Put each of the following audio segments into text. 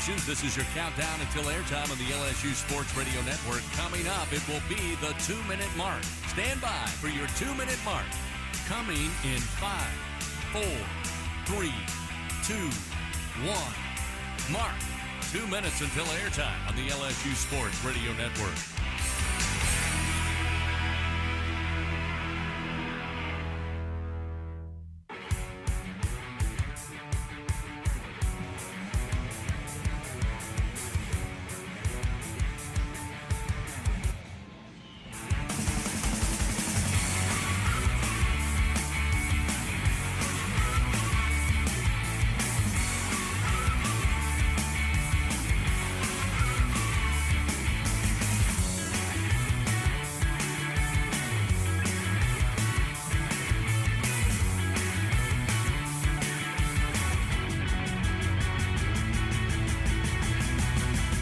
stations, this is your countdown until airtime on the LSU Sports Radio Network. Coming up, it will be the 2-minute mark. Stand by for your 2-minute mark. Coming in 5, 4, 3, 2, 1. Mark. 2 minutes until airtime on the LSU Sports Radio Network.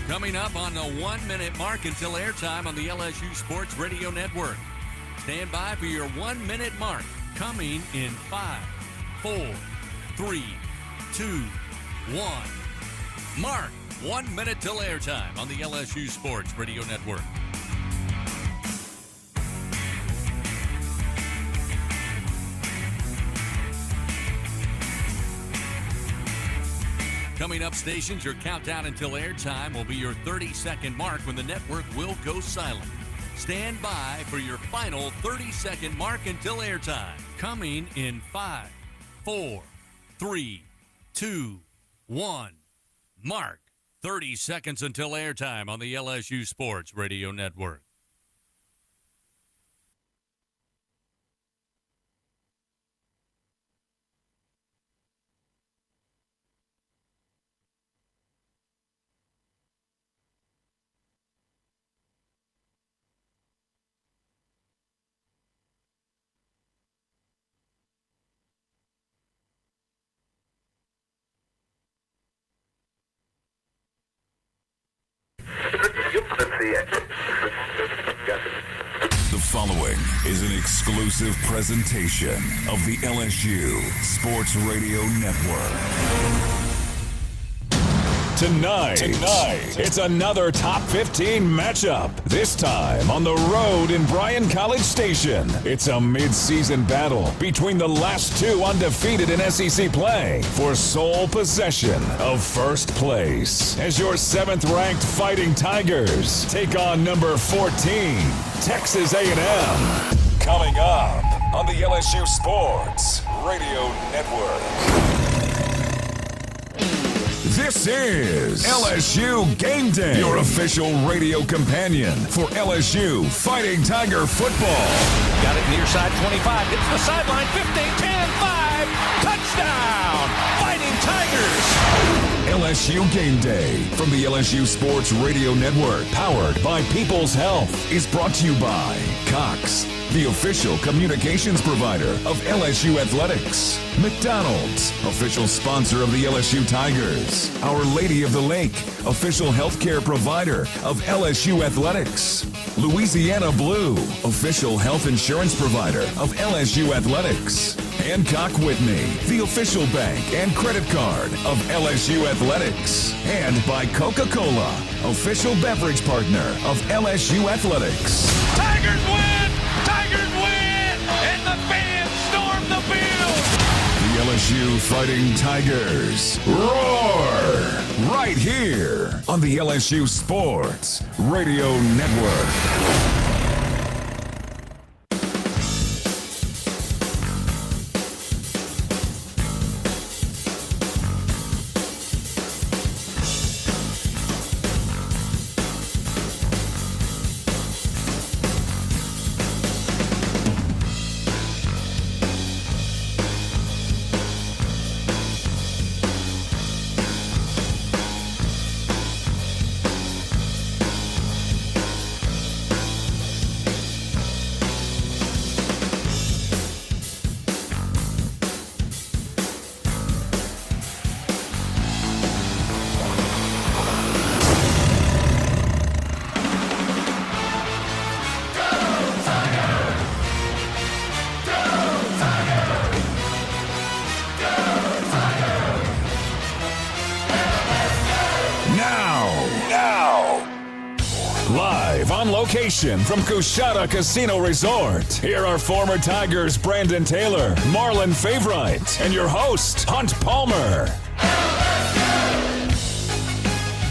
Coming up on the 1-minute mark until airtime on the LSU Sports Radio Network. Stand by for your 1-minute mark. Coming in 5, 4, 3, 2, 1. Mark. 1 minute till airtime on the LSU Sports Radio Network. Coming up, stations, your countdown until airtime will be your 30-second mark when the network will go silent. Stand by for your final 30-second mark until airtime. Coming in 5, 4, 3, 2, 1. Mark. 30 seconds until airtime on the LSU Sports Radio Network. The following is an exclusive presentation of the LSU Sports Radio Network. Tonight, it's another Top 15 matchup. This time on the road in Bryan College Station. It's a mid-season battle between the last two undefeated in SEC play for sole possession of first place. As your 7th-ranked Fighting Tigers take on number 14, Texas A&M. Coming up on the LSU Sports Radio Network. This is LSU Game Day, your official radio companion for LSU Fighting Tiger football. Got it near side 25, gets the sideline, 15, 10, 5, touchdown, Fighting Tigers. LSU Game Day from the LSU Sports Radio Network, powered by People's Health, is brought to you by Cox, the official communications provider of LSU Athletics. McDonald's, official sponsor of the LSU Tigers. Our Lady of the Lake, official healthcare provider of LSU Athletics. Louisiana Blue, official health insurance provider of LSU Athletics. Hancock Whitney, the official bank and credit card of LSU Athletics. And by Coca-Cola, official beverage partner of LSU Athletics. Tigers win! Tigers win! And the fans storm the field! The LSU Fighting Tigers roar right here on the LSU Sports Radio Network. Live on location from Coushatta Casino Resort. Here are former Tigers Brandon Taylor, Marlon Favorite, and your host, Hunt Palmer.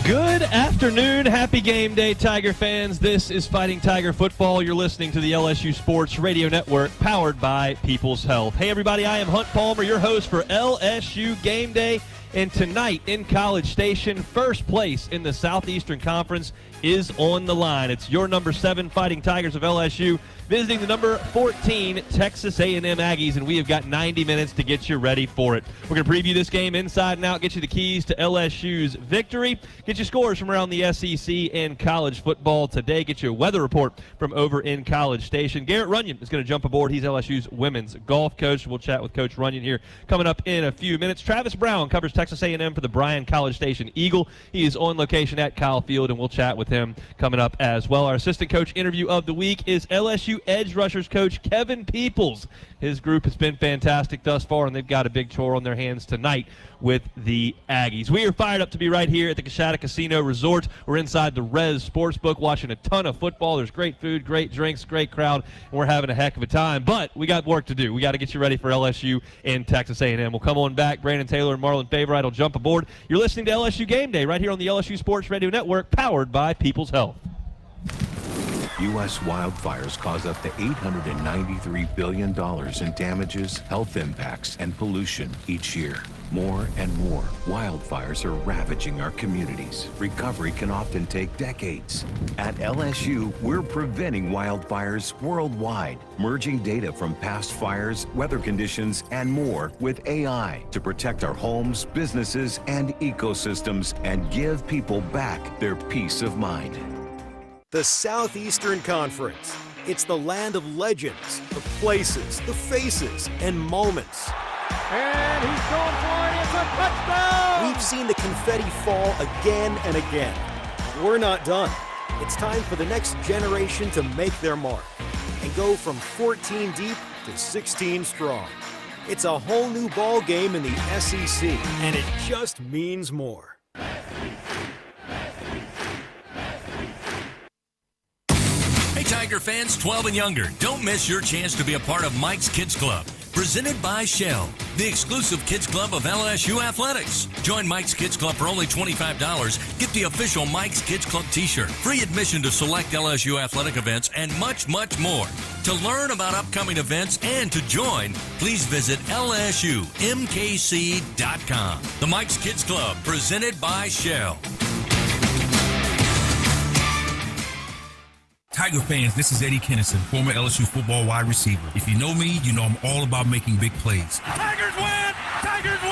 Good afternoon. Happy game day, Tiger fans. This is Fighting Tiger Football. You're listening to the LSU Sports Radio Network, powered by People's Health. Hey, everybody, I am Hunt Palmer, your host for LSU Game Day. And tonight in College Station, first place in the Southeastern Conference is on the line. It's your number 7 Fighting Tigers of LSU visiting the number 14 Texas A&M Aggies, and we have got 90 minutes to get you ready for it. We're going to preview this game inside and out, get you the keys to LSU's victory, get you scores from around the SEC and college football today, get you a weather report from over in College Station. Garrett Runyon is going to jump aboard. He's LSU's women's golf coach. We'll chat with Coach Runyon here coming up in a few minutes. Travis Brown covers Texas A&M for the Bryan College Station Eagle. He is on location at Kyle Field, and we'll chat with him coming up as well. Our assistant coach interview of the week is LSU edge rushers coach Kevin Peoples. His group has been fantastic thus far, and they've got a big chore on their hands tonight with the Aggies. We are fired up to be right here at the Coushatta Casino Resort. We're inside the Rez Sportsbook watching a ton of football. There's great food, great drinks, great crowd, and we're having a heck of a time. But we got work to do. We got to get you ready for LSU and Texas A&M. We'll come on back. Brandon Taylor and Marlon Favorite will jump aboard. You're listening to LSU Game Day right here on the LSU Sports Radio Network, powered by People's Health. U.S. wildfires cause up to $893 billion in damages, health impacts, and pollution each year. More and more wildfires are ravaging our communities. Recovery can often take decades. At LSU, we're preventing wildfires worldwide, merging data from past fires, weather conditions, and more with AI to protect our homes, businesses, and ecosystems and give people back their peace of mind. The Southeastern Conference. It's the land of legends, the places, the faces, and moments. And he's going for it. It's a touchdown! We've seen the confetti fall again and again. We're not done. It's time for the next generation to make their mark and go from 14 deep to 16 strong. It's a whole new ball game in the SEC, and it just means more. Hey, Tiger fans, 12 and younger, don't miss your chance to be a part of Mike's Kids Club, presented by Shell, the exclusive kids club of LSU Athletics. Join Mike's Kids Club for only $25. Get the official Mike's Kids Club t-shirt, free admission to select LSU athletic events, and much, much more. To learn about upcoming events and to join, please visit LSUMKC.com. The Mike's Kids Club, presented by Shell. Tiger fans, this is Eddie Kennison, former LSU football wide receiver. If you know me, you know I'm all about making big plays. Tigers win! Tigers win!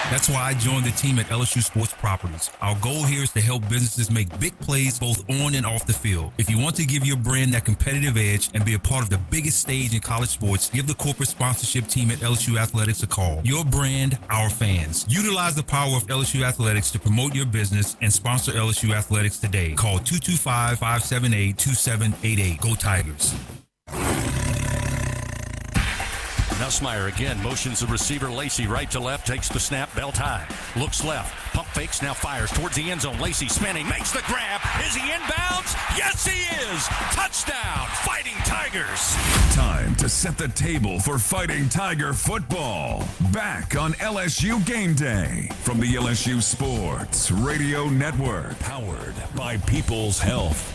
That's why I joined the team at LSU Sports Properties. Our goal here is to help businesses make big plays both on and off the field. If you want to give your brand that competitive edge and be a part of the biggest stage in college sports, give the corporate sponsorship team at LSU Athletics a call. Your brand, our fans. Utilize the power of LSU Athletics to promote your business and sponsor LSU Athletics today. Call 225-578-2788. Go Tigers. Now Smyer again motions the receiver Lacey right to left, takes the snap, belt high, looks left, pump fakes, now fires towards the end zone. Lacey spinning, makes the grab. Is he inbounds? Yes, he is. Touchdown, Fighting Tigers. Time to set the table for Fighting Tiger football. Back on LSU Game Day from the LSU Sports Radio Network, powered by People's Health.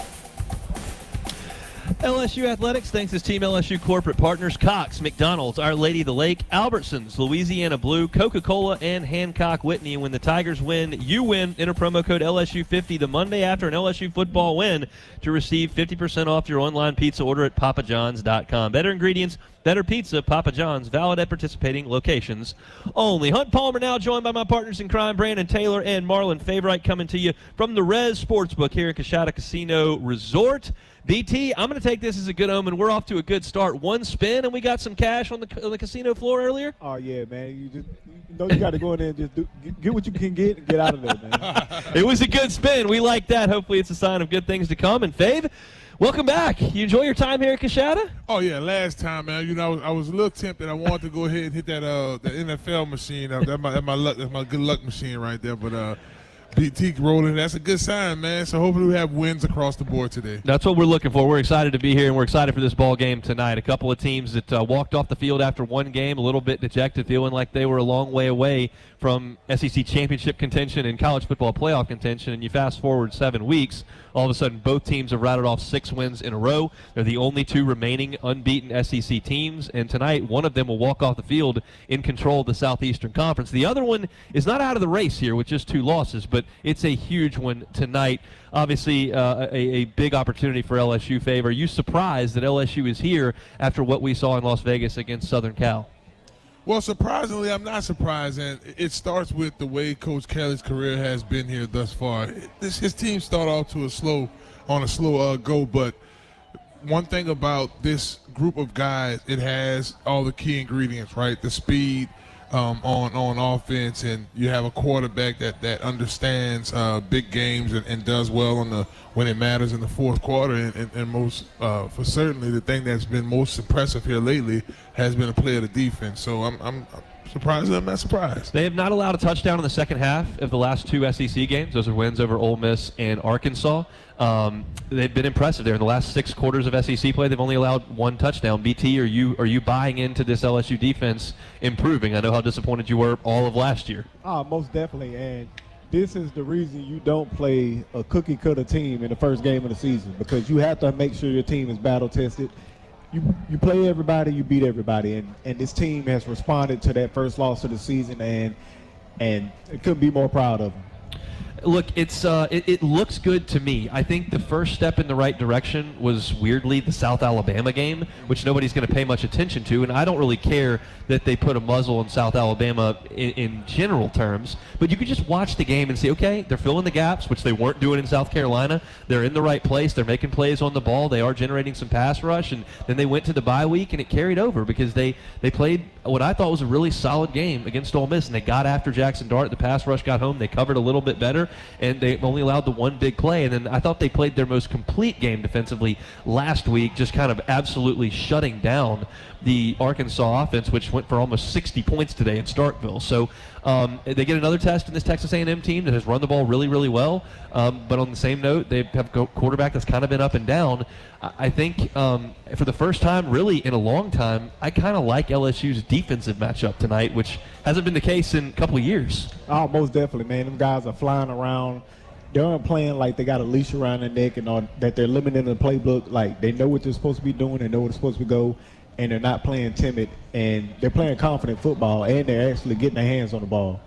LSU Athletics thanks his Team LSU corporate partners Cox, McDonald's, Our Lady of the Lake, Albertsons, Louisiana Blue, Coca-Cola, and Hancock Whitney. And when the Tigers win, you win. Enter promo code LSU50 the Monday after an LSU football win to receive 50% off your online pizza order at papajohns.com. Better ingredients, better pizza, Papa John's, valid at participating locations only. Hunt Palmer now joined by my partners in crime, Brandon Taylor and Marlon Favorite, coming to you from the Rez Sportsbook here in Coushatta Casino Resort. BT, I'm going to take this as a good omen. We're off to a good start. One spin, and we got some cash on the casino floor earlier. Oh, yeah, man. You got to go in there and just get what you can get and get out of there, man. It was a good spin. We like that. Hopefully it's a sign of good things to come. And, Fave, welcome back. You enjoy your time here at Coushatta? Oh, yeah, last time, man. You know, I was a little tempted. I wanted to go ahead and hit that the NFL machine. That's my good luck machine right there. But BT rolling. That's a good sign, man. So hopefully we have wins across the board today. That's what we're looking for. We're excited to be here, and we're excited for this ball game tonight. A couple of teams that walked off the field after one game, a little bit dejected, feeling like they were a long way away from SEC championship contention and college football playoff contention. And you fast forward 7 weeks, all of a sudden both teams have rattled off 6 wins in a row. They're the only 2 remaining unbeaten SEC teams, and tonight one of them will walk off the field in control of the Southeastern Conference. The other one is not out of the race here with just 2 losses, but it's a huge one tonight. Obviously, a big opportunity for LSU. Fave, are you surprised that LSU is here after what we saw in Las Vegas against Southern Cal? Well, surprisingly, I'm not surprised, and it starts with the way Coach Kelly's career has been here thus far. His team started off to a slow go, but one thing about this group of guys, it has all the key ingredients, right? The speed on offense, and you have a quarterback that understands big games and does well when it matters in the fourth quarter. And most for certainly the thing that's been most impressive here lately has been a play of the defense. So I'm surprised. I'm not surprised. They have not allowed a touchdown in the second half of the last 2 SEC games. Those are wins over Ole Miss and Arkansas. They've been impressive there. In the last 6 quarters of SEC play, they've only allowed 1 touchdown. BT, are you buying into this LSU defense improving? I know how disappointed you were all of last year. Most definitely, and this is the reason you don't play a cookie-cutter team in the first game of the season, because you have to make sure your team is battle-tested. You play everybody, you beat everybody, and this team has responded to that first loss of the season, and it couldn't be more proud of them. Look, it looks good to me. I think the first step in the right direction was weirdly the South Alabama game, which nobody's going to pay much attention to, and I don't really care that they put a muzzle in South Alabama in general terms, but you could just watch the game and see, okay, they're filling the gaps, which they weren't doing in South Carolina. They're in the right place. They're making plays on the ball. They are generating some pass rush, and then they went to the bye week, and it carried over because they played what I thought was a really solid game against Ole Miss, and they got after Jackson Dart. The pass rush got home. They covered a little bit better, and they only allowed the 1 big play. And then I thought they played their most complete game defensively last week, just kind of absolutely shutting down the Arkansas offense, which went for almost 60 points today in Starkville. So they get another test in this Texas A&M team that has run the ball really, really well. But on the same note, they have a quarterback that's kind of been up and down. I think for the first time really in a long time, I kind of like LSU's defensive matchup tonight, which hasn't been the case in a couple of years. Oh, most definitely, man. Them guys are flying around. They're playing like they got a leash around their neck, and that they're limited in the playbook. Like they know what they're supposed to be doing. They know where they're supposed to go. And they're not playing timid, and they're playing confident football, and they're actually getting their hands on the ball.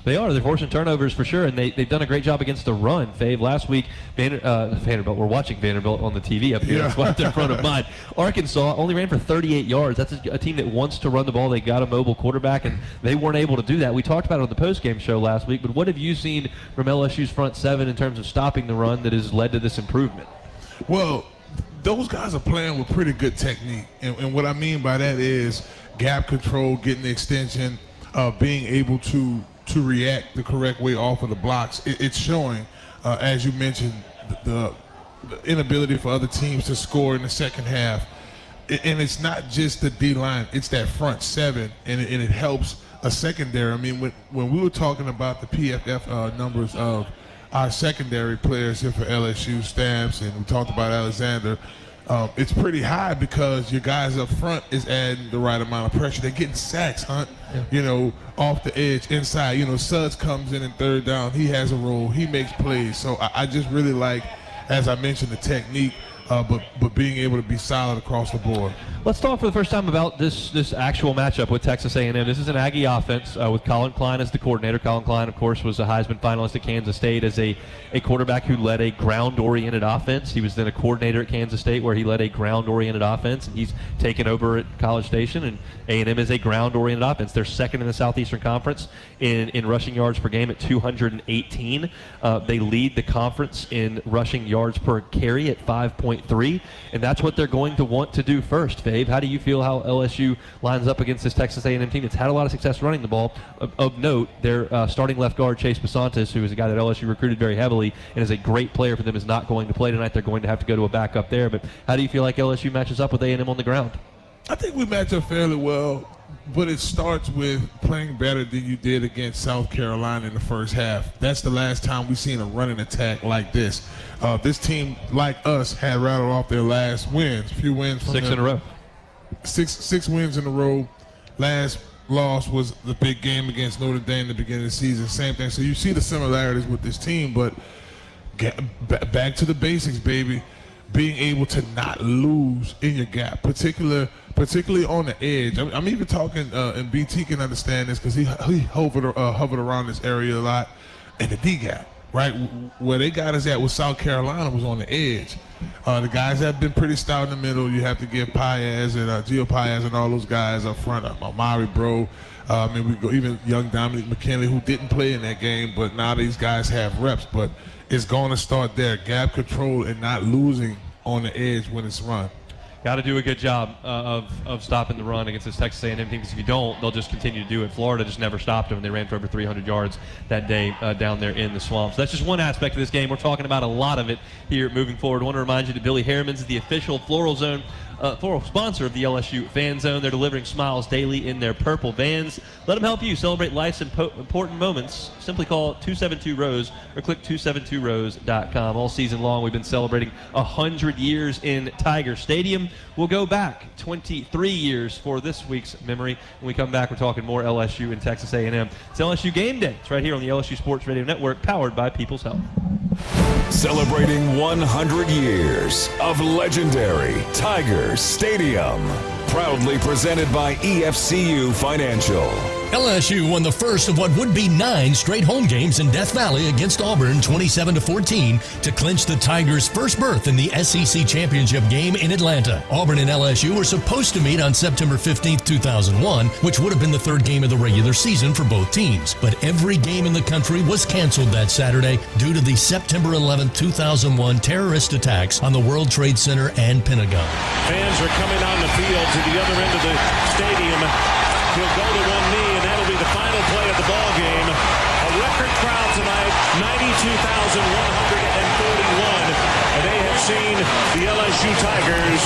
They are. They're forcing turnovers for sure, and they've done a great job against the run. Fave, last week, Vanderbilt, we're watching Vanderbilt on the TV up here. Yeah. That's right in front of mine. Arkansas only ran for 38 yards. That's a team that wants to run the ball. They got a mobile quarterback, and they weren't able to do that. We talked about it on the postgame show last week, but what have you seen from LSU's front 7 in terms of stopping the run that has led to this improvement? Well, those guys are playing with pretty good technique, and what I mean by that is gap control, getting the extension, being able to react the correct way off of the blocks. It's showing, as you mentioned, the inability for other teams to score in the second half. And it's not just the D-line, it's that front 7, and it helps a secondary. I mean, when we were talking about the PFF numbers of our secondary players here for LSU, Stamps, and we talked about Alexander, it's pretty high because your guys up front is adding the right amount of pressure. They're getting sacks, Hunt, off the edge, inside. Suggs comes in third down. He has a role. He makes plays. So I just really like, as I mentioned, the technique, but being able to be solid across the board. Let's talk for the first time about this actual matchup with Texas A&M. This is an Aggie offense with Colin Klein as the coordinator. Colin Klein, of course, was a Heisman finalist at Kansas State as a quarterback who led a ground-oriented offense. He was then a coordinator at Kansas State where he led a ground-oriented offense, and he's taken over at College Station, and A&M is a ground-oriented offense. They're second in the Southeastern Conference in rushing yards per game at 218. They lead the conference in rushing yards per carry at 5.3, and that's what they're going to want to do first. Dave, how do you feel how LSU lines up against this Texas A&M team that's had a lot of success running the ball? Of note, their starting left guard, Chase Basantis, who is a guy that LSU recruited very heavily and is a great player for them, is not going to play tonight. They're going to have to go to a backup there. But how do you feel like LSU matches up with A&M on the ground? I think we match up fairly well, but it starts with playing better than you did against South Carolina in the first half. That's the last time we've seen a running attack like this. This team, like us, had rattled off their last wins. A few wins from 6 in a row. Six wins in a row. Last loss was the big game against Notre Dame at the beginning of the season. Same thing. So you see the similarities with this team, but back to the basics, baby. Being able to not lose in your gap, particularly on the edge. I'm even talking, and BT can understand this because he hovered around this area a lot, in the D gap, right? Where they got us at with South Carolina was on the edge. The guys have been pretty stout in the middle. You have to give Paez and Gio Paez and all those guys up front. Amari, bro. We go even young Dominic McKinley, who didn't play in that game, but now these guys have reps. But it's going to start there. Gap control and not losing on the edge when it's run. Got to do a good job of stopping the run against this Texas A&M team, because if you don't, they'll just continue to do it. Florida just never stopped them, and they ran for over 300 yards that day down there in the swamp. So that's just one aspect of this game. We're talking about a lot of it here moving forward. I want to remind you that Billy Harriman's is the official floral sponsor of the LSU Fan Zone. They're delivering smiles daily in their purple vans. Let them help you celebrate life's important moments. Simply call 272-ROSE or click 272rose.com. All season long, we've been celebrating 100 years in Tiger Stadium. We'll go back 23 years for this week's memory. When we come back, we're talking more LSU and Texas A&M. It's LSU Game Day. It's right here on the LSU Sports Radio Network, powered by People's Health. Celebrating 100 years of legendary Tiger Stadium. Proudly presented by EFCU Financial. LSU won the first of what would be 9 straight home games in Death Valley against Auburn 27-14 to clinch the Tigers' first berth in the SEC Championship game in Atlanta. Auburn and LSU were supposed to meet on September 15, 2001, which would have been the third game of the regular season for both teams. But every game in the country was canceled that Saturday due to the September 11, 2001 terrorist attacks on the World Trade Center and Pentagon. Fans are coming on the field to the other end of the stadium. He'll go to one knee, and that'll be the final play of the ball game. A record crowd tonight, 92,141, and they have seen the LSU Tigers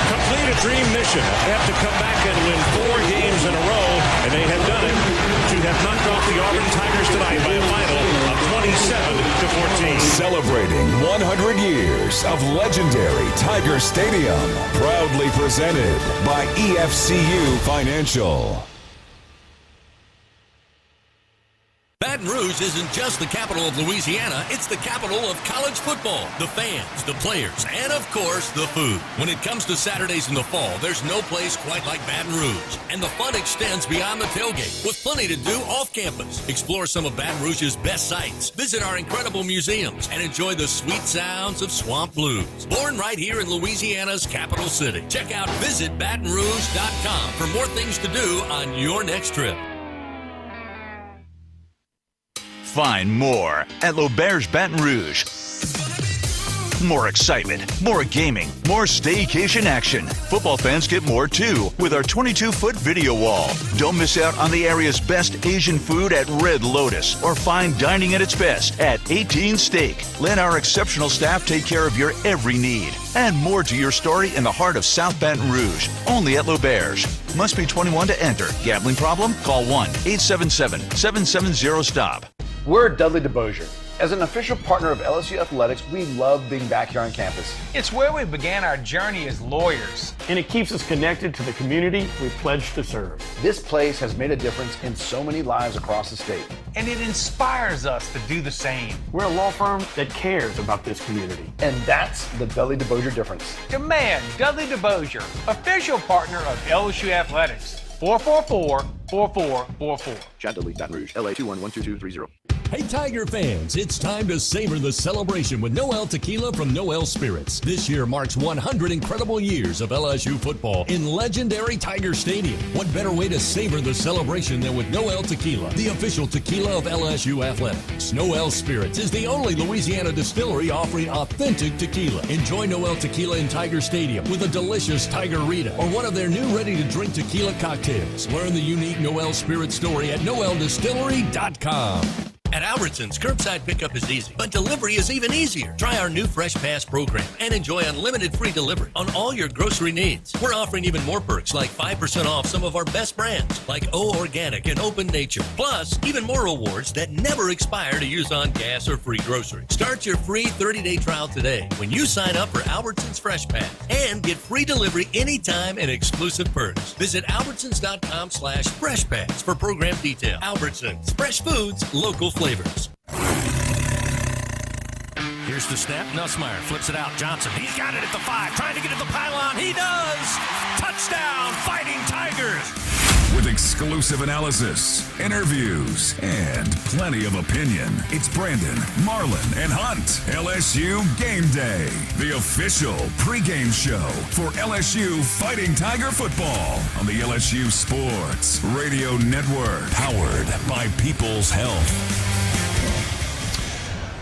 complete a dream mission. They have to come back and win 4 games in a row, and they have done it to have knocked off the Auburn Tigers tonight by a final of 27-14. Celebrating 100 years of legendary Tiger Stadium. Proudly presented by EFCU Financial. Baton Rouge isn't just the capital of Louisiana, it's the capital of college football, the fans, the players, and of course, the food. When it comes to Saturdays in the fall, there's no place quite like Baton Rouge. And the fun extends beyond the tailgate, with plenty to do off campus. Explore some of Baton Rouge's best sites, visit our incredible museums, and enjoy the sweet sounds of swamp blues. Born right here in Louisiana's capital city. Check out visitbatonrouge.com for more things to do on your next trip. Find more at L'Auberge Baton Rouge. More excitement, more gaming, more staycation action. Football fans get more too with our 22-foot video wall. Don't miss out on the area's best Asian food at Red Lotus or fine dining at its best at 18 Steak. Let our exceptional staff take care of your every need. And more to your story in the heart of South Baton Rouge, only at L'Auberge. Must be 21 to enter. Gambling problem? Call 1-877-770-STOP. We're Dudley DeBosier. As an official partner of LSU Athletics, we love being back here on campus. It's where we began our journey as lawyers. And it keeps us connected to the community we pledge to serve. This place has made a difference in so many lives across the state. And it inspires us to do the same. We're a law firm that cares about this community. And that's the Dudley DeBosier difference. Demand Dudley DeBosier, official partner of LSU Athletics. 444-4444. Chad Dudley, Baton Rouge, LA 2112230. Hey Tiger fans, it's time to savor the celebration with Noel Tequila from Noel Spirits. This year marks 100 incredible years of LSU football in legendary Tiger Stadium. What better way to savor the celebration than with Noel Tequila, the official tequila of LSU Athletics. Noel Spirits is the only Louisiana distillery offering authentic tequila. Enjoy Noel Tequila in Tiger Stadium with a delicious Tiger Rita or one of their new ready-to-drink tequila cocktails. Learn the unique Noel Spirit story at noeldistillery.com. At Albertsons, curbside pickup is easy, but delivery is even easier. Try our new Fresh Pass program and enjoy unlimited free delivery on all your grocery needs. We're offering even more perks like 5% off some of our best brands like O Organic and Open Nature. Plus, even more rewards that never expire to use on gas or free groceries. Start your free 30-day trial today when you sign up for Albertsons Fresh Pass and get free delivery anytime and exclusive perks. Visit albertsons.com/Fresh Pass for program detail. Albertsons, fresh foods, local flavors. Here's the snap. Nussmeier flips it out. Johnson, he's got it at the 5, trying to get at the pylon. He does! Touchdown, Fighting Tigers! With exclusive analysis, interviews, and plenty of opinion, it's Brandon, Marlon, and Hunt. LSU Game Day, the official pregame show for LSU Fighting Tiger football on the LSU Sports Radio Network, powered by People's Health.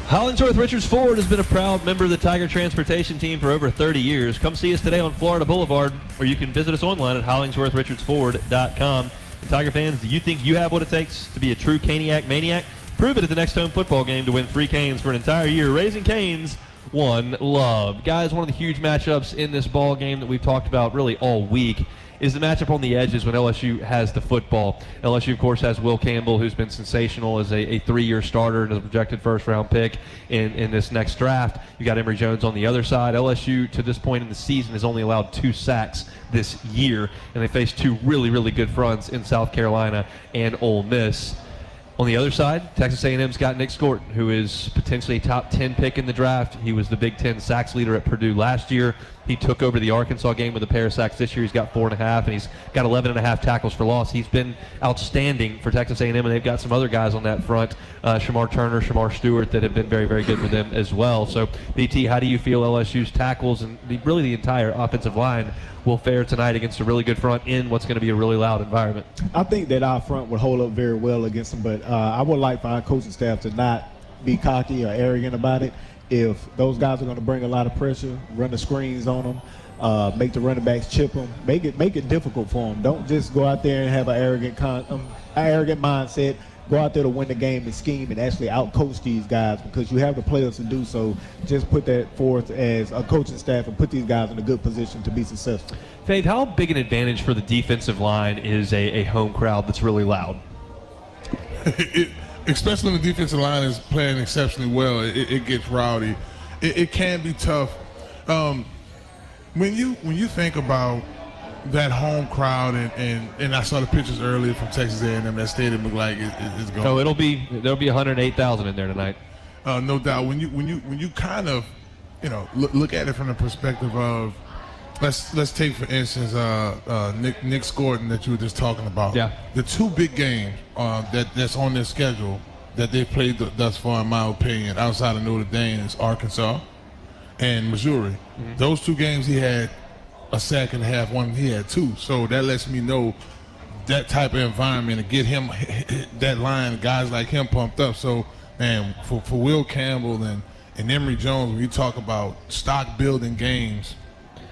Hollingsworth Richards Ford has been a proud member of the Tiger Transportation Team for over 30 years. Come see us today on Florida Boulevard, or you can visit us online at HollingsworthRichardsFord.com. And Tiger fans, do you think you have what it takes to be a true Caniac maniac? Prove it at the next home football game to win 3 canes for an entire year. Raising Canes, one love. Guys, one of the huge matchups in this ball game that we've talked about really all week is the matchup on the edges when LSU has the football. LSU, of course, has Will Campbell, who's been sensational as a 3-year starter and a projected first-round pick in this next draft. You got Emory Jones on the other side. LSU, to this point in the season, has only allowed 2 sacks this year, and they face 2 really, really good fronts in South Carolina and Ole Miss. On the other side, Texas A&M's got Nick Scorton, who is potentially a top 10 pick in the draft. He was the Big Ten sacks leader at Purdue last year. He took over the Arkansas game with a pair of sacks this year. He's got 4.5, and he's got 11.5 tackles for loss. He's been outstanding for Texas A&M, and they've got some other guys on that front, Shamar Turner, Shamar Stewart, that have been very, very good for them as well. So, BT, how do you feel LSU's tackles and really the entire offensive line will fare tonight against a really good front in what's going to be a really loud environment? I think that our front would hold up very well against them, but I would like for our coaching staff to not be cocky or arrogant about it. If those guys are going to bring a lot of pressure, run the screens on them, make the running backs chip them, make it difficult for them. Don't just go out there and have an arrogant mindset. Go out there to win the game and scheme and actually out-coach these guys, because you have the players to do so. Just put that forth as a coaching staff and put these guys in a good position to be successful. Faith, how big an advantage for the defensive line is a home crowd that's really loud? Especially when the defensive line is playing exceptionally well, it gets rowdy. It can be tough. When you think about that home crowd, and I saw the pictures earlier from Texas A&M, that stadium looked like it's going. Oh, there'll be 108,000 in there tonight. No doubt. When you kind of look at it from the perspective of, let's take for instance Nick Scorton that you were just talking about. Yeah. The 2 big games that's on their schedule that they've played thus far, in my opinion, outside of Notre Dame, is Arkansas and Missouri. Mm-hmm. Those 2 games he had a sack and a half, one he had 2. So that lets me know that type of environment and get him, that line, guys like him pumped up. So, man, for Will Campbell and Emory Jones, when you talk about stock building games,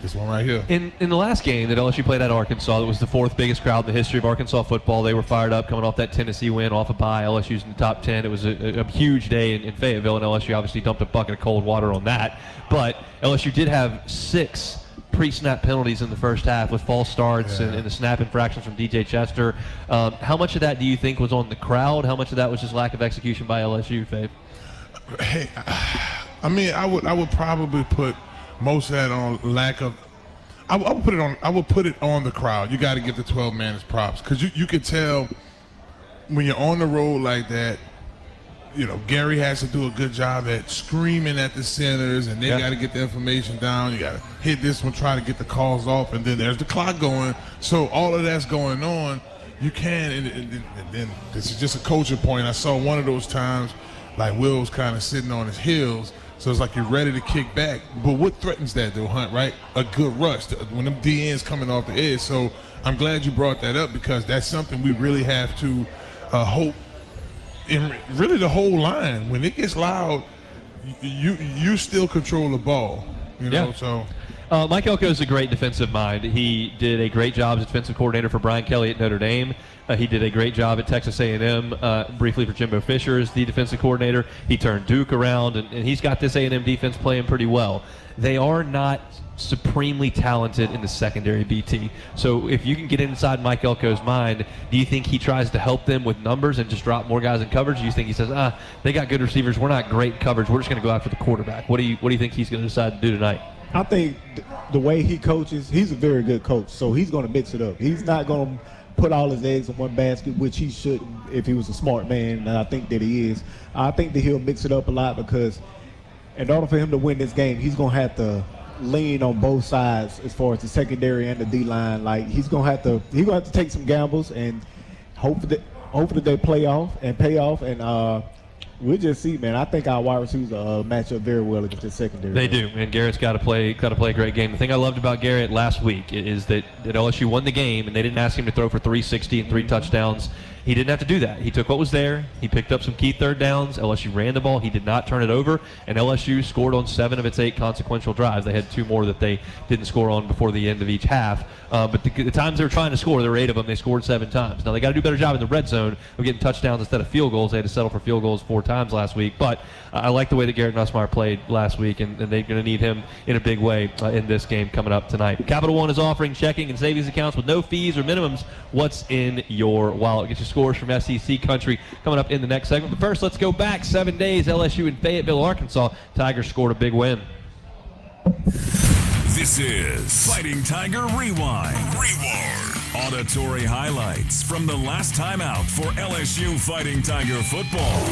this one right here. In the last game that LSU played at Arkansas, it was the 4th biggest crowd in the history of Arkansas football. They were fired up coming off that Tennessee win, off a bye. LSU's in the top 10. It was a huge day in Fayetteville, and LSU obviously dumped a bucket of cold water on that. But LSU did have 6 pre-snap penalties in the first half with false starts and the snap infractions from DJ Chester. How much of that do you think was on the crowd? How much of that was just lack of execution by LSU, Faith? Hey, I mean, I would probably put most of that on lack of. I would put it on the crowd. You got to give the 12 man his props, because you can tell when you're on the road like that. Gary has to do a good job at screaming at the centers, and they got to get the information down. You got to hit this one, try to get the calls off, and then there's the clock going. So all of that's going on. You can, and then this is just a coaching point. I saw one of those times, like Will was kind of sitting on his heels, so it's like you're ready to kick back. But what threatens that, though, Hunt, right? A good rush, when them DNs coming off the edge. So I'm glad you brought that up, because that's something we really have to hope. And really the whole line, when it gets loud, you still control the ball, So Mike Elko is a great defensive mind. He did a great job as defensive coordinator for Brian Kelly at Notre Dame. He did a great job at Texas A&M, briefly for Jimbo Fisher as the defensive coordinator. He turned Duke around, and he's got this A&M defense playing pretty well. They are not supremely talented in the secondary, BT. So if you can get inside Mike Elko's mind, do you think he tries to help them with numbers and just drop more guys in coverage? Or do you think he says, they got good receivers, we're not great coverage, we're just going to go after the quarterback? What do you think he's going to decide to do tonight? I think the way he coaches, he's a very good coach, so he's going to mix it up. He's not going to put all his eggs in one basket, which he shouldn't if he was a smart man, and I think that he is. I think that he'll mix it up a lot because in order for him to win this game, he's going to have to lean on both sides as far as the secondary and the D-line. Like, he's going to have to take some gambles and hope that they pay off, and we'll just see, man. I think our wide receivers match up very well against the secondary. They do, and Garrett's got to play a great game. The thing I loved about Garrett last week is that LSU won the game, and they didn't ask him to throw for 360 and 3 touchdowns. He didn't have to do that. He took what was there. He picked up some key third downs. LSU ran the ball. He did not turn it over, and LSU scored on 7 of its 8 consequential drives. They had 2 more that they didn't score on before the end of each half. But the times they were trying to score, there were 8 of them. They scored 7 times. Now, they got to do a better job in the red zone of getting touchdowns instead of field goals. They had to settle for field goals 4 times last week. But I like the way that Garrett Nussmeier played last week, and they're going to need him in a big way in this game coming up tonight. Capital One is offering checking and savings accounts with no fees or minimums. What's in your wallet? Get your scores from SEC Country coming up in the next segment. But first, let's go back 7 days. LSU in Fayetteville, Arkansas. Tigers scored a big win. This is Fighting Tiger Rewind. Auditory highlights from the last time out for LSU Fighting Tiger football.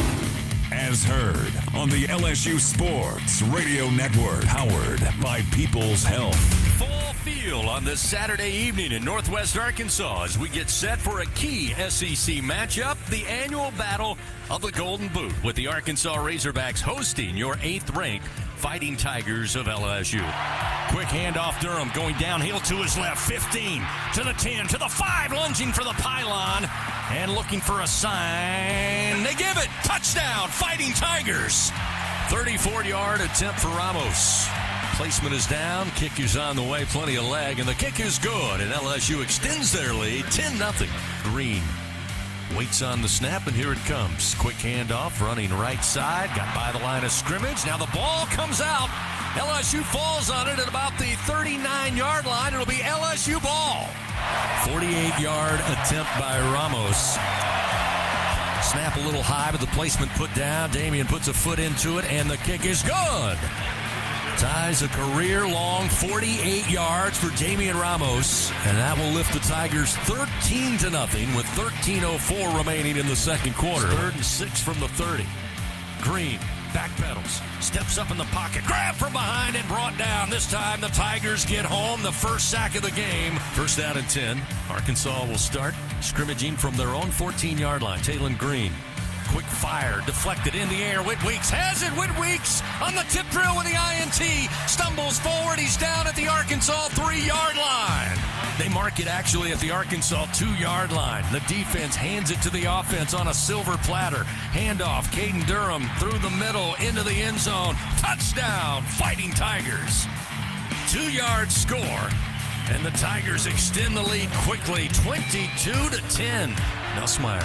As heard on the LSU Sports Radio Network, powered by People's Health. Full field on this Saturday evening in Northwest Arkansas as we get set for a key SEC matchup, the annual battle of the Golden Boot, with the Arkansas Razorbacks hosting your 8th-ranked Fighting Tigers of LSU. Quick handoff, Durham going downhill to his left, 15, to the 10, to the 5, lunging for the pylon, and looking for a sign. They give it! Touchdown, Fighting Tigers! 34-yard attempt for Ramos. Placement is down, kick is on the way, plenty of leg, and the kick is good, and LSU extends their lead, 10-0. Green waits on the snap, and here it comes. Quick handoff, running right side, got by the line of scrimmage. Now the ball comes out. LSU falls on it at about the 39-yard line. It'll be LSU ball. 48-yard attempt by Ramos. Snap a little high, but the placement put down. Damian puts a foot into it, and the kick is good. Ties a career-long 48 yards for Damian Ramos, and that will lift the Tigers 13-0 with 13:04 remaining in the second quarter. 3rd and 6 from the 30. Green backpedals, steps up in the pocket, grab from behind and brought down. This time the Tigers get home, the first sack of the game. First down and 10. Arkansas will start scrimmaging from their own 14-yard line. Taylon Green. Quick fire, deflected in the air. Whitweeks has it. Whitweeks on the tip drill with the INT. Stumbles forward. He's down at the Arkansas 3-yard line. They mark it actually at the Arkansas 2-yard line. The defense hands it to the offense on a silver platter. Handoff, Caden Durham through the middle into the end zone. Touchdown, Fighting Tigers. 2-yard score, and the Tigers extend the lead quickly, 22-10. Nussmeier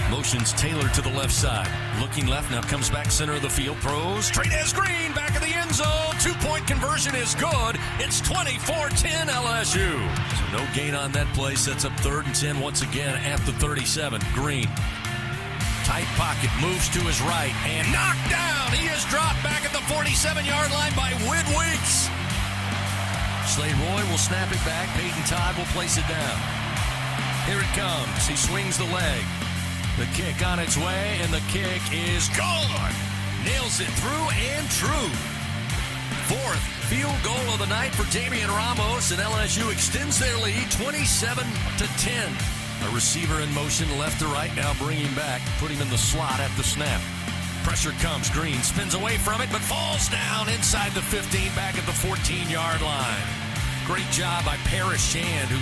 motions Taylor to the left side. Looking left, now comes back center of the field. Throws straight as Green, back of the end zone. 2-point conversion is good. It's 24-10 LSU. So no gain on that play. Sets up 3rd and 10 once again at the 37. Green. Tight pocket, moves to his right, and knocked down. He is dropped back at the 47-yard line by Whitweeks. Slade Roy will snap it back. Peyton Todd will place it down. Here it comes. He swings the leg. The kick on its way, and the kick is gone. Nails it through and true. 4th field goal of the night for Damian Ramos, and LSU extends their lead 27-10. A receiver in motion left to right, now bringing back, put him in the slot at the snap. Pressure comes. Green spins away from it, but falls down inside the 15, back at the 14-yard line. Great job by Parrish Shand, who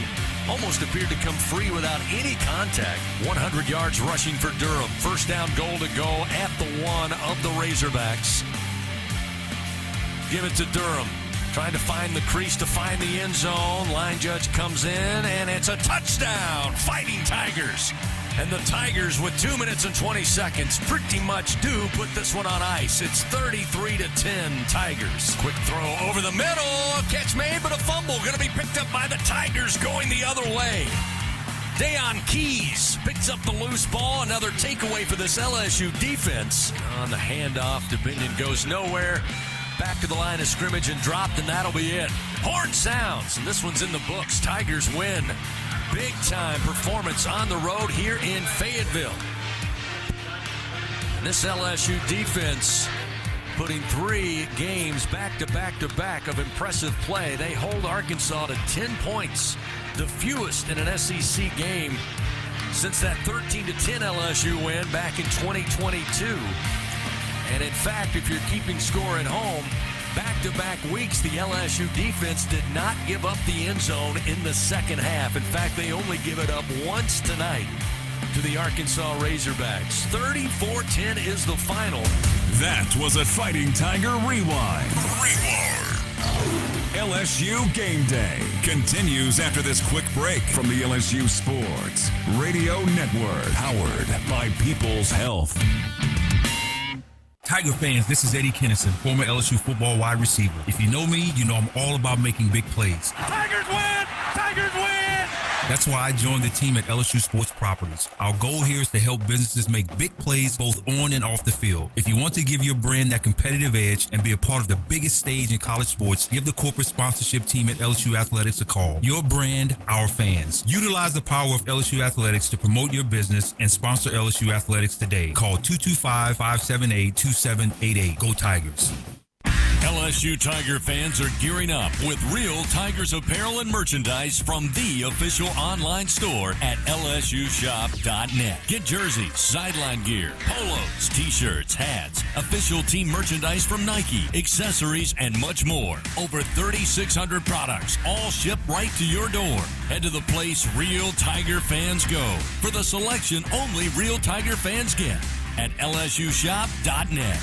almost appeared to come free without any contact. 100 yards rushing for Durham. First down goal to go at the 1 of the Razorbacks. Give it to Durham. Trying to find the crease to find the end zone. Line judge comes in, and it's a touchdown. Fighting Tigers. And the Tigers, with 2 minutes and 20 seconds, pretty much do put this one on ice. It's 33-10 Tigers. Quick throw over the middle. A catch made, but a fumble. Going to be picked up by the Tigers going the other way. Deion Keys picks up the loose ball. Another takeaway for this LSU defense. On the handoff to Binion, goes nowhere. Back to the line of scrimmage and dropped, and that'll be it. Horn sounds, and this one's in the books. Tigers win. Big-time performance on the road here in Fayetteville. And this LSU defense putting 3 games back-to-back of impressive play. They hold Arkansas to 10 points, the fewest in an SEC game since that 13-10 LSU win back in 2022. And in fact, if you're keeping score at home, back-to-back weeks, the LSU defense did not give up the end zone in the second half. In fact, they only give it up once tonight to the Arkansas Razorbacks. 34-10 is the final. That was a Fighting Tiger Rewind. LSU Game Day continues after this quick break from the LSU Sports Radio Network, powered by People's Health. Tiger fans, this is Eddie Kennison, former LSU football wide receiver. If you know me, you know I'm all about making big plays. Tigers win! Tigers win! That's why I joined the team at LSU Sports Properties. Our goal here is to help businesses make big plays both on and off the field. If you want to give your brand that competitive edge and be a part of the biggest stage in college sports, give the corporate sponsorship team at LSU Athletics a call. Your brand, our fans. Utilize the power of LSU Athletics to promote your business and sponsor LSU Athletics today. Call 225-578-2788. Go Tigers. LSU Tiger fans are gearing up with real Tigers apparel and merchandise from the official online store at lsushop.net. Get jerseys, sideline gear, polos, t-shirts, hats, official team merchandise from Nike, accessories, and much more. Over 3,600 products, all shipped right to your door. Head to the place real Tiger fans go for the selection only real Tiger fans get at lsushop.net.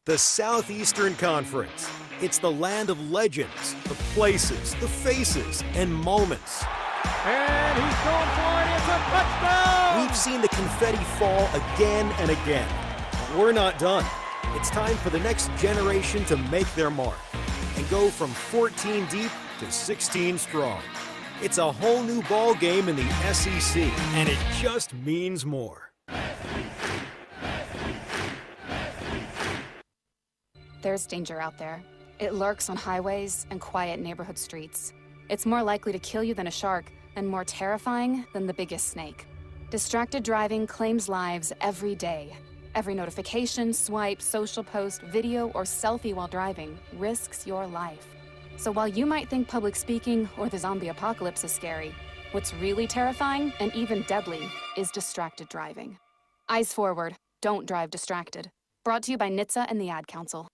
The Southeastern Conference. It's the land of legends, the places, the faces, and moments. And he's going for it. It's a touchdown! We've seen the confetti fall again and again. But we're not done. It's time for the next generation to make their mark and go from 14 deep to 16 strong. It's a whole new ball game in the SEC, and it just means more. There's danger out there. It lurks on highways and quiet neighborhood streets. It's more likely to kill you than a shark and more terrifying than the biggest snake. Distracted driving claims lives every day. Every notification, swipe, social post, video, or selfie while driving risks your life. So while you might think public speaking or the zombie apocalypse is scary, what's really terrifying and even deadly is distracted driving. Eyes forward, don't drive distracted. Brought to you by NHTSA and the Ad Council.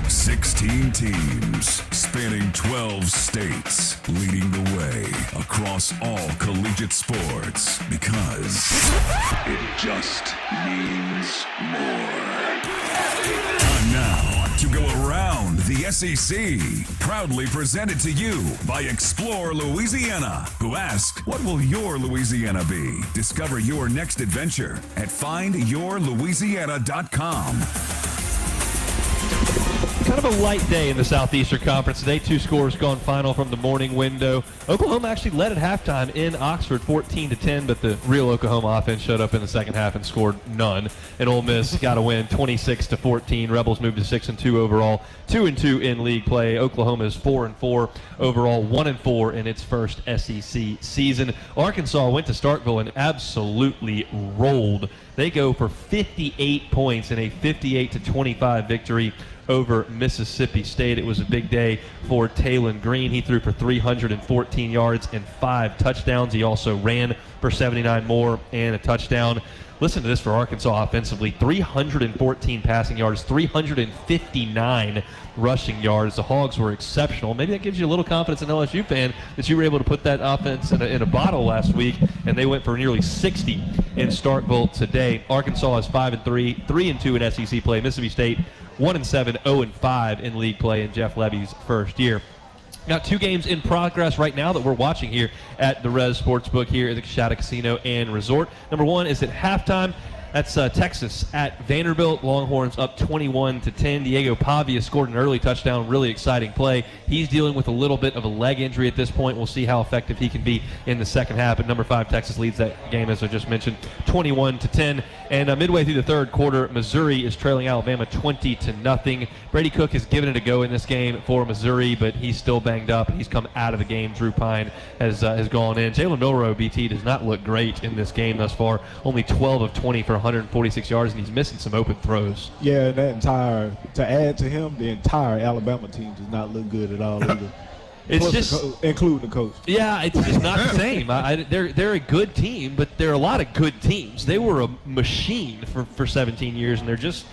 16 teams spanning 12 states, leading the way across all collegiate sports, because it just means more. Time now to go around the SEC. Proudly presented to you by Explore Louisiana, who asked, what will your Louisiana be? Discover your next adventure at findyourlouisiana.com. Kind of a light day in the Southeastern Conference today. 2 scores gone final from the morning window. Oklahoma actually led at halftime in Oxford 14-10, but the real Oklahoma offense showed up in the second half and scored none. And Ole Miss got a win 26-14. Rebels moved to 6-2 overall, 2-2 in league play. Oklahoma is 4-4 overall, 1-4 in its first SEC season. Arkansas went to Starkville and absolutely rolled. They go for 58 points in a 58-25 victory over Mississippi State. It was a big day for Talon Green. He threw for 314 yards and 5 touchdowns. He also ran for 79 more and a touchdown. Listen to this for Arkansas offensively. 314 passing yards, 359 rushing yards. The Hogs were exceptional. Maybe that gives you a little confidence in LSU fan that you were able to put that offense in a bottle last week, and they went for nearly 60 in Starkville today. Arkansas is 5-3, 3-2 in SEC play. Mississippi State 1-7, 0-5 in league play in Jeff Levy's first year. Now, 2 games in progress right now that we're watching here at the Rez Sportsbook here at the Coshada Casino and Resort. Number 1 is at halftime. That's Texas at Vanderbilt. Longhorns up 21-10. Diego Pavia scored an early touchdown. Really exciting play. He's dealing with a little bit of a leg injury at this point. We'll see how effective he can be in the second half. But number 5, Texas leads that game, as I just mentioned, 21-10. And midway through the third quarter, Missouri is trailing Alabama 20-0. Brady Cook has given it a go in this game for Missouri, but he's still banged up, and he's come out of the game. Drew Pine has gone in. Jalen Milroe, BT, does not look great in this game thus far. Only 12 of 20 for 146 yards, and he's missing some open throws. Yeah, to add to him, the entire Alabama team does not look good at all either. It's Plus just including the coach. Yeah, it's just not the same. They're a good team, but there are a lot of good teams. They were a machine for 17 years, and they're just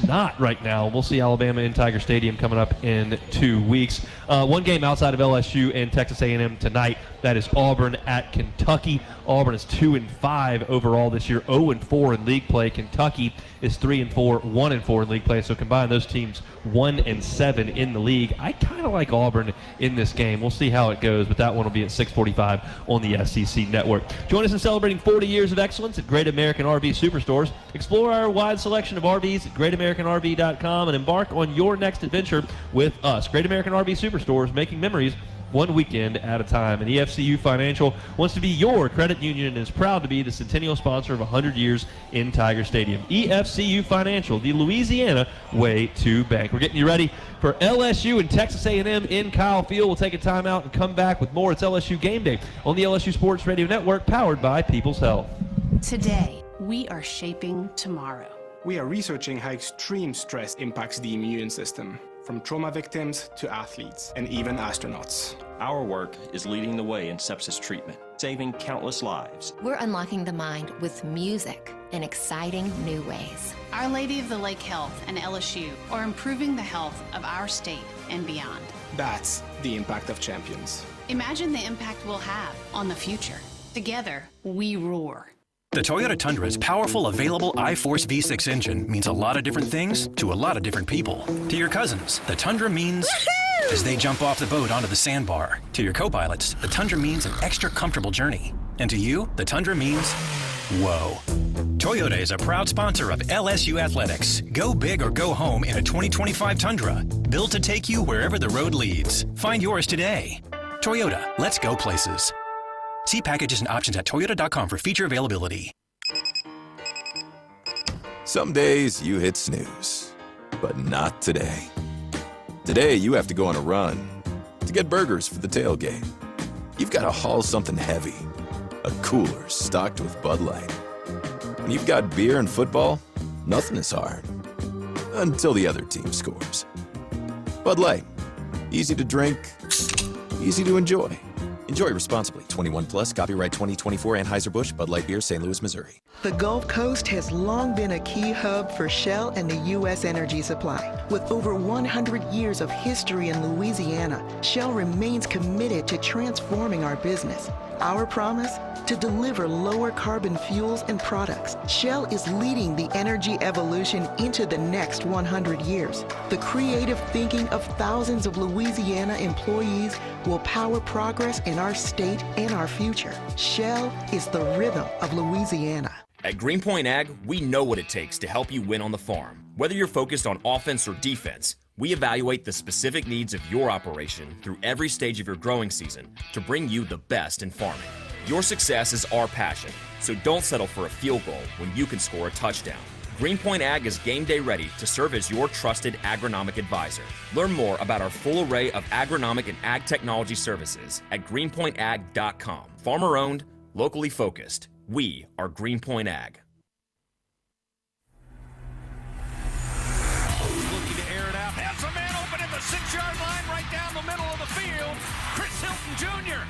not right now. We'll see Alabama in Tiger Stadium coming up in 2 weeks. One game outside of LSU and Texas A&M tonight. That is Auburn at Kentucky. Auburn is 2-5 overall this year, 0-4 in league play. Kentucky is 3-4, 1-4 in league play. So combine those teams, 1-7 in the league. I kind of like Auburn in this game. We'll see how it goes, but that one will be at 6:45 on the SEC Network. Join us in celebrating 40 years of excellence at Great American RV Superstores. Explore our wide selection of RVs at GreatAmericanRV.com and embark on your next adventure with us. Great American RV Superstores, making memories one weekend at a time. And EFCU Financial wants to be your credit union and is proud to be the centennial sponsor of 100 years in Tiger Stadium. EFCU Financial, the Louisiana way to bank. We're getting you ready for LSU and Texas A&M in Kyle Field. We'll take a timeout and come back with more. It's LSU Game Day on the LSU Sports Radio Network, powered by People's Health. Today, we are shaping tomorrow. We are researching how extreme stress impacts the immune system, from trauma victims to athletes and even astronauts. Our work is leading the way in sepsis treatment, saving countless lives. We're unlocking the mind with music in exciting new ways. Our Lady of the Lake Health and LSU are improving the health of our state and beyond. That's the impact of champions. Imagine the impact we'll have on the future. Together, we roar. The Toyota Tundra's powerful, available iForce V6 engine means a lot of different things to a lot of different people. To your cousins, the Tundra means as they jump off the boat onto the sandbar. To your co-pilots, the Tundra means an extra comfortable journey. And to you, the Tundra means whoa. Toyota is a proud sponsor of LSU Athletics. Go big or go home in a 2025 Tundra. Built to take you wherever the road leads. Find yours today. Toyota, let's go places. See packages and options at toyota.com for feature availability. Some days you hit snooze, but not today. Today you have to go on a run to get burgers for the tailgate. You've got to haul something heavy, a cooler stocked with Bud Light. When you've got beer and football, nothing is hard. Until the other team scores. Bud Light. Easy to drink, easy to enjoy. Enjoy responsibly. 21 plus. Copyright 2024 Anheuser-Busch, Bud Light Beer, St. Louis, Missouri. The Gulf Coast has long been a key hub for Shell and the U.S. energy supply. With over 100 years of history in Louisiana, Shell remains committed to transforming our business. Our promise? To deliver lower carbon fuels and products. Shell is leading the energy evolution into the next 100 years. The creative thinking of thousands of Louisiana employees will power progress in our state and our future. Shell is the rhythm of Louisiana. At Greenpoint Ag, we know what it takes to help you win on the farm. Whether you're focused on offense or defense, we evaluate the specific needs of your operation through every stage of your growing season to bring you the best in farming. Your success is our passion, so don't settle for a field goal when you can score a touchdown. Greenpoint Ag is game day ready to serve as your trusted agronomic advisor. Learn more about our full array of agronomic and ag technology services at greenpointag.com. Farmer owned, locally focused. We are Greenpoint Ag. Looking to air it out. Has a man open at the 6-yard line right down the middle of the field. Chris Hilton Jr.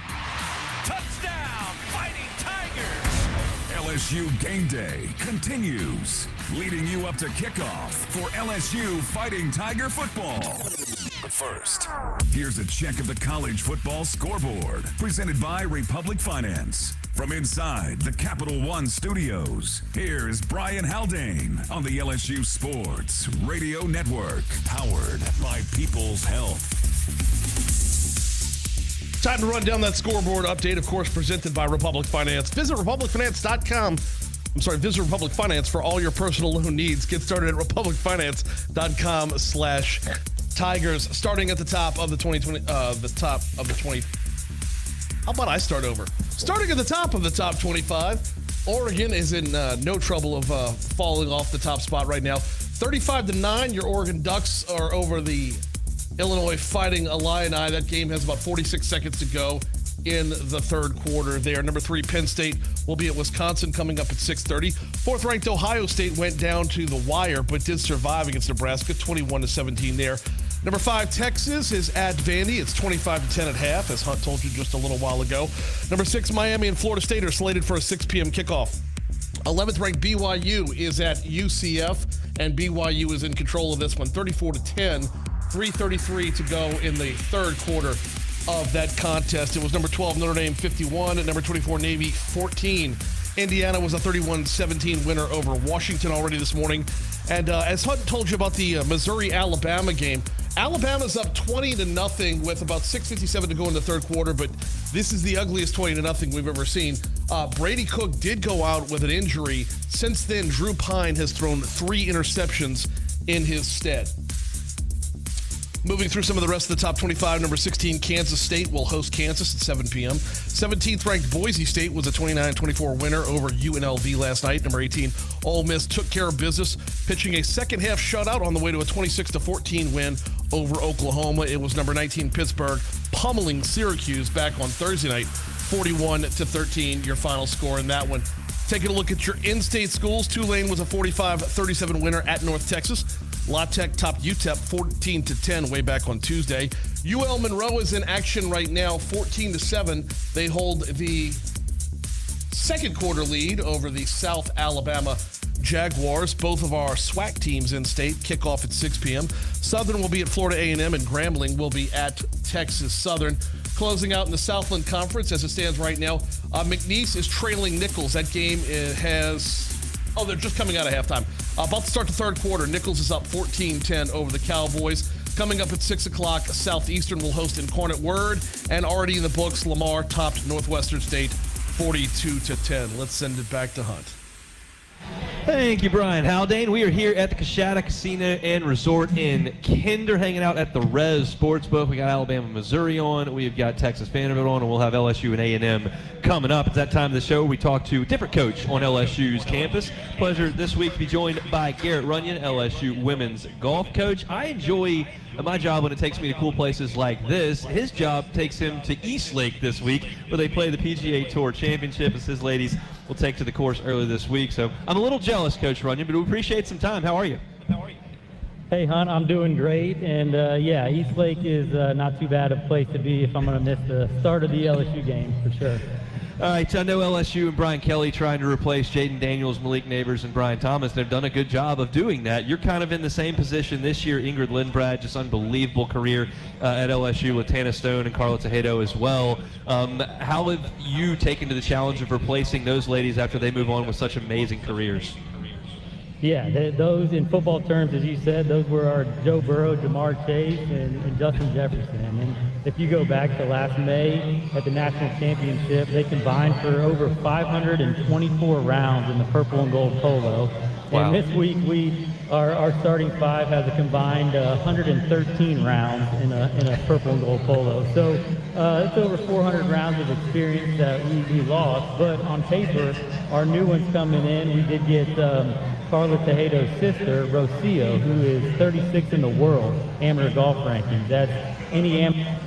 Touchdown, Fighting Tigers. LSU Game Day continues, leading you up to kickoff for LSU Fighting Tiger football. first, here's a check of the college football scoreboard, presented by Republic Finance. From inside the Capital One studios, here's Brian Haldane on the LSU Sports Radio Network, powered by People's Health. Time to run down that scoreboard update, of course, presented by Republic Finance. Visit republicfinance.com. Visit Republic Finance for all your personal loan needs. Get started at republicfinance.com/Tigers. Starting at the top of the 2020, How about I start over? Starting at the top of the top 25, Oregon is in no trouble of falling off the top spot right now. 35-9, your Oregon Ducks are over the Illinois Fighting Illini. That game has about 46 seconds to go in the third quarter there. Number 3, Penn State will be at Wisconsin coming up at 6:30. Fourth-ranked Ohio State went down to the wire but did survive against Nebraska, 21-17 there. Number 5, Texas is at Vandy. It's 25-10 at half, as Hunt told you just a little while ago. Number 6, Miami and Florida State are slated for a 6 p.m. kickoff. 11th-ranked BYU is at UCF, and BYU is in control of this one, 34-10. 3:33 to go in the third quarter of that contest. It was number 12, Notre Dame, 51, and number 24, Navy, 14. Indiana was a 31-17 winner over Washington already this morning. And as Hunt told you about the Missouri-Alabama game, Alabama's up 20-0 with about 6:57 to go in the third quarter, but this is the ugliest 20-0 we've ever seen. Brady Cook did go out with an injury. Since then, Drew Pine has thrown 3 interceptions in his stead. Moving through some of the rest of the top 25, number 16, Kansas State will host Kansas at 7 p.m. 17th-ranked Boise State was a 29-24 winner over UNLV last night. Number 18, Ole Miss took care of business, pitching a second-half shutout on the way to a 26-14 win over Oklahoma. It was number 19, Pittsburgh, pummeling Syracuse back on Thursday night, 41-13, your final score in that one. Taking a look at your in-state schools, Tulane was a 45-37 winner at North Texas. La Tech topped UTEP 14-10 way back on Tuesday. UL Monroe is in action right now, 14-7. They hold the second quarter lead over the South Alabama Jaguars. Both of our SWAC teams in state kick off at 6 p.m. Southern will be at Florida A&M, and Grambling will be at Texas Southern. Closing out in the Southland Conference as it stands right now, McNeese is trailing Nichols. That game has... Oh, they're just coming out of halftime. About to start the third quarter. Nichols is up 14-10 over the Cowboys. Coming up at 6 o'clock, Southeastern will host Incarnate Word. And already in the books, Lamar topped Northwestern State 42-10. Let's send it back to Hunt. Thank you, Brian Haldane. We are here at the Coshada Casino and Resort in Kinder, hanging out at the Res Sportsbook. We got Alabama, Missouri on. We've got Texas Vanderbilt on, and we'll have LSU and A&M coming up. It's that time of the show we talk to a different coach on LSU's campus. Pleasure this week to be joined by Garrett Runyon, LSU women's golf coach. I enjoy my job when it takes me to cool places like this. His job takes him to Eastlake this week, where they play the PGA Tour Championship, as his ladies will take to the course early this week. So I'm a little jealous, Coach Runyon, but we appreciate some time. How are you? Hey, Hunt, I'm doing great. And, yeah, Eastlake is not too bad a place to be if I'm going to miss the start of the LSU game, for sure. All right, so I know LSU and Brian Kelly trying to replace Jaden Daniels, Malik Neighbors, and Brian Thomas. They've done a good job of doing that. You're kind of in the same position this year. Ingrid Lindbrad, just unbelievable career at LSU with Tana Stone and Carla Tejedo as well. How have you taken to the challenge of replacing those ladies after they move on with such amazing careers? Yeah, those in football terms, as you said, those were our Joe Burrow, Jamar Chase, and Justin Jefferson. And if you go back to last May at the National Championship, they combined for over 524 rounds in the purple and gold polo. Wow. And this week, our starting 5 has a combined 113 rounds in a purple and gold polo. So it's over 400 rounds of experience that we lost. But on paper, our new ones coming in, we did get Carla Tejedo's sister, Rocio, who is 36th in the world amateur golf rankings. That's any amateur.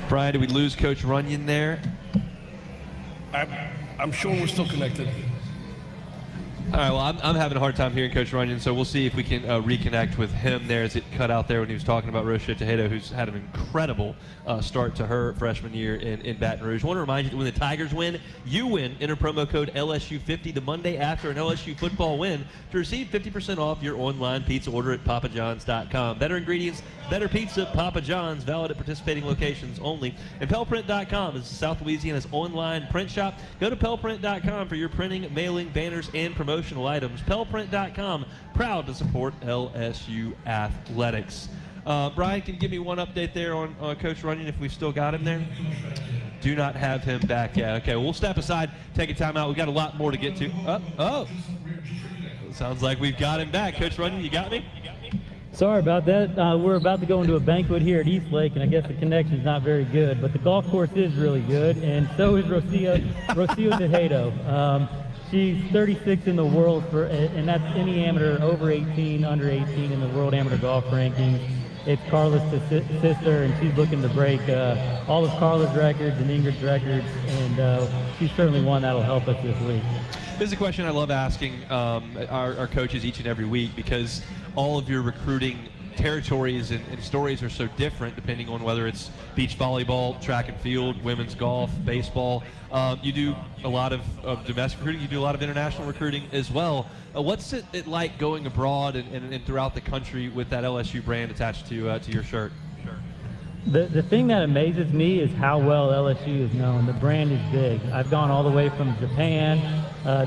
Brian, did we lose Coach Runyon there? I'm sure we're still connected. All right, well, I'm having a hard time hearing Coach Runyon, so we'll see if we can reconnect with him there as it cut out there when he was talking about Rochelle Tejeda, who's had an incredible start to her freshman year in Baton Rouge. I want to remind you that when the Tigers win, you win. Enter promo code LSU50 the Monday after an LSU football win to receive 50% off your online pizza order at papajohns.com. Better ingredients, better pizza, Papa John's, valid at participating locations only. And PellPrint.com is South Louisiana's online print shop. Go to PellPrint.com for your printing, mailing, banners, and promotional items. PellPrint.com, proud to support LSU athletics. Brian, can you give me one update there on Coach Runyon if we've still got him there? Do not have him back yet. Okay, we'll step aside, take a timeout. We've got a lot more to get to. Sounds like we've got him back. Coach Runyon, you got me? Sorry about that. We're about to go into a banquet here at East Lake, and I guess the connection's not very good, but the golf course is really good, and so is Rocio Tejeda. She's 36 in the world, and that's any amateur over 18, under 18 in the world amateur golf rankings. It's Carla's sister, and she's looking to break all of Carla's records and Ingrid's records, and she's certainly one that'll help us this week. This is a question I love asking our coaches each and every week, because all of your recruiting territories and stories are so different depending on whether it's beach volleyball, track and field, women's golf, baseball. You do a lot of domestic recruiting. You do a lot of international recruiting as well. What's it like going abroad and throughout the country with that LSU brand attached to your shirt? The thing that amazes me is how well LSU is known. The brand is big. I've gone all the way from Japan.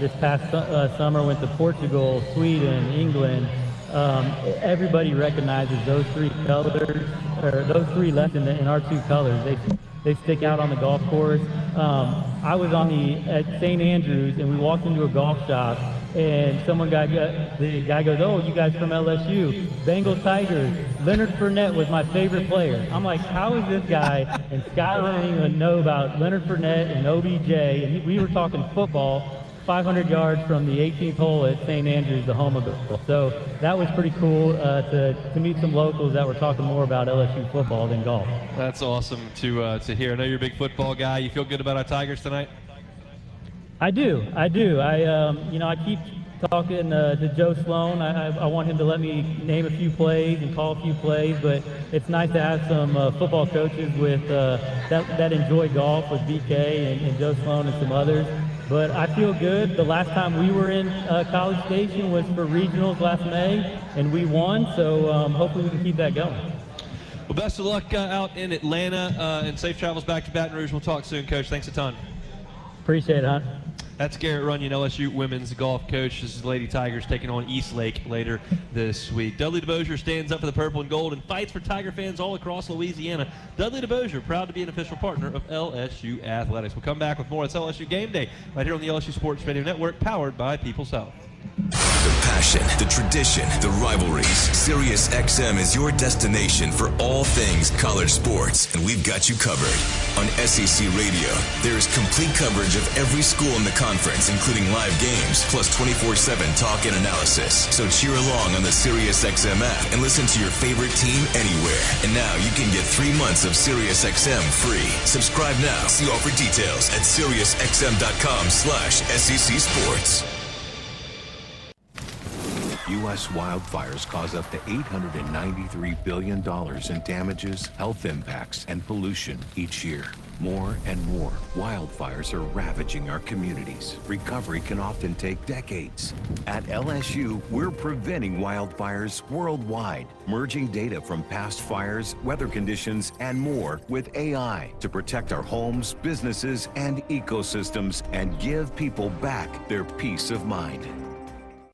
This past summer, went to Portugal, Sweden, England. Everybody recognizes those three colors, or those three left in our two colors. They stick out on the golf course. I was at St. Andrews, and we walked into a golf shop, and the guy goes, "Oh, you guys from LSU, Bengal Tigers. Leonard Fournette was my favorite player." I'm like, how is this guy and Skylar and England know about Leonard Fournette and OBJ? And we were talking football. 500 yards from the 18th hole at St. Andrews, the home of it. So that was pretty cool to meet some locals that were talking more about LSU football than golf. That's awesome to hear. I know you're a big football guy. You feel good about our Tigers tonight? I do. I keep talking to Joe Sloan. I want him to let me name a few plays and call a few plays, but it's nice to have some football coaches with that enjoy golf with BK and Joe Sloan and some others. But I feel good. The last time we were in College Station was for regionals last May, and we won, so hopefully we can keep that going. Well, best of luck out in Atlanta, and safe travels back to Baton Rouge. We'll talk soon, Coach. Thanks a ton. Appreciate it, Hunt. That's Garrett Runyon, LSU women's golf coach. This is Lady Tigers taking on East Lake later this week. Dudley DeBosier stands up for the purple and gold and fights for Tiger fans all across Louisiana. Dudley DeBosier, proud to be an official partner of LSU Athletics. We'll come back with more. It's LSU Game Day right here on the LSU Sports Radio Network, powered by People's Health. The passion, the tradition, the rivalries. Sirius XM is your destination for all things college sports, and we've got you covered. On SEC Radio, there is complete coverage of every school in the conference, including live games, plus 24/7 talk and analysis. So cheer along on the Sirius XM app and listen to your favorite team anywhere. And now you can get 3 months of Sirius XM free. Subscribe now. See all for details at SiriusXM.com/SEC Sports. U.S. wildfires cause up to $893 billion in damages, health impacts, and pollution each year. More and more wildfires are ravaging our communities. Recovery can often take decades. At LSU, we're preventing wildfires worldwide, merging data from past fires, weather conditions, and more with AI to protect our homes, businesses, and ecosystems and give people back their peace of mind.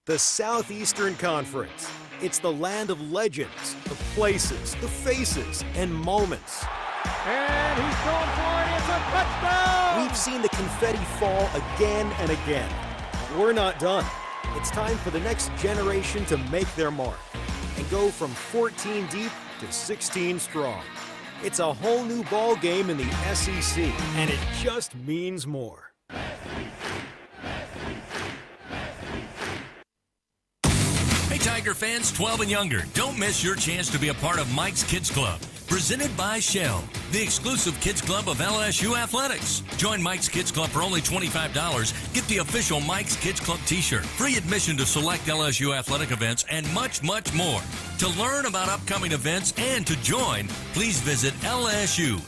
The Southeastern Conference. It's the land of legends, the places, the faces, and moments. And he's going for it. It's a touchdown! We've seen the confetti fall again and again. We're not done. It's time for the next generation to make their mark and go from 14 deep to 16 strong. It's a whole new ball game in the SEC, and it just means more. Hey, Tiger fans 12 and younger, don't miss your chance to be a part of Mike's Kids Club. presented by Shell, the exclusive kids club of LSU Athletics. Join Mike's Kids Club for only $25. Get the official Mike's Kids Club t-shirt, free admission to select LSU athletic events, and much, much more. To learn about upcoming events and to join, please visit LSUMKC.com.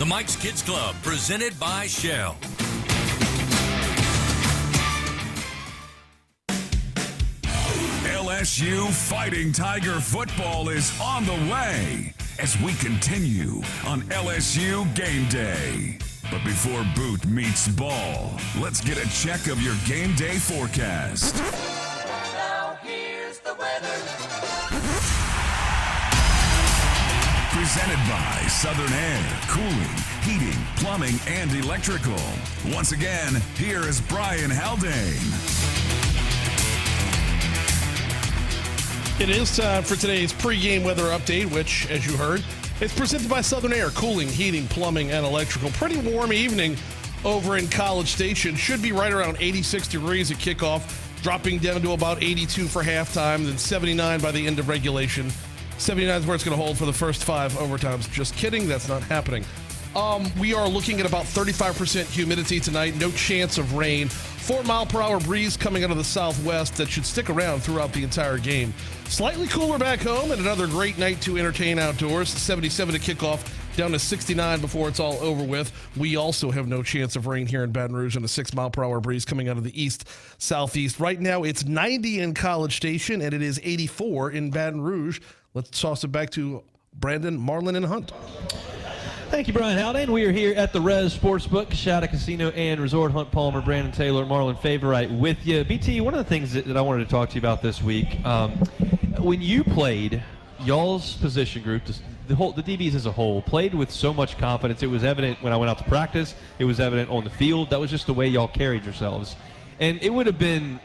The Mike's Kids Club, presented by Shell. LSU Fighting Tiger football is on the way as we continue on LSU Game Day. But before boot meets ball, let's get a check of your game day forecast. Now here's the weather. Presented by Southern Air, cooling, heating, plumbing, and electrical. Once again, here is Brian Haldane. It is time for today's pregame weather update, which, as you heard, is presented by Southern Air, cooling, heating, plumbing, and electrical. Pretty warm evening over in College Station. Should be right around 86 degrees at kickoff, dropping down to about 82 for halftime, then 79 by the end of regulation. 79 is where it's going to hold for the first 5 overtimes. Just kidding, that's not happening. We are looking at about 35% humidity tonight, no chance of rain. 4-mile-per-hour breeze coming out of the southwest that should stick around throughout the entire game. Slightly cooler back home and another great night to entertain outdoors. 77 to kickoff, down to 69 before it's all over with. We also have no chance of rain here in Baton Rouge and a 6-mile-per-hour breeze coming out of the east-southeast. Right now it's 90 in College Station and it is 84 in Baton Rouge. Let's toss it back to Brandon, Marlon, and Hunt. Thank you, Brian Haldane. We are here at the Res Sportsbook, Coshada Casino and Resort. Hunt Palmer, Brandon Taylor, Marlon Favorite with you. BT, one of the things that I wanted to talk to you about this week, when you played, y'all's position group, the DBs as a whole, played with so much confidence. It was evident when I went out to practice. It was evident on the field. That was just the way y'all carried yourselves. And it would have been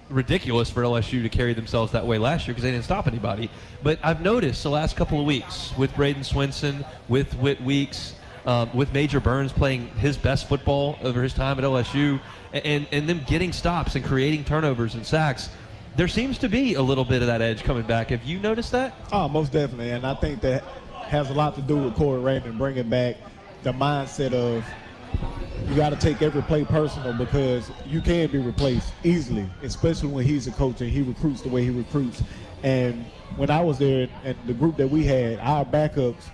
ridiculous for LSU to carry themselves that way last year because they didn't stop anybody. But I've noticed the last couple of weeks with Braden Swinson, with Whit Weeks, with Major Burns playing his best football over his time at LSU, and them getting stops and creating turnovers and sacks, there seems to be a little bit of that edge coming back. Have you noticed that? Oh, most definitely. And I think that has a lot to do with Corey Raymond bringing back the mindset of you got to take every play personal because you can be replaced easily, especially when he's a coach and he recruits the way he recruits. And when I was there and the group that we had, our backups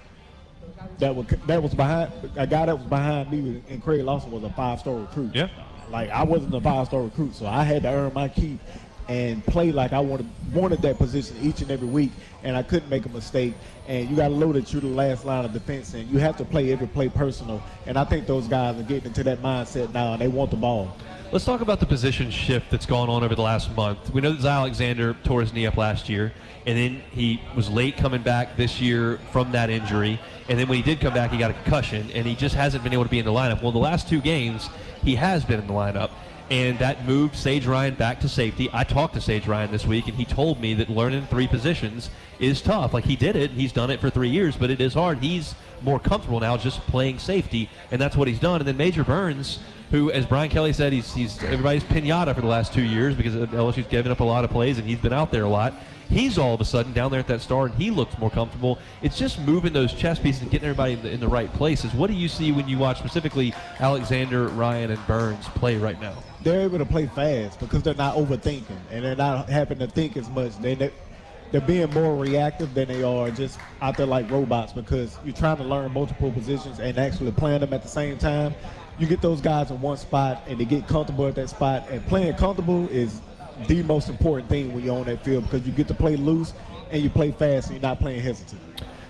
that was behind, a guy that was behind me and Craig Lawson was a 5-star recruit. Yeah. Like I wasn't a 5-star recruit, so I had to earn my keep and play like I wanted that position each and every week, and I couldn't make a mistake. And you got to know that you're the last line of defense, and you have to play every play personal. And I think those guys are getting into that mindset now, and they want the ball. Let's talk about the position shift that's gone on over the last month. We know that Zy Alexander tore his knee up last year, and then he was late coming back this year from that injury. And then when he did come back, he got a concussion, and he just hasn't been able to be in the lineup. Well, the last 2 games, he has been in the lineup. And that moved Sage Ryan back to safety. I talked to Sage Ryan this week, and he told me that learning 3 positions is tough. Like, he did it, and he's done it for 3 years, but it is hard. He's more comfortable now just playing safety, and that's what he's done. And then Major Burns, who, as Brian Kelly said, he's everybody's pinata for the last 2 years because LSU's given up a lot of plays, and he's been out there a lot. He's all of a sudden down there at that star, and he looks more comfortable. It's just moving those chess pieces and getting everybody in the right places. What do you see when you watch specifically Alexander, Ryan, and Burns play right now? They're able to play fast because they're not overthinking, and they're not having to think as much. They're being more reactive than they are just out there like robots because you're trying to learn multiple positions and actually playing them at the same time. You get those guys in one spot, and they get comfortable at that spot, and playing comfortable is the most important thing when you're on that field because you get to play loose and you play fast and you're not playing hesitant.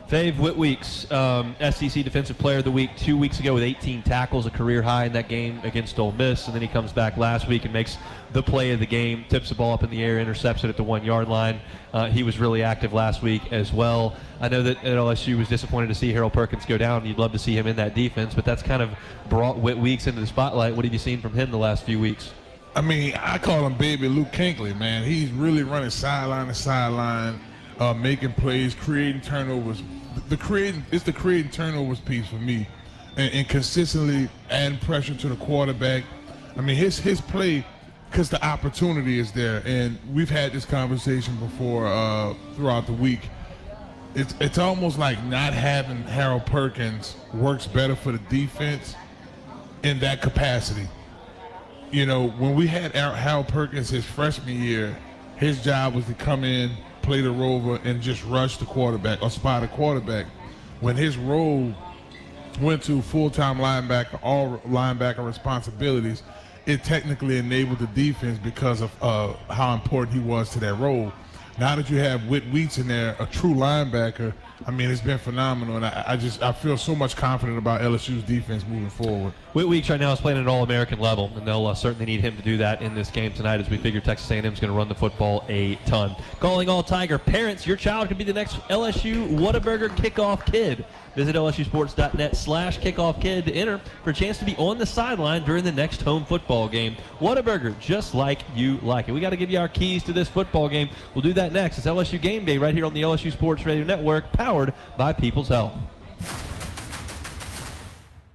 Fave, Whit Weeks, SEC Defensive Player of the Week 2 weeks ago with 18 tackles, a career high in that game against Ole Miss, and then he comes back last week and makes the play of the game, tips the ball up in the air, intercepts it at the 1-yard line. He was really active last week as well. I know that LSU was disappointed to see Harold Perkins go down. You'd love to see him in that defense, but that's kind of brought Whit Weeks into the spotlight. What have you seen from him the last few weeks? I mean, I call him Baby Luke Kuechly, man. He's really running sideline to sideline, making plays, creating turnovers. It's the creating turnovers piece for me, and consistently adding pressure to the quarterback. I mean, his play, because the opportunity is there, and we've had this conversation before throughout the week. it's almost like not having Harold Perkins works better for the defense in that capacity. You know, when we had Harold Perkins his freshman year, his job was to come in, play the rover, and just rush the quarterback or spot a quarterback. When his role went to full-time linebacker, all linebacker responsibilities, it technically enabled the defense because of how important he was to that role. Now that you have Whit Weeks in there, a true linebacker, I mean, it's been phenomenal, and I feel so much confident about LSU's defense moving forward. Whit Weeks right now is playing at an All-American level, and they'll certainly need him to do that in this game tonight as we figure Texas A&M is going to run the football a ton. Calling all Tiger parents, your child could be the next LSU Whataburger kickoff kid. Visit lsusports.net/kickoff kid to enter for a chance to be on the sideline during the next home football game. Whataburger, just like you like it. We got to give you our keys to this football game. We'll do that next. It's LSU Game Day right here on the LSU Sports Radio Network, powered by People's Health.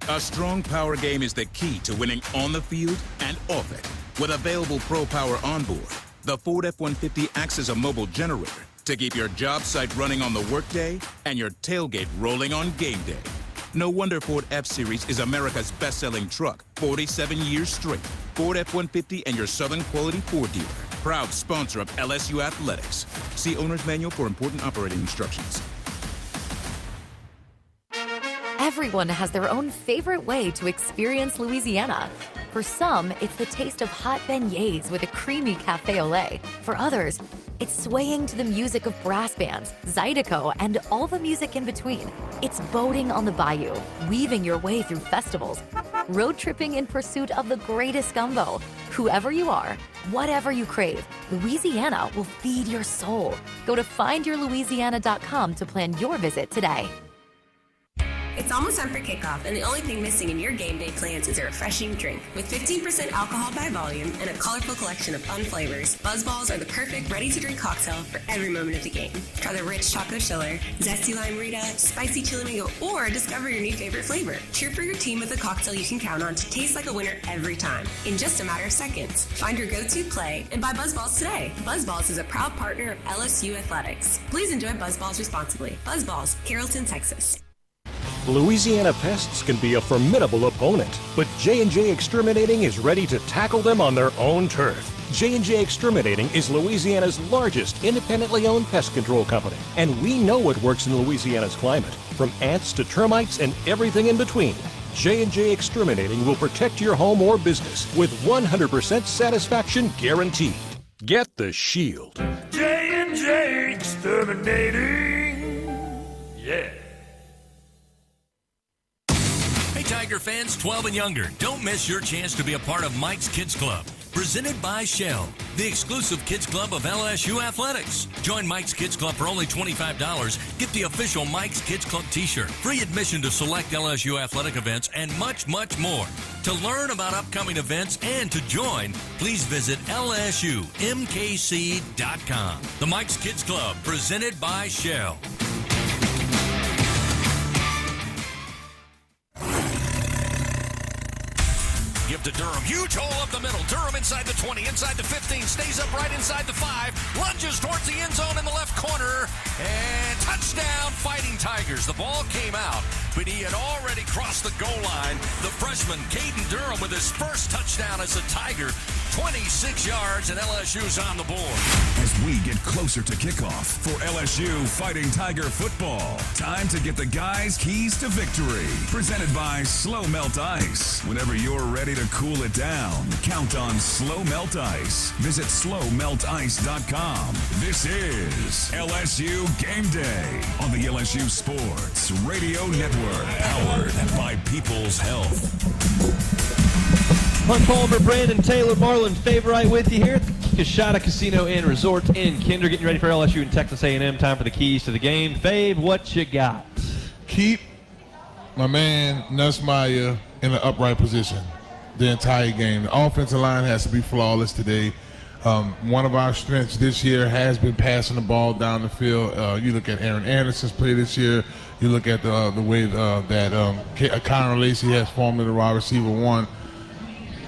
A strong power game is the key to winning on the field and off it. With available Pro Power onboard, the Ford F-150 acts as a mobile generator to keep your job site running on the workday and your tailgate rolling on game day. No wonder Ford F-Series is America's best-selling truck 47 years straight. Ford F-150 and your Southern Quality Ford dealer. Proud sponsor of LSU Athletics. See Owner's Manual for important operating instructions. Everyone has their own favorite way to experience Louisiana. For some, it's the taste of hot beignets with a creamy cafe au lait. For others, it's swaying to the music of brass bands, Zydeco, and all the music in between. It's boating on the bayou, weaving your way through festivals, road tripping in pursuit of the greatest gumbo. Whoever you are, whatever you crave, Louisiana will feed your soul. Go to findyourlouisiana.com to plan your visit today. It's almost time for kickoff, and the only thing missing in your game day plans is a refreshing drink. With 15% alcohol by volume and a colorful collection of fun flavors, Buzzballs are the perfect ready-to-drink cocktail for every moment of the game. Try the rich chocolate chiller, zesty lime Rita, spicy chili mango, or discover your new favorite flavor. Cheer for your team with a cocktail you can count on to taste like a winner every time, in just a matter of seconds. Find your go-to play and buy Buzzballs today. Buzzballs is a proud partner of LSU Athletics. Please enjoy Buzzballs responsibly. Buzzballs, Carrollton, Texas. Louisiana pests can be a formidable opponent, but J&J Exterminating is ready to tackle them on their own turf. J&J Exterminating is Louisiana's largest independently owned pest control company, and we know what works in Louisiana's climate, from ants to termites and everything in between. J&J Exterminating will protect your home or business with 100% satisfaction guaranteed. Get the shield. J&J Exterminating. Yeah. Hey, Tiger fans 12 and younger, don't miss your chance to be a part of Mike's Kids Club. Presented by Shell, the exclusive kids club of LSU Athletics. Join Mike's Kids Club for only $25. Get the official Mike's Kids Club t-shirt, free admission to select LSU athletic events, and much, much more. To learn about upcoming events and to join, please visit lsumkc.com. The Mike's Kids Club, presented by Shell. Give to Durham. Huge hole up the middle. Durham inside the 20, inside the 15, stays up right inside the 5, lunges towards the end zone in the left corner, and touchdown, Fighting Tigers. The ball came out, but he had already crossed the goal line. The freshman, Caden Durham, with his first touchdown as a Tiger. 26 yards, and LSU's on the board. As we get closer to kickoff for LSU Fighting Tiger football, time to get the guys' keys to victory. Presented by Slow Melt Ice. Whenever you're ready to cool it down, count on Slow Melt Ice. Visit slowmeltice.com. This is LSU Game Day on the LSU Sports Radio Network, powered by People's Health. Hunt Palmer, Brandon Taylor, Marlon Favorite with you here at Kashada Casino and Resort in Kinder, getting ready for LSU and Texas A&M. Time for the keys to the game. Fave, what you got? Keep my man Nussmeier in the upright position the entire game. The offensive line has to be flawless today. One of our strengths this year has been passing the ball down the field. You look at Aaron Anderson's play this year. You look at the way that Kyron Lacey has formed in the wide receiver one.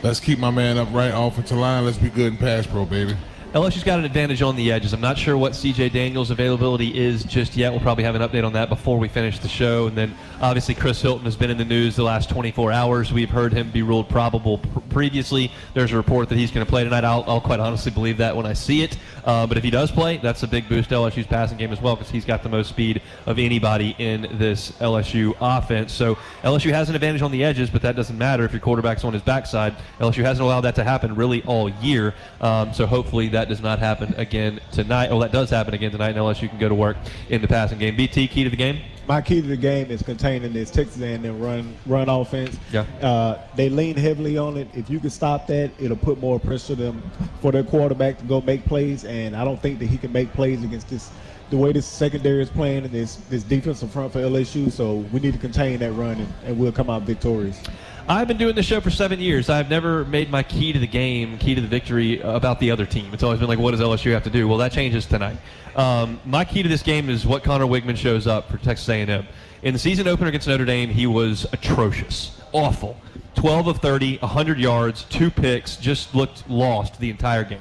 Let's keep my man upright, offensive line. Let's be good in pass pro, baby. LSU's got an advantage on the edges. I'm not sure what C.J. Daniels' availability is just yet. We'll probably have an update on that before we finish the show. And then, obviously, Chris Hilton has been in the news the last 24 hours. We've heard him be ruled probable previously. There's a report that he's going to play tonight. I'll quite honestly believe that when I see it. But if he does play, that's a big boost to LSU's passing game as well, because he's got the most speed of anybody in this LSU offense. So LSU has an advantage on the edges, but that doesn't matter if your quarterback's on his backside. LSU hasn't allowed that to happen really all year. So hopefully that does not happen again tonight. That does happen again tonight, and LSU can go to work in the passing game. BT, key to the game? My key to the game is containing this Texas A&M run offense. Yeah. They lean heavily on it. If you can stop that, it'll put more pressure them for their quarterback to go make plays. And I don't think that he can make plays against the way this secondary is playing and this defensive front for LSU. So we need to contain that run, and we'll come out victorious. I've been doing this show for 7 years. I've never made my key to the game, key to the victory about the other team. It's always been like, what does LSU have to do? Well, that changes tonight. My key to this game is what Connor Wigman shows up for Texas A&M. In the season opener against Notre Dame, he was atrocious, awful. 12 of 30, 100 yards, 2 picks, just looked lost the entire game.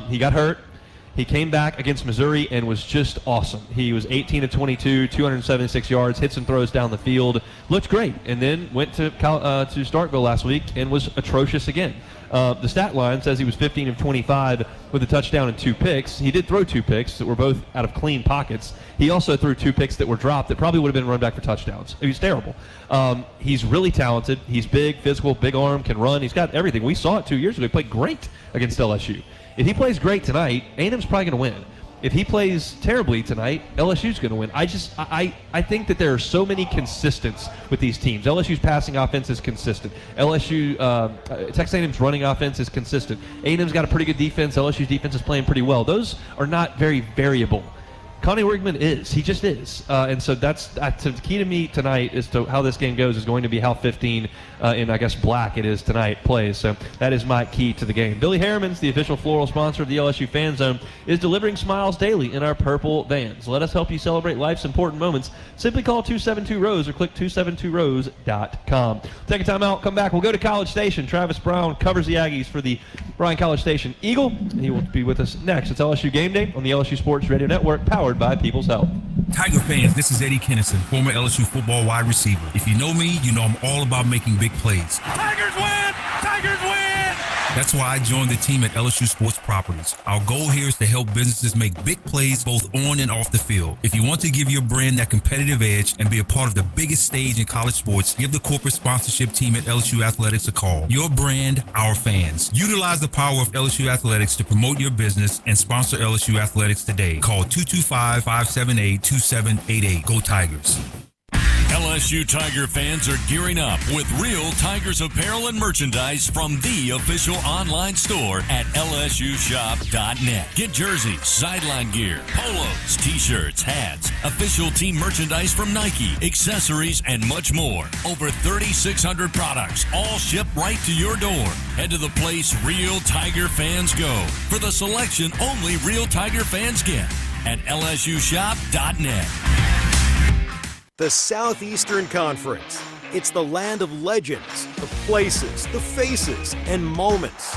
He got hurt. He came back against Missouri and was just awesome. He was 18 of 22, 276 yards, hit some throws down the field, looked great, and then went to Starkville last week and was atrocious again. The stat line says he was 15 of 25 with a touchdown and 2 picks. He did throw 2 picks that were both out of clean pockets. He also threw 2 picks that were dropped that probably would have been run back for touchdowns. He was terrible. He's really talented. He's big, physical, big arm, can run. He's got everything. We saw it 2 years ago. He played great against LSU. If he plays great tonight, A&M's probably going to win. If he plays terribly tonight, LSU's going to win. I think that there are so many consistents with these teams. LSU's passing offense is consistent. Texas A&M's running offense is consistent. A&M's got a pretty good defense. LSU's defense is playing pretty well. Those are not very variable. Connie Wigman is. He just is. And so that's the key to me tonight as to how this game goes is going to be how 15 in, I guess, black it is tonight plays. So that is my key to the game. Billy Harriman's, the official floral sponsor of the LSU Fan Zone, is delivering smiles daily in our purple vans. Let us help you celebrate life's important moments. Simply call 272-ROSE or click 272rose.com. Take a time out. Come back. We'll go to College Station. Travis Brown covers the Aggies for the Bryan College Station Eagle. He will be with us next. It's LSU Game Day on the LSU Sports Radio Network, powered by People's Health. Tiger fans, this is Eddie Kennison, former LSU football wide receiver. If you know me, you know I'm all about making big plays. Tigers win! Tigers win! That's why I joined the team at LSU Sports Properties. Our goal here is to help businesses make big plays both on and off the field. If you want to give your brand that competitive edge and be a part of the biggest stage in college sports, give the corporate sponsorship team at LSU Athletics a call. Your brand, our fans. Utilize the power of LSU Athletics to promote your business and sponsor LSU Athletics today. Call 225-578-2788. Go Tigers. LSU Tiger fans are gearing up with real Tigers apparel and merchandise from the official online store at lsushop.net. Get jerseys, sideline gear, polos, t-shirts, hats, official team merchandise from Nike, accessories, and much more. Over 3,600 products, all shipped right to your door. Head to the place real Tiger fans go for the selection only real Tiger fans get at lsushop.net. The Southeastern Conference. It's the land of legends, the places, the faces, and moments.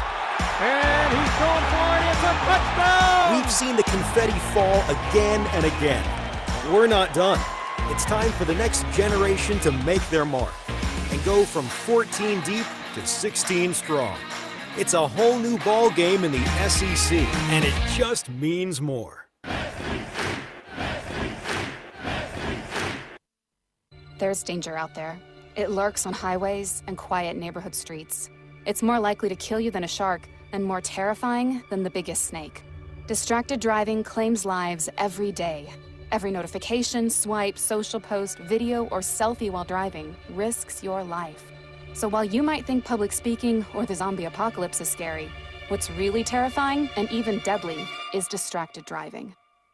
And he's going for it. It's a touchdown! We've seen the confetti fall again and again. We're not done. It's time for the next generation to make their mark and go from 14 deep to 16 strong. It's a whole new ball game in the SEC, and it just means more. There's danger out there. It lurks on highways and quiet neighborhood streets. It's more likely to kill you than a shark and more terrifying than the biggest snake. Distracted driving claims lives every day. Every notification, swipe, social post, video, or selfie while driving risks your life. So while you might think public speaking or the zombie apocalypse is scary, what's really terrifying and even deadly is distracted driving.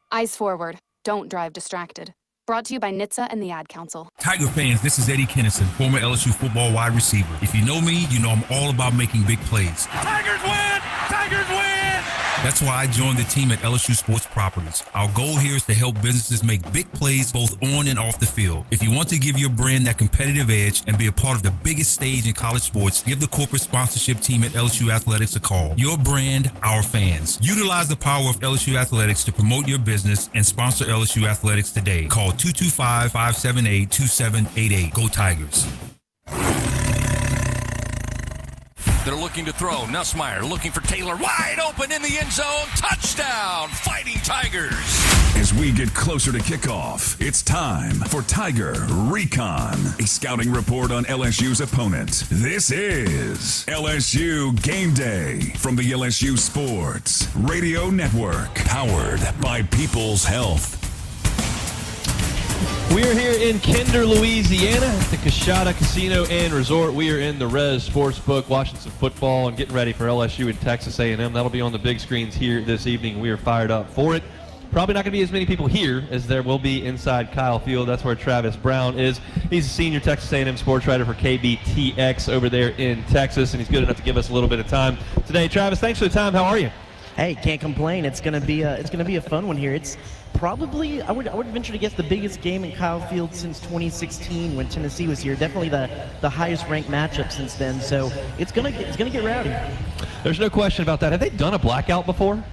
Eyes forward. Don't drive distracted. Brought to you by NHTSA and the Ad Council. Tiger fans, this is Eddie Kennison, former LSU football wide receiver. If you know me, you know I'm all about making big plays. Tigers win! Tigers win! That's why I joined the team at LSU Sports Properties. Our goal here is to help businesses make big plays both on and off the field. If you want to give your brand that competitive edge and be a part of the biggest stage in college sports, give the corporate sponsorship team at LSU Athletics a call. Your brand, our fans. Utilize the power of LSU Athletics to promote your business and sponsor LSU Athletics today. Call 225-578-2788. Go Tigers. They're looking to throw. Nussmeier looking for Taylor. Wide open in the end zone. Touchdown, Fighting Tigers. As we get closer to kickoff, it's time for Tiger Recon, a scouting report on LSU's opponent. This is LSU Game Day from the LSU Sports Radio Network, powered by People's Health. We're here in Kinder, Louisiana at the Coshada Casino and Resort. We are in the Res Sportsbook, watching some football and getting ready for LSU and Texas A&M. That'll be on the big screens here this evening. We are fired up for it. Probably not going to be as many people here as there will be inside Kyle Field. That's where Travis Brown is. He's a senior Texas A&M sports writer for KBTX over there in Texas, and he's good enough to give us a little bit of time today. Travis, thanks for the time. How are you? Hey, can't complain. It's gonna be a fun one here. It's probably, I would venture to guess, the biggest game in Kyle Field since 2016 when Tennessee was here. Definitely the highest ranked matchup since then. So it's gonna get rowdy. There's no question about that. Have they done a blackout before?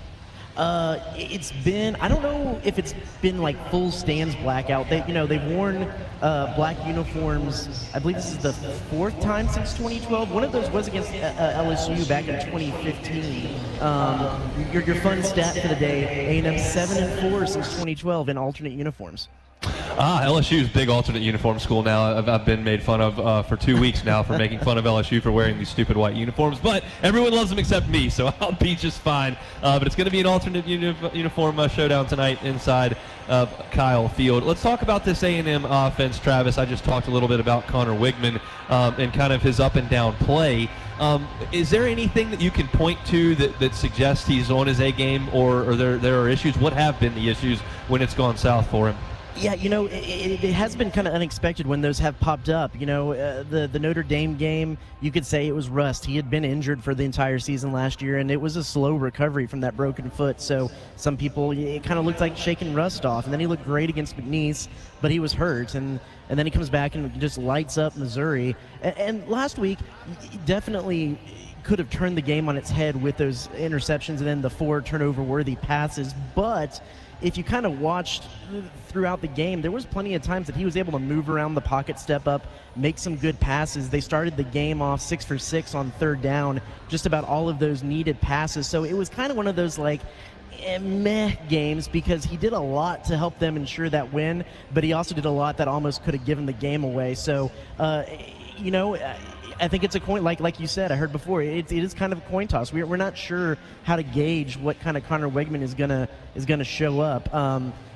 It's been, I don't know if it's been like full stands blackout. They've worn black uniforms. I believe this is the fourth time since 2012. One of those was against LSU back in 2015. Your fun stat for the day: A&M 7-4 since 2012 in alternate uniforms. LSU's big alternate uniform school now. I've been made fun of for 2 weeks now for making fun of LSU for wearing these stupid white uniforms, but everyone loves them except me, so I'll be just fine. But it's going to be an alternate uniform showdown tonight inside of Kyle Field. Let's talk about this A&M offense, Travis. I just talked a little bit about Connor Wigman and kind of his up and down play. Is there anything that you can point to that suggests he's on his A game, or there are issues? What have been the issues when it's gone south for him? Yeah, it has been kind of unexpected when those have popped up. The Notre Dame game, you could say it was rust. He had been injured for the entire season last year, and it was a slow recovery from that broken foot. So some people, it kind of looked like shaking rust off. And then he looked great against McNeese, but he was hurt. And then he comes back and just lights up Missouri. And last week, definitely could have turned the game on its head with those interceptions and then the 4 turnover-worthy passes. But if you kind of watched throughout the game, there was plenty of times that he was able to move around the pocket, step up, make some good passes. They started the game off 6 for 6 on third down, just about all of those needed passes. So it was kind of one of those meh games, because he did a lot to help them ensure that win, but he also did a lot that almost could have given the game away. So, I think it's a coin, like you said, I heard before, it is kind of a coin toss. We're not sure how to gauge what kind of Connor Wigman is gonna show up.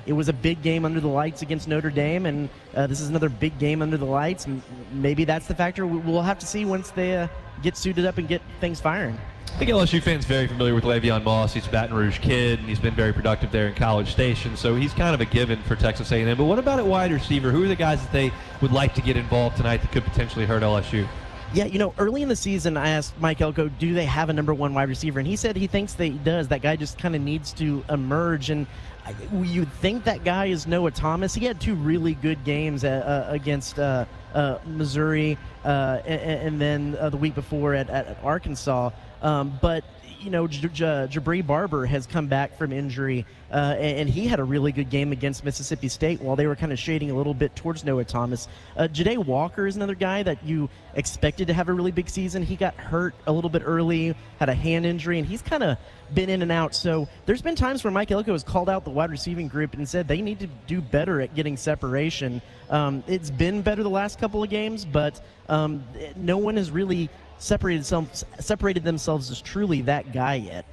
It was a big game under the lights against Notre Dame, and this is another big game under the lights. Maybe that's the factor. We'll have to see once they get suited up and get things firing. I think LSU fans very familiar with Le'Veon Moss. He's a Baton Rouge kid, and he's been very productive there in College Station, so he's kind of a given for Texas A&M. But what about at wide receiver? Who are the guys that they would like to get involved tonight that could potentially hurt LSU? Yeah, early in the season, I asked Mike Elko, do they have a number 1 wide receiver? And he said he thinks he does. That guy just kind of needs to emerge. And you'd think that guy is Noah Thomas. He had 2 really good games against Missouri and then the week before at Arkansas. But Jabri Barber has come back from injury, and he had a really good game against Mississippi State while they were kind of shading a little bit towards Noah Thomas. Ja'Day Walker is another guy that you expected to have a really big season. He got hurt a little bit early, had a hand injury, and he's kind of been in and out. So there's been times where Mike Elko has called out the wide receiving group and said they need to do better at getting separation. It's been better the last couple of games, but no one has really separated themselves as truly that guy yet.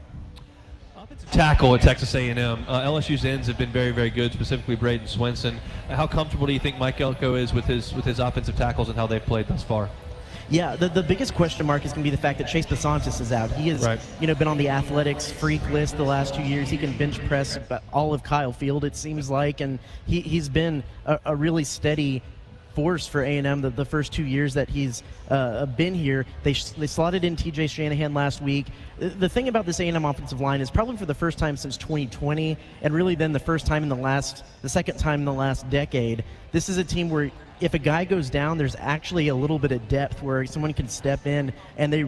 Offensive tackle at Texas A&M. LSU's ends have been very, very good, specifically Braden Swenson. How comfortable do you think Mike Elko is with his offensive tackles and how they've played thus far? Yeah, the biggest question mark is going to be the fact that Chase Basantis is out. He has been on the athletics freak list the last 2 years. He can bench press all of Kyle Field, it seems like, and he's been a really steady force for A&M the first 2 years that he's been here. They slotted in TJ Shanahan last week. The thing about this A&M offensive line is probably for the first time since 2020, and really then the second time in the last decade, this is a team where if a guy goes down, there's actually a little bit of depth where someone can step in and they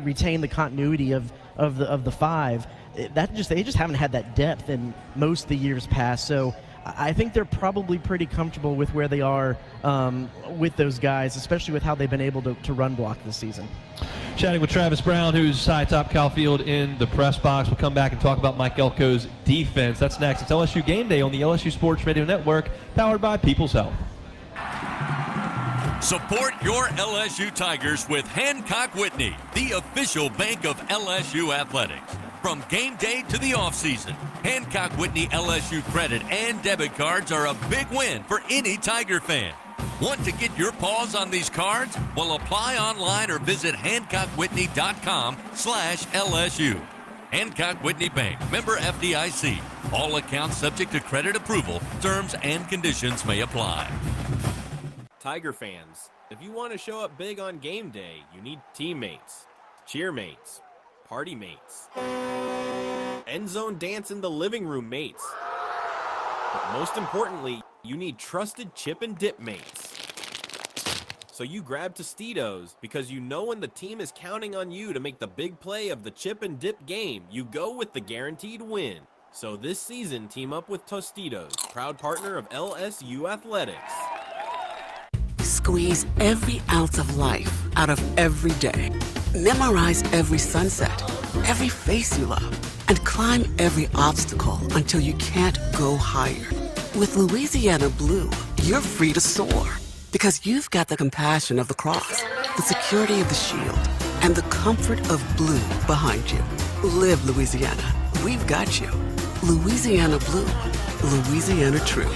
retain the continuity of the five. They just haven't had that depth in most of the years past. So I think they're probably pretty comfortable with where they are with those guys, especially with how they've been able to run block this season. Chatting with Travis Brown, who's high top Cal Field in the press box. We'll come back and talk about Mike Elko's defense. That's next. It's LSU Game Day on the LSU Sports Radio Network, powered by People's Health. Support your LSU Tigers with Hancock Whitney, the official bank of LSU Athletics. From game day to the offseason, Hancock Whitney LSU credit and debit cards are a big win for any Tiger fan. Want to get your paws on these cards? Well, apply online or visit HancockWhitney.com/LSU. Hancock Whitney Bank, member FDIC. All accounts subject to credit approval. Terms and conditions may apply. Tiger fans, if you want to show up big on game day, you need teammates, cheermates, party mates, end zone dance in the living room mates. But most importantly, you need trusted chip and dip mates. So you grab Tostitos because you know when the team is counting on you to make the big play of the chip and dip game, you go with the guaranteed win. So this season, team up with Tostitos, proud partner of LSU Athletics. Squeeze every ounce of life out of every day. Memorize every sunset, every face you love, and climb every obstacle until you can't go higher. With Louisiana Blue, you're free to soar because you've got the compassion of the cross, the security of the shield, and the comfort of blue behind you. Live Louisiana. We've got you. Louisiana Blue. Louisiana True.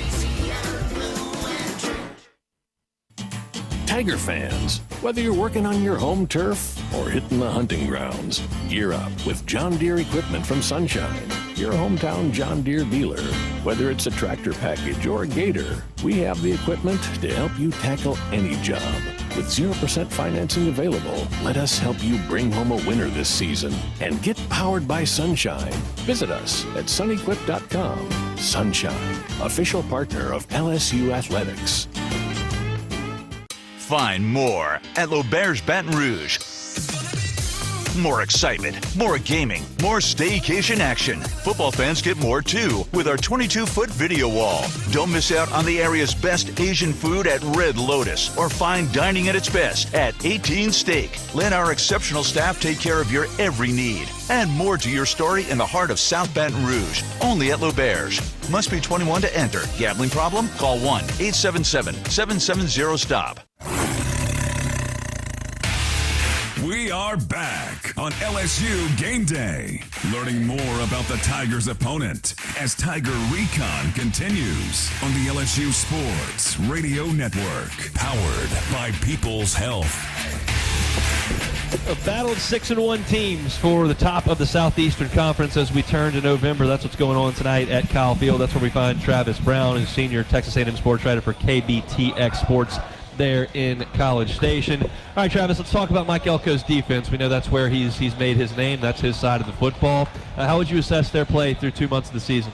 Tiger fans, whether you're working on your home turf or hitting the hunting grounds, gear up with John Deere equipment from Sunshine, your hometown John Deere dealer. Whether it's a tractor package or a gator, we have the equipment to help you tackle any job. With 0% financing available, let us help you bring home a winner this season and get powered by Sunshine. Visit us at sunequip.com. Sunshine, official partner of LSU Athletics. Find more at L'Auberge Baton Rouge. More excitement, more gaming, more staycation action. Football fans get more too with our 22-foot video wall. Don't miss out on the area's best Asian food at Red Lotus or fine dining at its best at 18 Steak. Let our exceptional staff take care of your every need. Add more to your story in the heart of South Baton Rouge, only at L'Auberge. Must be 21 to enter. Gambling problem? Call 1-877-770-STOP. We are back on LSU Game Day, learning more about the Tigers' opponent as Tiger Recon continues on the LSU Sports Radio Network, powered by People's Health. A battled 6-1 teams for the top of the Southeastern Conference as we turn to November. That's what's going on tonight at Kyle Field. That's where we find Travis Brown, who's senior Texas A&M sports writer for KBTX Sports there in College Station. All right, Travis, let's talk about Mike Elko's defense. We know that's where he's made his name. That's his side of the football. How would you assess their play through 2 months of the season?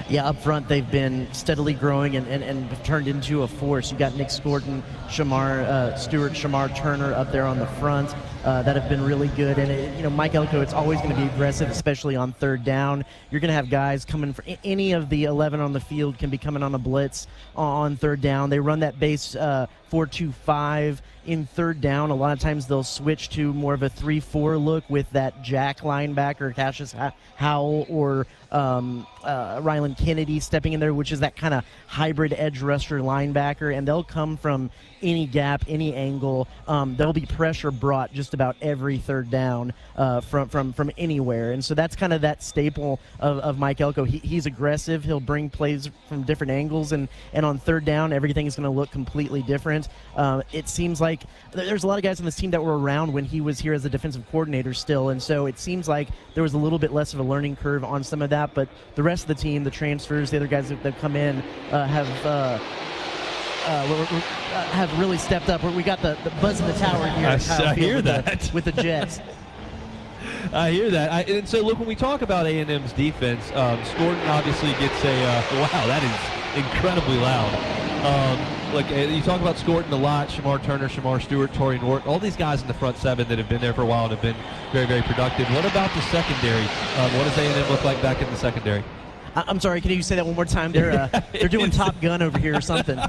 Yeah, up front they've been steadily growing and turned into a force. You got Nick Scorton, Shamar Turner up there on the front that have been really good. And Mike Elko, it's always going to be aggressive, especially on third down. You're going to have guys coming for any of the 11 on the field can be coming on a blitz on third down. They run that base 4-2-5 in third down. A lot of times they'll switch to more of a 3-4 look with that jack linebacker, Cassius Howell or Rylan Kennedy stepping in there, which is that kind of hybrid edge rusher linebacker, and they'll come from any gap, any angle. There'll be pressure brought just about every third down from anywhere, and so that's kind of that staple of Mike Elko. He's aggressive. He'll bring plays from different angles, and on third down, everything is going to look completely different. It seems like there's a lot of guys on this team that were around when he was here as a defensive coordinator still, and so it seems like there was a little bit less of a learning curve on some of that, but the rest of the team, the transfers, the other guys that come in have have really stepped up. We got the buzz in the tower here. I hear that. With the Jets. I hear that. And so, look, when we talk about A&M's defense, Scoreboard obviously gets wow, that is incredibly loud. Look, you talk about Scoreboard a lot, Shamar Turner, Shamar Stewart, Torrey Norton, all these guys in the front seven that have been there for a while and have been very, very productive. What about the secondary? What does A&M look like back in the secondary? I'm sorry, can you say that one more time? They're doing Top Gun over here or something.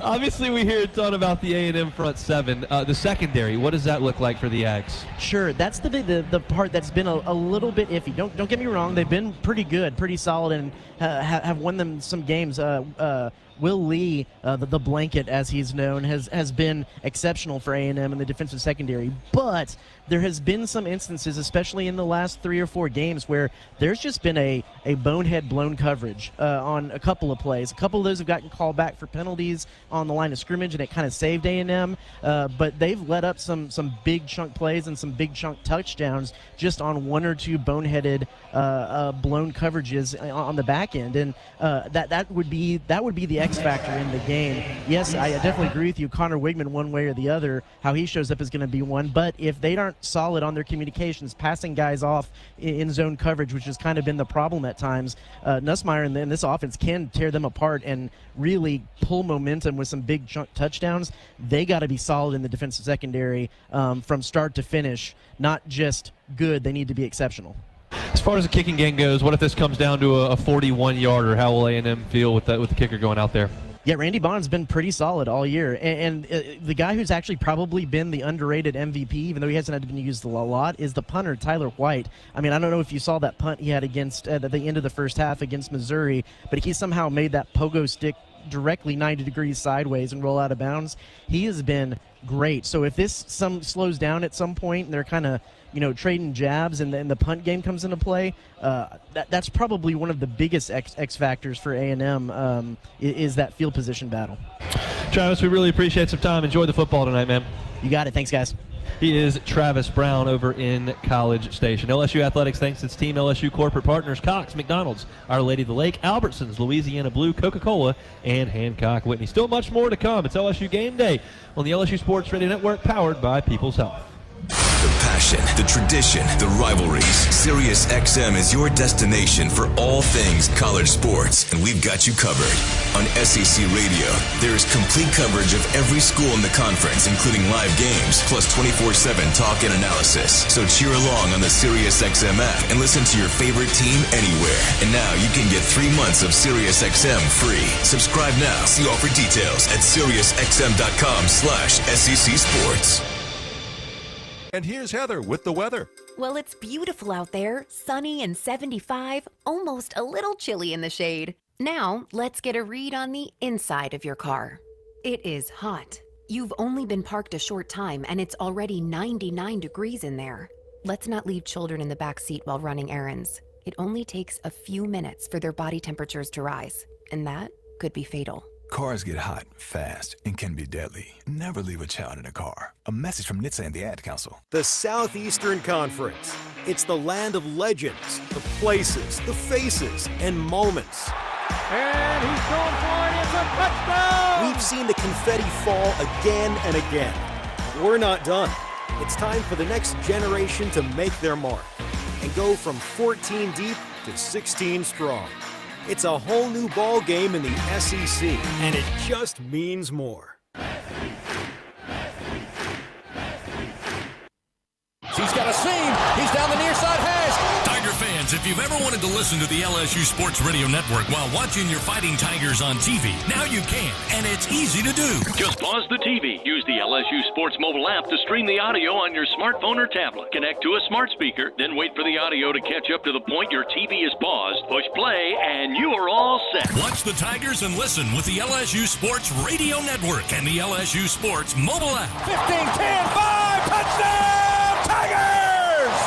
Obviously, we hear a ton about the A&M front seven. The secondary, what does that look like for the Aggies? Sure, that's the part that's been a little bit iffy. Don't get me wrong; they've been pretty good, pretty solid, and have won them some games. Will Lee, the blanket as he's known, has been exceptional for A&M in the defensive secondary. But there has been some instances, especially in the last 3 or 4 games, where there's just been a bonehead blown coverage on a couple of plays. A couple of those have gotten called back for penalties on the line of scrimmage, and it kind of saved A&M. But they've let up some big chunk plays and some big chunk touchdowns just on 1 or 2 boneheaded blown coverages on the back end, and that would be the X factor in the game. Yes, I definitely agree with you. Connor Wigman, one way or the other, how he shows up is going to be one. But if they aren't solid on their communications, passing guys off in zone coverage, which has kind of been the problem at times, Nussmeier and this offense can tear them apart and really pull momentum with some big chunk touchdowns. They got to be solid in the defensive secondary from start to finish, not just good. They need to be exceptional. As far as the kicking game goes, what if this comes down to a 41-yarder? How will A&M feel with the kicker going out there? Yeah, Randy Bond's been pretty solid all year. And the guy who's actually probably been the underrated MVP, even though he hasn't been used a lot, is the punter, Tyler White. I mean, I don't know if you saw that punt he had against at the end of the first half against Missouri, but he somehow made that pogo stick directly 90 degrees sideways and roll out of bounds. He has been great. So if this slows down at some point and they're kind of trading jabs and then the punt game comes into play, that's probably one of the biggest X factors for A&M is that field position battle. Travis, we really appreciate some time. Enjoy the football tonight, man. You got it. Thanks, guys. He is Travis Brown over in College Station. LSU Athletics thanks its team LSU corporate partners Cox, McDonald's, Our Lady of the Lake, Albertsons, Louisiana Blue, Coca-Cola, and Hancock Whitney. Still much more to come. It's LSU Game Day on the LSU Sports Radio Network, powered by People's Health. The passion, the tradition, the rivalries. Sirius XM is your destination for all things college sports, and we've got you covered. On SEC Radio, there is complete coverage of every school in the conference, including live games, plus 24/7 talk and analysis. So cheer along on the Sirius XM app and listen to your favorite team anywhere. And now you can get 3 months of Sirius XM free. Subscribe now. See all for details at SiriusXM.com/SEC Sports. And here's Heather with the weather. Well, it's beautiful out there, sunny and 75, almost a little chilly in the shade. Now, let's get a read on the inside of your car. It is hot. You've only been parked a short time and it's already 99 degrees in there. Let's not leave children in the back seat while running errands. It only takes a few minutes for their body temperatures to rise, and that could be fatal. Cars get hot, fast, and can be deadly. Never leave a child in a car. A message from NHTSA and the Ad Council. The Southeastern Conference. It's the land of legends, the places, the faces, and moments. And he's going for it. It's a touchdown! We've seen the confetti fall again and again. We're not done. It's time for the next generation to make their mark and go from 14 deep to 16 strong. It's a whole new ball game in the SEC, and it just means more. He's got a seam. He's down the near side hash. Tiger fans, if you've ever wanted to listen to the LSU Sports Radio Network while watching your Fighting Tigers on TV, now you can, and it's easy to do. Just pause the TV. Use the LSU Sports mobile app to stream the audio on your smartphone or tablet. Connect to a smart speaker, then wait for the audio to catch up to the point your TV is paused. Push play, and you are all set. Watch the Tigers and listen with the LSU Sports Radio Network and the LSU Sports mobile app. 15, 10, 5, touchdown, Tigers!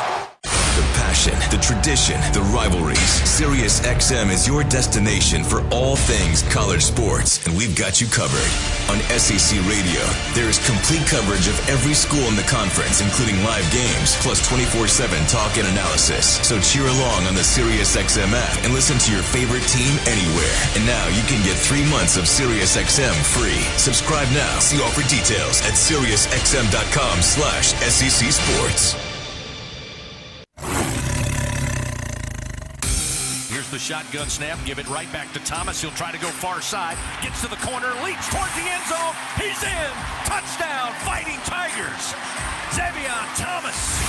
The passion, the tradition, the rivalries. Sirius XM is your destination for all things college sports, and we've got you covered. On SEC Radio, there is complete coverage of every school in the conference, including live games, plus 24/7 talk and analysis. So cheer along on the Sirius XM app and listen to your favorite team anywhere. And now you can get 3 months of Sirius XM free. Subscribe now. See offer details at SiriusXM.com/SEC Sports. Here's the shotgun snap. Give it right back to Thomas. He'll try to go far side. Gets to the corner. Leaps towards the end zone. He's in. Touchdown. Fighting Tigers. Xavier Thomas.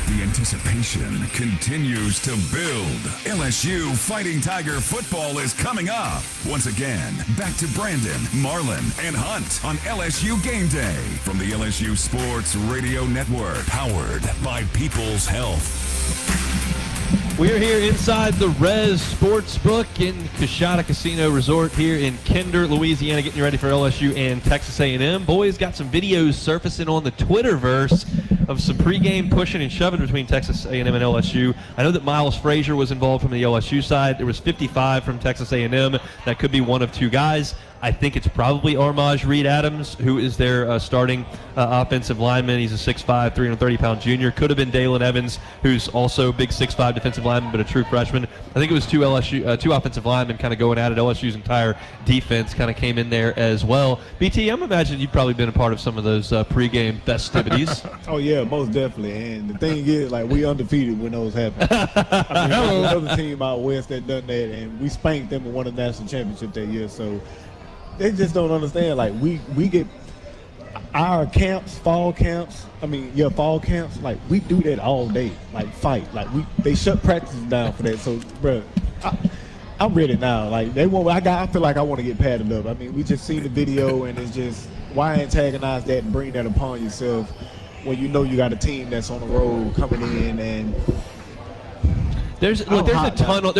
The anticipation continues to build. LSU Fighting Tiger football is coming up. Once again, back to Brandon, Marlon, and Hunt on LSU Game Day from the LSU Sports Radio Network, powered by People's Health. We're here inside the Rez Sportsbook in Coshada Casino Resort here in Kinder, Louisiana, getting you ready for LSU and Texas A&M. Boys, got some videos surfacing on the Twitterverse of some pregame pushing and shoving between Texas A&M and LSU. I know that Miles Frazier was involved from the LSU side. There was 55 from Texas A&M. That could be one of two guys. I think it's probably Armaj Reed-Adams, who is their starting offensive lineman. He's a 6'5", 330-pound junior. Could have been Dalen Evans, who's also a big 6'5" defensive lineman, but a true freshman. I think it was two offensive linemen kind of going at it. LSU's entire defense kind of came in there as well. BT, I'm imagining you've probably been a part of some of those pregame festivities. Oh, yeah, most definitely. And the thing is, like, we undefeated when those happen. I mean, another team out west that done that, and we spanked them and won a national championship that year. So they just don't understand. Like, we get our camps, fall camps, like, we do that all day, like, fight. Like, they shut practice down for that. So, bro, I'm ready now. Like, I feel like I want to get padded up. I mean, we just seen the video, and it's just, why antagonize that and bring that upon yourself when you know you got a team that's on the road coming in and There's a ton on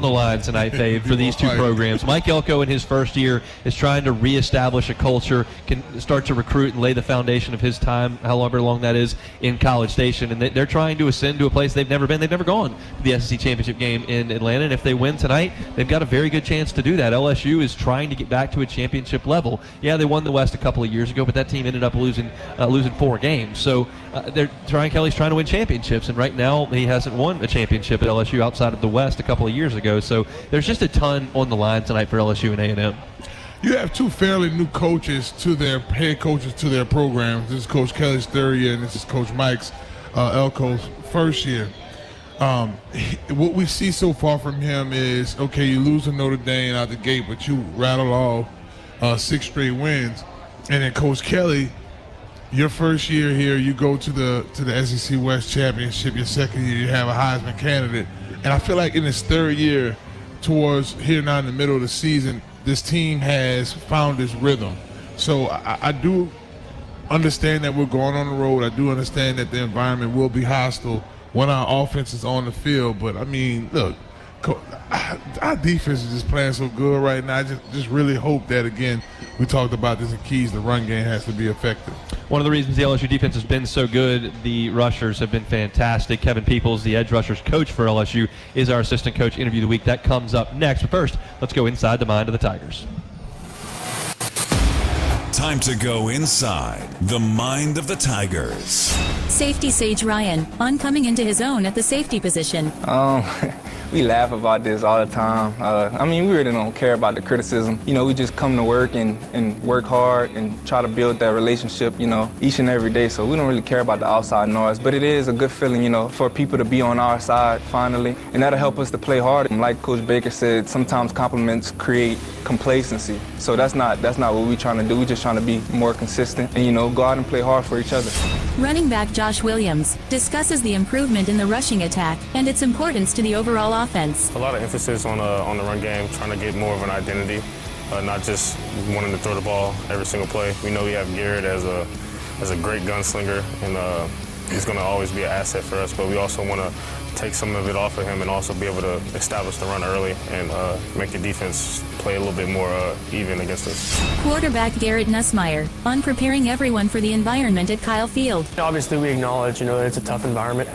the line tonight, Dave, for these two programs. Mike Elko in his first year is trying to reestablish a culture, can start to recruit and lay the foundation of his time, however long that is, in College Station. And they're trying to ascend to a place they've never been. They've never gone to the SEC Championship game in Atlanta. And if they win tonight, they've got a very good chance to do that. LSU is trying to get back to a championship level. Yeah, they won the West a couple of years ago, but that team ended up losing 4 games. So Kelly's trying to win championships, and right now he hasn't won a championship at LSU outside of the West a couple of years ago. So there's just a ton on the line tonight for LSU and A&M. You have two fairly new coaches to their head coaches to their programs. This is Coach Kelly's third year, and this is Coach Mike's Elko's first year. What we see so far from him is, okay, you lose to Notre Dame out the gate, but you rattle off 6 straight wins. And then Coach Kelly, your first year here, you go to the SEC West Championship. Your second year, you have a Heisman candidate. And I feel like in his third year, towards here now in the middle of the season, this team has found its rhythm. So I do understand that we're going on the road. I do understand that the environment will be hostile when our offense is on the field. But, I mean, look, our defense is just playing so good right now. I just really hope that, again, we talked about this in Keys, the run game has to be effective. One of the reasons the LSU defense has been so good, the rushers have been fantastic. Kevin Peoples, the edge rushers coach for LSU, is our assistant coach interview of the week. That comes up next. But first, let's go inside the mind of the Tigers. Time to go inside the mind of the Tigers. Safety Sage Ryan, on coming into his own at the safety position. We laugh about this all the time. We really don't care about the criticism. We just come to work and work hard and try to build that relationship, each and every day. So we don't really care about the outside noise. But it is a good feeling, for people to be on our side finally. And that'll help us to play hard. And like Coach Baker said, sometimes compliments create complacency. So that's not what we're trying to do. We're just trying to be more consistent and, go out and play hard for each other. Running back Josh Williams discusses the improvement in the rushing attack and its importance to the overall offense. A lot of emphasis on the run game, trying to get more of an identity, not just wanting to throw the ball every single play. We know we have Garrett as a great gunslinger, and he's going to always be an asset for us, but we also want to take some of it off of him and also be able to establish the run early and make the defense play a little bit more even against us. Quarterback Garrett Nussmeier on preparing everyone for the environment at Kyle Field. Obviously, we acknowledge, it's a tough environment.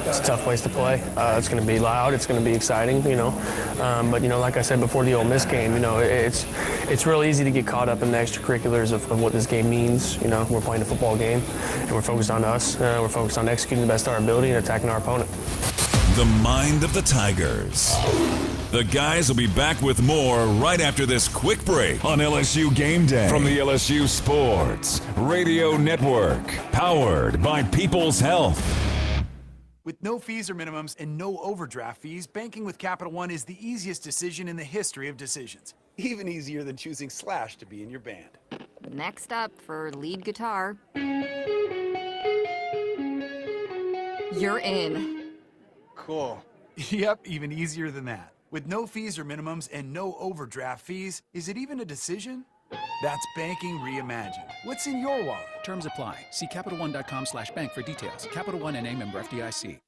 It's a tough place to play. It's going to be loud. It's going to be exciting, But, like I said before the Ole Miss game, it's real easy to get caught up in the extracurriculars of what this game means. We're playing a football game, and we're focused on us. We're focused on executing the best of our ability and attacking our opponent. The mind of the Tigers. The guys will be back with more right after this quick break on LSU Game Day from the LSU Sports Radio Network, powered by People's Health. With no fees or minimums and no overdraft fees, banking with Capital One is the easiest decision in the history of decisions. Even easier than choosing Slash to be in your band. Next up for lead guitar. You're in. Cool. Yep, even easier than that. With no fees or minimums and no overdraft fees, is it even a decision? That's banking reimagined. What's in your wallet? Terms apply. See CapitalOne.com/bank for details. Capital One N.A. member FDIC.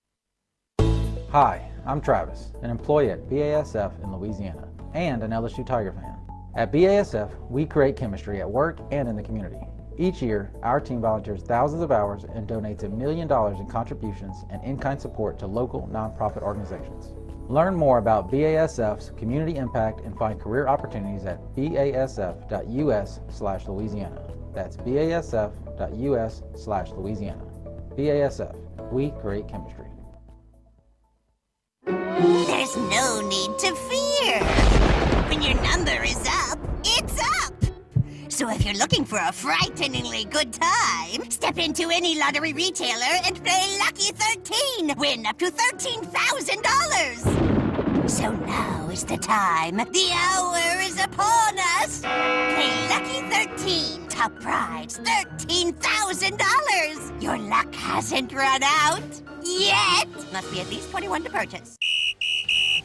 Hi, I'm Travis, an employee at BASF in Louisiana and an LSU Tiger fan. At BASF, we create chemistry at work and in the community. Each year, our team volunteers thousands of hours and donates $1 million in contributions and in-kind support to local nonprofit organizations. Learn more about BASF's community impact and find career opportunities at basf.us/Louisiana. That's basf.us/Louisiana. BASF, we create chemistry. There's no need to fear. When your number is up, it's up. So if you're looking for a frighteningly good time, step into any lottery retailer and play Lucky 13. Win up to $13,000. So now is the time. The hour is upon us. Play Lucky 13. Top prize, $13,000. Your luck hasn't run out yet. Must be at least 21 to purchase.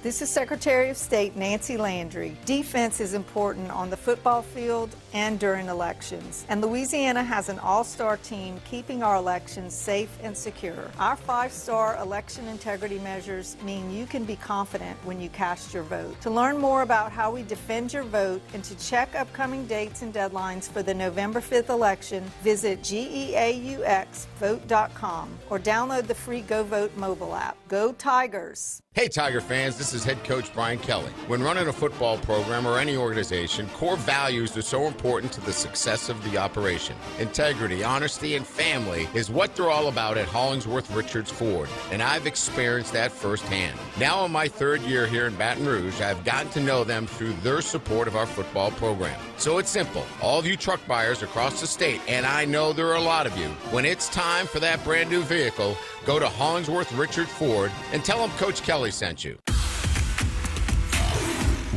This is Secretary of State Nancy Landry. Defense is important on the football field and during elections. And Louisiana has an all-star team keeping our elections safe and secure. Our 5-star election integrity measures mean you can be confident when you cast your vote. To learn more about how we defend your vote and to check upcoming dates and deadlines for the November 5th election, visit GEAUXvote.com or download the free Go Vote mobile app. Go Tigers! Hey Tiger fans, this is head coach Brian Kelly. When running a football program or any organization, core values are so important to the success of the operation. Integrity, honesty, and family is what they're all about at Hollingsworth Richards Ford, and I've experienced that firsthand. Now in my 3rd year here in Baton Rouge, I've gotten to know them through their support of our football program. So it's simple. All of you truck buyers across the state, and I know there are a lot of you, when it's time for that brand new vehicle, go to Hollingsworth Richards Ford and tell them Coach Kelly sent you.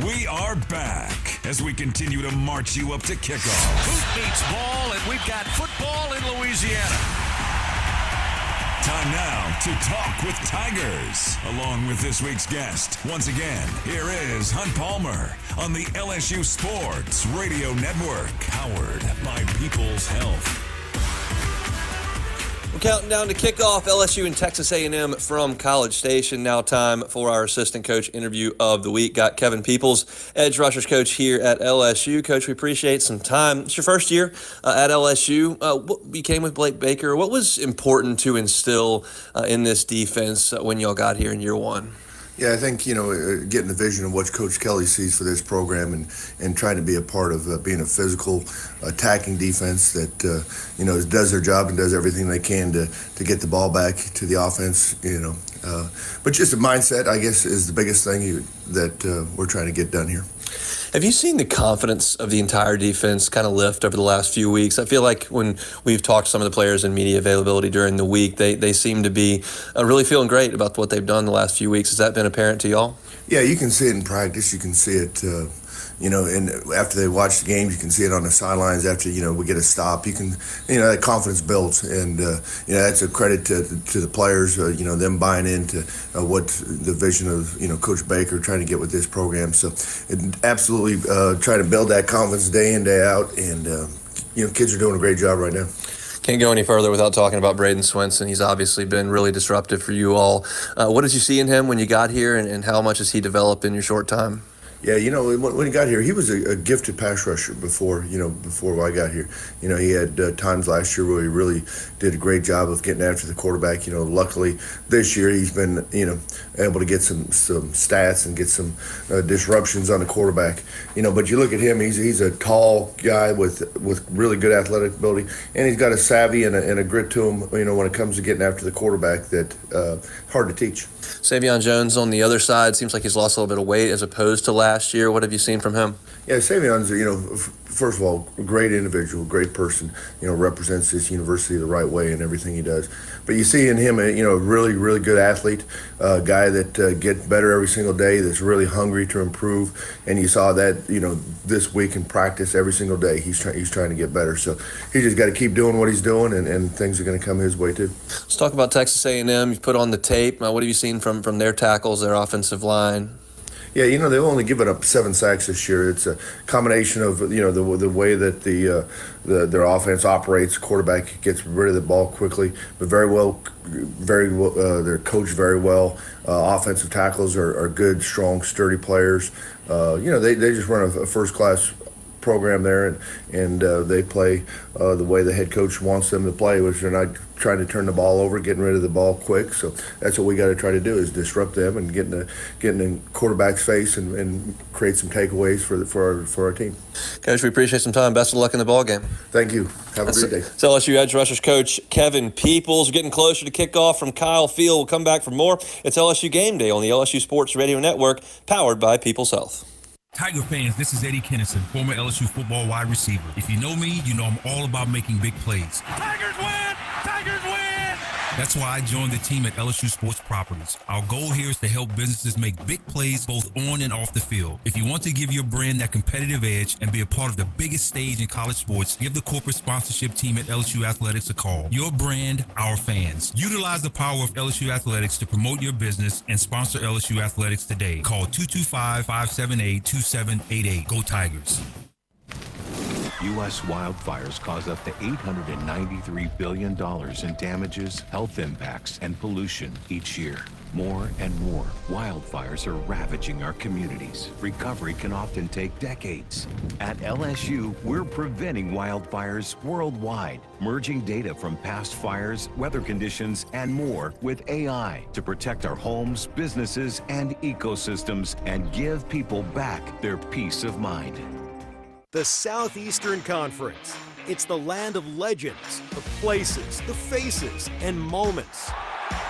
We are back as we continue to march you up to kickoff. Hoop meets ball, and we've got football in Louisiana. Time now to talk with Tigers, along with this week's guest. Once again, here is Hunt Palmer on the LSU Sports Radio Network, powered by People's Health. We're counting down to kickoff. LSU and Texas A&M from College Station. Now time for our assistant coach interview of the week. Got Kevin Peoples, edge rushers coach here at LSU. Coach, we appreciate some time. It's your first year at LSU. You came with Blake Baker. What was important to instill in this defense when y'all got here in year one? Yeah, I think, getting the vision of what Coach Kelly sees for this program and trying to be a part of being a physical, attacking defense that, does their job and does everything they can to get the ball back to the offense, But just a mindset, I guess, is the biggest thing that we're trying to get done here. Have you seen the confidence of the entire defense kind of lift over the last few weeks? I feel like when we've talked to some of the players in media availability during the week, they seem to be really feeling great about what they've done the last few weeks. Has that been apparent to y'all? Yeah, you can see it in practice. You can see it, and after they watch the games, you can see it on the sidelines after, we get a stop. You can, that confidence builds. And, that's a credit to the players, them buying into what the vision of, Coach Baker trying to get with this program. So absolutely trying to build that confidence day in, day out. And, kids are doing a great job right now. Can't go any further without talking about Braden Swenson. He's obviously been really disruptive for you all. What did you see in him when you got here, and how much has he developed in your short time? Yeah, when he got here, he was a gifted pass rusher before I got here. He had times last year where he really did a great job of getting after the quarterback. Luckily this year he's been, able to get some stats and get some disruptions on the quarterback. But you look at him, he's a tall guy with really good athletic ability, and he's got a savvy and a grit to him, when it comes to getting after the quarterback that hard to teach. Savion Jones on the other side seems like he's lost a little bit of weight as opposed to last year. What have you seen from him? Yeah, Savion's, first of all, a great individual, great person, represents this university the right way in everything he does. But you see in him, a really, really good athlete, a guy that gets better every single day, that's really hungry to improve. And you saw that, this week in practice every single day. He's trying to get better. So he just got to keep doing what he's doing, and things are going to come his way too. Let's talk about Texas A&M. You've put on the tape. What have you seen from their tackles, their offensive line? Yeah, they've only given up 7 sacks this year. It's a combination of the way that their offense operates. Quarterback gets rid of the ball quickly, but very well. They're coached very well. Offensive tackles are good, strong, sturdy players. They just run a first class program there, and they play the way the head coach wants them to play, which they're not trying to turn the ball over, getting rid of the ball quick. So that's what we got to try to do, is disrupt them and get in quarterback's face and create some takeaways for our team. Coach, we appreciate some time. Best of luck in the ball game. Thank you. Have a great day. It's LSU Edge Rushers coach Kevin Peoples. Getting closer to kickoff from Kyle Field. We'll come back for more. It's LSU Game Day on the LSU Sports Radio Network, powered by People's Health. Tiger fans, this is Eddie Kennison, former LSU football wide receiver. If you know me, you know I'm all about making big plays. Tigers win! Tigers win! That's why I joined the team at LSU Sports Properties. Our goal here is to help businesses make big plays both on and off the field. If you want to give your brand that competitive edge and be a part of the biggest stage in college sports, give the corporate sponsorship team at LSU Athletics a call. Your brand, our fans. Utilize the power of LSU Athletics to promote your business and sponsor LSU Athletics today. Call 225-578-2788. Go Tigers. U.S. wildfires cause up to $893 billion in damages, health impacts, and pollution each year. More and more wildfires are ravaging our communities. Recovery can often take decades. At LSU, we're preventing wildfires worldwide, merging data from past fires, weather conditions, and more with AI to protect our homes, businesses, and ecosystems and give people back their peace of mind. The Southeastern Conference. It's the land of legends, the places, the faces, and moments.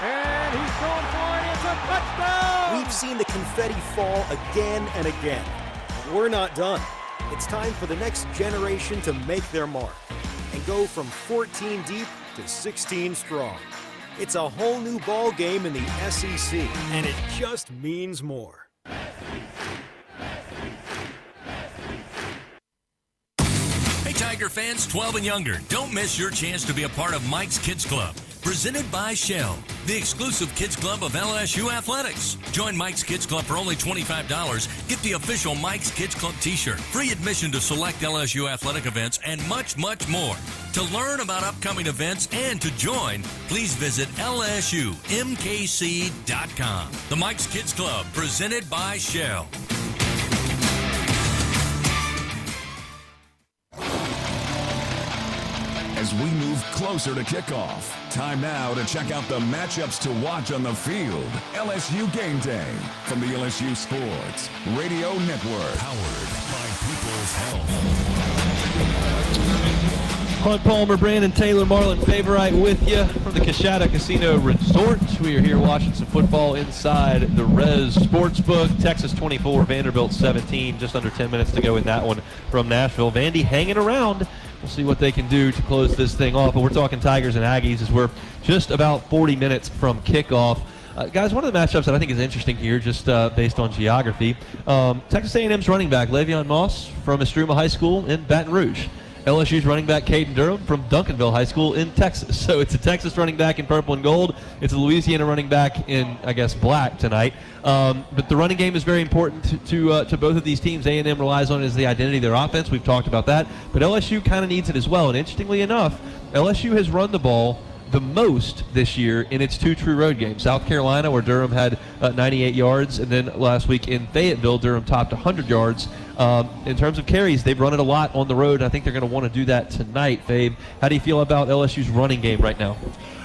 And he's going for it. It's a touchdown! We've seen the confetti fall again and again. We're not done. It's time for the next generation to make their mark and go from 14 deep to 16 strong. It's a whole new ball game in the SEC, and it just means more. Tiger fans 12 and younger, don't miss your chance to be a part of Mike's Kids Club, presented by Shell, the exclusive kids club of LSU Athletics. Join Mike's Kids Club for only $25. Get the official Mike's Kids Club t-shirt, free admission to select LSU athletic events, and much, much more. To learn about upcoming events and to join, please visit lsumkc.com. The Mike's Kids Club, presented by Shell. As we move closer to kickoff, time now to check out the matchups to watch on the field. LSU Game Day from the LSU Sports Radio Network. Powered by People's Health. Hunt Palmer, Brandon Taylor, Marlon Favorite with you from the Coshada Casino Resort. We are here watching some football inside the Res Sportsbook. Texas 24, Vanderbilt 17. Just under 10 minutes to go in that one from Nashville. Vandy hanging around. We'll see what they can do to close this thing off. But we're talking Tigers and Aggies as we're just about 40 minutes from kickoff. Guys, one of the matchups that I think is interesting here, just based on geography, Texas A&M's running back, Le'Veon Moss from Estruma High School in Baton Rouge. LSU's running back Caden Durham from Duncanville High School in Texas. So it's a Texas running back in purple and gold. It's a Louisiana running back in, I guess, black tonight. But the running game is very important to both of these teams. A&M relies on it as the identity of their offense. We've talked about that. But LSU kind of needs it as well. And interestingly enough, LSU has run the ball the most this year in its 2 true road games. South Carolina, where Durham had 98 yards, and then last week in Fayetteville, Durham topped 100 yards. In terms of carries, they've run it a lot on the road, and I think they're going to want to do that tonight. Fave, how do you feel about LSU's running game right now?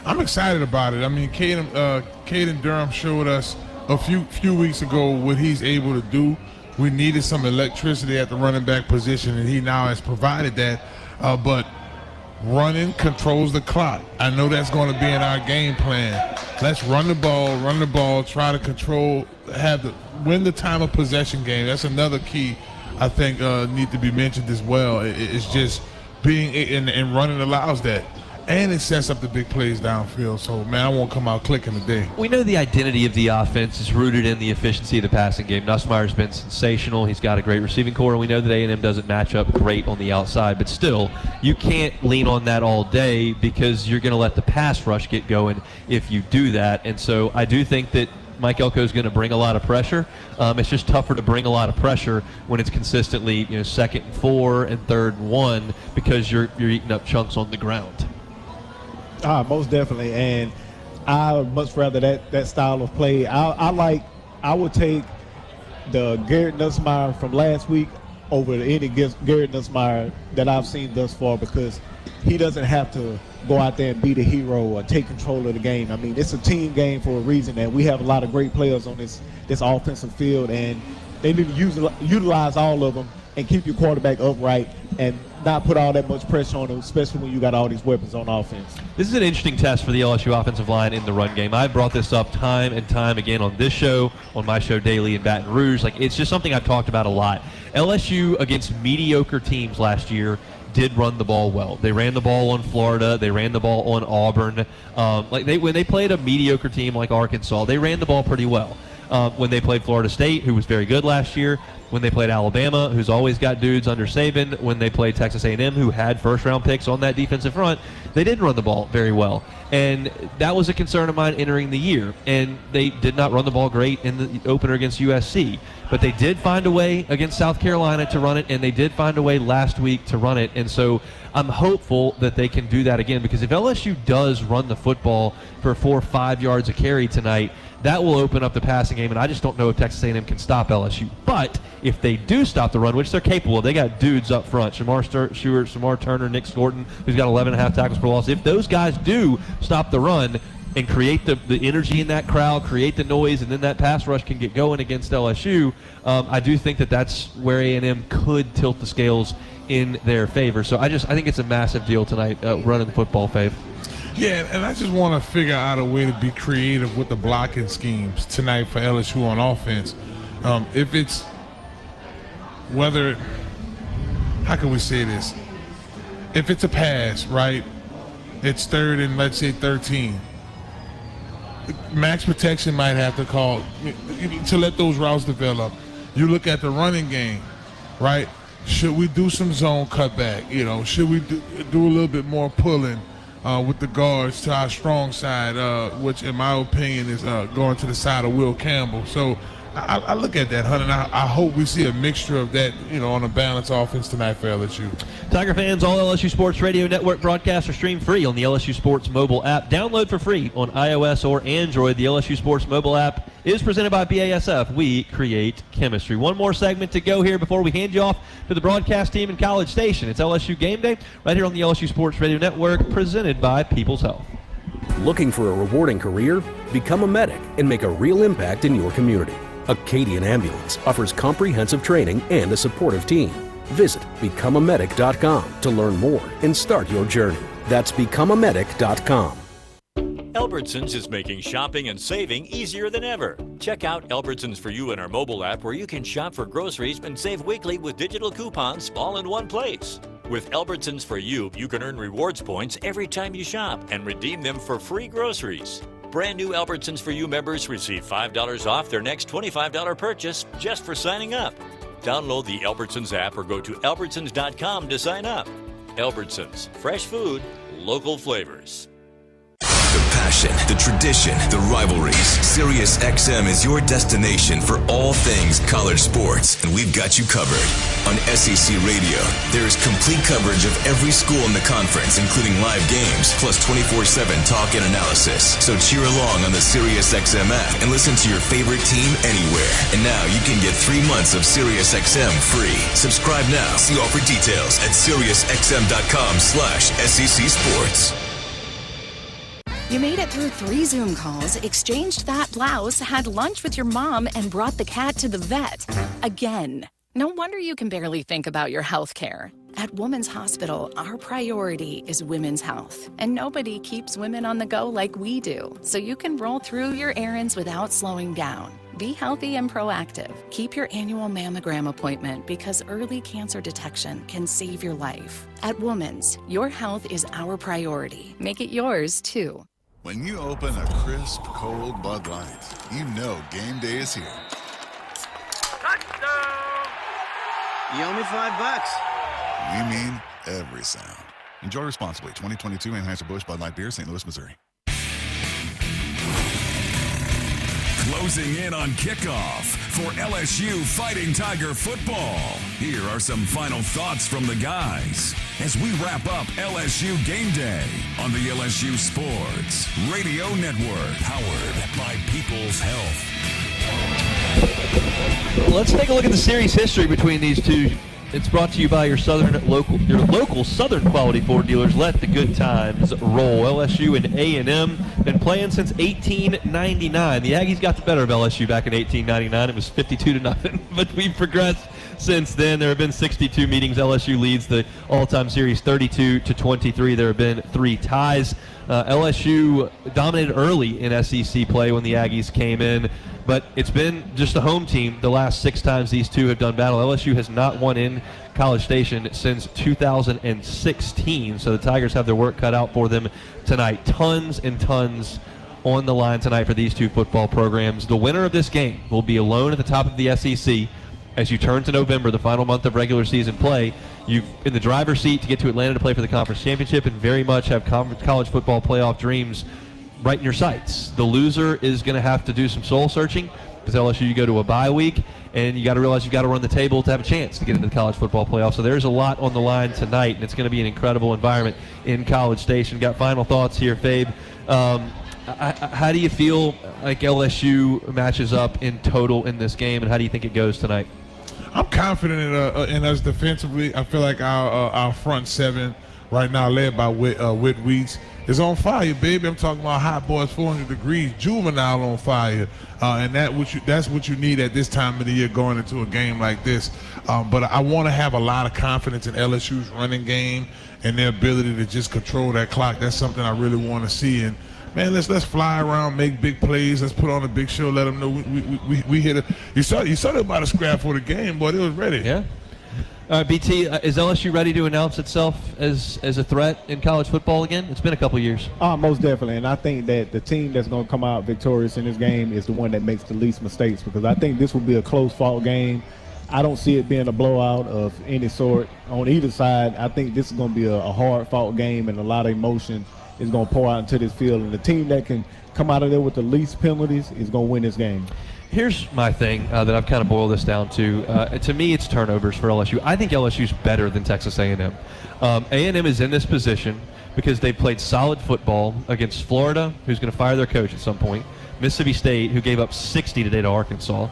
I'm excited about it. I mean, Caden Durham showed us a few weeks ago what he's able to do. We needed some electricity at the running back position, and he now has provided that. But running controls the clock. I know that's going to be in our game plan. Let's run the ball, try to control, win the time of possession game. That's another key I think need to be mentioned as well. It's just being and running allows that. And it sets up the big plays downfield. So, man, I won't come out clicking today. We know the identity of the offense is rooted in the efficiency of the passing game. Nussmeier's been sensational. He's got a great receiving core, and we know that A&M doesn't match up great on the outside. But still, you can't lean on that all day because you're going to let the pass rush get going if you do that. And so I do think that Mike Elko is going to bring a lot of pressure. It's just tougher to bring a lot of pressure when it's consistently 2nd and 4 and 3rd and 1 because you're eating up chunks on the ground. Most definitely, and I would much rather that style of play. I would take the Garrett Nussmeier from last week over any Garrett Nussmeier that I've seen thus far because he doesn't have to go out there and be the hero or take control of the game. I mean, it's a team game for a reason, and we have a lot of great players on this offensive field, and they need to utilize all of them and keep your quarterback upright and not put all that much pressure on him, especially when you got all these weapons on offense. This is an interesting test for the LSU offensive line in the run game. I brought this up time and time again on this show, on my show daily in Baton Rouge. It's just something I've talked about a lot. LSU against mediocre teams last year did run the ball well. They ran the ball on Florida. They ran the ball on Auburn. When they played a mediocre team like Arkansas, they ran the ball pretty well. When they played Florida State, who was very good last year, when they played Alabama, who's always got dudes under Saban, when they played Texas A&M, who had first-round picks on that defensive front, they did run the ball very well. And that was a concern of mine entering the year. And they did not run the ball great in the opener against USC. But they did find a way against South Carolina to run it, and they did find a way last week to run it. And so I'm hopeful that they can do that again, because if LSU does run the football for 4 or 5 yards a carry tonight, that will open up the passing game, and I just don't know if Texas A&M can stop LSU. But if they do stop the run, which they're capable of, they got dudes up front, Shamar Stewart, Shamar Turner, Nick Scorton, who's got 11.5 tackles per loss. If those guys do stop the run and create the energy in that crowd, create the noise, and then that pass rush can get going against LSU, I do think that that's where A&M could tilt the scales in their favor. So I think it's a massive deal tonight, running the football, Fave. Yeah, and I just want to figure out a way to be creative with the blocking schemes tonight for LSU on offense. If it's how can we say this? If it's a pass, right, it's 3rd and let's say 13. Max protection might have to call to let those routes develop. You look at the running game, right? Should we do some zone cutback? Should we do a little bit more pulling? With the guards to our strong side, which in my opinion is going to the side of Will Campbell. So I look at that, Hunt, and I hope we see a mixture of that, on a balanced offense tonight for LSU. Tiger fans, all LSU Sports Radio Network broadcasts are streamed free on the LSU Sports mobile app. Download for free on iOS or Android. The LSU Sports mobile app is presented by BASF. We create chemistry. One more segment to go here before we hand you off to the broadcast team in College Station. It's LSU Game Day right here on the LSU Sports Radio Network, presented by People's Health. Looking for a rewarding career? Become a medic and make a real impact in your community. Acadian Ambulance offers comprehensive training and a supportive team. Visit becomeamedic.com to learn more and start your journey. That's becomeamedic.com. Albertsons is making shopping and saving easier than ever. Check out Albertsons For You in our mobile app, where you can shop for groceries and save weekly with digital coupons all in one place. With Albertsons For You, you can earn rewards points every time you shop and redeem them for free groceries. Brand new Albertsons For You members receive $5 off their next $25 purchase just for signing up. Download the Albertsons app or go to albertsons.com to sign up. Albertsons. Fresh food, local flavors. The passion, the tradition, the rivalries. Sirius XM is your destination for all things college sports, and we've got you covered. On SEC Radio, there is complete coverage of every school in the conference, including live games, plus 24/7 talk and analysis. So cheer along on the Sirius XM app and listen to your favorite team anywhere. And now you can get 3 months of Sirius XM free. Subscribe now. See all for details at SiriusXM.com/SEC Sports. You made it through 3 Zoom calls, exchanged that blouse, had lunch with your mom, and brought the cat to the vet. Again. No wonder you can barely think about your health care. At Women's Hospital, our priority is women's health. And nobody keeps women on the go like we do. So you can roll through your errands without slowing down. Be healthy and proactive. Keep your annual mammogram appointment because early cancer detection can save your life. At Women's, your health is our priority. Make it yours, too. When you open a crisp, cold Bud Light, you know game day is here. Touchdown! You owe me $5. We mean every sound. Enjoy responsibly. 2022 Anheuser-Busch Bud Light Beer, St. Louis, Missouri. Closing in on kickoff for LSU Fighting Tiger football. Here are some final thoughts from the guys as we wrap up LSU Game Day on the LSU Sports Radio Network, powered by People's Health. Let's take a look at the series history between these two. It's brought to you by your local Southern quality Ford dealers. Let the good times roll. LSU and A&M been playing since 1899. The Aggies got the better of LSU back in 1899. It was 52-0, but we've progressed since then. There have been 62 meetings. LSU leads the all-time series 32-23. There have been 3 ties. LSU dominated early in SEC play when the Aggies came in, but it's been just a home team the last 6 times these two have done battle. LSU has not won in College Station since 2016, so the Tigers have their work cut out for them tonight. Tons and tons on the line tonight for these two football programs. The winner of this game will be alone at the top of the SEC. As you turn to November, the final month of regular season play, you're in the driver's seat to get to Atlanta to play for the conference championship and very much have college football playoff dreams right in your sights. The loser is going to have to do some soul searching because LSU, you go to a bye week, and you got to realize you got to run the table to have a chance to get into the college football playoff. So there's a lot on the line tonight, and it's going to be an incredible environment in College Station. Got final thoughts here, Fabe. How do you feel like LSU matches up in total in this game, and how do you think it goes tonight? I'm confident in us defensively. I feel like our front seven right now, led by Whit Weeks, is on fire, baby. I'm talking about hot boys, 400 degrees, juvenile on fire, and that's what you need at this time of the year going into a game like this. But I want to have a lot of confidence in LSU's running game and their ability to just control that clock. That's something I really want to see. And man, let's fly around, make big plays. Let's put on a big show. Let them know we hit it. You saw them about to scrap for the game, boy. It was ready. Yeah. BT, is LSU ready to announce itself as a threat in college football again? It's been a couple years. Most definitely, and I think that the team that's going to come out victorious in this game is the one that makes the least mistakes, because I think this will be a close-fought game. I don't see it being a blowout of any sort on either side. I think this is going to be a hard-fought game, and a lot of emotion is going to pour out into this field, and the team that can come out of there with the least penalties is going to win this game. Here's my thing that I've kind of boiled this down to. To me, it's turnovers for LSU. I think LSU's better than Texas A&M. A&M is in this position because they played solid football against Florida, who's going to fire their coach at some point, Mississippi State, who gave up 60 today to Arkansas,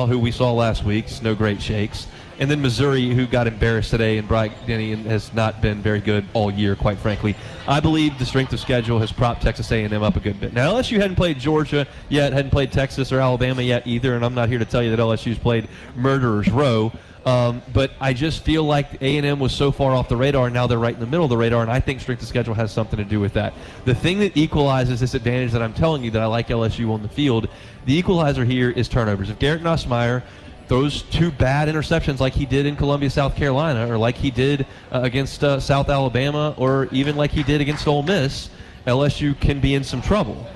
who we saw last week, no great shakes, and then Missouri, who got embarrassed today, and Bryant Denny has not been very good all year, quite frankly. I believe the strength of schedule has propped Texas A&M up a good bit. Now, LSU hadn't played Georgia yet, hadn't played Texas or Alabama yet either, and I'm not here to tell you that LSU's played Murderers Row. But I just feel like A&M was so far off the radar, and now they're right in the middle of the radar, and I think strength of schedule has something to do with that. The thing that equalizes this advantage that I'm telling you that I like LSU on the field, the equalizer here is turnovers. If Garrett Nussmeier throws 2 bad interceptions like he did in Columbia, South Carolina, or like he did against South Alabama, or even like he did against Ole Miss, LSU can be in some trouble.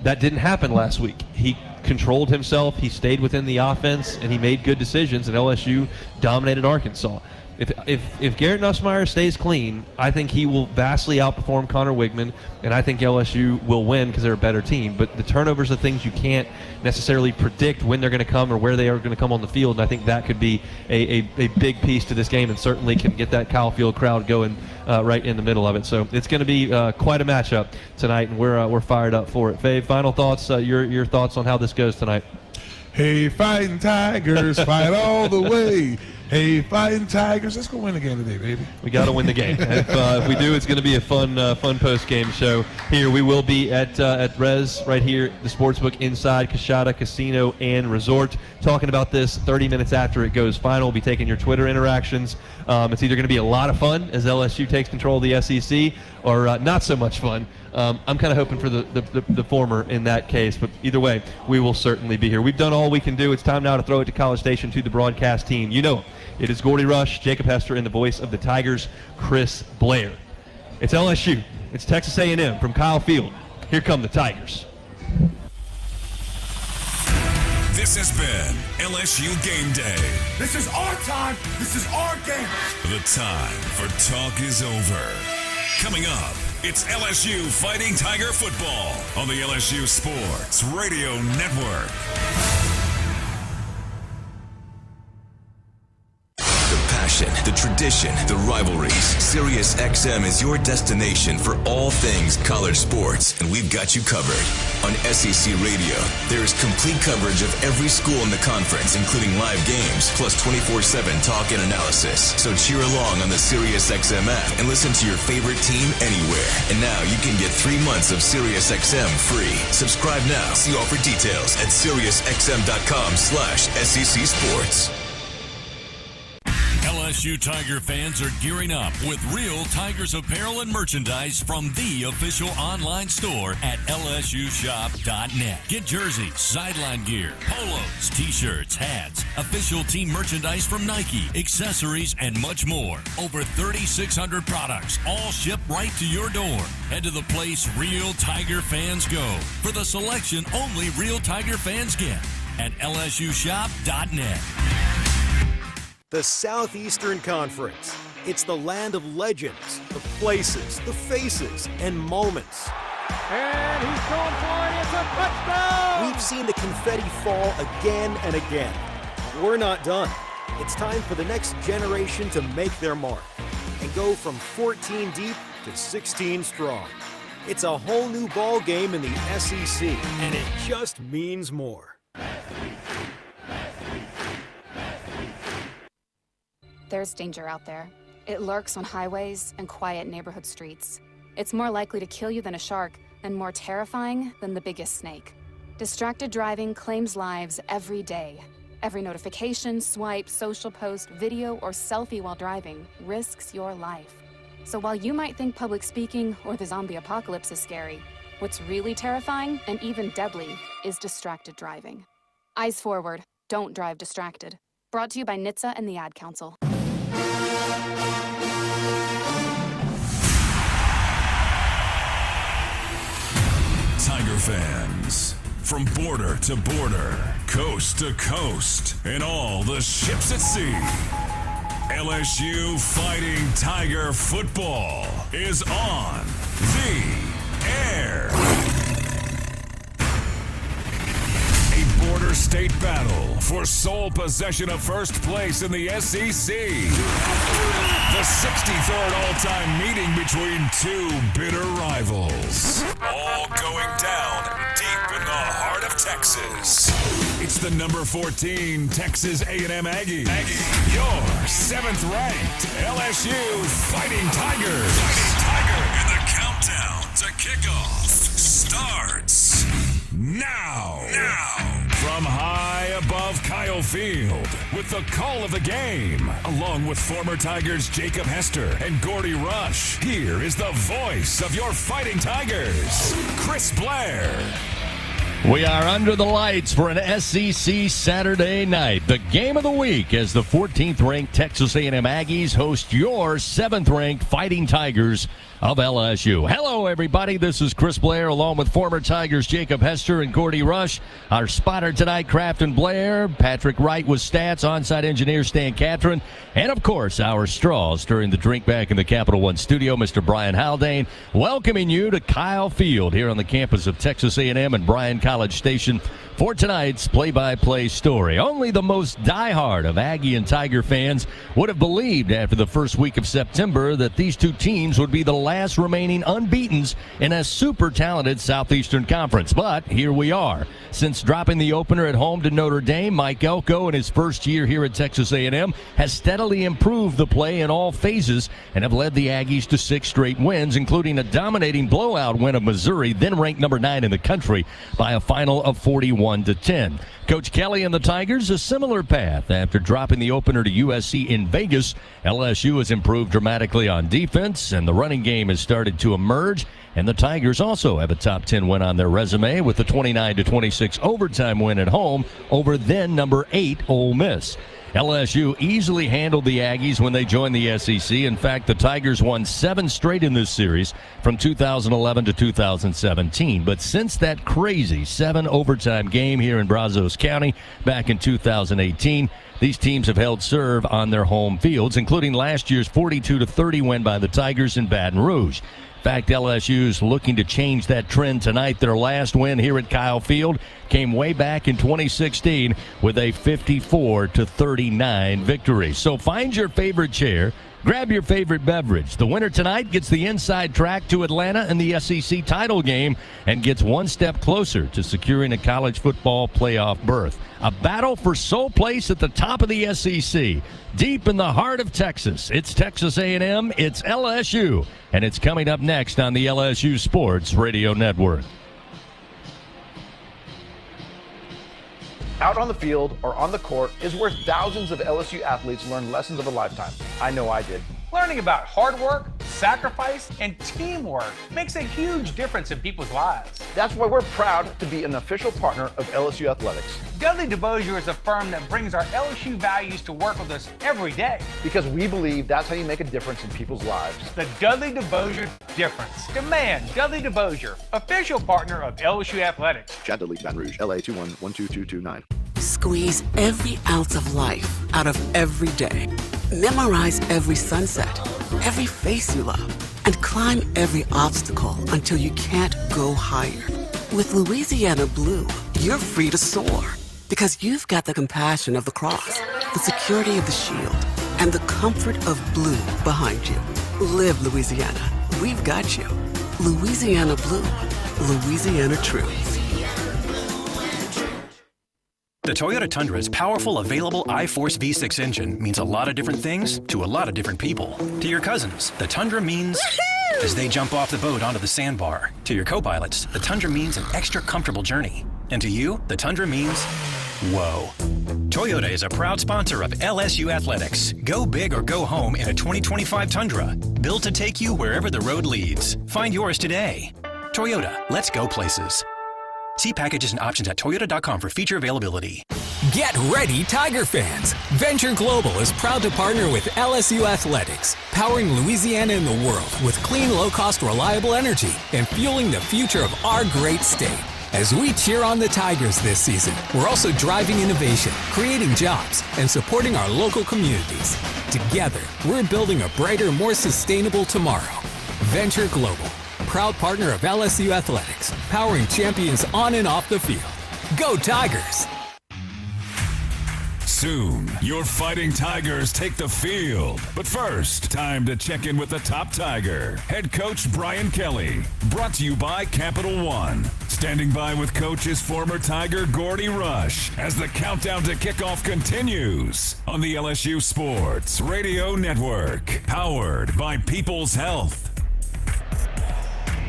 That didn't happen last week. He controlled himself, he stayed within the offense, and he made good decisions, and LSU dominated Arkansas. If Garrett Nussmeier stays clean, I think he will vastly outperform Connor Wigman, and I think LSU will win because they're a better team. But the turnovers are things you can't necessarily predict when they're going to come or where they are going to come on the field, and I think that could be a big piece to this game and certainly can get that Kyle Field crowd going right in the middle of it. So it's going to be quite a matchup tonight, and we're fired up for it. Fave, final thoughts, your thoughts on how this goes tonight? Hey, Fighting Tigers, fight all the way. Hey, Fighting Tigers, let's go win the game today, baby. We got to win the game. If we do, it's going to be a fun post-game show here. We will be at Rez right here, the Sportsbook inside Kashada Casino and Resort, talking about this 30 minutes after it goes final. We'll be taking your Twitter interactions. It's either going to be a lot of fun as LSU takes control of the SEC or not so much fun. I'm kind of hoping for the former in that case, but either way, we will certainly be here. We've done all we can do. It's time now to throw it to College Station, to the broadcast team. You know it is Gordy Rush, Jacob Hester, and the voice of the Tigers, Chris Blair. It's LSU. It's Texas A&M from Kyle Field. Here come the Tigers. This has been LSU Game Day. This is our time. This is our game. The time for talk is over. Coming up, it's LSU Fighting Tiger football on the LSU Sports Radio Network. The passion, the tradition, the rivalries. Sirius XM is your destination for all things college sports, and we've got you covered. On SEC Radio, there is complete coverage of every school in the conference, including live games, plus 24/7 talk and analysis. So cheer along on the Sirius XM app and listen to your favorite team anywhere. And now you can get 3 months of Sirius XM free. Subscribe now. See all for details at SiriusXM.com/SEC Sports. LSU Tiger fans are gearing up with real Tigers apparel and merchandise from the official online store at lsushop.net. Get jerseys, sideline gear, polos, t-shirts, hats, official team merchandise from Nike, accessories, and much more. Over 3,600 products, all shipped right to your door. Head to the place real Tiger fans go for the selection only real Tiger fans get at lsushop.net. The Southeastern Conference. It's the land of legends, the places, the faces, and moments. And he's going for it. It's a touchdown! We've seen the confetti fall again and again. We're not done. It's time for the next generation to make their mark and go from 14 deep to 16 strong. It's a whole new ball game in the SEC, and it just means more. There's danger out there. It lurks on highways and quiet neighborhood streets. It's more likely to kill you than a shark and more terrifying than the biggest snake. Distracted driving claims lives every day. Every notification, swipe, social post, video, or selfie while driving risks your life. So while you might think public speaking or the zombie apocalypse is scary, what's really terrifying and even deadly is distracted driving. Eyes forward, don't drive distracted. Brought to you by NHTSA and the Ad Council. Tiger fans, from border to border, coast to coast, and all the ships at sea, LSU Fighting Tiger football is on the air. A border state battle for sole possession of first place in the SEC. The 63rd all-time meeting between two bitter rivals. All going down deep in the heart of Texas. It's the number 14 Texas A&M Aggie. Your 7th-ranked LSU Fighting Tigers. And the countdown to kickoff starts now. From high above Kyle Field, with the call of the game, along with former Tigers Jacob Hester and Gordy Rush, here is the voice of your Fighting Tigers, Chris Blair. We are under the lights for an SEC Saturday night. The game of the week as the 14th-ranked Texas A&M Aggies host your 7th-ranked Fighting Tigers of LSU. Hello, everybody. This is Chris Blair along with former Tigers Jacob Hester and Gordy Rush. Our spotter tonight, Crafton Blair. Patrick Wright with stats. On-site engineer Stan Catron. And, of course, our straws during the drink back in the Capital One studio, Mr. Brian Haldane. Welcoming you to Kyle Field here on the campus of Texas A&M and Bryan College Station for tonight's play-by-play story. Only the most diehard of Aggie and Tiger fans would have believed after the first week of September that these two teams would be the last remaining unbeatens in a super talented Southeastern Conference. But here we are. Since dropping the opener at home to Notre Dame, Mike Elko in his first year here at Texas A&M has steadily improved the play in all phases and have led the Aggies to 6 straight wins, including a dominating blowout win of Missouri, then ranked number 9 in the country, by a final of 41-10. Coach Kelly and the Tigers, a similar path. After dropping the opener to USC in Vegas, LSU has improved dramatically on defense, and the running game has started to emerge. And the Tigers also have a top 10 win on their resume with the 29-26 overtime win at home over then number 8 Ole Miss. LSU easily handled the Aggies when they joined the SEC. In fact, the Tigers won 7 straight in this series from 2011 to 2017. But since that crazy 7 overtime game here in Brazos County back in 2018, these teams have held serve on their home fields, including last year's 42-30 win by the Tigers in Baton Rouge. In fact, LSU's looking to change that trend tonight. Their last win here at Kyle Field came way back in 2016 with a 54-39 victory. So find your favorite chair, grab your favorite beverage. The winner tonight gets the inside track to Atlanta and the SEC title game and gets one step closer to securing a college football playoff berth. A battle for sole place at the top of the SEC. Deep in the heart of Texas, it's Texas A&M, it's LSU, and it's coming up next on the LSU Sports Radio Network. Out on the field or on the court is where thousands of LSU athletes learn lessons of a lifetime. I know I did. Learning about hard work, sacrifice, and teamwork makes a huge difference in people's lives. That's why we're proud to be an official partner of LSU Athletics. Dudley DeBosier is a firm that brings our LSU values to work with us every day. Because we believe that's how you make a difference in people's lives. The Dudley DeBosier difference. Demand Dudley DeBosier, official partner of LSU Athletics. Chad Dudley, Baton Rouge, LA 2112229. Squeeze every ounce of life out of every day. Memorize every sunset, every face you love, and climb every obstacle until you can't go higher. With Louisiana Blue, you're free to soar because you've got the compassion of the cross, the security of the shield, and the comfort of blue behind you. Live Louisiana. We've got you. Louisiana Blue. Louisiana True. The Toyota Tundra's powerful, available iForce V6 engine means a lot of different things to a lot of different people. To your cousins, the Tundra means as they jump off the boat onto the sandbar. To your co-pilots, the Tundra means an extra comfortable journey. And to you, the Tundra means whoa. Toyota is a proud sponsor of LSU Athletics. Go big or go home in a 2025 Tundra. Built to take you wherever the road leads. Find yours today. Toyota, let's go places. See packages and options at toyota.com for feature availability. Get ready, Tiger fans! Venture Global is proud to partner with LSU Athletics, powering Louisiana and the world with clean, low-cost, reliable energy and fueling the future of our great state. As we cheer on the Tigers this season, we're also driving innovation, creating jobs, and supporting our local communities. Together, we're building a brighter, more sustainable tomorrow. Venture Global, proud partner of LSU Athletics, powering champions on and off the field. Go Tigers! Soon, your Fighting Tigers take the field. But first, time to check in with the top Tiger, head coach Brian Kelly. Brought to you by Capital One. Standing by with coach is former Tiger Gordy Rush as the countdown to kickoff continues on the LSU Sports Radio Network, powered by People's Health.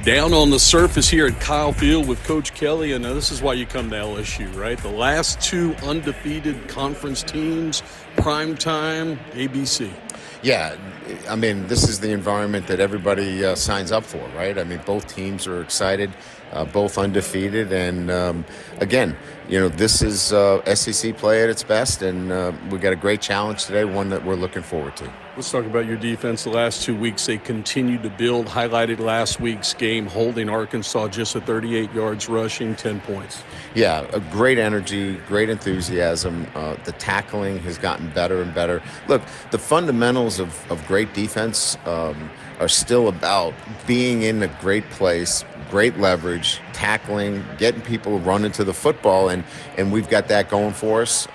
Down on the surface here at Kyle Field with Coach Kelly, and this is why you come to LSU, right? The last 2 undefeated conference teams, primetime, ABC. Yeah, I mean, this is the environment that everybody signs up for, right? I mean, both teams are excited. both undefeated. And again, this is SEC play at its best, and we got a great challenge today, one that we're looking forward to. Let's talk about your defense. The last 2 weeks, they continued to build, highlighted last week's game, holding Arkansas just at 38 yards rushing, 10 points. Yeah, a great energy, great enthusiasm. The tackling has gotten better and better. Look, the fundamentals of great defense are still about being in a great place, great leverage, tackling, getting people running to the football, and we've got that going for us.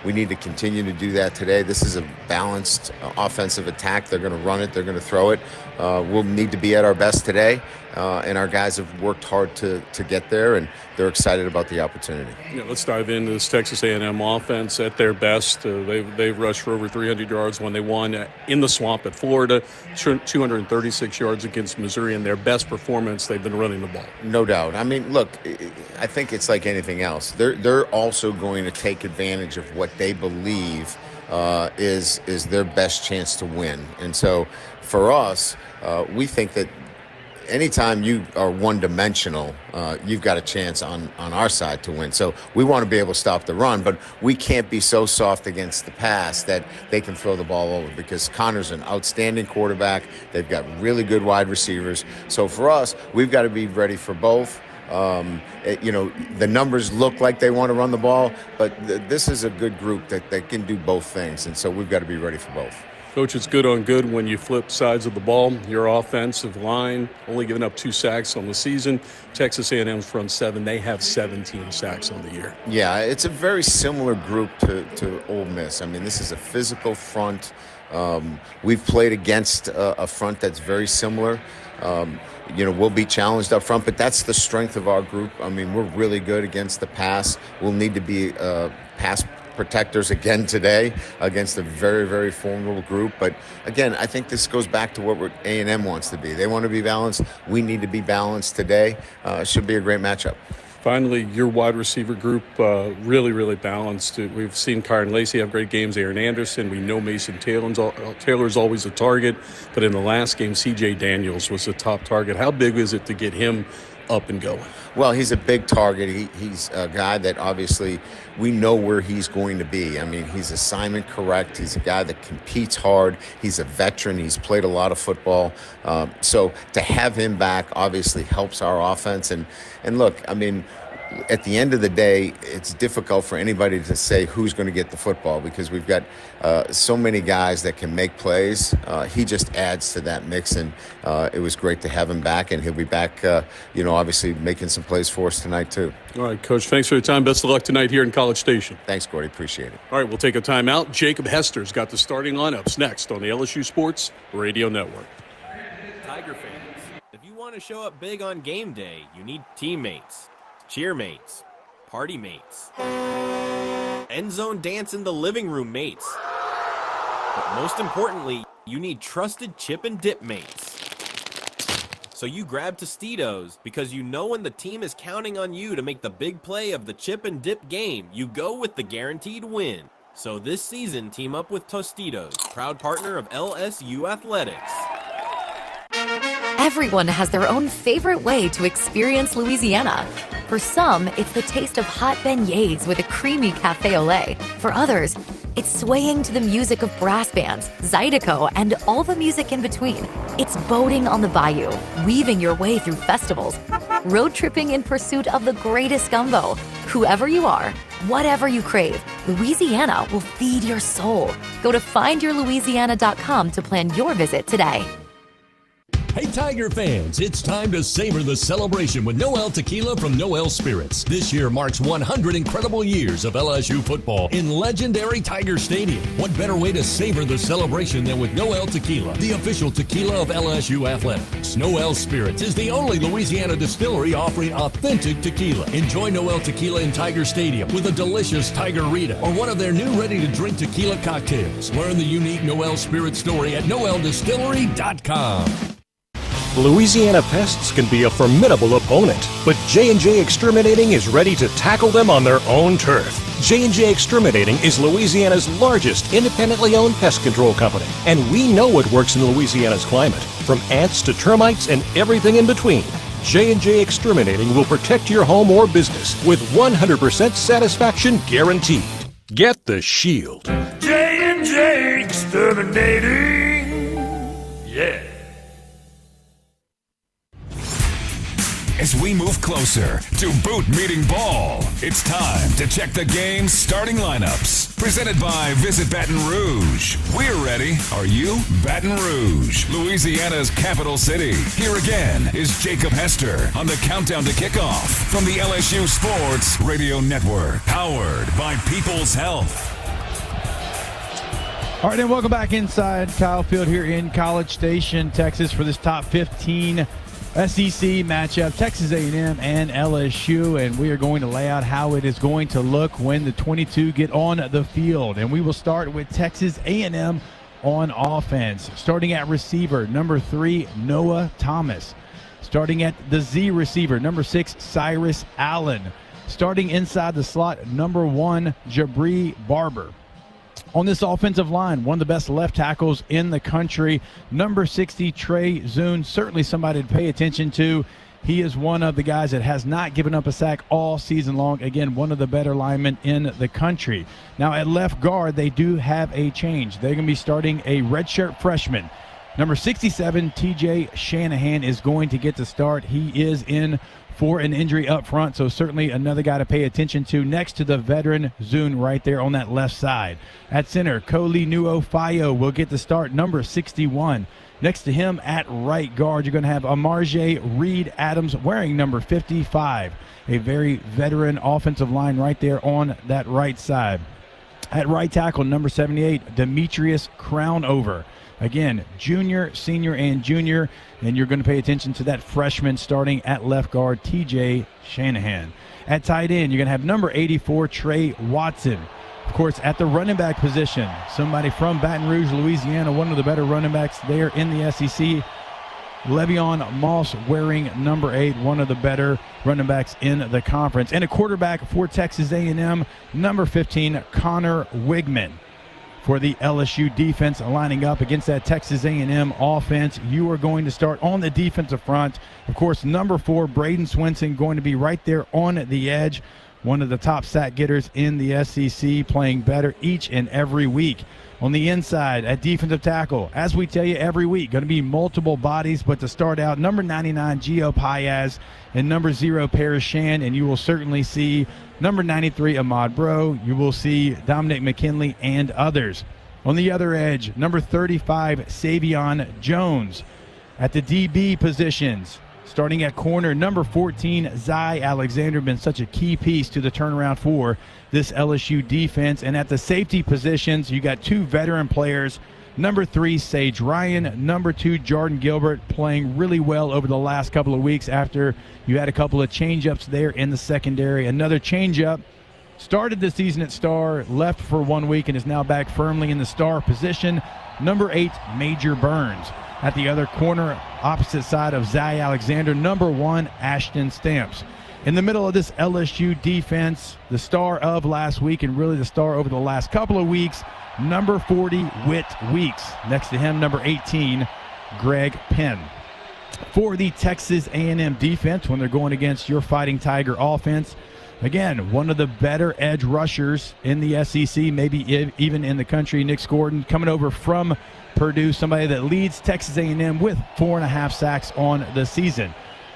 We need to continue to do that today. This is a balanced offensive attack. They're going to run it. They're going to throw it. We'll need to be at our best today, and our guys have worked hard to get there, and they're excited about the opportunity. Yeah, let's dive into this Texas A&M offense at their best. They've rushed for over 300 yards when they won in the swamp at Florida, 236 yards against Missouri. In their best performance, they've been running the ball. No doubt. I mean, look, I think it's like anything else. They're also going to take advantage of what they believe is their best chance to win. And so for us, we think that anytime you are one-dimensional, you've got a chance on our side to win. So we want to be able to stop the run, but we can't be so soft against the pass that they can throw the ball over, because Connor's an outstanding quarterback. They've got really good wide receivers. So for us, we've got to be ready for both. The numbers look like they want to run the ball, but this is a good group that can do both things, and so we've got to be ready for both. Coach, it's good on good when you flip sides of the ball. Your offensive line only giving up 2 sacks on the season. Texas A&M's front seven, they have 17 sacks on the year. Yeah, it's a very similar group to Ole Miss. I mean, this is a physical front. We've played against a front that's very similar. We'll be challenged up front, but that's the strength of our group. I mean, we're really good against the pass. We'll need to be pass protectors again today against a very, very formidable group. But again, I think this goes back to what A&M wants to be. They want to be balanced. We need to be balanced today. Should be a great matchup. Finally, your wide receiver group, really, really balanced. We've seen Kyron Lacey have great games, Aaron Anderson. We know Mason Taylor's always a target. But in the last game, C.J. Daniels was the top target. How big is it to get him up and going? Well, he's a big target. He's a guy that obviously we know where he's going to be. I mean, he's assignment correct. He's a guy that competes hard. He's a veteran. He's played a lot of football. So to have him back obviously helps our offense. And look, I mean, at the end of the day, it's difficult for anybody to say who's going to get the football, because we've got so many guys that can make plays. He just adds to that mix, and it was great to have him back, and he'll be back, obviously making some plays for us tonight too. All right, Coach, thanks for your time. Best of luck tonight here in College Station. Thanks, Gordy. Appreciate it. All right, we'll take a timeout. Jacob Hester's got the starting lineups next on the LSU Sports Radio Network. Tiger fans, if you want to show up big on game day, you need teammates, cheermates, party mates, end zone dance in the living room mates. But most importantly, you need trusted chip and dip mates. So you grab Tostitos, because you know when the team is counting on you to make the big play of the chip and dip game, you go with the guaranteed win. So this season, team up with Tostitos, proud partner of LSU Athletics. Everyone has their own favorite way to experience Louisiana. For some, it's the taste of hot beignets with a creamy cafe au lait. For others, it's swaying to the music of brass bands, Zydeco, and all the music in between. It's boating on the bayou, weaving your way through festivals, road tripping in pursuit of the greatest gumbo. Whoever you are, whatever you crave, Louisiana will feed your soul. Go to findyourlouisiana.com to plan your visit today. Hey Tiger fans, it's time to savor the celebration with Noel Tequila from Noel Spirits. This year marks 100 incredible years of LSU football in legendary Tiger Stadium. What better way to savor the celebration than with Noel Tequila, the official tequila of LSU Athletics. Noel Spirits is the only Louisiana distillery offering authentic tequila. Enjoy Noel Tequila in Tiger Stadium with a delicious Tiger Rita or one of their new ready-to-drink tequila cocktails. Learn the unique Noel Spirits story at noeldistillery.com. Louisiana pests can be a formidable opponent, but J&J Exterminating is ready to tackle them on their own turf. J&J Exterminating is Louisiana's largest independently owned pest control company, and we know what works in Louisiana's climate, from ants to termites and everything in between. J&J Exterminating will protect your home or business with 100% satisfaction guaranteed. Get the Shield. J&J Exterminating. Yeah. As we move closer to boot meeting ball, it's time to check the game's starting lineups. Presented by Visit Baton Rouge. We're ready. Are you? Baton Rouge, Louisiana's capital city. Here again is Jacob Hester on the countdown to kickoff from the LSU Sports Radio Network. Powered by People's Health. All right, and welcome back inside Kyle Field here in College Station, Texas, for this top 15 SEC matchup, Texas A&M and LSU, and we are going to lay out how it is going to look when the 22 get on the field. And we will start with Texas A&M on offense. Starting at receiver, number 3, Noah Thomas. Starting at the Z receiver, number 6, Cyrus Allen. Starting inside the slot, number 1, Jabri Barber. On this offensive line, one of the best left tackles in the country, number 60, Trey Zune, certainly somebody to pay attention to. He is one of the guys that has not given up a sack all season long. Again, one of the better linemen in the country. Now at left guard, they do have a change. They're going to be starting a redshirt freshman. Number 67, TJ Shanahan, is going to get the start. He is in for an injury up front, so certainly another guy to pay attention to next to the veteran Zune right there on that left side. At center, Koli Nuofayo will get the start, number 61. Next to him at right guard, you're going to have Amarje Reed Adams wearing number 55. A very veteran offensive line right there on that right side. At right tackle, number 78, Demetrius Crownover. Again, junior, senior, and junior, and you're going to pay attention to that freshman starting at left guard, TJ Shanahan. At tight end, you're going to have number 84, Trey Watson. Of course, at the running back position, somebody from Baton Rouge, Louisiana, one of the better running backs there in the SEC, Le'Veon Moss wearing number 8, one of the better running backs in the conference. And a quarterback for Texas A&M, number 15, Connor Wigman. For the LSU defense lining up against that Texas A&M offense, you are going to start on the defensive front. Of course, number 4, Braden Swinson, going to be right there on the edge. One of the top sack getters in the SEC, playing better each and every week. On the inside, at defensive tackle, as we tell you every week, going to be multiple bodies, but to start out, number 99, Gio Paez, and number 0, Paris Shan, and you will certainly see number 93, Ahmad Bro. You will see Dominic McKinley and others. On the other edge, number 35, Savion Jones. At the DB positions, starting at corner, number 14, Zy Alexander, been such a key piece to the turnaround for this LSU defense. And at the safety positions, you got 2 veteran players, number 3, Sage Ryan, number 2, Jordan Gilbert, playing really well over the last couple of weeks after you had a couple of change-ups there in the secondary. Another change-up, started the season at star, left for 1 week, and is now back firmly in the star position, number 8, Major Burns. At the other corner, opposite side of Zy Alexander, number 1, Ashton Stamps. In the middle of this LSU defense, the star of last week and really the star over the last couple of weeks, number 40, Whit Weeks. Next to him, number 18, Greg Penn. For the Texas A&M defense, when they're going against your Fighting Tiger offense, again, one of the better edge rushers in the SEC, maybe even in the country, Nick Gordon, coming over from Purdue, somebody that leads Texas A&M with 4.5 sacks on the season.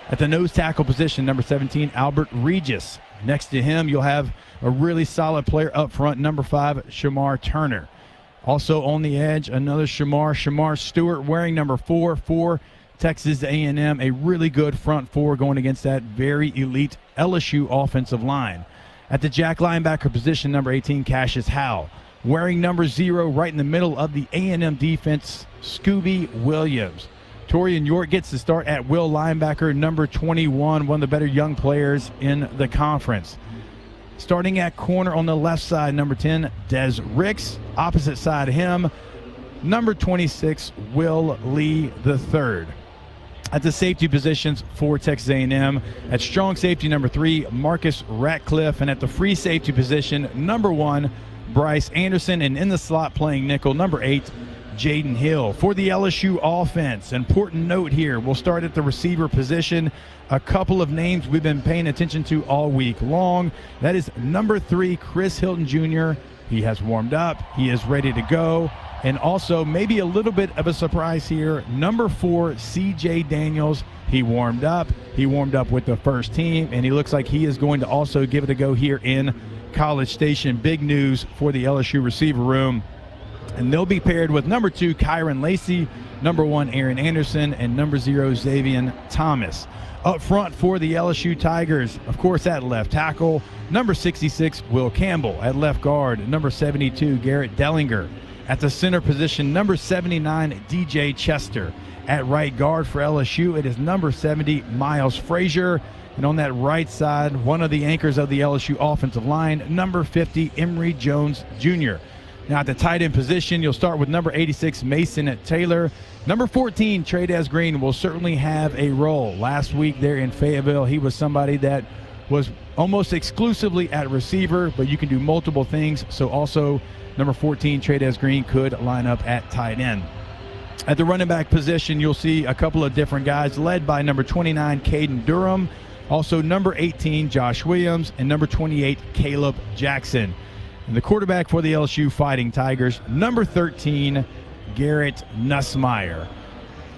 At the nose tackle position, number 17, Albert Regis. Next to him, you'll have a really solid player up front, number 5, Shamar Turner. Also on the edge, another Shamar Stewart, wearing number 4 for Texas A&M, a really good front 4 going against that very elite LSU offensive line. At the jack linebacker position, number 18, Cassius Howell. Wearing number 0 right in the middle of the A&M defense, Scooby Williams. Torian York gets the start at will linebacker, number 21, one of the better young players in the conference. Starting at corner on the left side, number 10, Des Ricks. Opposite side of him, number 26, Will Lee III. At the safety positions for Texas A&M, at strong safety, number 3, Marcus Ratcliffe. And at the free safety position, number 1, Bryce Anderson. And in the slot playing nickel, number 8, Jaden Hill. For the LSU offense, important note here, we'll start at the receiver position. A couple of names we've been paying attention to all week long. That is number 3, Chris Hilton Jr. He has warmed up. He is ready to go. And also, maybe a little bit of a surprise here, number 4, CJ Daniels. He warmed up. He warmed up with the first team, and he looks like he is going to also give it a go here in College Station. Big news for the LSU receiver room. And they'll be paired with number 2, Kyron Lacey, number 1, Aaron Anderson, and number 0, Xavier Thomas. Up front for the LSU Tigers, of course, at left tackle, number 66, Will Campbell. At left guard, number 72, Garrett Dellinger. At the center position, number 79, DJ Chester. At right guard for LSU, it is number 70, Miles Frazier. And on that right side, one of the anchors of the LSU offensive line, number 50, Emory Jones Jr. Now at the tight end position, you'll start with number 86, Mason Taylor. Number 14, Tradez Green will certainly have a role. Last week there in Fayetteville, he was somebody that was almost exclusively at receiver, but you can do multiple things. So also number 14, Tradez Green could line up at tight end. At the running back position, you'll see a couple of different guys led by number 29, Caden Durham. Also number 18, Josh Williams, and number 28, Caleb Jackson. And the quarterback for the LSU Fighting Tigers, number 13, Garrett Nussmeier.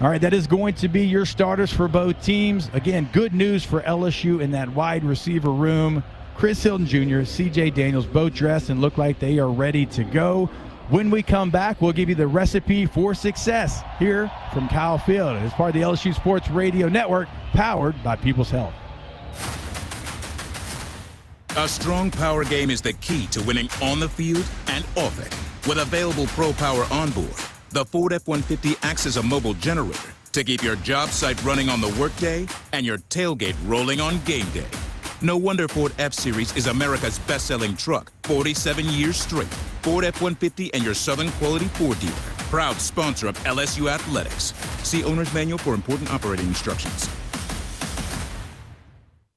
All right, that is going to be your starters for both teams. Again, good news for LSU in that wide receiver room. Chris Hilton Jr., CJ Daniels, both dressed and look like they are ready to go. When we come back, we'll give you the recipe for success here from Kyle Field as part of the LSU Sports Radio Network, powered by People's Health. A strong power game is the key to winning on the field and off it. With available Pro Power on board, the Ford F-150 acts as a mobile generator to keep your job site running on the workday and your tailgate rolling on game day. No wonder Ford F-Series is America's best-selling truck, 47 years straight. Ford F-150 and your Southern Quality Ford dealer. Proud sponsor of LSU Athletics. See Owner's Manual for important operating instructions.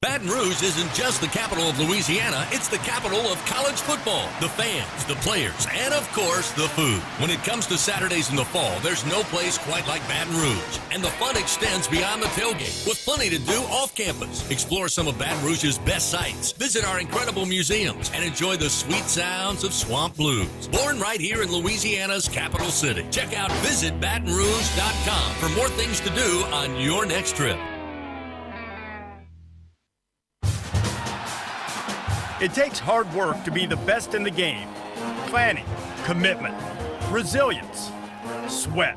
Baton Rouge isn't just the capital of Louisiana, it's the capital of college football, the fans, the players, and of course, the food. When it comes to Saturdays in the fall, there's no place quite like Baton Rouge. And the fun extends beyond the tailgate, with plenty to do off campus. Explore some of Baton Rouge's best sites, visit our incredible museums, and enjoy the sweet sounds of swamp blues. Born right here in Louisiana's capital city. Check out visitbatonrouge.com for more things to do on your next trip. It takes hard work to be the best in the game. Planning, commitment, resilience, sweat.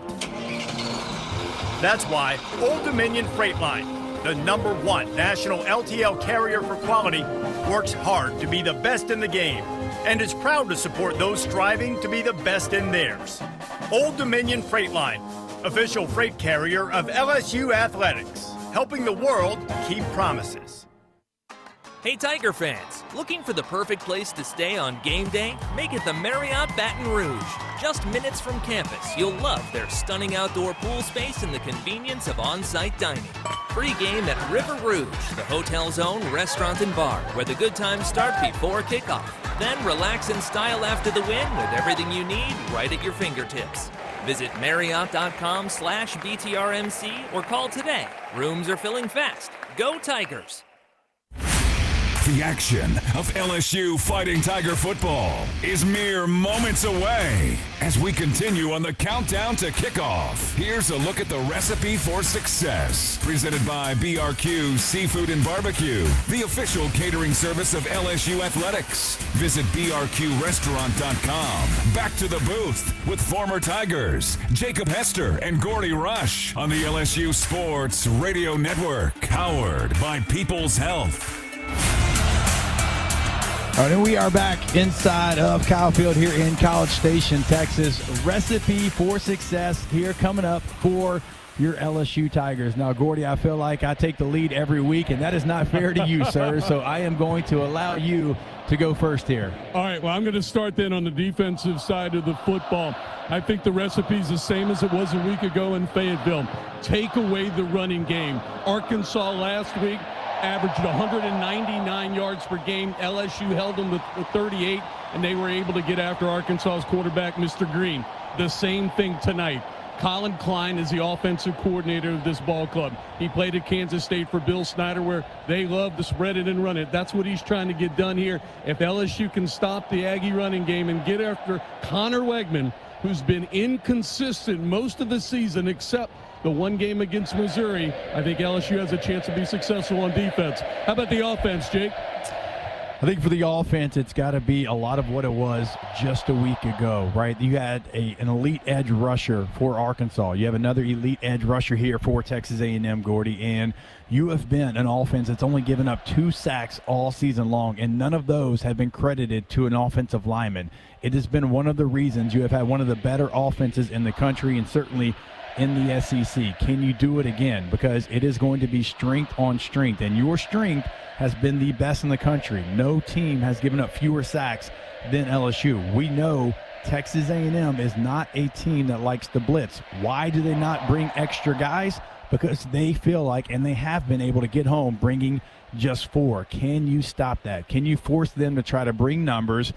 That's why Old Dominion Freight Line, the #1 national LTL carrier for quality, works hard to be the best in the game and is proud to support those striving to be the best in theirs. Old Dominion Freight Line, official freight carrier of LSU Athletics, helping the world keep promises. Hey Tiger fans, looking for the perfect place to stay on game day? Make it the Marriott Baton Rouge. Just minutes from campus, you'll love their stunning outdoor pool space and the convenience of on-site dining. Pregame at River Rouge, the hotel's own restaurant and bar, where the good times start before kickoff. Then relax in style after the win with everything you need right at your fingertips. Visit Marriott.com/BTRMC or call today. Rooms are filling fast. Go Tigers! The action of LSU Fighting Tiger football is mere moments away as we continue on the countdown to kickoff. Here's a look at the recipe for success, presented by BRQ Seafood and Barbecue, the official catering service of LSU Athletics. Visit BRQRestaurant.com. Back to the booth with former Tigers Jacob Hester and Gordy Rush on the LSU Sports Radio Network, powered by People's Health. All right, and we are back inside of Kyle Field here in College Station, Texas. Recipe for success here coming up for your LSU Tigers. Now, Gordy, I feel like I take the lead every week, and that is not fair to you, sir. So I am going to allow you to go first here. All right, well, I'm going to start then on the defensive side of the football. I think the recipe is the same as it was a week ago in Fayetteville. Take away the running game. Arkansas last week averaged 199 yards per game. LSU held them to 38, and they were able to get after Arkansas's quarterback, Mr. Green. The same thing tonight. Colin Klein is the offensive coordinator of this ball club. He played at Kansas State for Bill Snyder, where they love to spread it and run it. That's what he's trying to get done here. If LSU can stop the Aggie running game and get after Connor Wegman, who's been inconsistent most of the season except the one game against Missouri, I think LSU has a chance to be successful on defense. How about the offense, Jake? I think for the offense, it's got to be a lot of what it was just a week ago, right? You had an elite edge rusher for Arkansas. You have another elite edge rusher here for Texas A&M, Gordy, and you have been an offense that's only given up 2 sacks all season long, and none of those have been credited to an offensive lineman. It has been one of the reasons you have had one of the better offenses in the country and certainly in the SEC. Can you do it again? Because it is going to be strength on strength, and your strength has been the best in the country. No team has given up fewer sacks than LSU. We know Texas A&M is not a team that likes to blitz. Why do they not bring extra guys? Because they feel like, and they have been able to get home bringing just 4. Can you stop that? Can you force them to try to bring numbers?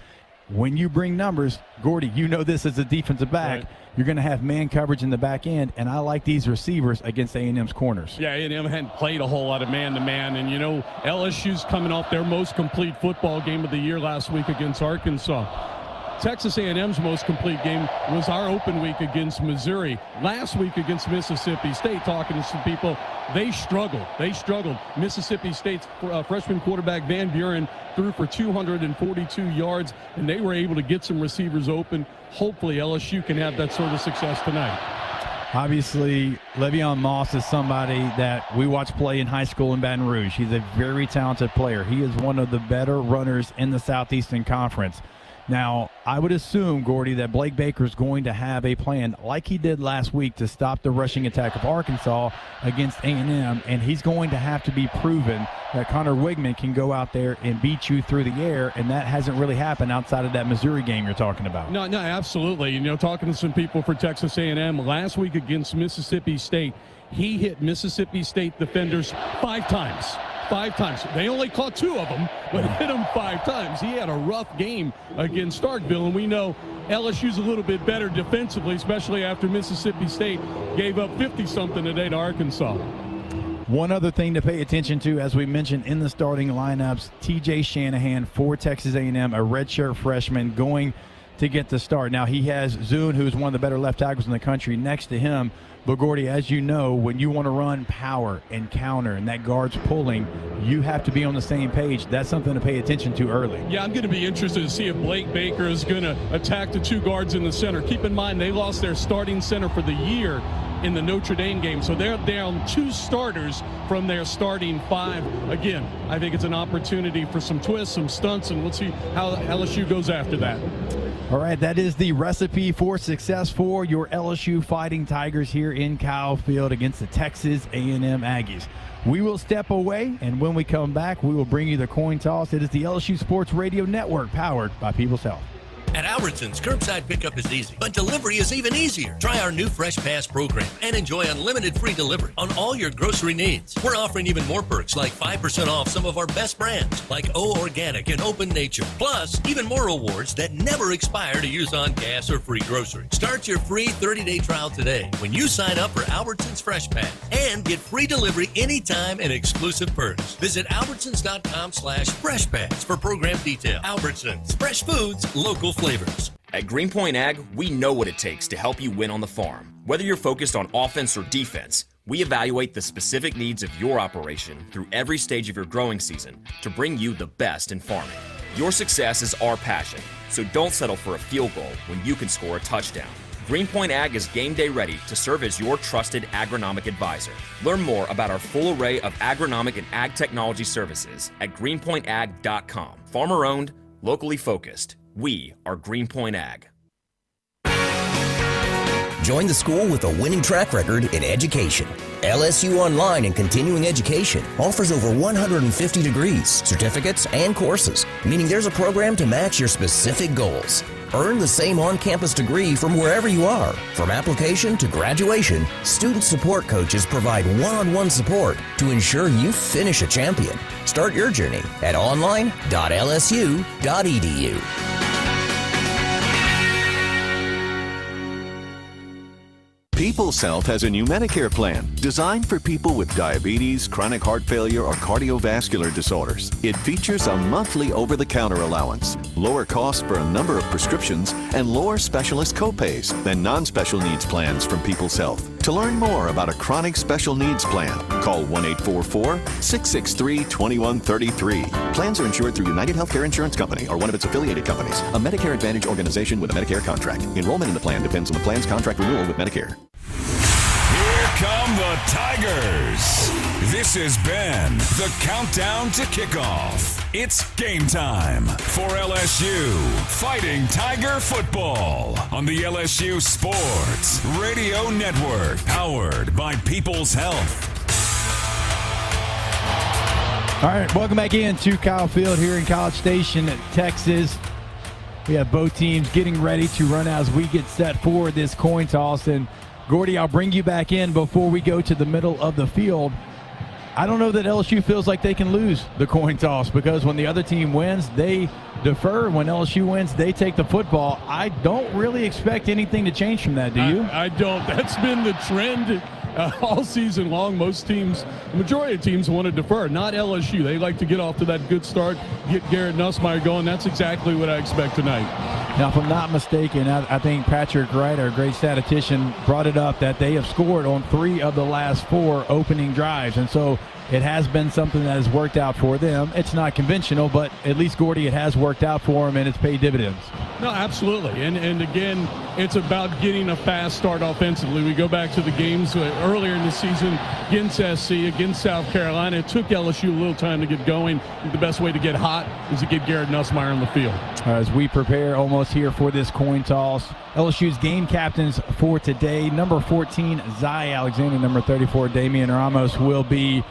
When you bring numbers, Gordy, you know this as a defensive back, right, you're going to have man coverage in the back end, and I like these receivers against A&M's corners. Yeah, A&M hadn't played a whole lot of man-to-man, and, you know, LSU's coming off their most complete football game of the year last week against Arkansas. Texas A&M's most complete game was our open week against Missouri. Last week against Mississippi State, talking to some people, they struggled. Mississippi State's freshman quarterback Van Buren threw for 242 yards, and they were able to get some receivers open. Hopefully LSU can have that sort of success tonight. Obviously, Le'Veon Moss is somebody that we watched play in high school in Baton Rouge. He's a very talented player. He is one of the better runners in the Southeastern Conference. Now, I would assume, Gordy, that Blake Baker's going to have a plan like he did last week to stop the rushing attack of Arkansas against A&M, and he's going to have to be proven that Connor Wegman can go out there and beat you through the air, and that hasn't really happened outside of that Missouri game you're talking about. No, absolutely. You know, talking to some people for Texas A&M, last week against Mississippi State, he hit Mississippi State defenders 5 times. 5 times. They only caught 2 of them, but hit him 5 times. He had a rough game against Starkville, and we know LSU's a little bit better defensively, especially after Mississippi State gave up 50-something today to Arkansas. One other thing to pay attention to, as we mentioned in the starting lineups, TJ Shanahan for Texas A&M, a redshirt freshman going to get the start. Now, he has Zune, who's one of the better left tackles in the country, next to him. But, Gordy, as you know, when you want to run power and counter and that guard's pulling, you have to be on the same page. That's something to pay attention to early. Yeah, I'm going to be interested to see if Blake Baker is going to attack the 2 guards in the center. Keep in mind, they lost their starting center for the year in the Notre Dame game. So they're down 2 starters from their starting 5. Again, I think it's an opportunity for some twists, some stunts, and we'll see how LSU goes after that. All right, that is the recipe for success for your LSU Fighting Tigers here in Kyle Field against the Texas A&M Aggies. We will step away, and when we come back, we will bring you the coin toss. It is the LSU Sports Radio Network, powered by People's Health. At Albertsons, curbside pickup is easy, but delivery is even easier. Try our new Fresh Pass program and enjoy unlimited free delivery on all your grocery needs. We're offering even more perks like 5% off some of our best brands like O Organic and Open Nature. Plus, even more rewards that never expire to use on gas or free groceries. Start your free 30-day trial today when you sign up for Albertsons Fresh Pass and get free delivery anytime and exclusive perks. Visit albertsons.com/freshpass for program detail. Albertsons, fresh foods, local flavors. At Greenpoint Ag, we know what it takes to help you win on the farm. Whether you're focused on offense or defense, we evaluate the specific needs of your operation through every stage of your growing season to bring you the best in farming. Your success is our passion, so don't settle for a field goal when you can score a touchdown. Greenpoint Ag is game day ready to serve as your trusted agronomic advisor. Learn more about our full array of agronomic and ag technology services at greenpointag.com. Farmer owned, locally focused. We are Greenpoint Ag. Join the school with a winning track record in education. LSU Online and Continuing Education offers over 150 degrees, certificates, and courses, meaning there's a program to match your specific goals. Earn the same on-campus degree from wherever you are. From application to graduation, student support coaches provide one-on-one support to ensure you finish a champion. Start your journey at online.lsu.edu. People's Health has a new Medicare plan designed for people with diabetes, chronic heart failure, or cardiovascular disorders. It features a monthly over-the-counter allowance, lower costs for a number of prescriptions, and lower specialist copays than non-special needs plans from People's Health. To learn more about a chronic special needs plan, call 1-844-663-2133. Plans are insured through United Healthcare Insurance Company or one of its affiliated companies, a Medicare Advantage organization with a Medicare contract. Enrollment in the plan depends on the plan's contract renewal with Medicare. Here come the Tigers. This has been the countdown to kickoff. It's game time for LSU Fighting Tiger football on the LSU Sports Radio Network, powered by People's Health. All right, welcome back into Kyle Field here in College Station, Texas. We have both teams getting ready to run as we get set for this coin toss. And Gordy, I'll bring you back in before we go to the middle of the field. I don't know that LSU feels like they can lose the coin toss, because when the other team wins, they defer. When LSU wins, they take the football. I don't really expect anything to change from that, do you? I don't. That's been the trend all season long. Most teams, the majority of teams want to defer, not LSU. They like to get off to that good start, get Garrett Nussmeier going. That's exactly what I expect tonight. Now, if I'm not mistaken, I think Patrick Wright, our great statistician, brought it up that they have scored on 3 of the last 4 opening drives. And so it has been something that has worked out for them. It's not conventional, but at least, Gordy, it has worked out for them, and it's paid dividends. No, absolutely. And again, it's about getting a fast start offensively. We go back to the games earlier in the season against SC, against South Carolina. It took LSU a little time to get going. The best way to get hot is to get Garrett Nussmeier on the field. As we prepare almost here for this coin toss, LSU's game captains for today, number 14, Zai Alexander, number 34, Damian Ramos will be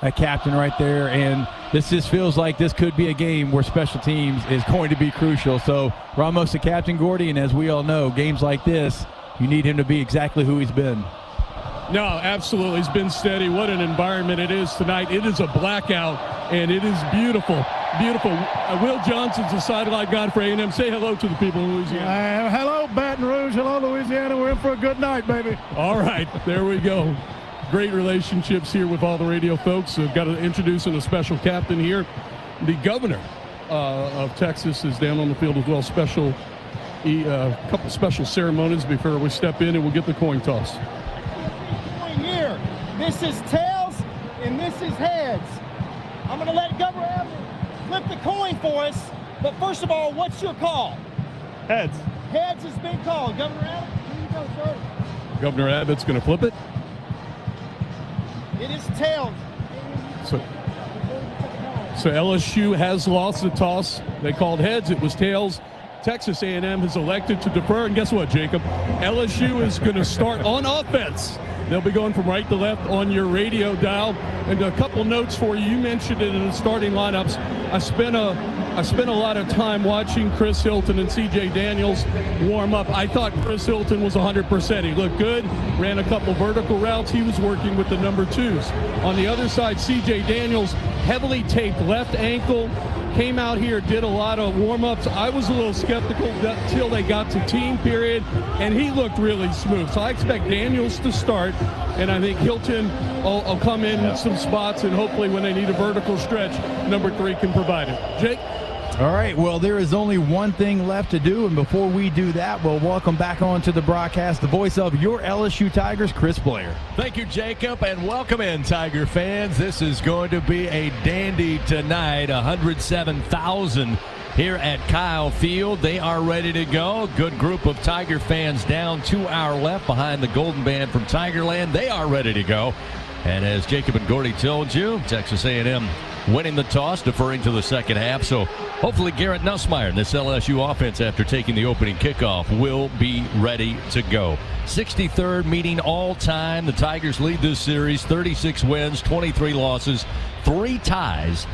a captain right there. And this just feels like this could be a game where special teams is going to be crucial. So Ramos the captain, Gordy, and as we all know, games like this, you need him to be exactly who he's been. No, absolutely. He's been steady. What an environment it is tonight. It is a blackout, and it is beautiful. Beautiful. Will Johnson's the sideline guy for A&M. Say hello to the people in Louisiana. Hello, Baton Rouge. Hello, Louisiana. We're in for a good night, baby. All right. There we go. Great relationships here with all the radio folks. I've got to introduce a special captain here. The governor of Texas is down on the field as well. A couple special ceremonies before we step in, and we'll get the coin toss. Here, this is tails, and this is heads. I'm going to let Governor Abbott flip the coin for us. But first of all, what's your call? Heads. Heads has been called. Governor Abbott, here you go, sir. Governor Abbott's going to flip it. It is tails. So LSU has lost the toss. They called heads. It was tails. Texas A&M has elected to defer. And guess what, Jacob? LSU is going to start on offense. They'll be going from right to left on your radio dial. And a couple notes for you. You mentioned it in the starting lineups. I spent a lot of time watching Chris Hilton and C.J. Daniels warm up. I thought Chris Hilton was 100%. He looked good, ran a couple vertical routes. He was working with the number 2s. On the other side, C.J. Daniels, heavily taped left ankle, came out here, did a lot of warm-ups. I was a little skeptical until they got to team period, and he looked really smooth. So I expect Daniels to start, and I think Hilton will come in some spots, and hopefully when they need a vertical stretch, number 3 can provide it. Jake? All right, well, there is only one thing left to do, and before we do that, we'll welcome back onto the broadcast the voice of your LSU Tigers, Chris Blair. Thank you, Jacob, and welcome in, Tiger fans. This is going to be a dandy tonight, 107,000 here at Kyle Field. They are ready to go. Good group of Tiger fans down to our left behind the Golden Band from Tigerland. They are ready to go. And as Jacob and Gordy told you, Texas A&M winning the toss, deferring to the second half. So hopefully Garrett Nussmeier and this LSU offense, after taking the opening kickoff, will be ready to go. 63rd meeting all time. The Tigers lead this series, 36 wins, 23 losses, 3 ties.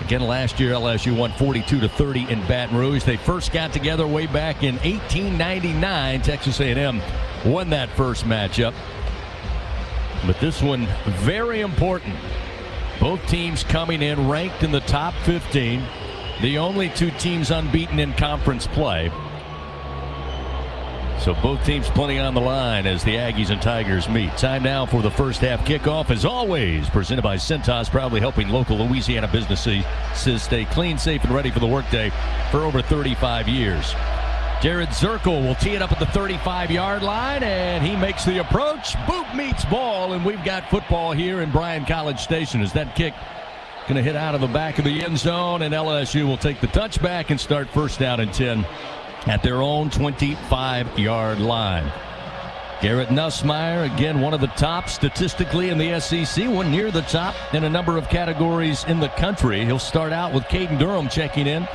Again, last year LSU won 42-30 in Baton Rouge. They first got together way back in 1899. Texas A&M won that first matchup. But this one, very important. Both teams coming in ranked in the top 15. The only 2 teams unbeaten in conference play. So both teams plenty on the line as the Aggies and Tigers meet. Time now for the first half kickoff, as always, presented by Cintas, proudly helping local Louisiana businesses stay clean, safe, and ready for the workday for over 35 years. Jared Zirkle will tee it up at the 35-yard line, and he makes the approach. Boot meets ball, and we've got football here in Bryan College Station as that kick going to hit out of the back of the end zone, and LSU will take the touchback and start first down and 10 at their own 25-yard line. Garrett Nussmeier, again, one of the top statistically in the SEC, one near the top in a number of categories in the country. He'll start out with Caden Durham checking in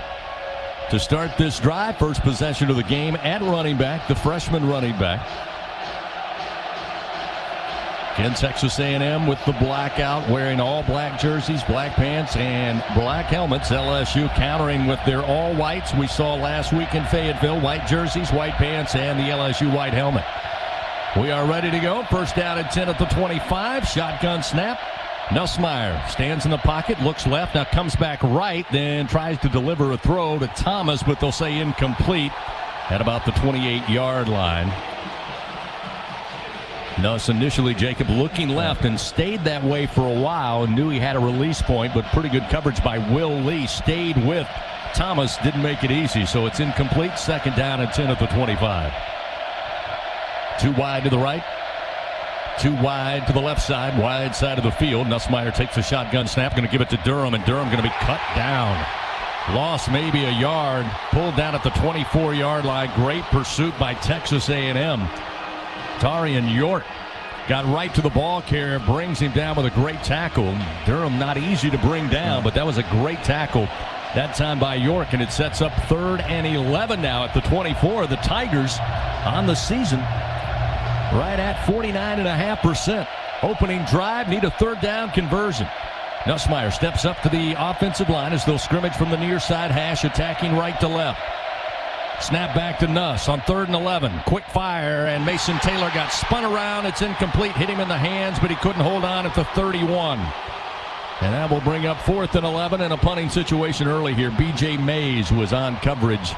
to start this drive. First possession of the game at running back, the freshman running back. Again, Texas A&M with the blackout, wearing all black jerseys, black pants, and black helmets. LSU countering with their all whites we saw last week in Fayetteville. White jerseys, white pants, and the LSU white helmet. We are ready to go. First down and 10 at the 25. Shotgun snap. Nussmeier stands in the pocket, looks left, now comes back right, then tries to deliver a throw to Thomas, but they'll say incomplete at about the 28-yard line. Nuss initially, Jacob, looking left and stayed that way for a while and knew he had a release point, but pretty good coverage by Will Lee. Stayed with Thomas, didn't make it easy, so it's incomplete. Second down and 10 at the 25. 2 wide to the right. 2 wide to the left side, wide side of the field. Nussmeier takes a shotgun snap, going to give it to Durham, and Durham going to be cut down. Lost maybe a yard, pulled down at the 24-yard line. Great pursuit by Texas A&M. Tarian York got right to the ball carrier, brings him down with a great tackle. Durham not easy to bring down, but that was a great tackle that time by York, and it sets up 3rd and 11 now at the 24. The Tigers on the season right at 49.5%. Opening drive, need a 3rd down conversion. Nussmeier steps up to the offensive line as they'll scrimmage from the near side hash, attacking right to left. Snap back to Nuss on 3rd and 11. Quick fire, and Mason Taylor got spun around. It's incomplete, hit him in the hands, but he couldn't hold on at the 31. And that will bring up 4th and 11 in a punting situation early here. B.J. Mays was on coverage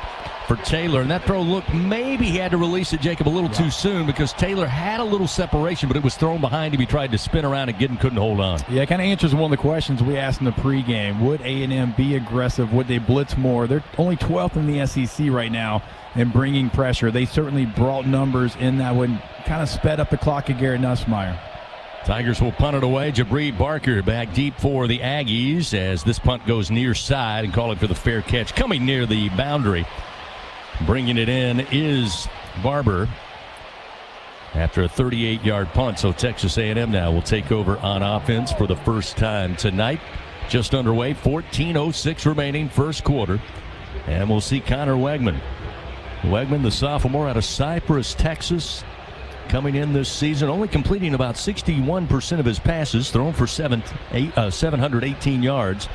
for Taylor, and that throw looked, maybe he had to release it, Jacob, a little too soon, because Taylor had a little separation, but it was thrown behind him. He tried to spin around and couldn't hold on. Yeah, it kind of answers one of the questions we asked in the pregame. Would A&M be aggressive? Would they blitz more? They're only 12th in the SEC right now in bringing pressure. They certainly brought numbers in that one, kind of sped up the clock of Garrett Nussmeier. Tigers will punt it away. Jabri Barker back deep for the Aggies as this punt goes near side and calling for the fair catch. Coming near the boundary. Bringing it in is Barber after a 38-yard punt. So Texas A&M now will take over on offense for the first time tonight. Just underway, 14:06 remaining, first quarter. And we'll see Connor Wegman. Wegman, the sophomore out of Cypress, Texas, coming in this season, only completing about 61% of his passes, thrown for 718 yards.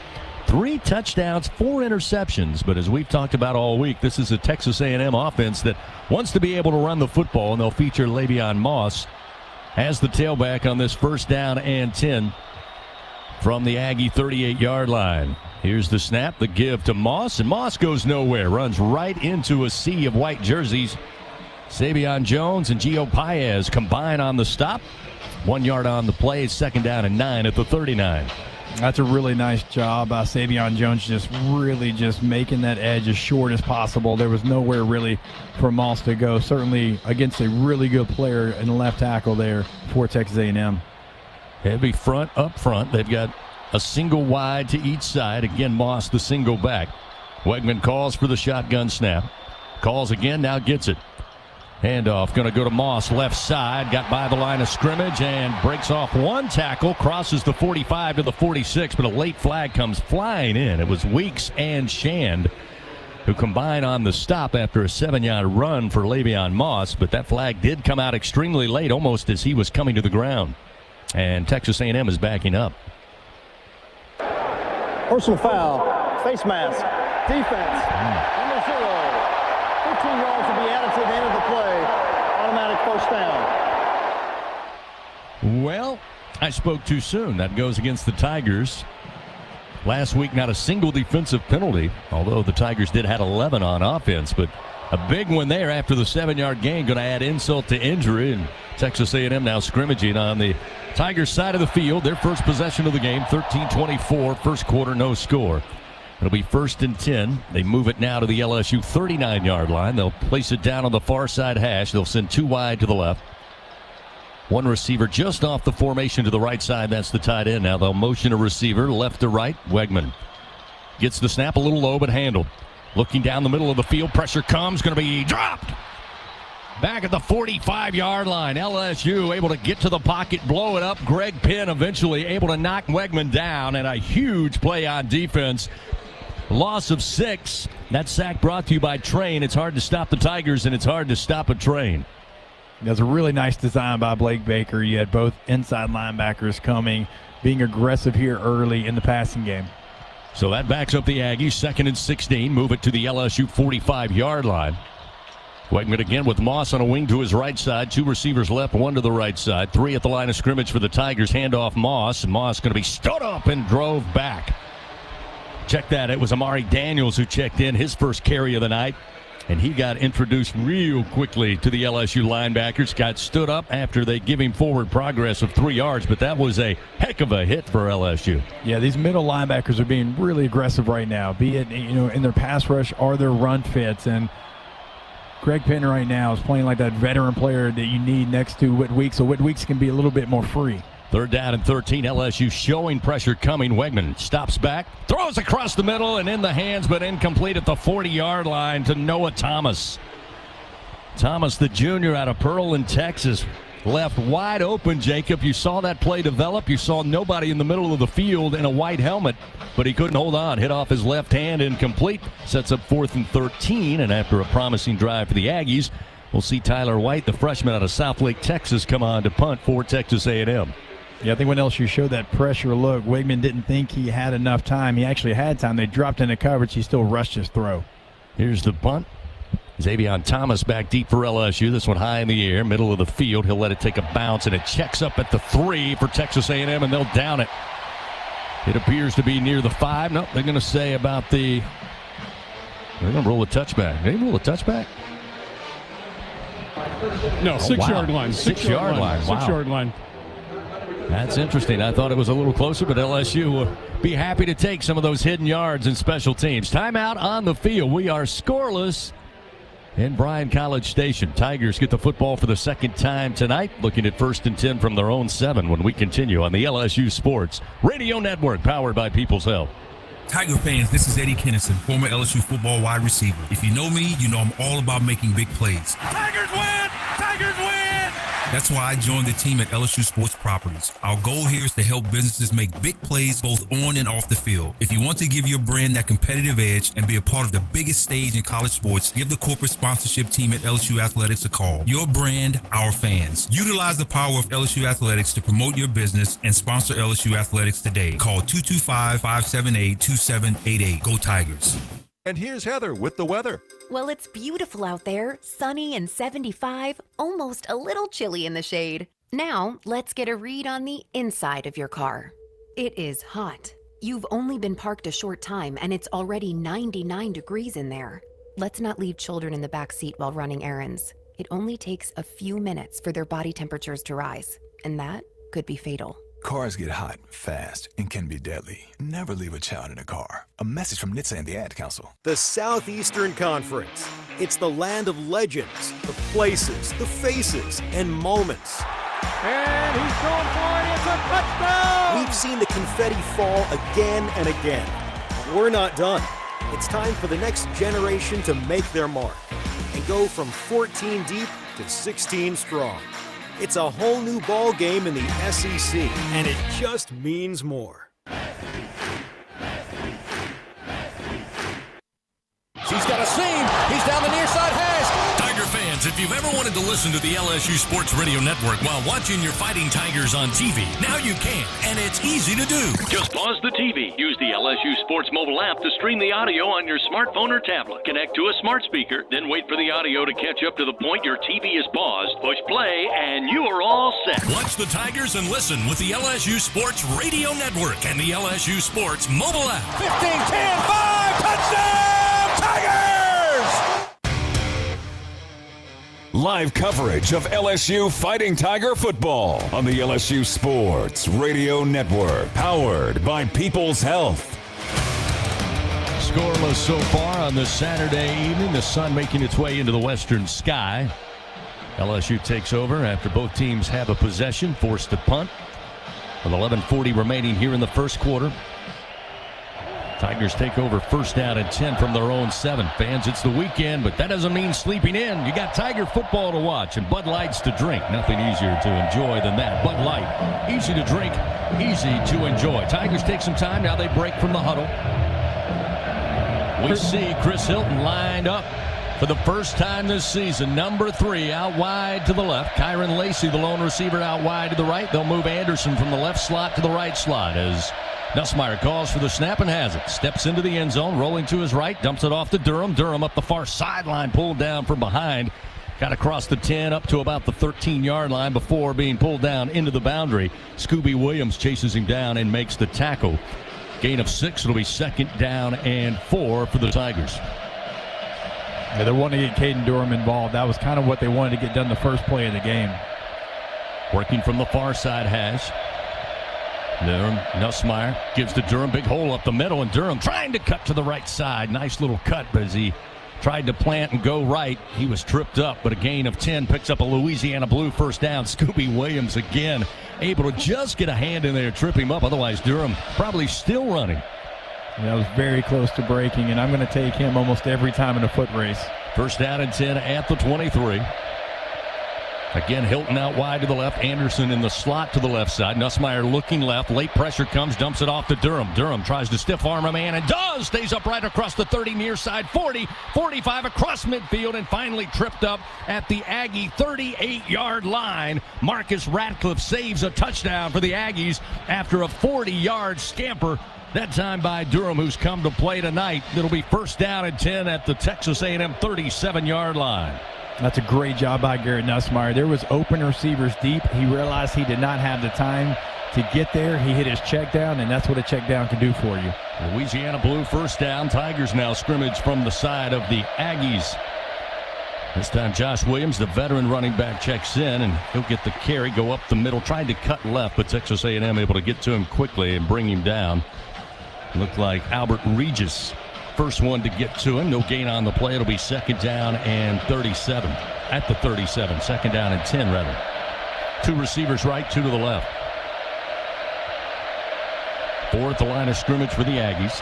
3 touchdowns, 4 interceptions. But as we've talked about all week, this is a Texas A&M offense that wants to be able to run the football, and they'll feature Le'Veon Moss as the tailback on this first down and 10 from the Aggie 38-yard line. Here's the snap, the give to Moss, and Moss goes nowhere, runs right into a sea of white jerseys. Savion Jones and Gio Paez combine on the stop. 1 yard on the play, second down and 9 at the 39. That's a really nice job. Savion Jones just making that edge as short as possible. There was nowhere really for Moss to go. Certainly against a really good player in the left tackle there for Texas A&M. Heavy front up front. They've got a single wide to each side. Again, Moss the single back. Wegman calls for the shotgun snap. Calls again, now gets it. Handoff going to go to Moss, left side, got by the line of scrimmage and breaks off one tackle, crosses the 45 to the 46, but a late flag comes flying in. It was Weeks and Shand who combined on the stop after a 7-yard run for Le'Veon Moss, but that flag did come out extremely late, almost as he was coming to the ground. And Texas A&M is backing up. Personal foul, face mask, defense, number 0. 15 yards will be added to the end of the play. Automatic first down. Well, I spoke too soon. That goes against the Tigers. Last week, not a single defensive penalty, although the Tigers did have 11 on offense. But a big one there after the 7-yard gain, going to add insult to injury. And Texas A&M now scrimmaging on the Tigers side of the field. Their first possession of the game, 13-24, first quarter, no score. It'll be 1st and 10. They move it now to the LSU 39-yard line. They'll place it down on the far side hash. They'll send 2 wide to the left. One receiver just off the formation to the right side. That's the tight end. Now they'll motion a receiver left to right. Wegman gets the snap a little low but handled. Looking down the middle of the field. Pressure comes. Going to be dropped. Back at the 45-yard line. LSU able to get to the pocket, blow it up. Greg Penn eventually able to knock Wegman down. And a huge play on defense. Loss of 6. That sack brought to you by Train. It's hard to stop the Tigers, and it's hard to stop a train. That's a really nice design by Blake Baker. You had both inside linebackers coming, being aggressive here early in the passing game. So that backs up the Aggies. 2nd and 16. Move it to the LSU 45-yard line. Wegman again with Moss on a wing to his right side. 2 receivers left, 1 to the right side. 3 at the line of scrimmage for the Tigers. Handoff Moss. Moss going to be stood up and drove back. Check that. It was Amari Daniels who checked in, his first carry of the night. And he got introduced real quickly to the LSU linebackers. Got stood up after they give him forward progress of 3 yards. But that was a heck of a hit for LSU. Yeah, these middle linebackers are being really aggressive right now, be it in their pass rush or their run fits. And Greg Penn right now is playing like that veteran player that you need next to Whit Weeks, so Whit Weeks can be a little bit more free. 3rd down and 13. LSU showing pressure coming. Wegman stops back, throws across the middle and in the hands, but incomplete at the 40-yard line to Noah Thomas. Thomas, the junior out of Pearland, Texas, left wide open, Jacob. You saw that play develop. You saw nobody in the middle of the field in a white helmet, but he couldn't hold on. Hit off his left hand, incomplete. Sets up 4th and 13, and after a promising drive for the Aggies, we'll see Tyler White, the freshman out of Southlake, Texas, come on to punt for Texas A&M. Yeah, I think when LSU showed that pressure look, Wegman didn't think he had enough time. He actually had time. They dropped into coverage. He still rushed his throw. Here's the punt. Xavion Thomas back deep for LSU. This one high in the air, middle of the field. He'll let it take a bounce, and it checks up at the 3 for Texas A&M, and they'll down it. It appears to be near the 5. Nope, they're going to say about the... They're going to roll a touchback. Did they roll a touchback? No, 6-yard line. 6-yard line. Wow. 6-yard line. That's interesting. I thought it was a little closer, but LSU will be happy to take some of those hidden yards in special teams. Timeout on the field. We are scoreless in Bryan College Station. Tigers get the football for the 2nd time tonight, looking at 1st and 10 from their own 7 when we continue on the LSU Sports Radio Network, powered by People's Health. Tiger fans, this is Eddie Kennison, former LSU football wide receiver. If you know me, you know I'm all about making big plays. Tigers win! Tigers win! That's why I joined the team at LSU Sports Properties. Our goal here is to help businesses make big plays both on and off the field. If you want to give your brand that competitive edge and be a part of the biggest stage in college sports, give the corporate sponsorship team at LSU Athletics a call. Your brand, our fans. Utilize the power of LSU Athletics to promote your business and sponsor LSU Athletics today. Call 225-578-2788. Go Tigers. And here's Heather with the weather. Well, it's beautiful out there, sunny and 75, almost a little chilly in the shade. Now, let's get a read on the inside of your car. It is hot. You've only been parked a short time and it's already 99 degrees in there. Let's not leave children in the back seat while running errands. It only takes a few minutes for their body temperatures to rise, and that could be fatal. Cars get hot fast and can be deadly. Never leave a child in a car. A message from NHTSA and the Ad Council. The Southeastern Conference. It's the land of legends, the places, the faces, and moments. And he's going for it. It's a touchdown! We've seen the confetti fall again and again. But we're not done. It's time for the next generation to make their mark and go from 14 deep to 16 strong. It's a whole new ball game in the SEC, and it just means more. He's got a seam. He's down the near side hash. Tiger fans, if you've ever wanted to listen to the LSU Sports Radio Network while watching your Fighting Tigers on TV, now you can, and it's easy to do. Just pause the TV. Use the LSU Sports mobile app to stream the audio on your smartphone or tablet. Connect to a smart speaker, then wait for the audio to catch up to the point your TV is paused. Push play, and you are all set. Watch the Tigers and listen with the LSU Sports Radio Network and the LSU Sports mobile app. 15-10-5, touchdown! Live coverage of LSU Fighting Tiger football on the LSU Sports Radio Network, powered by People's Health. Scoreless so far on this Saturday evening. The sun making its way into the western sky. LSU takes over after both teams have a possession, forced to punt. With 11:40 remaining here in the first quarter. Tigers take over first down and 10 from their own 7. Fans, it's the weekend, but that doesn't mean sleeping in. You got Tiger football to watch and Bud Lights to drink. Nothing easier to enjoy than that. Bud Light, easy to drink, easy to enjoy. Tigers take some time. Now they break from the huddle. We see Chris Hilton lined up for the first time this season. Number 3 out wide to the left. Kyron Lacey, the lone receiver, out wide to the right. They'll move Anderson from the left slot to the right slot as Nussmeier calls for the snap and has it. Steps into the end zone, rolling to his right, dumps it off to Durham. Durham up the far sideline, pulled down from behind. Got across the 10 up to about the 13-yard line before being pulled down into the boundary. Scooby Williams chases him down and makes the tackle. Gain of 6. It'll be second down and 4 for the Tigers. Yeah, they want to get Caden Durham involved. That was kind of what they wanted to get done the first play of the game. Working from the far side hash. Durham, Nussmeier gives to Durham, big hole up the middle, and Durham trying to cut to the right side. Nice little cut, but as he tried to plant and go right, he was tripped up, but a gain of 10 picks up a Louisiana Blue first down. Scooby Williams again able to just get a hand in there, trip him up. Otherwise, Durham probably still running. That was very close to breaking, and I'm going to take him almost every time in a foot race. First down and 10 at the 23. Again, Hilton out wide to the left. Anderson in the slot to the left side. Nussmeier looking left. Late pressure comes, dumps it off to Durham. Durham tries to stiff arm a man and does. Stays upright across the 30 near side. 40, 45 across midfield and finally tripped up at the Aggie 38-yard line. Marcus Radcliffe saves a touchdown for the Aggies after a 40-yard scamper. That time by Durham, who's come to play tonight. It'll be first down and 10 at the Texas A&M 37-yard line. That's a great job by Garrett Nussmeier. There was open receivers deep. He realized he did not have the time to get there. He hit his check down, and that's what a check down can do for you. Louisiana Blue first down. Tigers now scrimmage from the side of the Aggies. This time Josh Williams, the veteran running back, checks in, and he'll get the carry, go up the middle, tried to cut left, but Texas A&M able to get to him quickly and bring him down. Looked like Albert Regis, first one to get to him. No gain on the play. It'll be second down and 37 at the 37. Second down and 10, rather. 2 receivers right, 2 to the left. 4 at the line of scrimmage for the Aggies.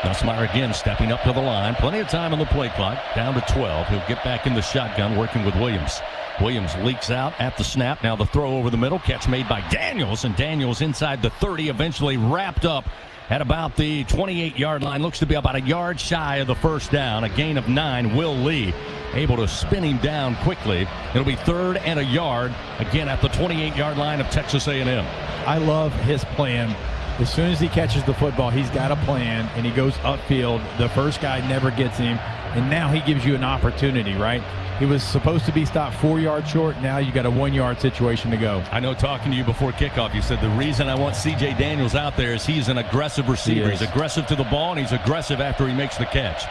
Nussmeier again stepping up to the line. Plenty of time on the play clock. Down to 12. He'll get back in the shotgun, working with Williams. Williams leaks out at the snap. Now the throw over the middle. Catch made by Daniels, and Daniels inside the 30, eventually wrapped up at about the 28-yard line. Looks to be about a yard shy of the first down. A gain of 9. Will Lee able to spin him down quickly. It'll be third and a yard, again at the 28-yard line of Texas A&M. I love his plan. As soon as he catches the football, he's got a plan, and he goes upfield. The first guy never gets him, and now he gives you an opportunity, right? He was supposed to be stopped 4 yards short. Now you got a 1 yard situation to go. I know, talking to you before kickoff, you said the reason I want C.J. Daniels out there is he's an aggressive receiver. He's aggressive to the ball, and he's aggressive after he makes the catch.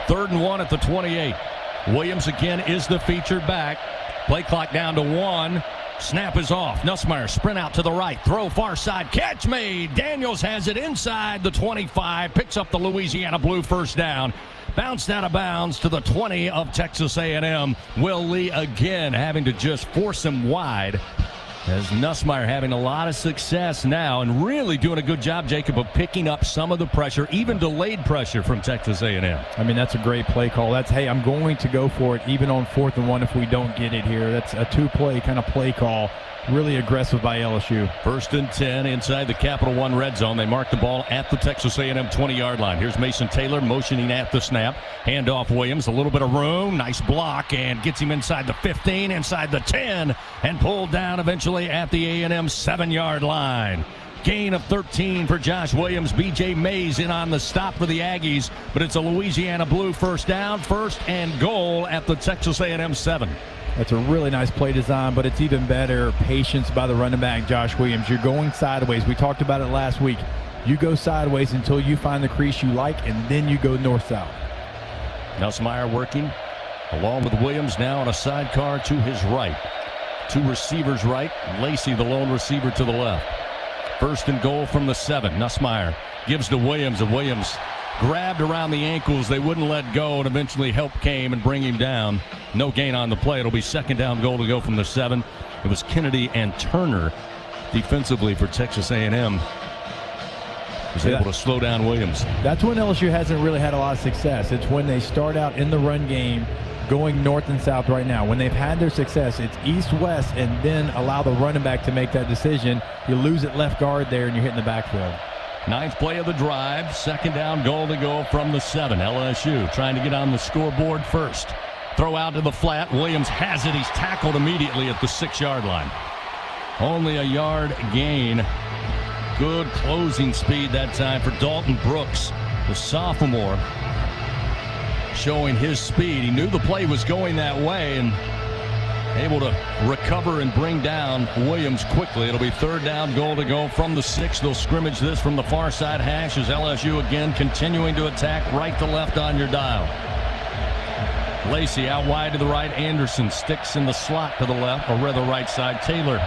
3rd and 1 at the 28. Williams again is the featured back. Play clock down to 1. Snap is off. Nussmeier sprint out to the right. Throw far side. Catch made. Daniels has it inside the 25. Picks up the Louisiana Blue first down. Bounced out of bounds to the 20 of Texas A&M. Will Lee again having to just force him wide As Nussmeier having a lot of success now and really doing a good job, Jacob, of picking up some of the pressure, even delayed pressure from Texas A&M. I mean, that's a great play call. That's, hey, I'm going to go for it even on 4th and 1 if we don't get it here. That's a two-play kind of play call. Really aggressive by LSU. 1st and 10 inside the Capital One red zone. They mark the ball at the Texas A&M 20-yard line. Here's Mason Taylor motioning at the snap. Handoff Williams, a little bit of room. Nice block, and gets him inside the 15, inside the 10, and pulled down eventually at the A&M 7-yard line. Gain of 13 for Josh Williams. B.J. Mays in on the stop for the Aggies, but it's a Louisiana Blue first down, 1st and goal at the Texas A&M 7. That's a really nice play design, but it's even better patience by the running back, Josh Williams. You're going sideways. We talked about it last week. You go sideways until you find the crease you like, and then you go north-south. Nussmeier working along with Williams now on a sidecar to his right. 2 receivers right. Lacey, the lone receiver, to the left. 1st and goal from the 7. Nussmeier gives to Williams, and Williams grabbed around the ankles. They wouldn't let go, and eventually help came and bring him down. No gain on the play. It'll be 2nd down goal to go from the 7. It was Kennedy and Turner defensively for Texas A&M. Was able to slow down Williams. That's when LSU hasn't really had a lot of success. It's when they start out in the run game going north and south right now. When they've had their success, it's east-west, and then allow the running back to make that decision. You lose at left guard there, and you're hitting the backfield. 9th play of the drive. 2nd down goal to go from the 7. LSU trying to get on the scoreboard first. Throw out to the flat. Williams has it. He's tackled immediately at the 6-yard line. Only a yard gain. Good closing speed that time for Dalton Brooks, the sophomore, showing his speed. He knew the play was going that way and able to recover and bring down Williams quickly. It'll be 3rd down goal to go from the 6. They'll scrimmage this from the far side hash as LSU again continuing to attack right to left on your dial. Lacey out wide to the right. Anderson sticks in the slot to the left, or rather right side. Taylor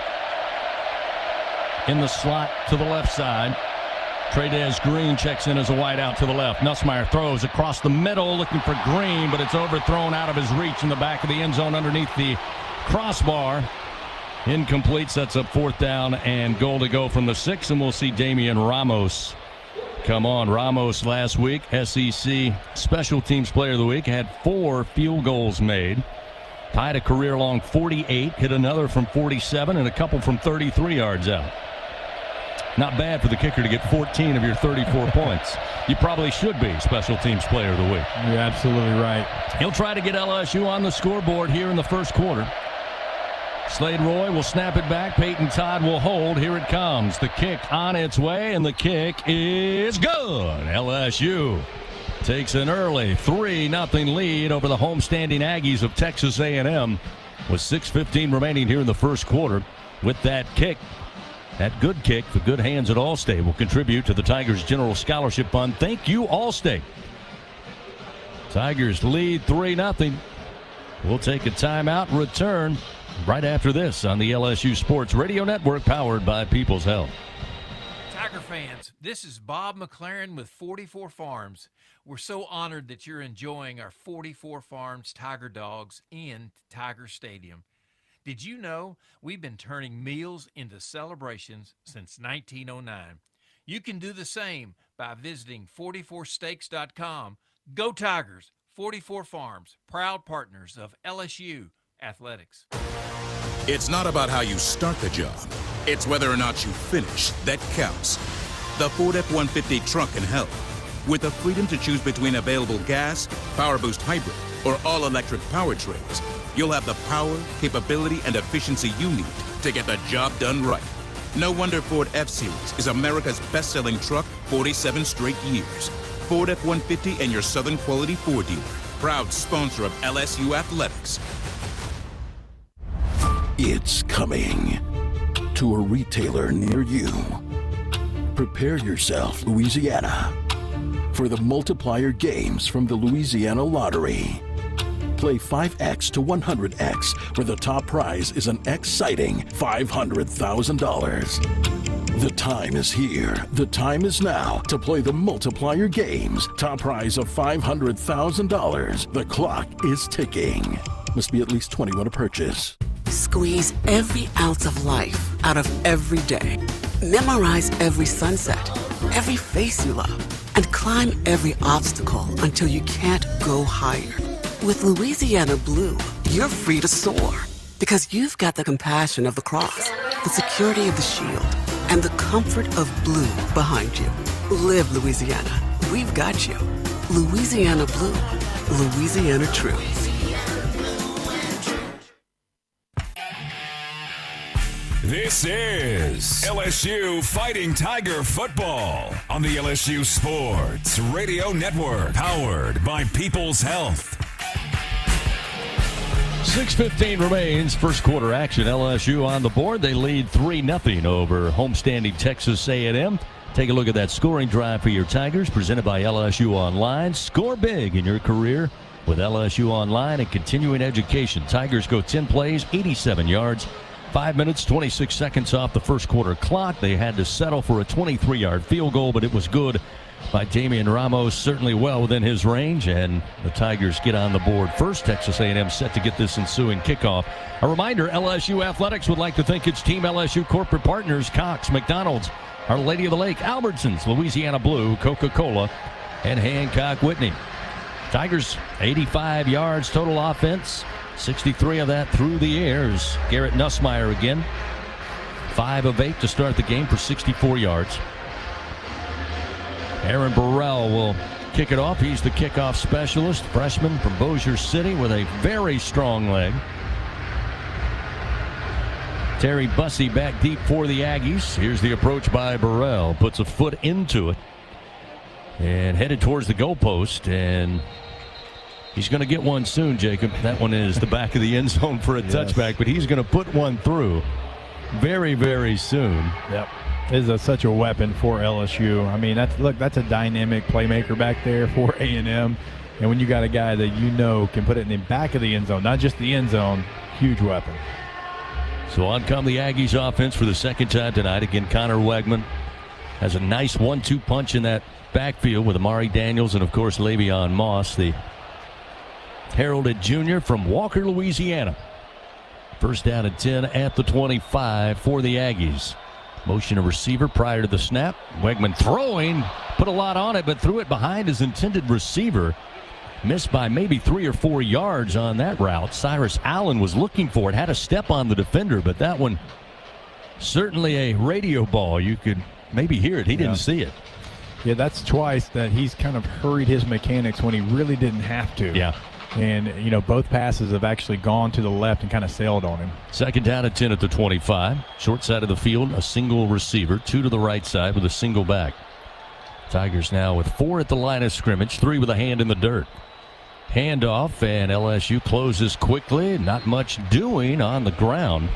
in the slot to the left side. Trey'Dez Green checks in as a wide out to the left. Nussmeier throws across the middle looking for Green, but it's overthrown out of his reach in the back of the end zone underneath the crossbar. Incomplete. Sets up 4th down and goal to go from the 6, and we'll see Damian Ramos come on. Ramos last week, SEC Special Teams Player of the Week, had 4 field goals made. Tied a career-long 48, hit another from 47, and a couple from 33 yards out. Not bad for the kicker to get 14 of your 34 points. You probably should be Special Teams Player of the Week. You're absolutely right. He'll try to get LSU on the scoreboard here in the 1st quarter. Slade Roy will snap it back. Peyton Todd will hold. Here it comes. The kick on its way, and the kick is good. LSU takes an early 3-0 lead over the homestanding Aggies of Texas A&M with 6:15 remaining here in the 1st quarter. With that kick, that good kick, the good hands at Allstate will contribute to the Tigers General Scholarship Fund. Thank you, Allstate. Tigers lead 3-0. We'll take a timeout and return right after this on the LSU Sports Radio Network, powered by People's Health. Tiger fans, this is Bob McLaren with 44 Farms. We're so honored that you're enjoying our 44 Farms Tiger Dogs in Tiger Stadium. Did you know we've been turning meals into celebrations since 1909? You can do the same by visiting 44steaks.com. Go Tigers! 44 Farms, proud partners of LSU Athletics. It's not about how you start the job. It's whether or not you finish that counts. The Ford F-150 truck can help. With the freedom to choose between available gas, Power Boost Hybrid, or all-electric powertrains, you'll have the power, capability, and efficiency you need to get the job done right. No wonder Ford F-Series is America's best-selling truck 47 straight years. Ford F-150 and your Southern Quality Ford dealer. Proud sponsor of LSU Athletics. It's coming to a retailer near you. Prepare yourself, Louisiana, for the multiplier games from the Louisiana Lottery. Play 5X to 100X, where the top prize is an exciting $500,000. The time is here. The time is now to play the multiplier games. Top prize of $500,000. The clock is ticking. Must be at least 21 to purchase. Squeeze every ounce of life out of every day. Memorize every sunset, every face you love, and climb every obstacle until you can't go higher. With Louisiana Blue, you're free to soar because you've got the compassion of the cross, the security of the shield, and the comfort of blue behind you. Live Louisiana. We've got you. Louisiana Blue. Louisiana True. This is LSU Fighting Tiger Football on the LSU Sports Radio Network, powered by People's Health. 6:15 remains. First quarter action. LSU on the board. They lead 3-0 over homestanding Texas A&M. Take a look at that scoring drive for your Tigers, presented by LSU Online. Score big in your career with LSU Online and continuing education. Tigers go 10 plays, 87 yards. 5 minutes, 26 seconds off the first quarter clock. They had to settle for a 23-yard field goal, but it was good by Damian Ramos, certainly well within his range, and the Tigers get on the board first. Texas A&M set to get this ensuing kickoff. A reminder, LSU Athletics would like to thank its Team LSU corporate partners, Cox, McDonald's, Our Lady of the Lake, Albertsons, Louisiana Blue, Coca-Cola, and Hancock Whitney. Tigers, 85 yards total offense. 63 of that through the air is Garrett Nussmeier again. 5 of 8 to start the game for 64 yards. Aaron Burrell will kick it off. He's the kickoff specialist, freshman from Bossier City with a very strong leg. Terry Bussey back deep for the Aggies. Here's the approach by Burrell. Puts a foot into it and headed towards the goalpost, and he's going to get one soon, Jacob. That one is the back of the end zone for a touchback, but he's going to put one through very, very soon. Yep. Is such a weapon for LSU. I mean, that's a dynamic playmaker back there for A&M. And when you got a guy that you know can put it in the back of the end zone, not just the end zone, huge weapon. So on come the Aggies offense for the second time tonight. Again, Connor Wegman has a nice 1-2 punch in that backfield with Amari Daniels and, of course, Le'Veon Moss, the heralded junior from Walker, Louisiana. First down and 10 at the 25 for the Aggies. Motion a receiver prior to the snap. Wegman throwing, put a lot on it, but threw it behind his intended receiver. Missed by maybe 3 or 4 yards on that route. Cyrus Allen was looking for it, had a step on the defender, but that one certainly a radio ball. You could maybe hear it. He didn't see it. Yeah, that's twice that he's kind of hurried his mechanics when he really didn't have to. Yeah. And, you know, both passes have actually gone to the left and kind of sailed on him. Second down and 10 at the 25. Short side of the field, a single receiver. 2 to the right side with a single back. Tigers now with 4 at the line of scrimmage, 3 with a hand in the dirt. Handoff, and LSU closes quickly. Not much doing on the ground.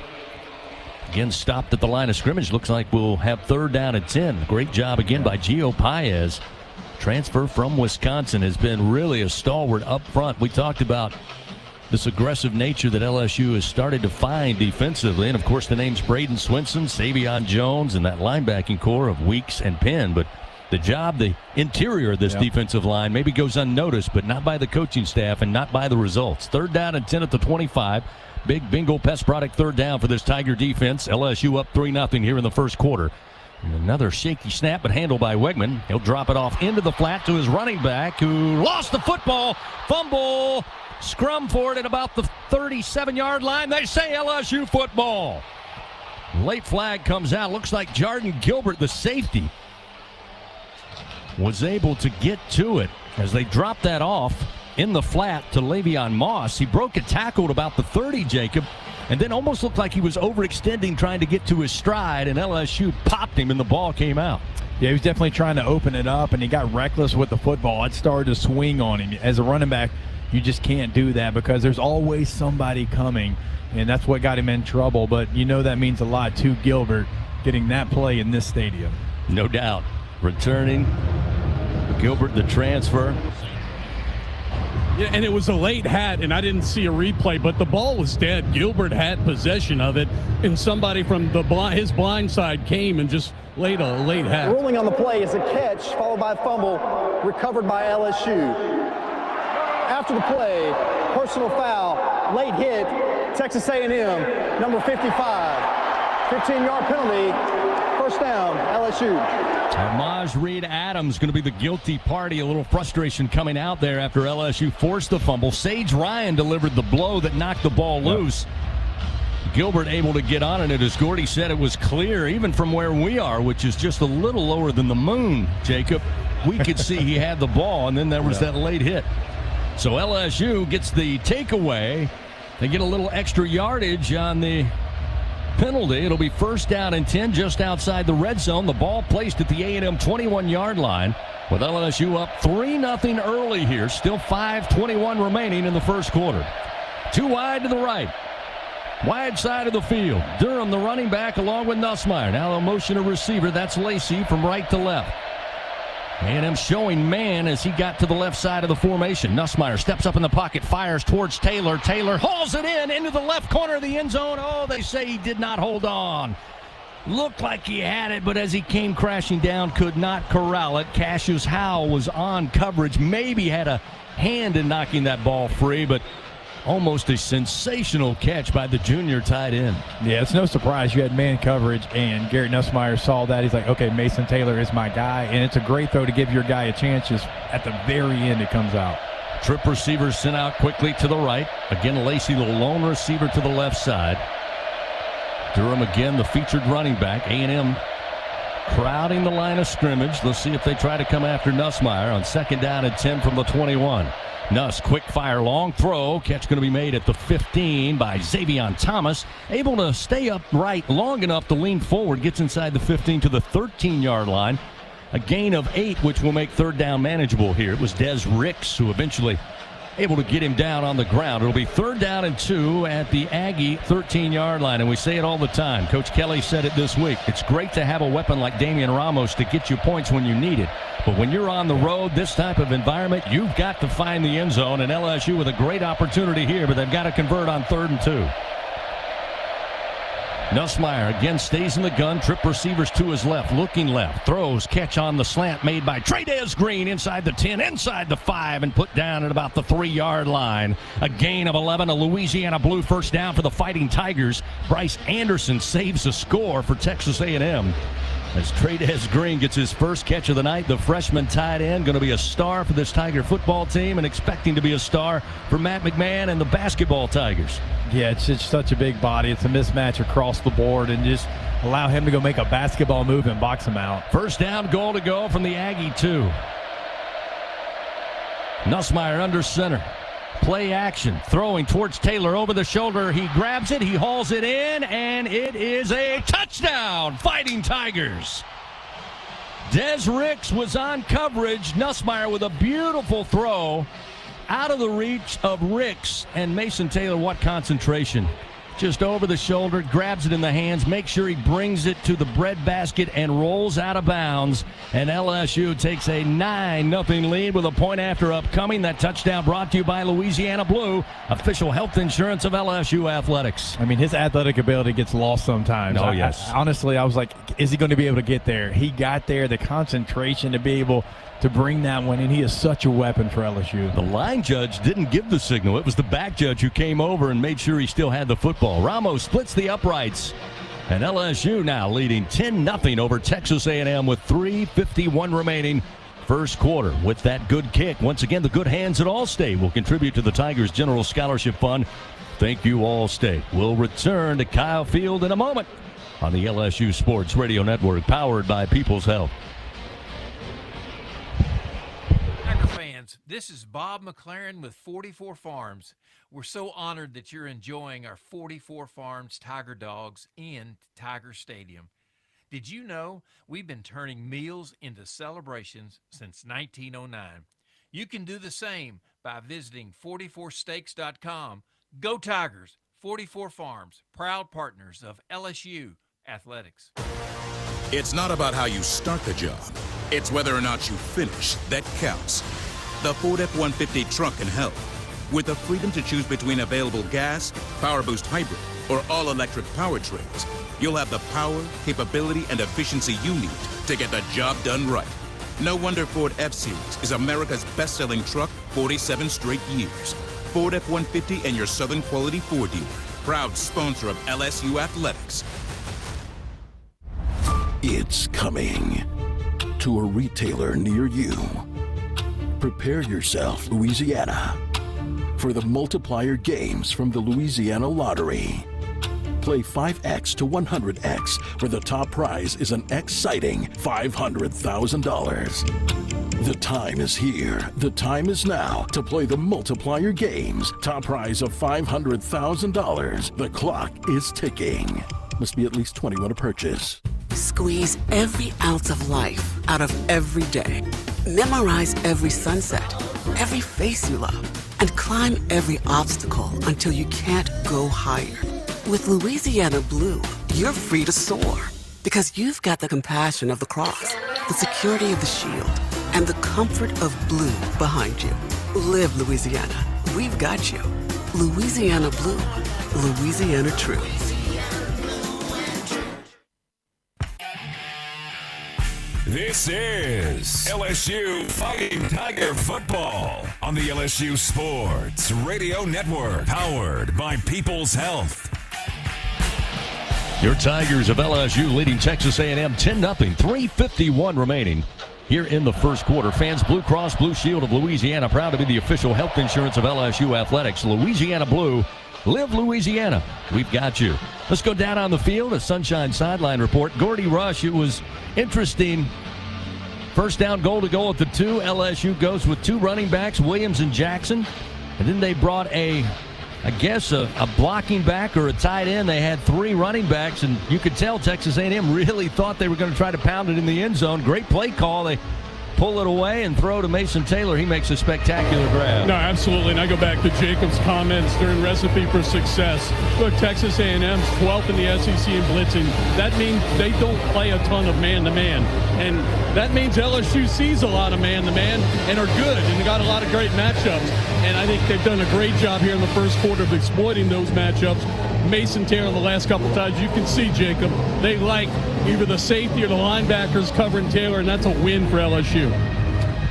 Again, stopped at the line of scrimmage. Looks like we'll have third down and 10. Great job again by Gio Paez. Transfer from Wisconsin has been really a stalwart up front. We talked about this aggressive nature that LSU has started to find defensively. And, of course, the names Braden Swinson, Savion Jones, and that linebacking core of Weeks and Penn. But the job, the interior of this defensive line maybe goes unnoticed, but not by the coaching staff and not by the results. Third down and 10 at the 25. Big bingo pest product third down for this Tiger defense. LSU up 3-0 here in the first quarter. And another shaky snap, but handled by Wegman. He'll drop it off into the flat to his running back, who lost the football. Fumble. Scrum for it at about the 37-yard line. They say LSU football. Late flag comes out. Looks like Jordan Gilbert, the safety, was able to get to it as they dropped that off in the flat to Le'Veon Moss. He broke a tackle at about the 30, Jacob, and then almost looked like he was overextending trying to get to his stride, and LSU popped him and the ball came out. Yeah, he was definitely trying to open it up, and he got reckless with the football. It started to swing on him. As a running back, you just can't do that because there's always somebody coming, and that's what got him in trouble. But you know that means a lot to Gilbert getting that play in this stadium. No doubt. Returning, Gilbert, the transfer. Yeah, and it was a late hat, and I didn't see a replay, but the ball was dead. Gilbert had possession of it, and somebody from his blind side came and just laid a late hat. Ruling on the play is a catch, followed by a fumble, recovered by LSU. After the play, personal foul, late hit, Texas A&M, number 55. 15-yard penalty, first down, LSU. Maj Reed Adams going to be the guilty party. A little frustration coming out there after LSU forced the fumble. Sage Ryan delivered the blow that knocked the ball loose. Gilbert able to get on it. As Gordy said, it was clear, even from where we are, which is just a little lower than the moon, Jacob. We could see he had the ball, and then there was that late hit. So LSU gets the takeaway. They get a little extra yardage on the penalty. It'll be first down and 10 just outside the red zone. The ball placed at the A&M 21-yard line with LSU up 3-0 early here. Still 5:21 remaining in the first quarter. Too wide to the right. Wide side of the field. Durham, the running back, along with Nussmeier. Now the motion of receiver. That's Lacey from right to left. A&M showing man as he got to the left side of the formation. Nussmeier steps up in the pocket, fires towards Taylor. Taylor hauls it into the left corner of the end zone. Oh, they say he did not hold on. Looked like he had it, but as he came crashing down, could not corral it. Cassius Howell was on coverage, maybe had a hand in knocking that ball free, but almost a sensational catch by the junior tight end. Yeah, it's no surprise you had man coverage, and Garrett Nussmeier saw that. He's like, okay, Mason Taylor is my guy, and it's a great throw to give your guy a chance. Just at the very end, it comes out. Trip receivers sent out quickly to the right. Again, Lacey, the lone receiver to the left side. Durham again, the featured running back. A&M crowding the line of scrimmage. Let's see if they try to come after Nussmeier on second down and 10 from the 21. Nuss, quick fire, long throw. Catch going to be made at the 15 by Xavion Thomas. Able to stay upright long enough to lean forward. Gets inside the 15 to the 13-yard line. A gain of 8, which will make third down manageable here. It was Des Ricks who eventually able to get him down on the ground. It'll be third down and 2 at the Aggie 13-yard line. And we say it all the time. Coach Kelly said it this week. It's great to have a weapon like Damian Ramos to get you points when you need it. But when you're on the road, this type of environment, you've got to find the end zone. And LSU with a great opportunity here, but they've got to convert on 3rd and 2. Nussmeier again stays in the gun. Trip receivers to his left, looking left. Throws, catch on the slant made by Trey'Dez Green inside the 10, inside the 5, and put down at about the 3-yard line. A gain of 11, a Louisiana Blue first down for the Fighting Tigers. Bryce Anderson saves the score for Texas A&M. As Trey'Dez Green gets his first catch of the night, the freshman tight end going to be a star for this Tiger football team and expecting to be a star for Matt McMahon and the basketball Tigers. Yeah, it's just such a big body. It's a mismatch across the board, and just allow him to go make a basketball move and box him out. First down, goal to go from the Aggie 2. Nussmeier under center. Play action, throwing towards Taylor over the shoulder. He grabs it, he hauls it in, and it is a touchdown, Fighting Tigers. Des Ricks was on coverage. Nussmeier with a beautiful throw out of the reach of Ricks, and Mason Taylor, what concentration. Just over the shoulder, grabs it in the hands, makes sure he brings it to the breadbasket and rolls out of bounds. And LSU takes a 9-0 lead with a point after upcoming. That touchdown brought to you by Louisiana Blue, official health insurance of LSU athletics. I mean, his athletic ability gets lost sometimes. Oh, yes. Honestly, I was like, is he going to be able to get there? He got there, the concentration to be able to bring that one in. He is such a weapon for LSU. The line judge didn't give the signal. It was the back judge who came over and made sure he still had the football. Ramos splits the uprights. And LSU now leading 10-0 over Texas A&M with 3:51 remaining first quarter. With that good kick, once again, the good hands at Allstate will contribute to the Tigers' General Scholarship Fund. Thank you, Allstate. We'll return to Kyle Field in a moment on the LSU Sports Radio Network, powered by People's Health. This is Bob McLaren with 44 Farms. We're so honored that you're enjoying our 44 Farms Tiger Dogs in Tiger Stadium. Did you know we've been turning meals into celebrations since 1909? You can do the same by visiting 44steaks.com. Go Tigers! 44 Farms, proud partners of LSU Athletics. It's not about how you start the job. It's whether or not you finish that counts. The Ford F-150 truck can help. With the freedom to choose between available gas, Power Boost Hybrid, or all-electric powertrains, you'll have the power, capability, and efficiency you need to get the job done right. No wonder Ford F-Series is America's best-selling truck 47 straight years. Ford F-150 and your Southern Quality Ford dealer. Proud sponsor of LSU Athletics. It's coming to a retailer near you. Prepare yourself, Louisiana, for the multiplier games from the Louisiana Lottery. Play 5X to 100X, where the top prize is an exciting $500,000. The time is here. The time is now to play the multiplier games. Top prize of $500,000. The clock is ticking. Must be at least 21 to purchase. Squeeze every ounce of life out of every day. Memorize every sunset, every face you love, and climb every obstacle until you can't go higher. With Louisiana Blue, you're free to soar because you've got the compassion of the cross, the security of the shield, and the comfort of blue behind you. Live Louisiana. We've got you. Louisiana Blue. Louisiana True. This is LSU Fighting Tiger Football on the LSU Sports Radio Network, powered by People's Health. Your Tigers of LSU leading Texas A&M 10-0, 3:51 remaining here in the first quarter. Fans, Blue Cross Blue Shield of Louisiana, proud to be the official health insurance of LSU Athletics. Louisiana Blue, live Louisiana. We've got you. Let's go down on the field, a Sunshine Sideline report. Gordy Rush, it was interesting. First down goal to go at the 2. LSU goes with 2 running backs, Williams and Jackson. And then they brought a blocking back or a tight end. They had 3 running backs, and you could tell Texas A&M really thought they were going to try to pound it in the end zone. Great play call. They pull it away and throw to Mason Taylor. He makes a spectacular grab. No, absolutely. And I go back to Jacob's comments during Recipe for Success. Look, Texas A&M's 12th in the SEC in blitzing. That means they don't play a ton of man-to-man. And that means LSU sees a lot of man-to-man and are good, and they got a lot of great matchups. And I think they've done a great job here in the first quarter of exploiting those matchups. Mason Taylor the last couple times, you can see, Jacob, they like either the safety or the linebackers covering Taylor, and that's a win for LSU.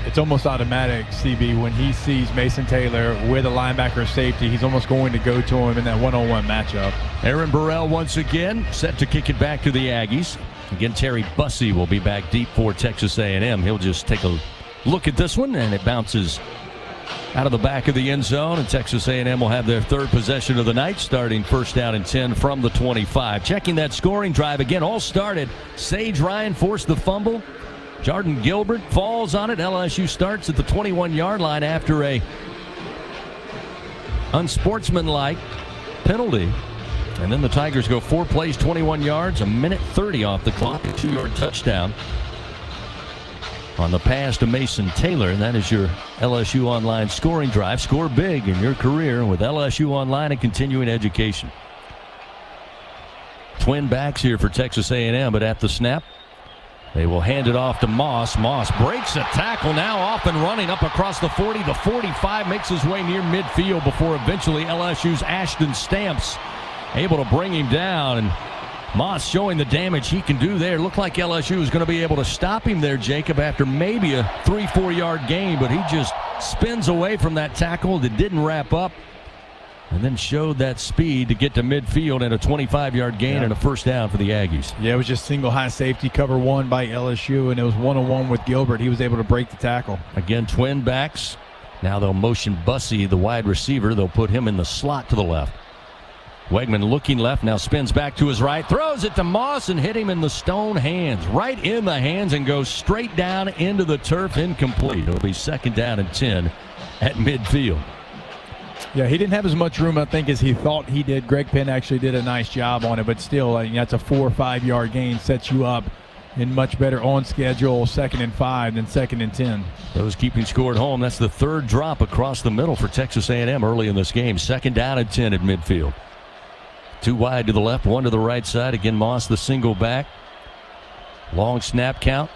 It's almost automatic, CB, when he sees Mason Taylor with a linebacker safety, he's almost going to go to him in that one-on-one matchup. Aaron Burrell once again set to kick it back to the Aggies. Again, Terry Bussey will be back deep for Texas A&M. He'll just take a look at this one, and it bounces out of the back of the end zone, and Texas A&M will have their 3rd possession of the night, starting first down and 10 from the 25. Checking that scoring drive again, all started. Sage Ryan forced the fumble. Jordan Gilbert falls on it. LSU starts at the 21-yard line after a unsportsmanlike penalty. And then the Tigers go 4 plays, 21 yards, 1:30 off the clock, a 2-yard touchdown on the pass to Mason Taylor. And that is your LSU Online scoring drive. Score big in your career with LSU Online and continuing education. Twin backs here for Texas A&M, but at the snap, they will hand it off to Moss. Moss breaks a tackle, now off and running up across the 40, the 45, makes his way near midfield before eventually LSU's Ashton Stamps able to bring him down. And Moss showing the damage he can do there. Looked like LSU was going to be able to stop him there, Jacob, after maybe a 3-4 yard gain, but he just spins away from that tackle that didn't wrap up and then showed that speed to get to midfield and a 25-yard gain and a first down for the Aggies. Yeah, it was just single high safety cover 1 by LSU, and it was 1-on-1 with Gilbert. He was able to break the tackle. Again, twin backs. Now they'll motion Bussey, the wide receiver. They'll put him in the slot to the left. Wegman looking left, now spins back to his right, throws it to Moss and hit him in the stone hands, right in the hands, and goes straight down into the turf, incomplete. It'll be 2nd down and 10 at midfield. Yeah, he didn't have as much room, I think, as he thought he did. Greg Penn actually did a nice job on it, but still, that's a 4 or 5 yard gain, sets you up in much better on schedule 2nd and 5 than 2nd and 10. Those keeping score at home. That's the 3rd drop across the middle for Texas A&M early in this game. 2nd down and 10 at midfield. 2 wide to the left, 1 to the right side. Again, Moss the single back. Long snap count.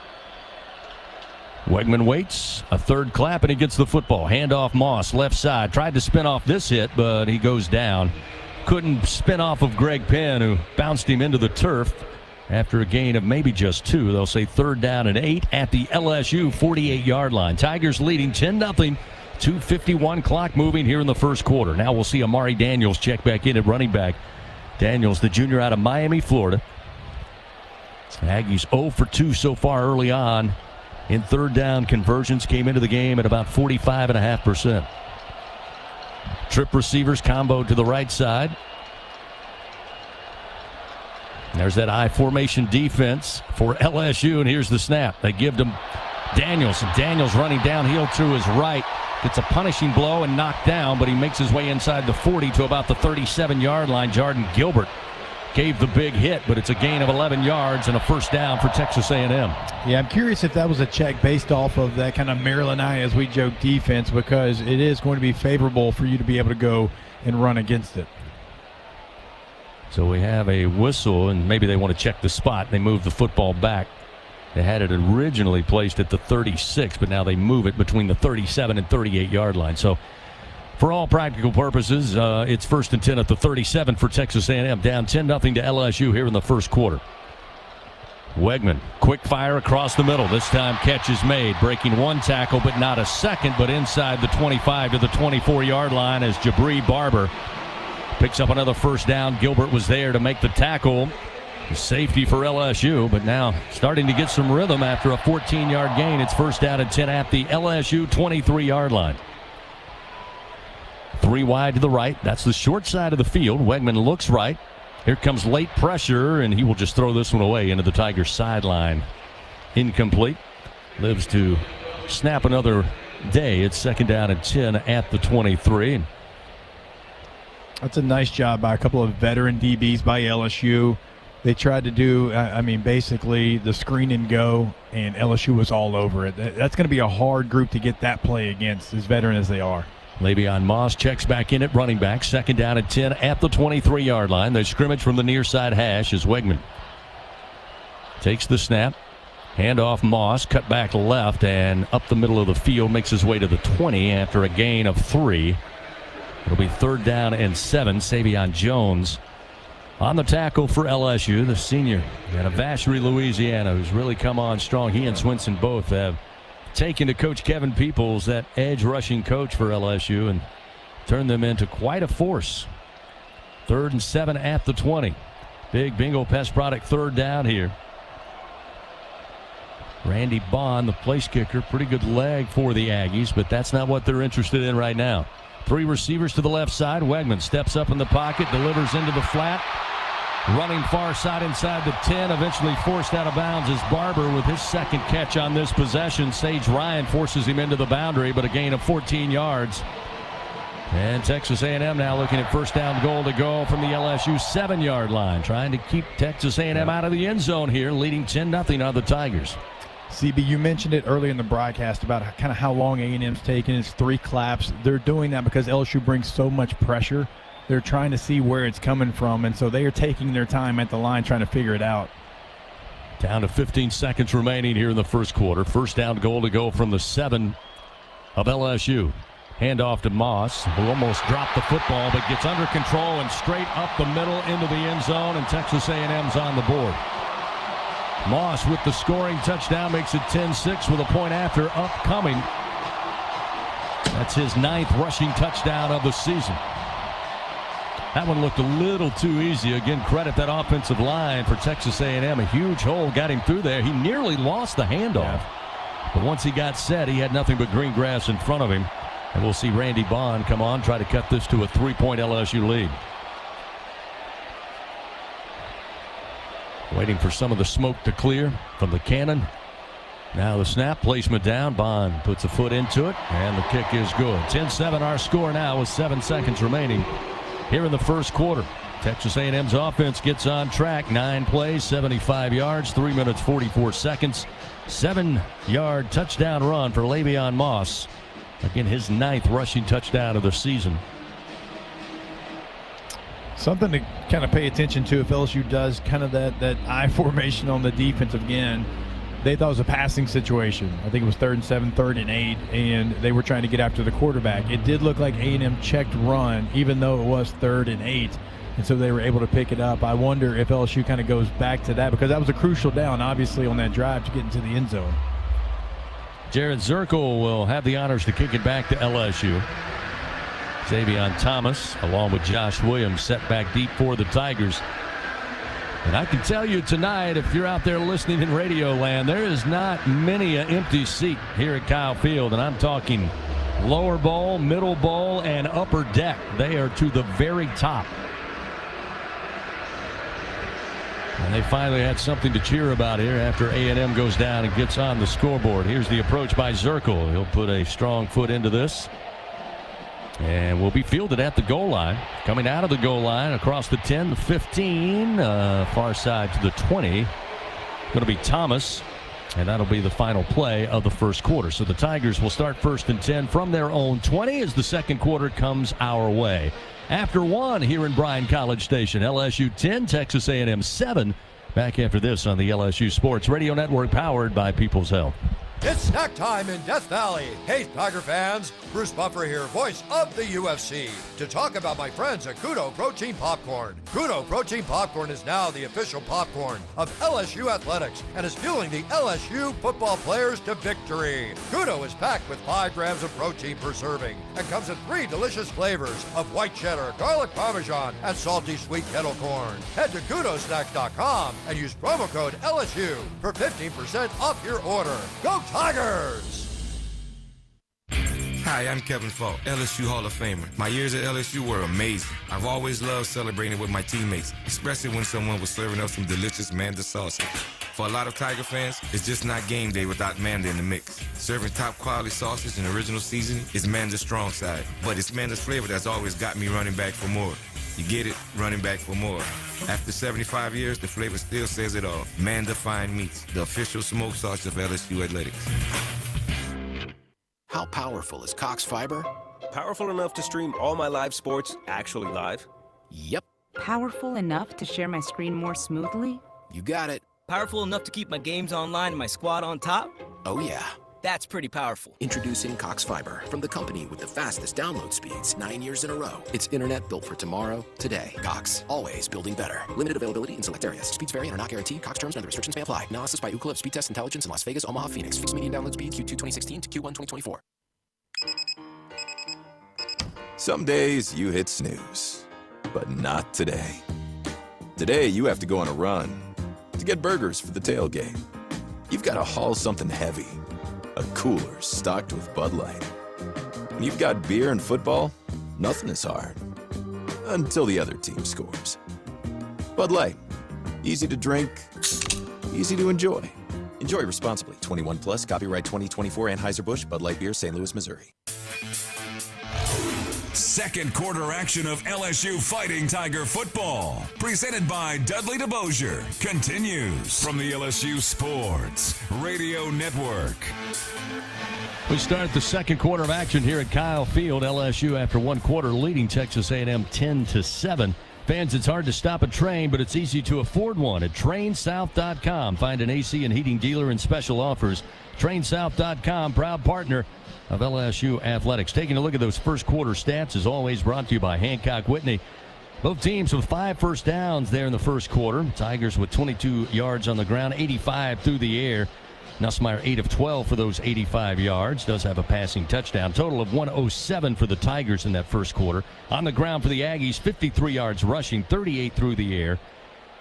Wegman waits, a 3rd clap, and he gets the football. Handoff Moss, left side. Tried to spin off this hit, but he goes down. Couldn't spin off of Greg Penn, who bounced him into the turf after a gain of maybe just 2. They'll say 3rd down and 8 at the LSU 48-yard line. Tigers leading 10-0 2:51 clock moving here in the first quarter. Now we'll see Amari Daniels check back in at running back. Daniels, the junior out of Miami, Florida. Aggies 0 for 2 so far early on in third down conversions. Came into the game at about 45.5%. Trip receivers combo to the right side. There's that I formation defense for LSU, and here's the snap. They give them Daniels, and Daniels running downhill to his right. Gets a punishing blow and knocked down, but he makes his way inside the 40 to about the 37-yard line. Jordan Gilbert gave the big hit, but it's a gain of 11 yards and a first down for Texas A&M. Yeah, I'm curious if that was a check based off of that kind of Maryland eye, as we joke, defense, because it is going to be favorable for you to be able to go and run against it. So we have a whistle, and maybe they want to check the spot. They move the football back. They had it originally placed at the 36, but now they move it between the 37 and 38-yard line. So for all practical purposes, it's 1st and 10 at the 37 for Texas A&M. Down 10-0 to LSU here in the first quarter. Wegman, quick fire across the middle. This time catch is made, breaking one tackle, but not a second, but inside the 25 to the 24-yard line as Jabri Barber picks up another first down. Gilbert was there to make the tackle. Safety for LSU, but now starting to get some rhythm after a 14-yard gain. It's 1st down and 10 at the LSU 23-yard line. 3 wide to the right. That's the short side of the field. Wegman looks right. Here comes late pressure, and he will just throw this one away into the Tigers' sideline. Incomplete. Lives to snap another day. It's 2nd down and 10 at the 23. That's a nice job by a couple of veteran DBs by LSU. They tried to do, basically the screen and go, and LSU was all over it. That's going to be a hard group to get that play against, as veteran as they are. Le'Veon Moss checks back in at running back. 2nd down and 10 at the 23-yard line. They scrimmage from the near side hash as Wegman takes the snap. Handoff Moss, cut back left and up the middle of the field. Makes his way to the 20 after a gain of 3. It'll be 3rd down and 7. Savion Jones on the tackle for LSU, the senior out of Vacherie, Louisiana, who's really come on strong. He and Swinson both have taken to Coach Kevin Peoples, that edge rushing coach for LSU, and turned them into quite a force. 3rd and 7 at the 20. Big Bingo Pest Product 3rd down here. Randy Bond, the place kicker, pretty good leg for the Aggies, but that's not what they're interested in right now. 3 receivers to the left side. Wegman steps up in the pocket, delivers into the flat. Running far side inside the 10, eventually forced out of bounds is Barber with his 2nd catch on this possession. Sage Ryan forces him into the boundary, but a gain of 14 yards. And Texas A&M now looking at 1st down goal to go from the LSU 7-yard line, trying to keep Texas A&M out of the end zone here, leading 10-0 on the Tigers. CB, you mentioned it earlier in the broadcast about kind of how long A&M's taken. It's 3 claps. They're doing that because LSU brings so much pressure. They're trying to see where it's coming from, and so they are taking their time at the line trying to figure it out. Down to 15 seconds remaining here in the first quarter. 1st down goal to go from the 7 of LSU. Handoff to Moss, who almost dropped the football but gets under control and straight up the middle into the end zone, and Texas A&M's on the board. Moss with the scoring touchdown makes it 10-6 with a point after upcoming. That's his 9th rushing touchdown of the season. That one looked a little too easy. Again, credit that offensive line for Texas A&M. A huge hole got him through there. He nearly lost the handoff. But once he got set, he had nothing but green grass in front of him. And we'll see Randy Bond come on, try to cut this to a 3-point LSU lead. Waiting for some of the smoke to clear from the cannon. Now the snap, placement down. Bond puts a foot into it, and the kick is good. 10-7 our score now with 7 seconds remaining here in the first quarter. Texas A&M's offense gets on track. 9 plays, 75 yards, 3 minutes, 44 seconds. 7-yard touchdown run for Le'Veon Moss. Again, his 9th rushing touchdown of the season. Something to kind of pay attention to if LSU does kind of that I formation on the defense again. They thought it was a passing situation. I think it was 3rd and 7, 3rd and 8, and they were trying to get after the quarterback. It did look like A&M checked run, even though it was 3rd and 8, and so they were able to pick it up. I wonder if LSU kind of goes back to that, because that was a crucial down, obviously, on that drive to get into the end zone. Jared Zirkle will have the honors to kick it back to LSU. Xavion Thomas, along with Josh Williams, set back deep for the Tigers. And I can tell you tonight, if you're out there listening in Radio Land, there is not many an empty seat here at Kyle Field. And I'm talking lower bowl, middle bowl, and upper deck. They are to the very top. And they finally had something to cheer about here after A&M goes down and gets on the scoreboard. Here's the approach by Zirkle. He'll put a strong foot into this. And will be fielded at the goal line. Coming out of the goal line across the 10, the 15, far side to the 20. Going to be Thomas. And that'll be the final play of the first quarter. So the Tigers will start 1st and 10 from their own 20 as the second quarter comes our way. After one here in Bryan College Station, LSU 10, Texas A&M 7. Back after this on the LSU Sports Radio Network, powered by People's Health. It's snack time in Death Valley. Hey, Tiger fans. Bruce Buffer here, voice of the UFC, to talk about my friends at Kudo Protein Popcorn. Kudo Protein Popcorn is now the official popcorn of LSU Athletics and is fueling the LSU football players to victory. Kudo is packed with 5 grams of protein per serving and comes in 3 delicious flavors of white cheddar, garlic parmesan, and salty sweet kettle corn. Head to kudosnacks.com and use promo code LSU for 15% off your order. Go Tigers! Hi, I'm Kevin Falk, LSU Hall of Famer. My years at LSU were amazing. I've always loved celebrating with my teammates, especially when someone was serving up some delicious Manda sauce. For a lot of Tiger fans, it's just not game day without Manda in the mix. Serving top quality sauces and original seasoning is Manda's strong side, but it's Manda's flavor that's always got me running back for more. You get it? Running back for more. After 75 years, the flavor still says it all. Manda Fine Meats, the official smoke sauce of LSU Athletics. How powerful is Cox Fiber? Powerful enough to stream all my live sports actually live? Yep. Powerful enough to share my screen more smoothly? You got it. Powerful enough to keep my games online and my squad on top? Oh yeah. That's pretty powerful. Introducing Cox Fiber, from the company with the fastest download speeds 9 years in a row. It's internet built for tomorrow, today. Cox, always building better. Limited availability in select areas. Speeds vary and are not guaranteed. Cox terms and other restrictions may apply. Analysis by Ookla of Speed Test Intelligence in Las Vegas, Omaha, Phoenix. Fixed median download speed Q2 2016 to Q1 2024. Some days you hit snooze, but not today. Today you have to go on a run to get burgers for the tailgate. You've got to haul something heavy. A cooler stocked with Bud Light. When you've got beer and football, nothing is hard. Until the other team scores. Bud Light. Easy to drink, easy to enjoy. Enjoy responsibly. 21 plus, copyright 2024 Anheuser-Busch, Bud Light Beer, St. Louis, Missouri. Second quarter action of LSU Fighting Tiger football, presented by Dudley DeBosier, continues from the LSU Sports Radio Network. We start the second quarter of action here at Kyle Field. LSU, after one quarter, leading Texas A&M 10-7. Fans, it's hard to stop a train, but it's easy to afford one at TrainSouth.com. Find an AC and heating dealer and special offers. TrainSouth.com, proud partner of LSU Athletics. Taking a look at those first quarter stats, as always, brought to you by Hancock Whitney. Both teams with 5 first downs there in the first quarter. Tigers with 22 yards on the ground, 85 through the air. Nussmeier 8 of 12 for those 85 yards. Does have a passing touchdown. Total of 107 for the Tigers in that first quarter. On the ground for the Aggies, 53 yards rushing, 38 through the air.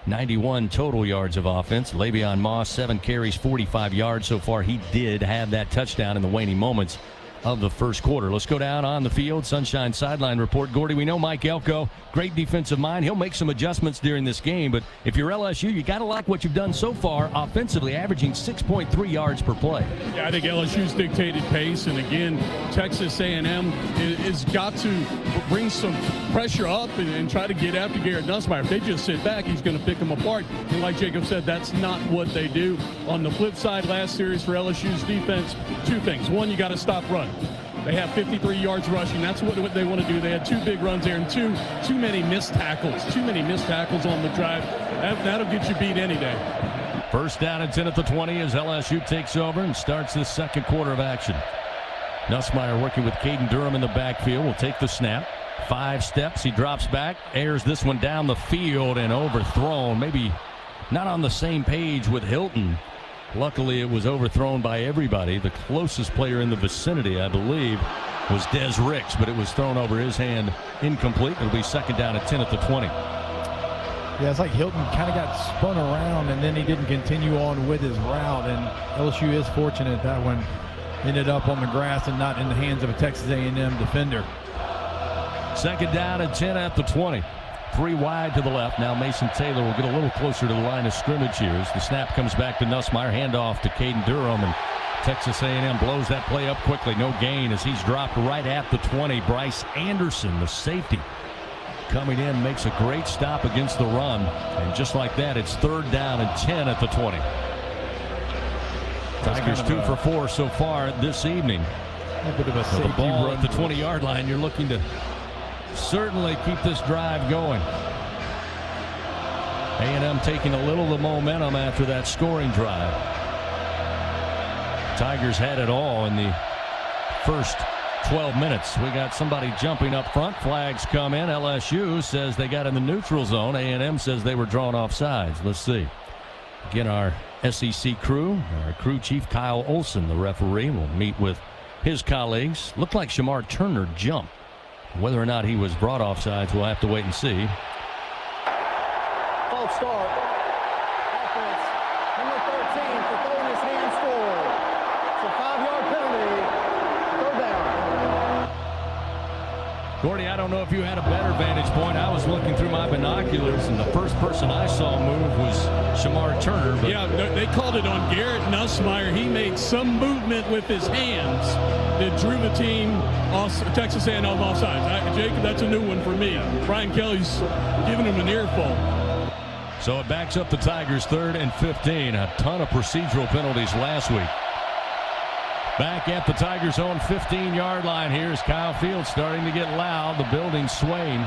91 total yards of offense. Le'Veon Moss, 7 carries, 45 yards so far. He did have that touchdown in the waning moments of the first quarter. Let's go down on the field. Sunshine Sideline Report. Gordy, we know Mike Elko, great defensive mind. He'll make some adjustments during this game, but if you're LSU, you got to like what you've done so far, offensively averaging 6.3 yards per play. Yeah, I think LSU's dictated pace, and again, Texas A&M has got to bring some pressure up and try to get after Garrett Nussmeier. If they just sit back, he's going to pick them apart, and like Jacob said, that's not what they do. On the flip side, last series for LSU's defense, 2 things. One, you got to stop run. They have 53 yards rushing. That's what they want to do. They had 2 big runs there and too many missed tackles. Too many missed tackles on the drive. That'll get you beat any day. First down and 10 at the 20 as LSU takes over and starts the second quarter of action. Nussmeier working with Caden Durham in the backfield. Will take the snap. 5 steps. He drops back. Airs this one down the field and overthrown. Maybe not on the same page with Hilton. Luckily, it was overthrown by everybody. The closest player in the vicinity, I believe, was Des Ricks, but it was thrown over his hand, incomplete. It'll be second down at 10 at the 20. Yeah, it's like Hilton kind of got spun around, and then he didn't continue on with his route. And LSU is fortunate that one ended up on the grass and not in the hands of a Texas A&M defender. Second down and 10 at the 20. 3 wide to the left. Now Mason Taylor will get a little closer to the line of scrimmage here as the snap comes back to Nussmeier. Handoff to Caden Durham, and Texas A&M blows that play up quickly. No gain as he's dropped right at the 20. Bryce Anderson, the safety, coming in, makes a great stop against the run. And just like that, it's third down and 10 at the 20. Tigers 2 for 4 so far this evening. A bit of a safety the ball run at the 20-yard line. You're looking to certainly keep this drive going. A&M taking a little of the momentum after that scoring drive. Tigers had it all in the first 12 minutes. We got somebody jumping up front. Flags come in. LSU says they got in the neutral zone. A&M says they were drawn off sides. Let's see. Again, our SEC crew, our crew chief Kyle Olson, the referee, will meet with his colleagues. Looked like Shamar Turner jumped. Whether or not he was brought off sides, we'll have to wait and see. False start. Offense, number 13 for throwing his hands forward. It's a 5-yard penalty. Third down. Gordy, I don't know if you had a better vantage point. I was looking through my binoculars, and the first person I saw move was Shamar Turner. But yeah, they called it on Garrett Nussmeier. He made some movement with his hands that drew the team off, Texas A&M offsides. Jake, that's a new one for me. Brian Kelly's giving him an earful. So it backs up the Tigers, 3rd and 15. A ton of procedural penalties last week. Back at the Tigers' own 15-yard line. Here's Kyle Field starting to get loud. The building swaying.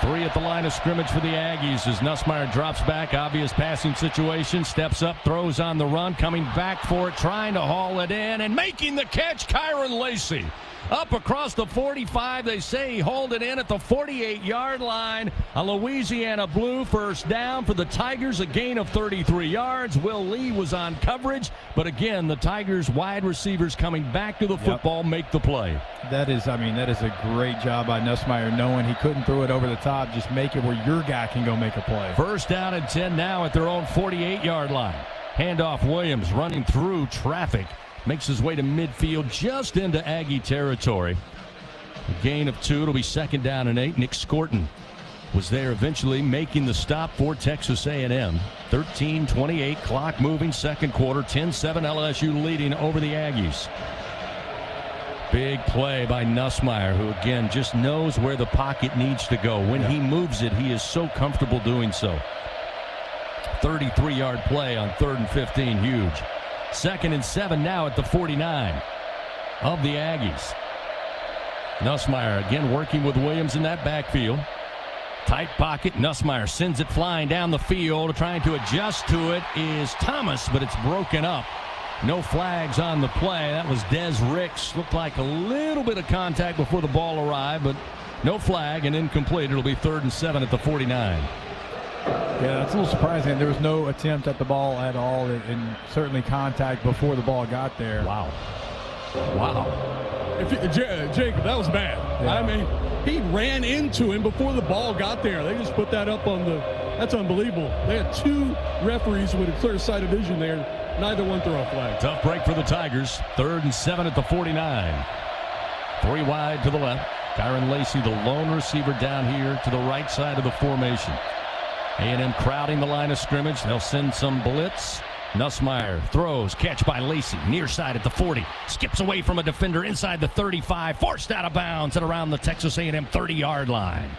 3 at the line of scrimmage for the Aggies as Nussmeier drops back. Obvious passing situation. Steps up, throws on the run. Coming back for it, trying to haul it in. And making the catch, Kyron Lacey. Up across the 45. They say he hauled it in at the 48-yard line. A Louisiana Blue first down for the Tigers. A gain of 33 yards. Will Lee was on coverage. But again, the Tigers wide receivers coming back to the football make the play. That is a great job by Nussmeier, knowing he couldn't throw it over the top. Just make it where your guy can go make a play. First down and 10 now at their own 48-yard line. Handoff Williams running through traffic. Makes his way to midfield just into Aggie territory. A gain of 2. It'll be second down and 8. Nick Scorton was there eventually making the stop for Texas A&M. 13:28 clock moving second quarter. 10-7 LSU leading over the Aggies. Big play by Nussmeier, who again just knows where the pocket needs to go. When he moves it, he is so comfortable doing so. 33-yard play on 3rd and 15. Huge. 2nd and 7 now at the 49 of the Aggies. Nussmeier again working with Williams in that backfield. Tight pocket. Nussmeier sends it flying down the field. Trying to adjust to it is Thomas, but it's broken up. No flags on the play. That was Des Ricks. Looked like a little bit of contact before the ball arrived, but no flag and incomplete. It'll be 3rd and 7 at the 49. Yeah, that's a little surprising. There was no attempt at the ball at all, and certainly contact before the ball got there. Wow. Jacob, that was bad. Yeah. I mean, he ran into him before the ball got there. They just put that up on the – that's unbelievable. They had 2 referees with a clear sight of vision there. Neither one threw a flag. Tough break for the Tigers. 3rd and 7 at the 49. 3 wide to the left. Kyron Lacey, the lone receiver down here to the right side of the formation. A&M crowding the line of scrimmage. They'll send some blitz. Nussmeier throws. Catch by Lacey. Near side at the 40. Skips away from a defender inside the 35. Forced out of bounds at around the Texas A&M 30-yard line.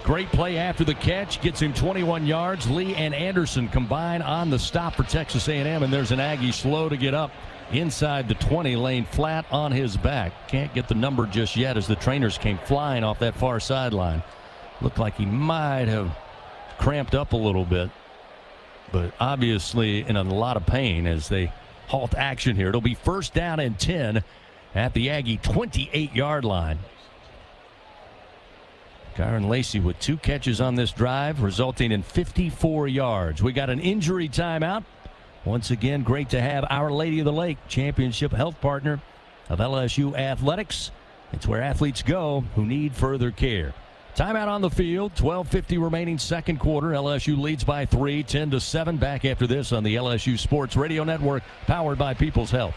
Great play after the catch. Gets him 21 yards. Lee and Anderson combine on the stop for Texas A&M. And there's an Aggie slow to get up inside the 20, laying flat on his back. Can't get the number just yet as the trainers came flying off that far sideline. Looked like he might have cramped up a little bit, but obviously in a lot of pain as they halt action here. It'll be first down and 10 at the Aggie 28-yard line. Kyron Lacey with 2 catches on this drive, resulting in 54 yards. We got an injury timeout. Once again, great to have Our Lady of the Lake, championship health partner of LSU Athletics. It's where athletes go who need further care. Timeout on the field, 12:50 remaining second quarter. LSU leads by 3, 10-7. Back after this on the LSU Sports Radio Network, powered by People's Health.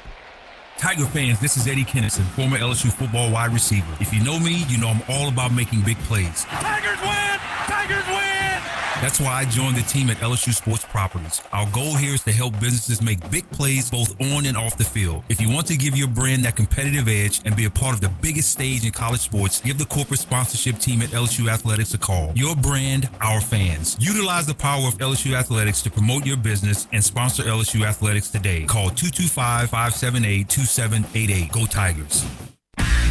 Tiger fans, this is Eddie Kennison, former LSU football wide receiver. If you know me, you know I'm all about making big plays. Tigers win! Tigers win! That's why I joined the team at LSU Sports Properties. Our goal here is to help businesses make big plays both on and off the field. If you want to give your brand that competitive edge and be a part of the biggest stage in college sports, give the corporate sponsorship team at LSU Athletics a call. Your brand, our fans. Utilize the power of LSU Athletics to promote your business and sponsor LSU Athletics today. Call 225-578-2788. Go Tigers.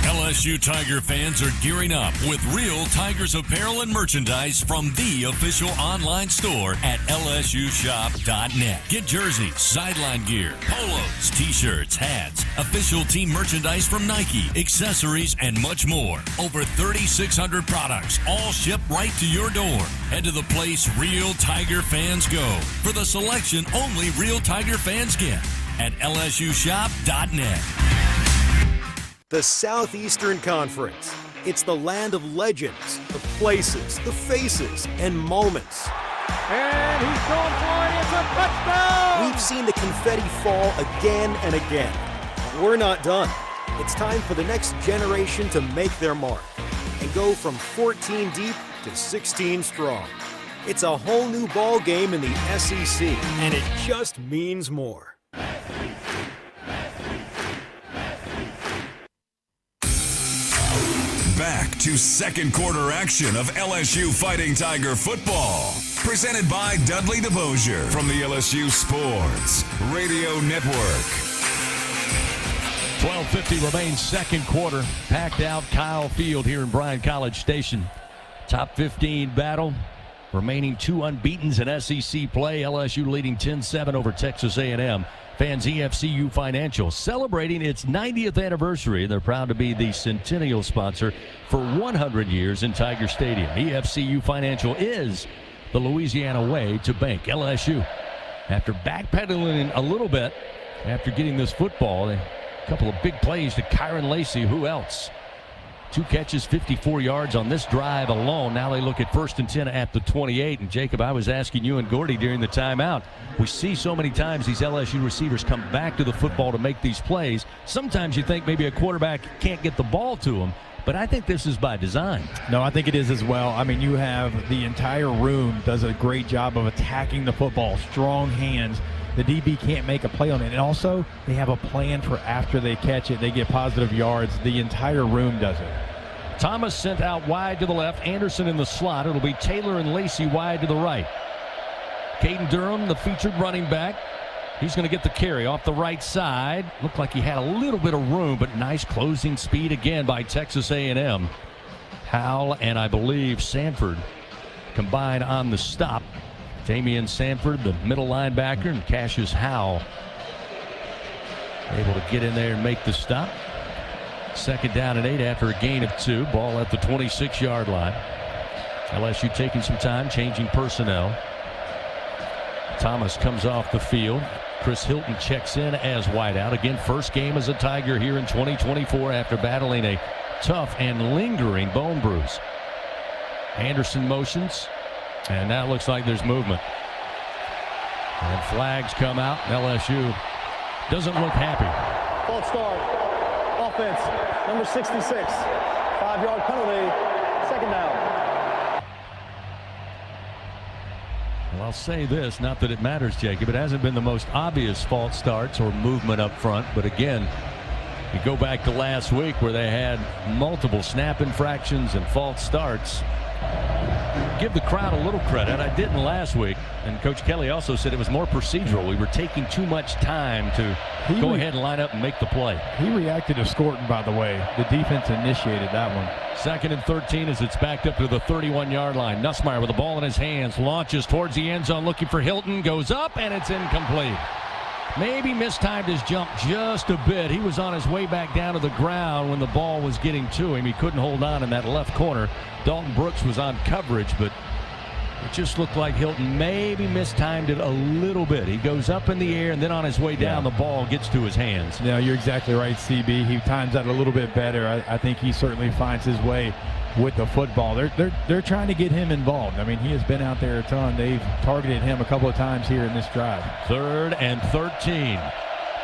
LSU Tiger fans are gearing up with real Tigers apparel and merchandise from the official online store at lsushop.net. Get jerseys, sideline gear, polos, t-shirts, hats, official team merchandise from Nike, accessories, and much more. Over 3,600 products, all shipped right to your door. Head to the place real Tiger fans go for the selection only real Tiger fans get at lsushop.net. The Southeastern Conference. It's the land of legends, the places, the faces, and moments. And he's going for it. It's a touchdown! We've seen the confetti fall again and again. But we're not done. It's time for the next generation to make their mark and go from 14 deep to 16 strong. It's a whole new ball game in the SEC, and it just means more. Back to second quarter action of LSU Fighting Tiger football. Presented by Dudley DeBosier from the LSU Sports Radio Network. 12:50 remains second quarter. Packed out Kyle Field here in Bryan College Station. Top 15 battle. Remaining 2 unbeatens in SEC play. LSU leading 10-7 over Texas A&M. Fans, EFCU Financial celebrating its 90th anniversary. They're proud to be the centennial sponsor for 100 years in Tiger Stadium. EFCU Financial is the Louisiana way to bank. LSU, after backpedaling a little bit after getting this football, a couple of big plays to Kyron Lacey. Who else? 2 catches, 54 yards on this drive alone. Now they look at 1st and 10 at the 28. And Jacob, I was asking you and Gordy during the timeout, we see so many times these LSU receivers come back to the football to make these plays. Sometimes you think maybe a quarterback can't get the ball to them, but I think this is by design. No, I think it is as well. I mean, you have the entire room does a great job of attacking the football, strong hands. The DB can't make a play on it. And also, they have a plan for after they catch it, they get positive yards. The entire room does it. Thomas sent out wide to the left. Anderson in the slot. It'll be Taylor and Lacey wide to the right. Caden Durham, the featured running back. He's going to get the carry off the right side. Looked like he had a little bit of room, but nice closing speed again by Texas A&M. Howell and I believe Sanford combine on the stop. Damian Sanford, the middle linebacker, and Cassius Howell able to get in there and make the stop. 2nd down and 8 after a gain of 2. Ball at the 26-yard line. LSU taking some time, changing personnel. Thomas comes off the field. Chris Hilton checks in as wideout. Again, first game as a Tiger here in 2024 after battling a tough and lingering bone bruise. Anderson motions, and now it looks like there's movement. And flags come out. LSU doesn't look happy. False start. Offense, number 66. 5-yard penalty. 2nd down. Well, I'll say this, not that it matters, Jacob. It hasn't been the most obvious false starts or movement up front. But again, you go back to last week where they had multiple snap infractions and false starts. Give the crowd a little credit. I didn't last week. And Coach Kelly also said it was more procedural. We were taking too much time to go ahead and line up and make the play. He reacted to Scorton, by the way. The defense initiated that one. 2nd and 13 as it's backed up to the 31-yard line. Nussmeier with the ball in his hands, launches towards the end zone looking for Hilton, goes up, and it's incomplete. maybe mistimed his jump just a bit. He was on his way back down to the ground when the ball was getting to him. He couldn't hold on in that left corner. Dalton Brooks was on coverage, but it just looked like Hilton maybe mistimed it a little bit. He goes up in the air, and then on his way down, the ball gets to his hands. Yeah, you're exactly right, CB. He times that a little bit better. I think he certainly finds his way with the football. They're trying to get him involved. I mean, he has been out there a ton. They've targeted him a couple of times here in this drive. 3rd and 13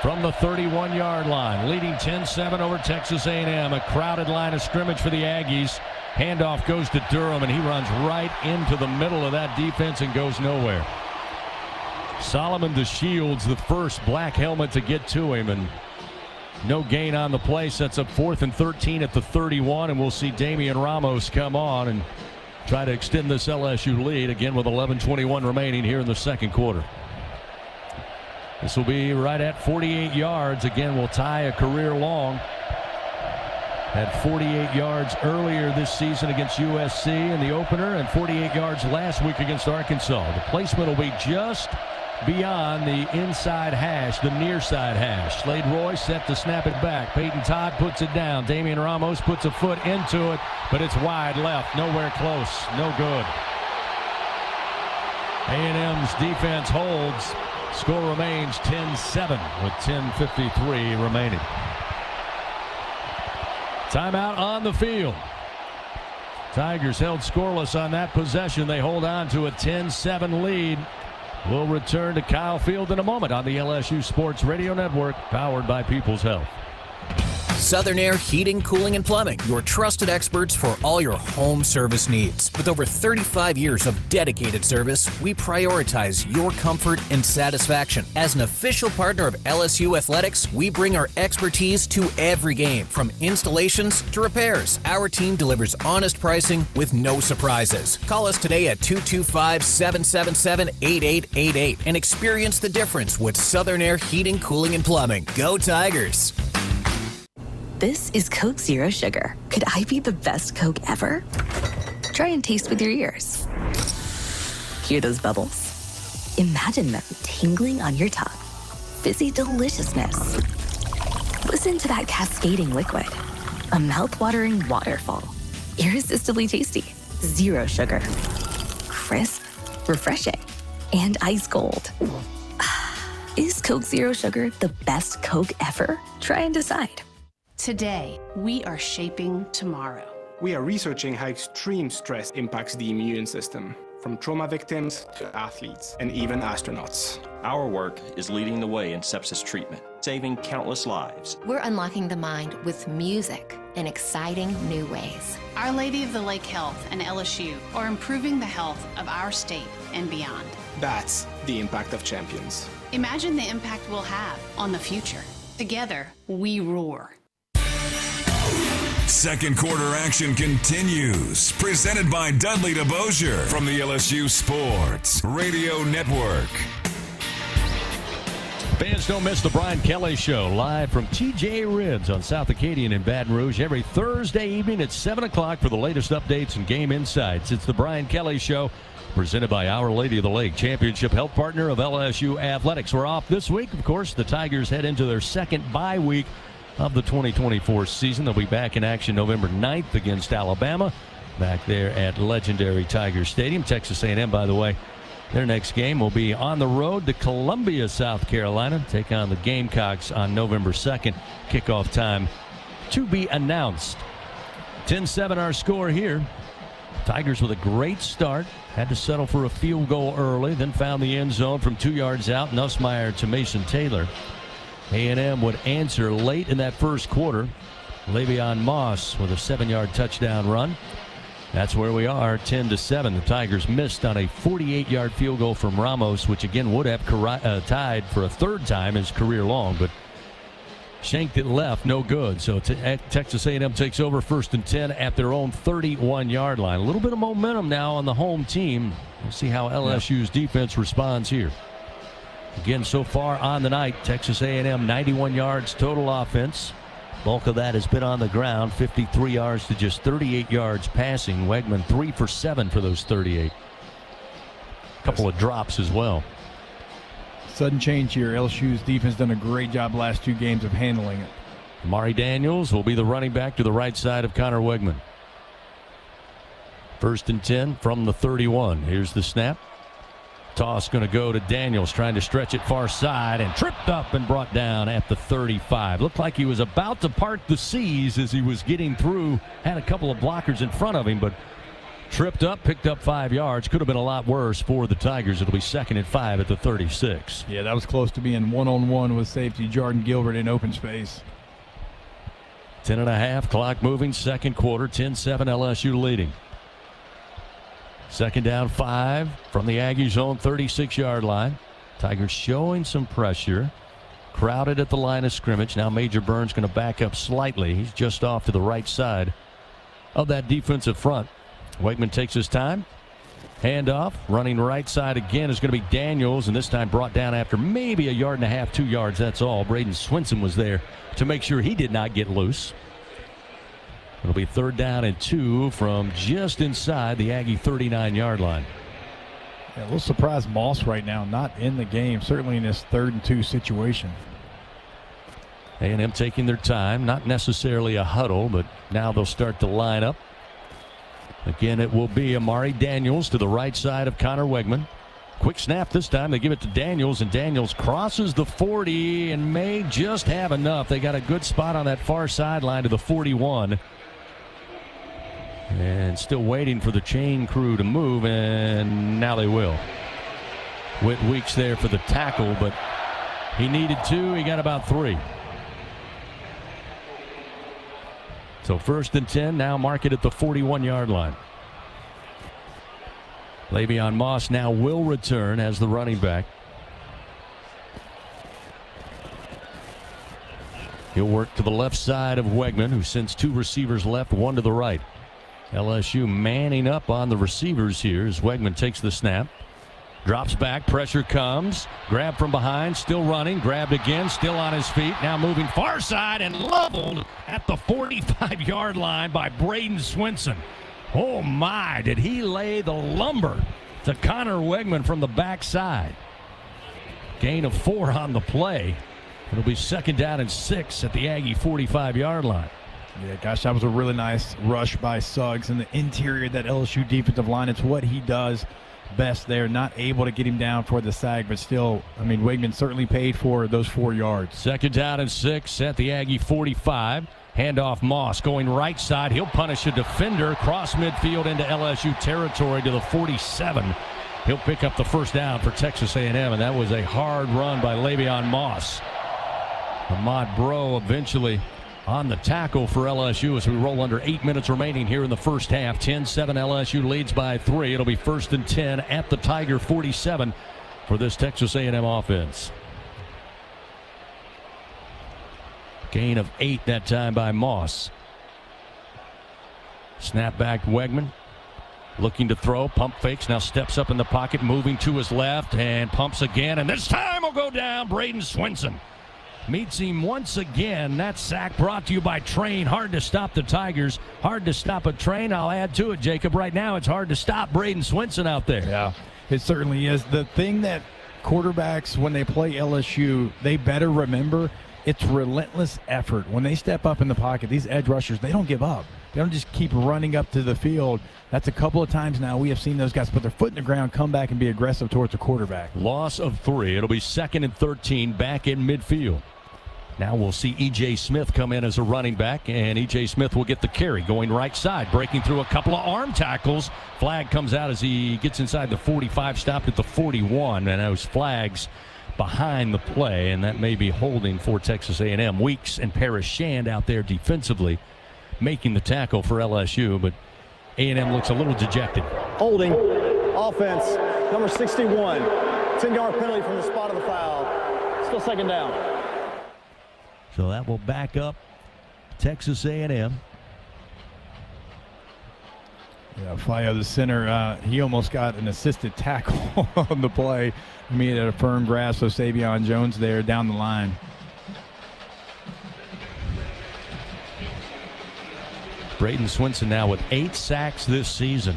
from the 31-yard line, leading 10-7 over Texas A&M. A crowded line of scrimmage for the Aggies. Handoff goes to Durham, and he runs right into the middle of that defense and goes nowhere. Solomon DeShields, the first black helmet to get to him, and no gain on the play. Sets up 4th and 13 at the 31, and we'll see Damian Ramos come on and try to extend this LSU lead again with 11:21 remaining here in the second quarter. This will be right at 48 yards. Again, will tie a career long. Had 48 yards earlier this season against USC in the opener, and 48 yards last week against Arkansas. The placement will be just beyond the inside hash, the near side hash. Slade Roy set to snap it back. Peyton Todd puts it down. Damian Ramos puts a foot into it, but it's wide left. Nowhere close. No good. A&M's defense holds. Score remains 10-7 with 10:53 remaining. Timeout on the field. Tigers held scoreless on that possession. They hold on to a 10-7 lead. We'll return to Kyle Field in a moment on the LSU Sports Radio Network, powered by People's Health. Southern Air Heating, Cooling, and Plumbing, your trusted experts for all your home service needs. With over 35 years of dedicated service, we prioritize your comfort and satisfaction. As an official partner of LSU Athletics, we bring our expertise to every game, from installations to repairs. Our team delivers honest pricing with no surprises. Call us today at 225-777-8888 and experience the difference with Southern Air Heating, Cooling, and Plumbing. Go Tigers! This is Coke Zero Sugar. Could I be the best Coke ever? Try and taste with your ears. Hear those bubbles? Imagine them tingling on your tongue. Fizzy deliciousness. Listen to that cascading liquid. A mouth-watering waterfall. Irresistibly tasty. Zero sugar. Crisp, refreshing, and ice cold. Is Coke Zero Sugar the best Coke ever? Try and decide. Today, we are shaping tomorrow. We are researching how extreme stress impacts the immune system, from trauma victims to athletes and even astronauts. Our work is leading the way in sepsis treatment, saving countless lives. We're unlocking the mind with music in exciting new ways. Our Lady of the Lake Health and LSU are improving the health of our state and beyond. That's the impact of champions. Imagine the impact we'll have on the future. Together, we roar. Second quarter action continues. Presented by Dudley DeBosier from the LSU Sports Radio Network. Fans, don't miss the Brian Kelly Show live from TJ Ribs on South Acadian in Baton Rouge every Thursday evening at 7 o'clock for the latest updates and game insights. It's the Brian Kelly Show presented by Our Lady of the Lake, championship health partner of LSU Athletics. We're off this week. Of course, the Tigers head into their second bye week of the 2024 season. They'll be back in action November 9th against Alabama, back there at legendary Tiger Stadium. Texas A&M, by the way, their next game will be on the road to Columbia, South Carolina, take on the Gamecocks on November 2nd. Kickoff time to be announced. 10-7 our score here. Tigers with a great start. Had to settle for a field goal early, then found the end zone from 2 yards out. Nussmeier to Mason Taylor. A&M would answer late in that first quarter. Le'Veon Moss with a 7-yard touchdown run. That's where we are, 10-7. The Tigers missed on a 48-yard field goal from Ramos, which again would have tied for a third time his career long, but shanked it left, no good. So Texas A&M takes over 1st and 10 at their own 31-yard line. A little bit of momentum now on the home team. We'll see how LSU's defense responds here. Again, so far on the night, Texas A&M 91 yards total offense. Bulk of that has been on the ground, 53 yards to just 38 yards passing. Wegman 3 for 7 for those 38. A couple of drops as well. sudden change here. LSU's defense done a great job last 2 games of handling it. Amari Daniels will be the running back to the right side of Connor Wegman. 1st and 10 from the 31. Here's the snap. Toss going to go to Daniels, trying to stretch it far side, and tripped up and brought down at the 35. Looked like he was about to part the seas as he was getting through. Had a couple of blockers in front of him, but tripped up, picked up 5 yards. Could have been a lot worse for the Tigers. It'll be 2nd and 5 at the 36. Yeah, that was close to being one-on-one with safety Jordan Gilbert in open space. 10.5, clock moving, 2nd quarter, 10-7 LSU leading. 2nd down 5 from the Aggies' own 36-yard line. Tigers showing some pressure. Crowded at the line of scrimmage. Now Major Burns going to back up slightly. He's just off to the right side of that defensive front. Wegman takes his time. Handoff. Running right side again is going to be Daniels, and this time brought down after maybe 1.5 yards, 2 yards. That's all. Braden Swinson was there to make sure he did not get loose. It'll be 3rd down and 2 from just inside the Aggie 39-yard line. Yeah, a little surprised Moss right now not in the game, certainly in this 3rd and 2 situation. A&M taking their time, not necessarily a huddle, but now they'll start to line up. Again, it will be Amari Daniels to the right side of Connor Wegman. Quick snap this time. They give it to Daniels, and Daniels crosses the 40 and may just have enough. They got a good spot on that far sideline to the 41. And still waiting for the chain crew to move, and now they will. Whit Weeks there for the tackle, but he needed 2. He got about 3. So 1st and 10, now mark it at the 41-yard line. Le'Veon Moss now will return as the running back. He'll work to the left side of Wegman, who sends 2 receivers left, 1 to the right. LSU manning up on the receivers here as Wegman takes the snap. Drops back, pressure comes. Grab from behind, still running. Grabbed again, still on his feet. Now moving far side and leveled at the 45-yard line by Braden Swinson. Oh my, did he lay the lumber to Connor Wegman from the backside. Gain of 4 on the play. It'll be 2nd down and 6 at the Aggie 45-yard line. Yeah, gosh, that was a really nice rush by Suggs in the interior of that LSU defensive line. It's what he does best there. Not able to get him down for the sag, but still, I mean, Wegman certainly paid for those 4 yards. 2nd down and 6 at the Aggie 45. Handoff Moss going right side. He'll punish a defender. Cross midfield into LSU territory to the 47. He'll pick up the 1st down for Texas A&M, and that was a hard run by Le'Veon Moss. Ahmad Bro eventually on the tackle for LSU as we roll under 8 minutes remaining here in the first half. 10-7 LSU leads by 3. It'll be 1st and 10 at the Tiger 47 for this Texas A&M offense. Gain of 8 that time by Moss. Snap back Wegman. Looking to throw, pump fakes, now steps up in the pocket, moving to his left, and pumps again, and this time will go down. Braden Swinson meets him once again. That sack brought to you by Train. Hard to stop the Tigers. Hard to stop a Train. I'll add to it, Jacob. Right now, it's hard to stop Braden Swinson out there. Yeah, it certainly is. The thing that quarterbacks, when they play LSU, they better remember, it's relentless effort. When they step up in the pocket, these edge rushers, they don't give up. They don't just keep running up to the field. That's a couple of times now we have seen those guys put their foot in the ground, come back, and be aggressive towards the quarterback. Loss of 3. It'll be 2nd and 13 back in midfield. Now we'll see E.J. Smith come in as a running back, and E.J. Smith will get the carry going right side, breaking through a couple of arm tackles. Flag comes out as he gets inside the 45, stopped at the 41, and those flags behind the play, and that may be holding for Texas A&M. Weeks and Parrish Shand out there defensively making the tackle for LSU, but A&M looks a little dejected. Holding, offense, number 61. 10-yard penalty from the spot of the foul. Still 2nd down. So that will back up Texas A&M. Yeah, Flayo, the center, he almost got an assisted tackle on the play. I mean, at a firm grasp of Savion Jones there down the line. Braden Swinson now with 8 sacks this season.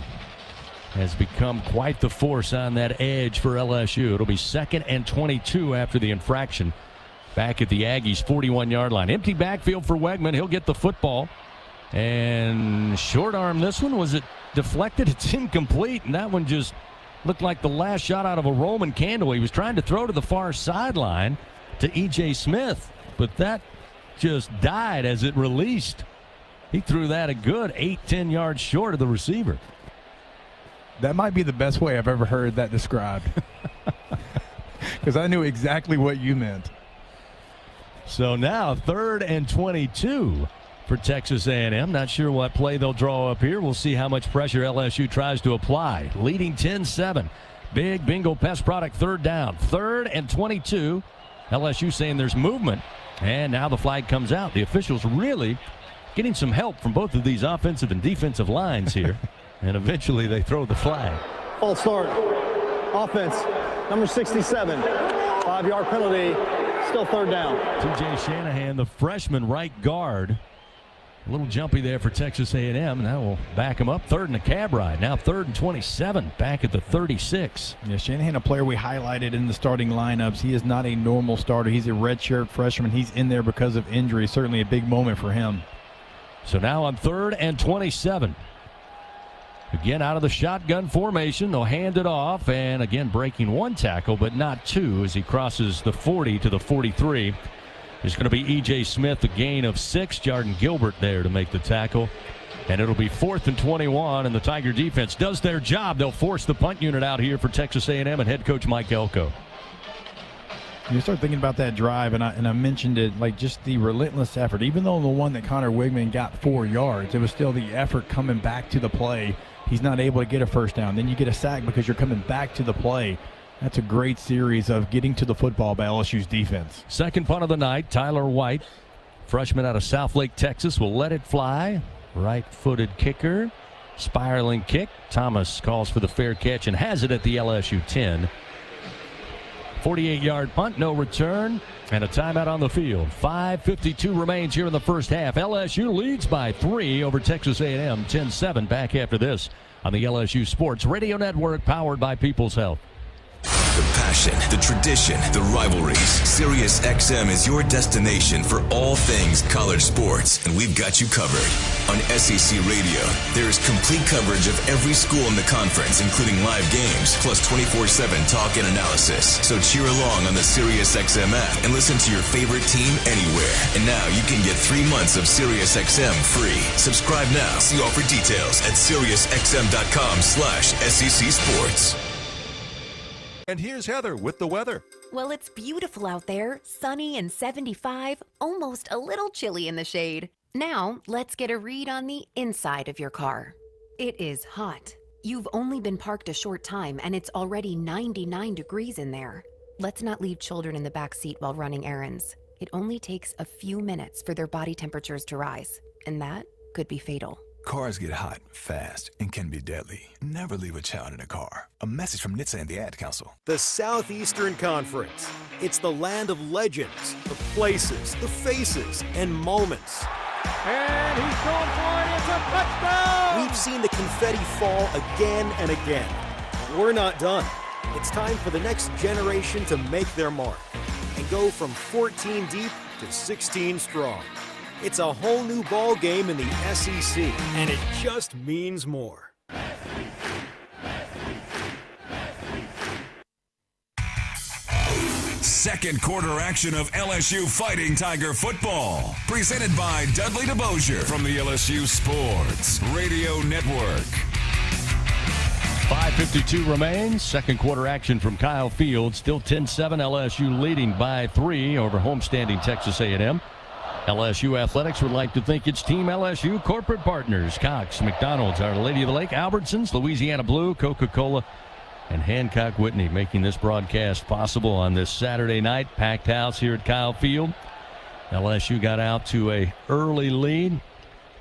has become quite the force on that edge for LSU. It'll be 2nd and 22 after the infraction. Back at the Aggies' 41-yard line. Empty backfield for Wegman. He'll get the football. And short arm this one. Was it deflected? It's incomplete. And that one just looked like the last shot out of a Roman candle. He was trying to throw to the far sideline to E.J. Smith. But that just died as it released. He threw that a good 8-10 yards short of the receiver. That might be the best way I've ever heard that described. Because I knew exactly what you meant. So now 3rd and 22 for Texas A&M. Not sure what play they'll draw up here. We'll see how much pressure LSU tries to apply. Leading 10-7. Big bingo pest product 3rd down. 3rd and 22. LSU saying there's movement. And now the flag comes out. The officials really getting some help from both of these offensive and defensive lines here. And eventually they throw the flag. False start. Offense, number 67. 5-yard penalty. Still 3rd down. T.J. Shanahan, the freshman right guard. A little jumpy there for Texas A&M. And that will back him up. 3rd and a cab ride. Now 3rd and 27. Back at the 36. Yeah, Shanahan, a player we highlighted in the starting lineups. He is not a normal starter. He's a redshirt freshman. He's in there because of injury. Certainly a big moment for him. So now on 3rd and 27. Again, out of the shotgun formation, they'll hand it off, and again breaking one tackle, but not two, as he crosses the 40 to the 43. There's going to be E.J. Smith, a gain of 6. Jordan Gilbert there to make the tackle. And it'll be 4th and 21, and the Tiger defense does their job. They'll force the punt unit out here for Texas A&M and head coach Mike Elko. You start thinking about that drive, and I mentioned it, like just the relentless effort. Even though the one that Connor Wigman got 4 yards, it was still the effort coming back to the play. He's not able to get a first down. Then you get a sack because you're coming back to the play. That's a great series of getting to the football by LSU's defense. Second punt of the night, Tyler White, freshman out of Southlake, Texas, will let it fly. Right-footed kicker, spiraling kick. Thomas calls for the fair catch and has it at the LSU 10. 48-yard punt, no return, and a timeout on the field. 5:52 remains here in the first half. LSU leads by 3 over Texas A&M, 10-7. Back after this on the LSU Sports Radio Network, powered by People's Health. The passion, the tradition, the rivalries. Sirius XM is your destination for all things college sports, and we've got you covered. On SEC Radio, there is complete coverage of every school in the conference, including live games, plus 24/7 talk and analysis. So cheer along on the Sirius XM app and listen to your favorite team anywhere. And now you can get 3 months of Sirius XM free. Subscribe now. See all for details at SiriusXM.com/SEC Sports. And here's Heather with the weather. Well, it's beautiful out there, sunny and 75, almost a little chilly in the shade. Now, let's get a read on the inside of your car. It is hot. You've only been parked a short time and it's already 99 degrees in there. Let's not leave children in the back seat while running errands. It only takes a few minutes for their body temperatures to rise, and that could be fatal. Cars get hot fast and can be deadly. Never leave a child in a car. A message from NHTSA and the Ad Council. The Southeastern Conference. It's the land of legends, the places, the faces, and moments. And he's going for it. It's a touchdown! We've seen the confetti fall again and again. We're not done. It's time for the next generation to make their mark and go from 14 deep to 16 strong. It's a whole new ball game in the SEC, and it just means more. Second quarter action of LSU Fighting Tiger football. Presented by Dudley DeBosier from the LSU Sports Radio Network. 5:52 remains. Second quarter action from Kyle Field. Still 10-7. LSU leading by 3 over homestanding Texas A&M. LSU Athletics would like to thank its Team LSU corporate partners: Cox, McDonald's, Our Lady of the Lake, Albertsons, Louisiana Blue, Coca-Cola, and Hancock Whitney, making this broadcast possible on this Saturday night. Packed house here at Kyle Field. LSU got out to a early lead.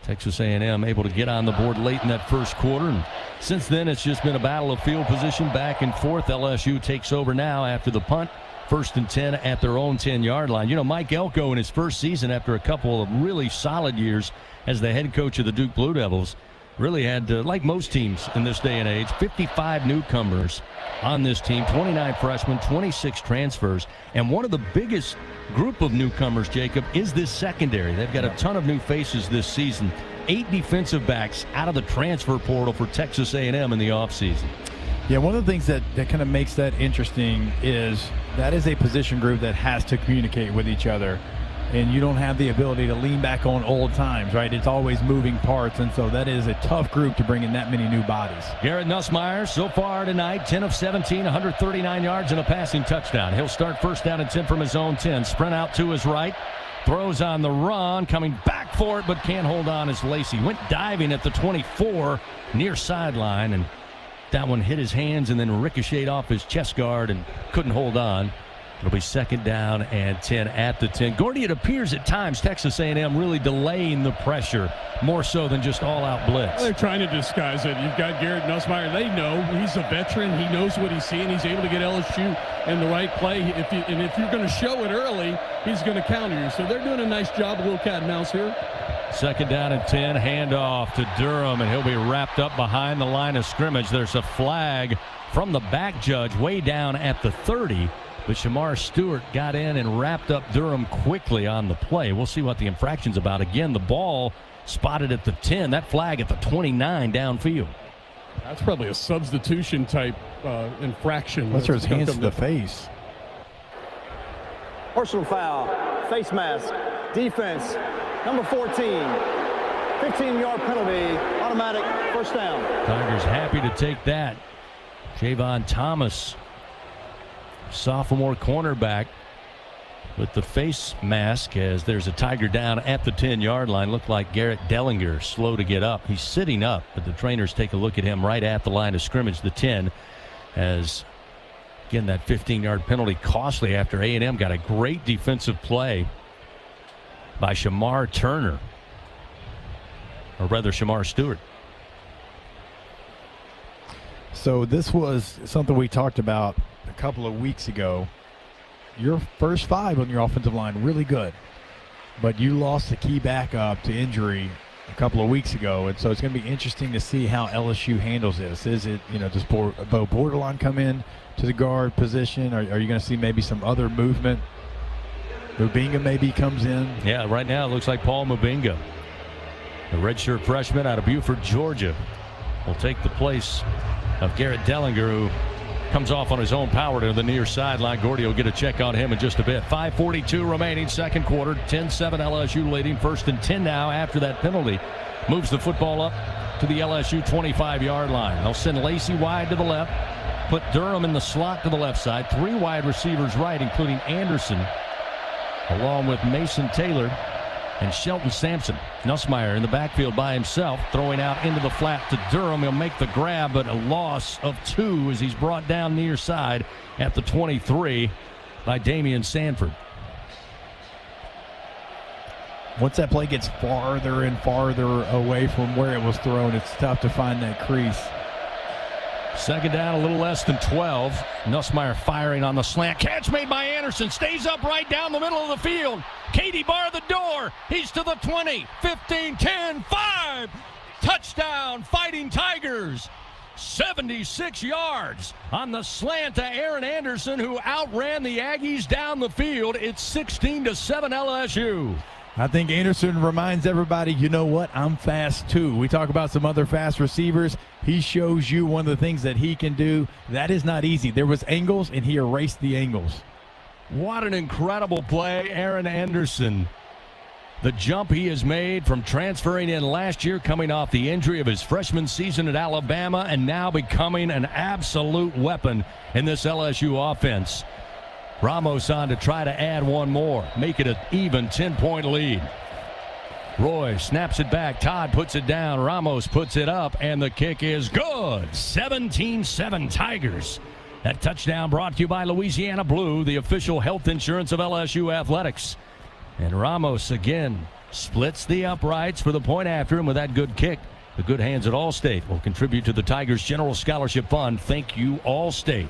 Texas A&M able to get on the board late in that first quarter, and since then it's just been a battle of field position back and forth. LSU takes over now after the punt. 1st and 10 at their own 10-yard line. You know, Mike Elko in his first season after a couple of really solid years as the head coach of the Duke Blue Devils, really had, like most teams in this day and age, 55 newcomers on this team, 29 freshmen, 26 transfers. And one of the biggest group of newcomers, Jacob, is this secondary. They've got a ton of new faces this season. 8 defensive backs out of the transfer portal for Texas A&M in the offseason. Yeah, one of the things that kind of makes that interesting is that is a position group that has to communicate with each other. And you don't have the ability to lean back on old times, right? It's always moving parts, and so that is a tough group to bring in that many new bodies. Garrett Nussmeier so far tonight, 10 of 17, 139 yards and a passing touchdown. He'll start first down and 10 from his own 10. Sprint out to his right. Throws on the run, coming back for it, but can't hold on as Lacey went diving at the 24 near sideline, and that one hit his hands and then ricocheted off his chest guard and couldn't hold on. It'll be second down and 10 at the 10. Gordy, it appears at times Texas A&M really delaying the pressure more so than just all-out blitz. Well, they're trying to disguise it. You've got Garrett Nussmeier. They know he's a veteran. He knows what he's seeing. He's able to get LSU in the right play. If you're going to show it early, he's going to counter you. So they're doing a nice job, a little cat and mouse here. Second down and 10, handoff to Durham, and he'll be wrapped up behind the line of scrimmage. There's a flag from the back judge way down at the 30. But Shamar Stewart got in and wrapped up Durham quickly on the play. We'll see what the infraction's about. Again, the ball spotted at the 10. That flag at the 29 downfield. That's probably a substitution type infraction. That's his hands to the face. Personal foul, face mask, defense, number 14. 15-yard penalty, automatic first down. Tigers happy to take that. Javon Thomas, sophomore cornerback, with the face mask as there's a Tiger down at the 10-yard line. Looked like Garrett Dellinger slow to get up. He's sitting up, but the trainers take a look at him right at the line of scrimmage, the 10, as again that 15-yard penalty costly after A&M got a great defensive play by Shamar Turner, or rather Shamar Stewart. So this was something we talked about a couple of weeks ago. Your first 5 on your offensive line, really good. But you lost the key backup to injury a couple of weeks ago, and so it's going to be interesting to see how LSU handles this. Is it, does Bo Bordelon come in to the guard position? Are you going to see maybe some other movement? Mubinga maybe comes in. Yeah, right now it looks like Paul Mubinga, the redshirt freshman out of Buford, Georgia, will take the place of Garrett Dellinger, who comes off on his own power to the near sideline. Gordy will get a check on him in just a bit. 5:42 remaining, second quarter. 10-7 LSU leading. First and 10 now after that penalty. Moves the football up to the LSU 25-yard line. They'll send Lacey wide to the left. Put Durham in the slot to the left side. 3 wide receivers right, including Anderson, along with Mason Taylor and Shelton Sampson. Nussmeier in the backfield by himself, throwing out into the flat to Durham. He'll make the grab, but a loss of 2 as he's brought down near side at the 23 by Damian Sanford. Once that play gets farther and farther away from where it was thrown, it's tough to find that crease. Second down, a little less than 12. Nussmeier firing on the slant. Catch made by Anderson. Stays up right down the middle of the field. Katie bar the door. He's to the 20, 15, 10, 5. Touchdown, Fighting Tigers. 76 yards on the slant to Aaron Anderson, who outran the Aggies down the field. It's 16-7 LSU. I think Anderson reminds everybody, you know what, I'm fast too. We talk about some other fast receivers. He shows you one of the things that he can do. That is not easy. There was angles, and he erased the angles. What an incredible play, Aaron Anderson. The jump he has made from transferring in last year, coming off the injury of his freshman season at Alabama, and now becoming an absolute weapon in this LSU offense. Ramos on to try to add one more, make it an even 10-point lead. Roy snaps it back. Todd puts it down. Ramos puts it up, and the kick is good. 17-7 Tigers. That touchdown brought to you by Louisiana Blue, the official health insurance of LSU athletics. And Ramos again splits the uprights for the point after him with that good kick. The good hands at Allstate will contribute to the Tigers General Scholarship Fund. Thank you, Allstate.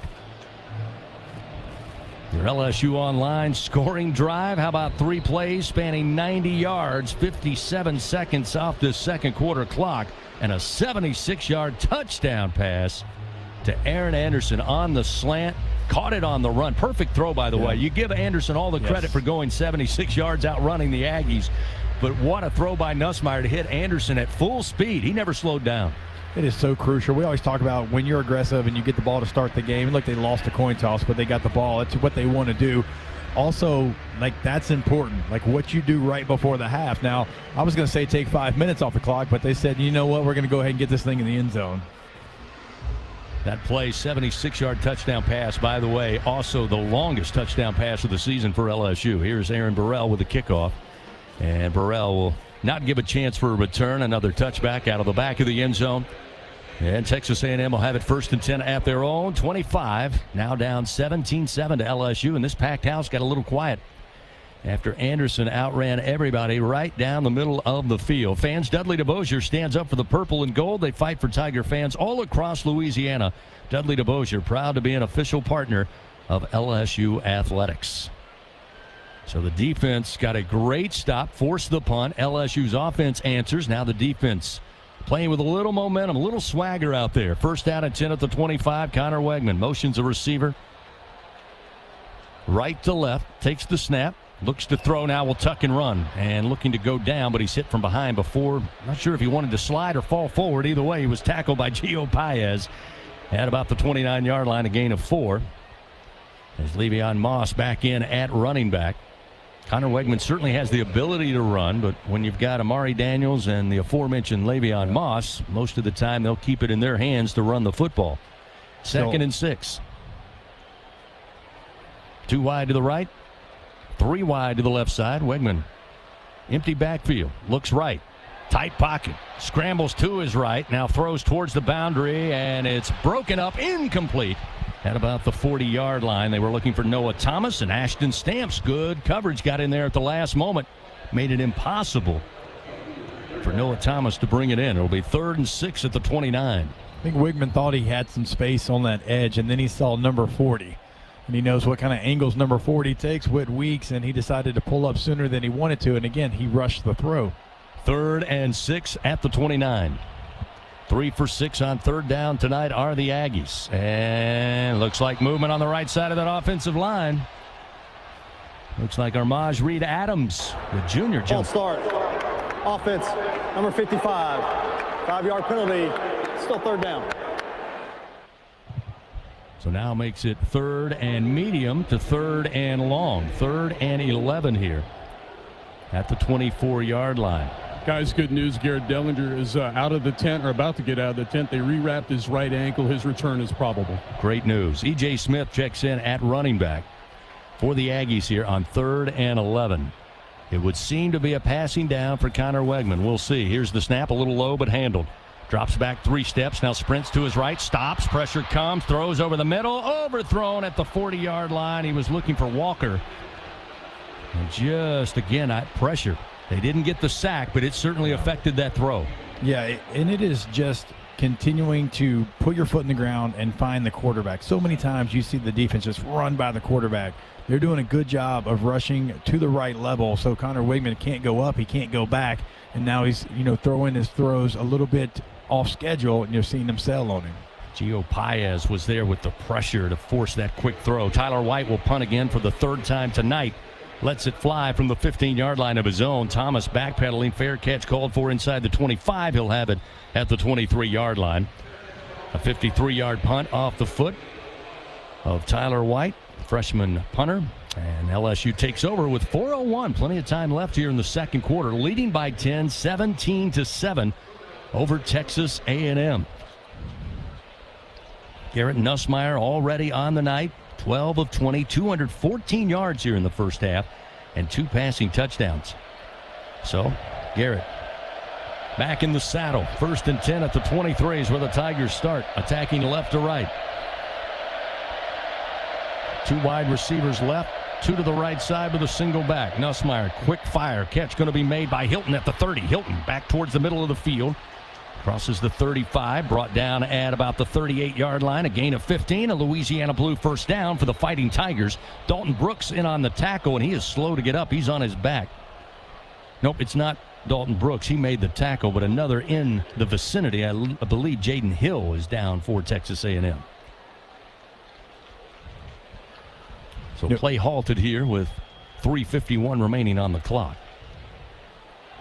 Your LSU Online scoring drive. How about 3 plays spanning 90 yards, 57 seconds off the second quarter clock, and a 76-yard touchdown pass to Aaron Anderson on the slant. Caught it on the run. Perfect throw, by the way. You give Anderson all the credit for going 76 yards out running the Aggies. But what a throw by Nussmeier to hit Anderson at full speed. He never slowed down. It is so crucial. We always talk about when you're aggressive and you get the ball to start the game. Look, they lost the coin toss, but they got the ball. It's what they want to do. Also, like, that's important, like what you do right before the half. Now, I was going to say take 5 minutes off the clock, but they said, you know what, we're going to go ahead and get this thing in the end zone. That play, 76-yard touchdown pass, by the way, also the longest touchdown pass of the season for LSU. Here's Aaron Burrell with the kickoff. And Burrell will not give a chance for a return. Another touchback out of the back of the end zone. And Texas A&M will have it 1st and 10 at their own 25. Now down 17-7 to LSU. And this packed house got a little quiet after Anderson outran everybody right down the middle of the field. Fans, Dudley DeBosier stands up for the purple and gold. They fight for Tiger fans all across Louisiana. Dudley DeBosier, proud to be an official partner of LSU athletics. So the defense got a great stop, forced the punt. LSU's offense answers. Now the defense playing with a little momentum, a little swagger out there. 1st down and 10 at the 25. Connor Wegman motions a receiver. Right to left, takes the snap. Looks to throw now, will tuck and run. And looking to go down, but he's hit from behind before. Not sure if he wanted to slide or fall forward. Either way, he was tackled by Gio Paez at about the 29-yard line, a gain of 4. As Le'Veon Moss back in at running back. Connor Wegman certainly has the ability to run, but when you've got Amari Daniels and the aforementioned Le'Veon Moss, most of the time they'll keep it in their hands to run the football. 2nd and 6. 2 wide to the right. 3 wide to the left side. Wegman, empty backfield, looks right. Tight pocket, scrambles to his right, now throws towards the boundary, and it's broken up, incomplete. At about the 40-yard line. They were looking for Noah Thomas, and Ashton Stamps, good coverage, got in there at the last moment. Made it impossible for Noah Thomas to bring it in. It'll be 3rd and 6 at the 29. I think Wigman thought he had some space on that edge, and then he saw number 40. And he knows what kind of angles number 40 takes, Whit Weeks, and he decided to pull up sooner than he wanted to. And again, he rushed the throw. 3rd and 6 at the 29. 3 for 6 on 3rd down tonight are the Aggies. And looks like movement on the right side of that offensive line. Looks like Armaj Reed Adams, the junior. Ball start. Offense, number 55. 5-yard penalty. Still 3rd down. So now makes it 3rd and medium to 3rd and long. 3rd and 11 here at the 24-yard line. Guys, good news. Garrett Dellinger is out of the tent, or about to get out of the tent. They rewrapped his right ankle. His return is probable. Great news. E.J. Smith checks in at running back for the Aggies here on 3rd and 11. It would seem to be a passing down for Connor Wegman. We'll see. Here's the snap, a little low but handled. Drops back 3 steps, now sprints to his right, stops, pressure comes, throws over the middle, overthrown at the 40-yard line. He was looking for Walker. And just, again, at pressure. They didn't get the sack, but it certainly affected that throw. Yeah, and it is just continuing to put your foot in the ground and find the quarterback. So many times you see the defense just run by the quarterback. They're doing a good job of rushing to the right level, so Connor Wigman can't go up, he can't go back, and now he's, throwing his throws a little bit off schedule, and you're seeing him sail on him. Gio Paez was there with the pressure to force that quick throw. Tyler White will punt again for the 3rd time tonight. Lets it fly from the 15-yard line of his own. Thomas backpedaling. Fair catch called for inside the 25. He'll have it at the 23-yard line. A 53-yard punt off the foot of Tyler White, freshman punter. And LSU takes over with 4:01. Plenty of time left here in the second quarter. Leading by 10, 17-7 over Texas A&M. Garrett Nussmeier already on the night. 12 of 20, 214 yards here in the first half, and 2 passing touchdowns. So, Garrett back in the saddle. 1st and 10 at the 23 is where the Tigers start, attacking left to right. 2 wide receivers left, 2 to the right side with a single back. Nussmeier, quick fire. Catch going to be made by Hilton at the 30. Hilton back towards the middle of the field. Crosses the 35, brought down at about the 38-yard line. A gain of 15, a Louisiana Blue first down for the Fighting Tigers. Dalton Brooks in on the tackle, and he is slow to get up. He's on his back. Nope, it's not Dalton Brooks. He made the tackle, but another in the vicinity. I believe Jaden Hill is down for Texas A&M. So play halted here with 3:51 remaining on the clock.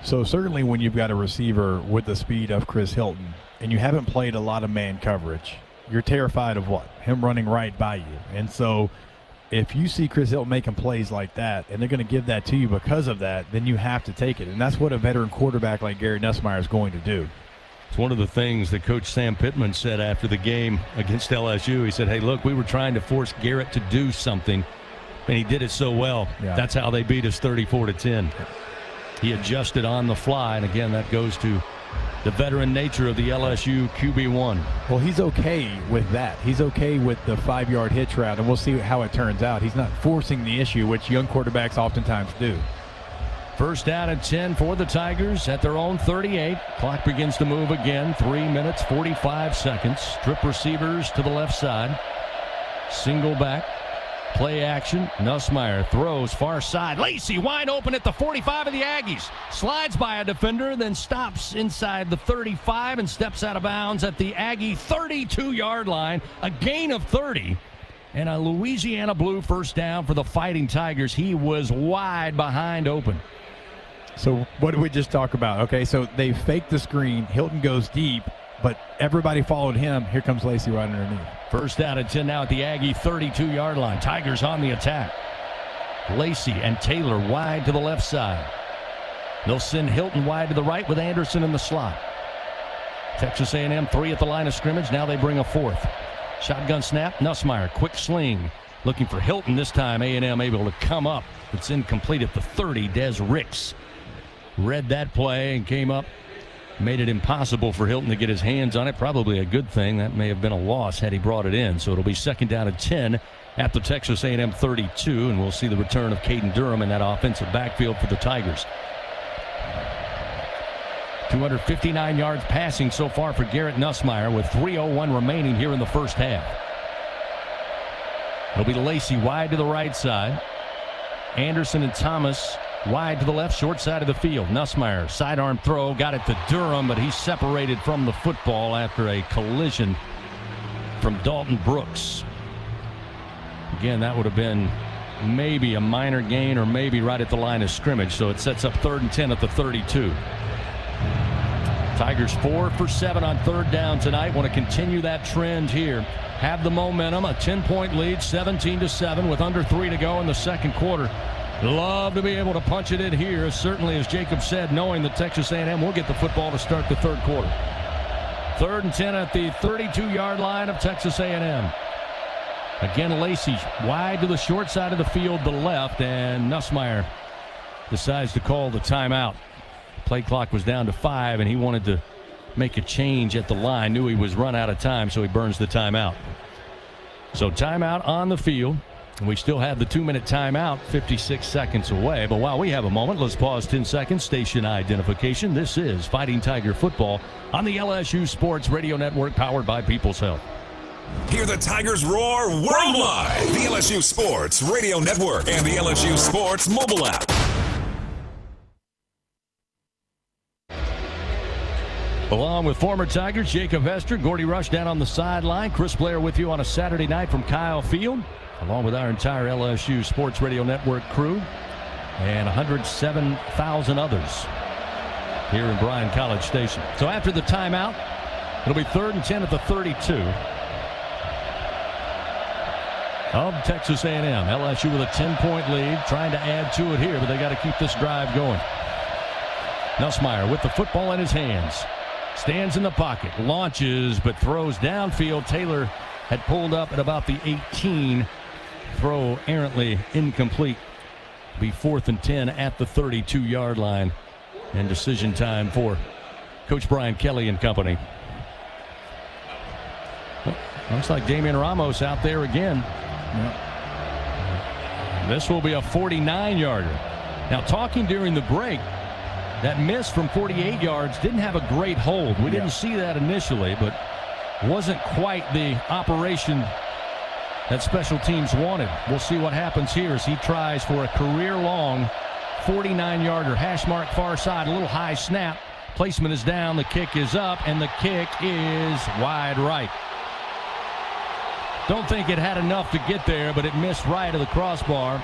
So certainly when you've got a receiver with the speed of Chris Hilton and you haven't played a lot of man coverage, you're terrified of what? Him running right by you. And so if you see Chris Hilton making plays like that and they're going to give that to you because of that, then you have to take it. And that's what a veteran quarterback like Garrett Nussmeier is going to do. It's one of the things that Coach Sam Pittman said after the game against LSU. He said, hey, look, we were trying to force Garrett to do something, and he did it so well. Yeah. That's how they beat us 34-10. He adjusted on the fly, and again, that goes to the veteran nature of the LSU QB1. Well, he's okay with that. He's okay with the 5-yard hitch route, and we'll see how it turns out. He's not forcing the issue, which young quarterbacks oftentimes do. First down and 10 for the Tigers at their own 38. Clock begins to move again. 3 minutes, 45 seconds. Strip receivers to the left side. Single back. Play action. Nussmeier throws far side. Lacey wide open at the 45 of the Aggies. Slides by a defender, then stops inside the 35 and steps out of bounds at the Aggie 32-yard line. A gain of 30. And a Louisiana Blue first down for the Fighting Tigers. He was wide behind open. So what did we just talk about? Okay, so they faked the screen. Hilton goes deep, but everybody followed him. Here comes Lacey right underneath. First down and 10 now at the Aggie 32-yard line. Tigers on the attack. Lacey and Taylor wide to the left side. They'll send Hilton wide to the right with Anderson in the slot. Texas A&M 3 at the line of scrimmage. Now they bring a fourth. Shotgun snap. Nussmeier, quick sling. Looking for Hilton this time. A&M able to come up. It's incomplete at the 30. Des Ricks read that play and came up. Made it impossible for Hilton to get his hands on it. Probably a good thing. That may have been a loss had he brought it in. So it'll be second down and 10 at the Texas A&M 32. And we'll see the return of Caden Durham in that offensive backfield for the Tigers. 259 yards passing so far for Garrett Nussmeier with 3:01 remaining here in the first half. It'll be Lacey wide to the right side. Anderson and Thomas wide to the left, short side of the field. Nussmeier, sidearm throw, got it to Durham, but he's separated from the football after a collision from Dalton Brooks. Again, that would have been maybe a minor gain or maybe right at the line of scrimmage, so it sets up 3rd and 10 at the 32. Tigers 4 for 7 on third down tonight. Want to continue that trend here. Have the momentum, a 10-point lead, 17-7 with under 3 to go in the second quarter. Love to be able to punch it in here, certainly, as Jacob said, knowing that Texas A&M will get the football to start the third quarter. 3rd and 10 at the 32-yard line of Texas A&M. Again, Lacey wide to the short side of the field, the left, and Nussmeier decides to call the timeout. Play clock was down to 5, and he wanted to make a change at the line. Knew he was run out of time, so he burns the timeout. So timeout on the field. We still have the 2-minute timeout 56 seconds away. But while we have a moment, let's pause 10 seconds. Station identification. This is Fighting Tiger football on the LSU Sports Radio Network, powered by People's Health. Hear the Tigers roar worldwide. The LSU Sports Radio Network and the LSU Sports mobile app. Along with former Tigers Jacob Hester, Gordy Rush down on the sideline. Chris Blair with you on a Saturday night from Kyle Field, along with our entire LSU Sports Radio Network crew and 107,000 others here in Bryan College Station. So after the timeout, it'll be 3rd and 10 at the 32 of Texas A&M. LSU with a 10-point lead, trying to add to it here, but they got to keep this drive going. Nussmeier with the football in his hands. Stands in the pocket, launches, but throws downfield. Taylor had pulled up at about the 18. Throw errantly incomplete. Be 4th and 10 at the 32-yard line. And decision time for Coach Brian Kelly and company. Well, looks like Damian Ramos out there again. Yep. This will be a 49-yarder. Now, talking during the break, That miss from 48 yards didn't have a great hold. We didn't see that initially, but wasn't quite the operation that special teams wanted. We'll see what happens here as he tries for a career-long 49-yarder. Hash mark far side, a little high snap. Placement is down, the kick is up, and the kick is wide right. Don't think it had enough to get there, but it missed right of the crossbar.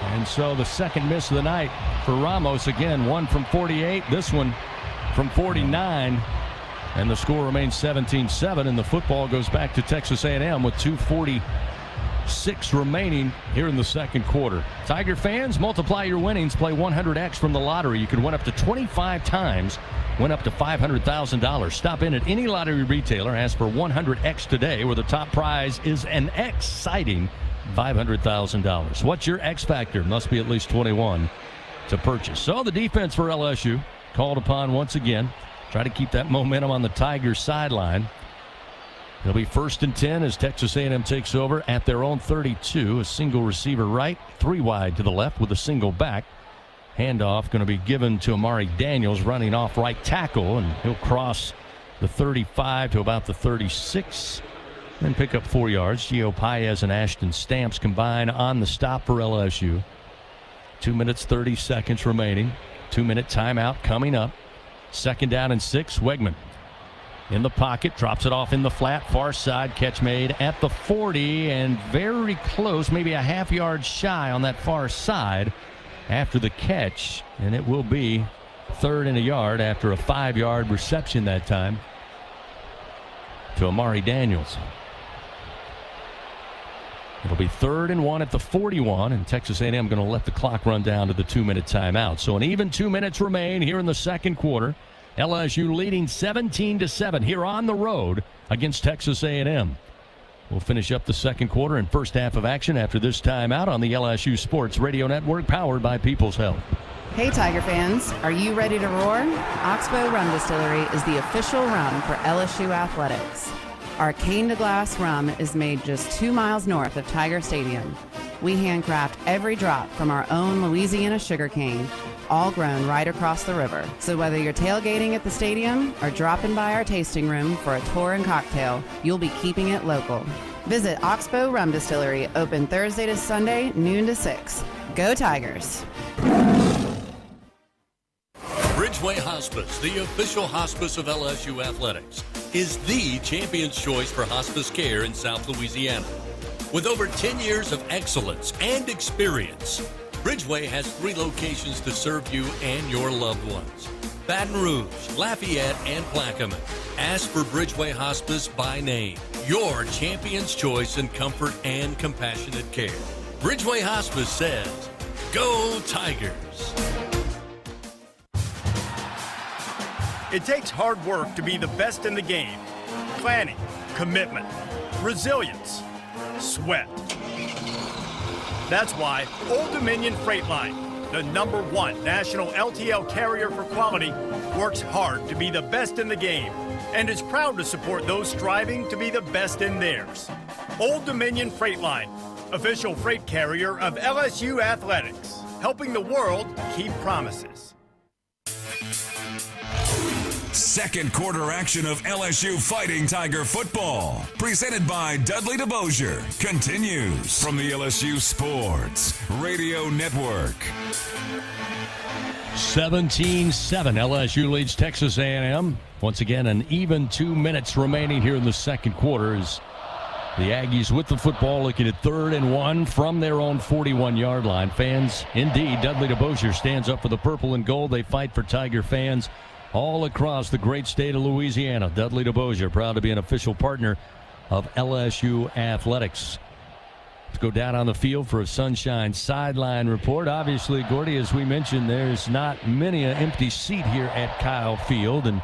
And so the second miss of the night for Ramos. Again, one from 48, this one from 49. And the score remains 17-7, and the football goes back to Texas A&M with 2:46 remaining here in the second quarter. Tiger fans, multiply your winnings. Play 100X from the lottery. You can win up to 25 times, win up to $500,000. Stop in at any lottery retailer, ask for 100X today, where the top prize is an exciting $500,000. What's your X factor? Must be at least 21 to purchase. So the defense for LSU called upon once again. Try to keep that momentum on the Tigers sideline. It'll be 1st and 10 as Texas A&M takes over at their own 32. A single receiver right, 3 wide to the left with a single back. Handoff going to be given to Amari Daniels, running off right tackle, and he'll cross the 35 to about the 36. Then pick up 4 yards. Gio Paez and Ashton Stamps combine on the stop for LSU. 2 minutes, 30 seconds remaining. 2-minute timeout coming up. 2nd down and 6. Wegman in the pocket, drops it off in the flat, far side. Catch made at the 40 and very close, maybe a half yard shy on that far side after the catch. And it will be 3rd and a yard after a 5-yard reception that time to Amari Daniels. It'll be 3rd and 1 at the 41, and Texas A&M going to let the clock run down to the 2-minute timeout. So an even 2 minutes remain here in the second quarter. LSU leading 17-7 here on the road against Texas A&M. We'll finish up the second quarter and first half of action after this timeout on the LSU Sports Radio Network, powered by People's Health. Hey Tiger fans, are you ready to roar? Oxbow Rum Distillery is the official rum for LSU athletics. Our cane to glass rum is made just 2 miles north of Tiger Stadium. We handcraft every drop from our own Louisiana sugarcane, all grown right across the river. So whether you're tailgating at the stadium or dropping by our tasting room for a tour and cocktail, you'll be keeping it local. Visit Oxbow Rum Distillery, open Thursday to Sunday, noon to 6. Go Tigers! Bridgeway Hospice, the official hospice of LSU athletics, is the champion's choice for hospice care in South Louisiana. With over 10 years of excellence and experience, Bridgeway has 3 locations to serve you and your loved ones: Baton Rouge, Lafayette, and Plaquemine. Ask for Bridgeway Hospice by name, your champion's choice in comfort and compassionate care. Bridgeway Hospice says, go Tigers! It takes hard work to be the best in the game. Planning, commitment, resilience, sweat. That's why Old Dominion Freight Line, the #1 national LTL carrier for quality, works hard to be the best in the game and is proud to support those striving to be the best in theirs. Old Dominion Freight Line, official freight carrier of LSU athletics, helping the world keep promises. Second quarter action of LSU Fighting Tiger football, presented by Dudley DeBosier, continues from the LSU Sports Radio Network. 17-7, LSU leads Texas A&M. Once again, an even 2 minutes remaining here in the second quarter as the Aggies with the football, looking at 3rd and 1 from their own 41-yard line. Fans, indeed, Dudley DeBosier stands up for the purple and gold. They fight for Tiger fans all across the great state of Louisiana. Dudley DeBosier, proud to be an official partner of LSU athletics. Let's go down on the field for a Sunshine sideline report. Obviously, Gordy, as we mentioned, there's not many an empty seat here at Kyle Field. And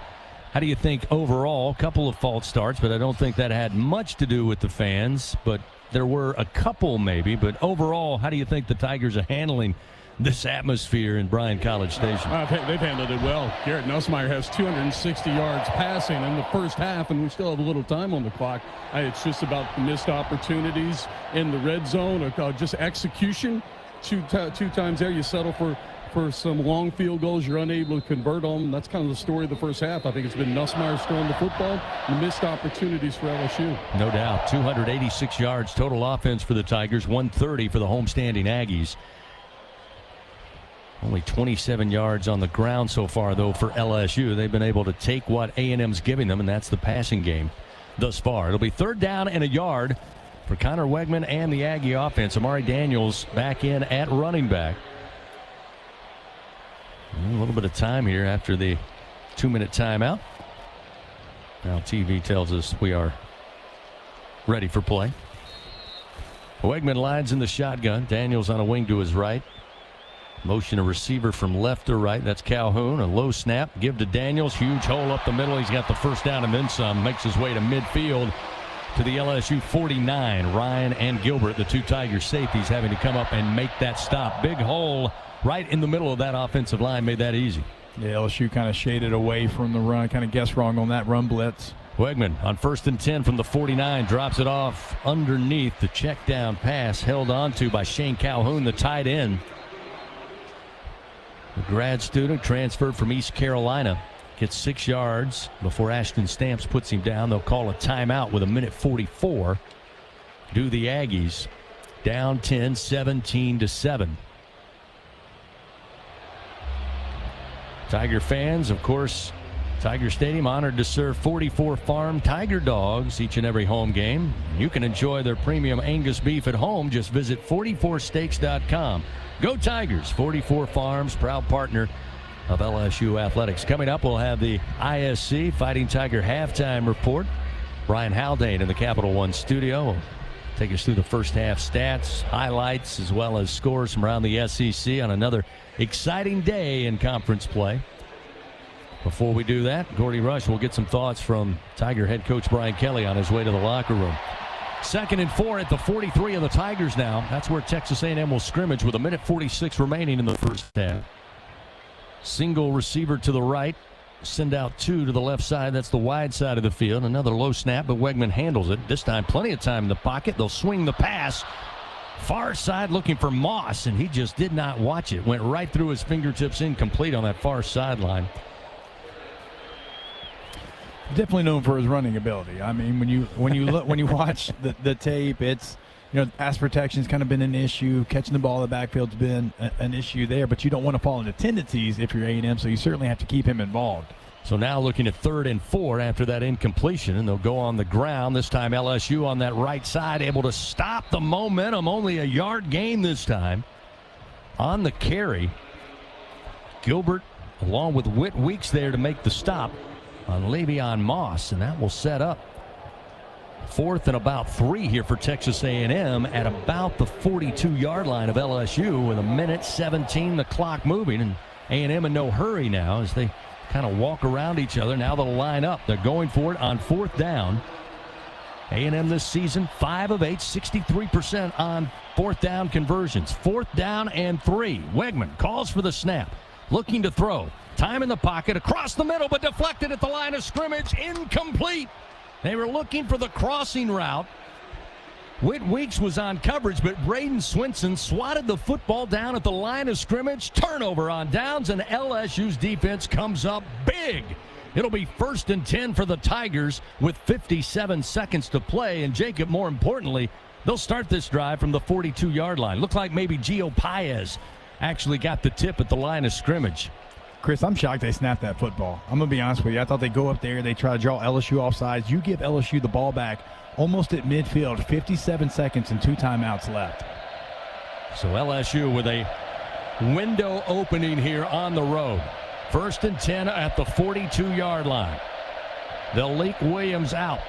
how do you think overall? A couple of false starts, but I don't think that had much to do with the fans. But there were a couple maybe. But overall, how do you think the Tigers are handling this atmosphere in Bryan College Station? They've handled it well. Garrett Nussmeier has 260 yards passing in the first half, and we still have a little time on the clock. It's just about the missed opportunities in the red zone, just execution. Two times there, you settle for for some long field goals. You're unable to convert them. That's kind of the story of the first half. I think it's been Nussmeier throwing the football and missed opportunities for LSU. No doubt. 286 yards total offense for the Tigers, 130 for the homestanding Aggies. Only 27 yards on the ground so far, though, for LSU. They've been able to take what A&M's giving them, and that's the passing game thus far. It'll be 3rd down and a yard for Connor Wegman and the Aggie offense. Amari Daniels back in at running back. A little bit of time here after the 2-minute timeout. Now TV tells us we are ready for play. Wegman lines in the shotgun. Daniels on a wing to his right. Motion a receiver from left to right. That's Calhoun. A low snap. Give to Daniels. Huge hole up the middle. He's got the first down and then some. Makes his way to midfield to the LSU 49. Ryan and Gilbert, the two Tiger safeties, having to come up and make that stop. Big hole right in the middle of that offensive line. Made that easy. Yeah, LSU kind of shaded away from the run. Kind of guessed wrong on that run blitz. Wegman on 1st and 10 from the 49. Drops it off underneath. The check down pass held on to by Shane Calhoun, the tight end. The grad student transferred from East Carolina. Gets 6 yards before Ashton Stamps puts him down. They'll call a timeout with 1:44. Do the Aggies. Down 10, 17-7. Tiger fans, of course, Tiger Stadium honored to serve 44 farm Tiger dogs each and every home game. You can enjoy their premium Angus beef at home. Just visit 44steaks.com. Go Tigers! 44 Farms, proud partner of LSU Athletics. Coming up, we'll have the ISC Fighting Tiger halftime report. Brian Haldane in the Capital One studio will take us through the first half stats, highlights, as well as scores from around the SEC on another exciting day in conference play. Before we do that, Gordy Rush will get some thoughts from Tiger head coach Brian Kelly on his way to the locker room. 2nd and 4 at the 43 of the Tigers now. That's where Texas A&M will scrimmage with 1:46 remaining in the first half. Single receiver to the right. Send out 2 to the left side. That's the wide side of the field. Another low snap, but Wegman handles it. This time plenty of time in the pocket. They'll swing the pass. Far side looking for Moss, and he just did not watch it. Went right through his fingertips, incomplete on that far sideline. Definitely known for his running ability. I mean, when you watch the tape, it's, pass protection's kind of been an issue. Catching the ball in the backfield's been an issue there, but you don't want to fall into tendencies if you're A&M, so you certainly have to keep him involved. So now looking at 3rd and 4 after that incompletion, and they'll go on the ground. This time LSU on that right side, able to stop the momentum. Only a yard gain this time. On the carry, Gilbert along with Whit Weeks there to make the stop on Le'Veon Moss, and that will set up 4th and about 3 here for Texas A&M at about the 42-yard line of LSU with 1:17, the clock moving, and A&M in no hurry now as they kind of walk around each other. Now they'll line up. They're going for it on 4th down. A&M this season, 5 of 8, 63% on 4th down conversions. 4th down and 3. Wegman calls for the snap, looking to throw. Time in the pocket, across the middle, but deflected at the line of scrimmage. Incomplete. They were looking for the crossing route. Whit Weeks was on coverage, but Braden Swinson swatted the football down at the line of scrimmage. Turnover on downs, and LSU's defense comes up big. It'll be 1st and 10 for the Tigers with 57 seconds to play. And Jacob, more importantly, they'll start this drive from the 42-yard line. Looked like maybe Gio Paez actually got the tip at the line of scrimmage. Chris, I'm shocked they snapped that football. I'm going to be honest with you. I thought they'd go up there, they try to draw LSU offsides. You give LSU the ball back almost at midfield, 57 seconds and 2 timeouts left. So LSU with a window opening here on the road. 1st and 10 at the 42-yard line. They'll leak Williams out.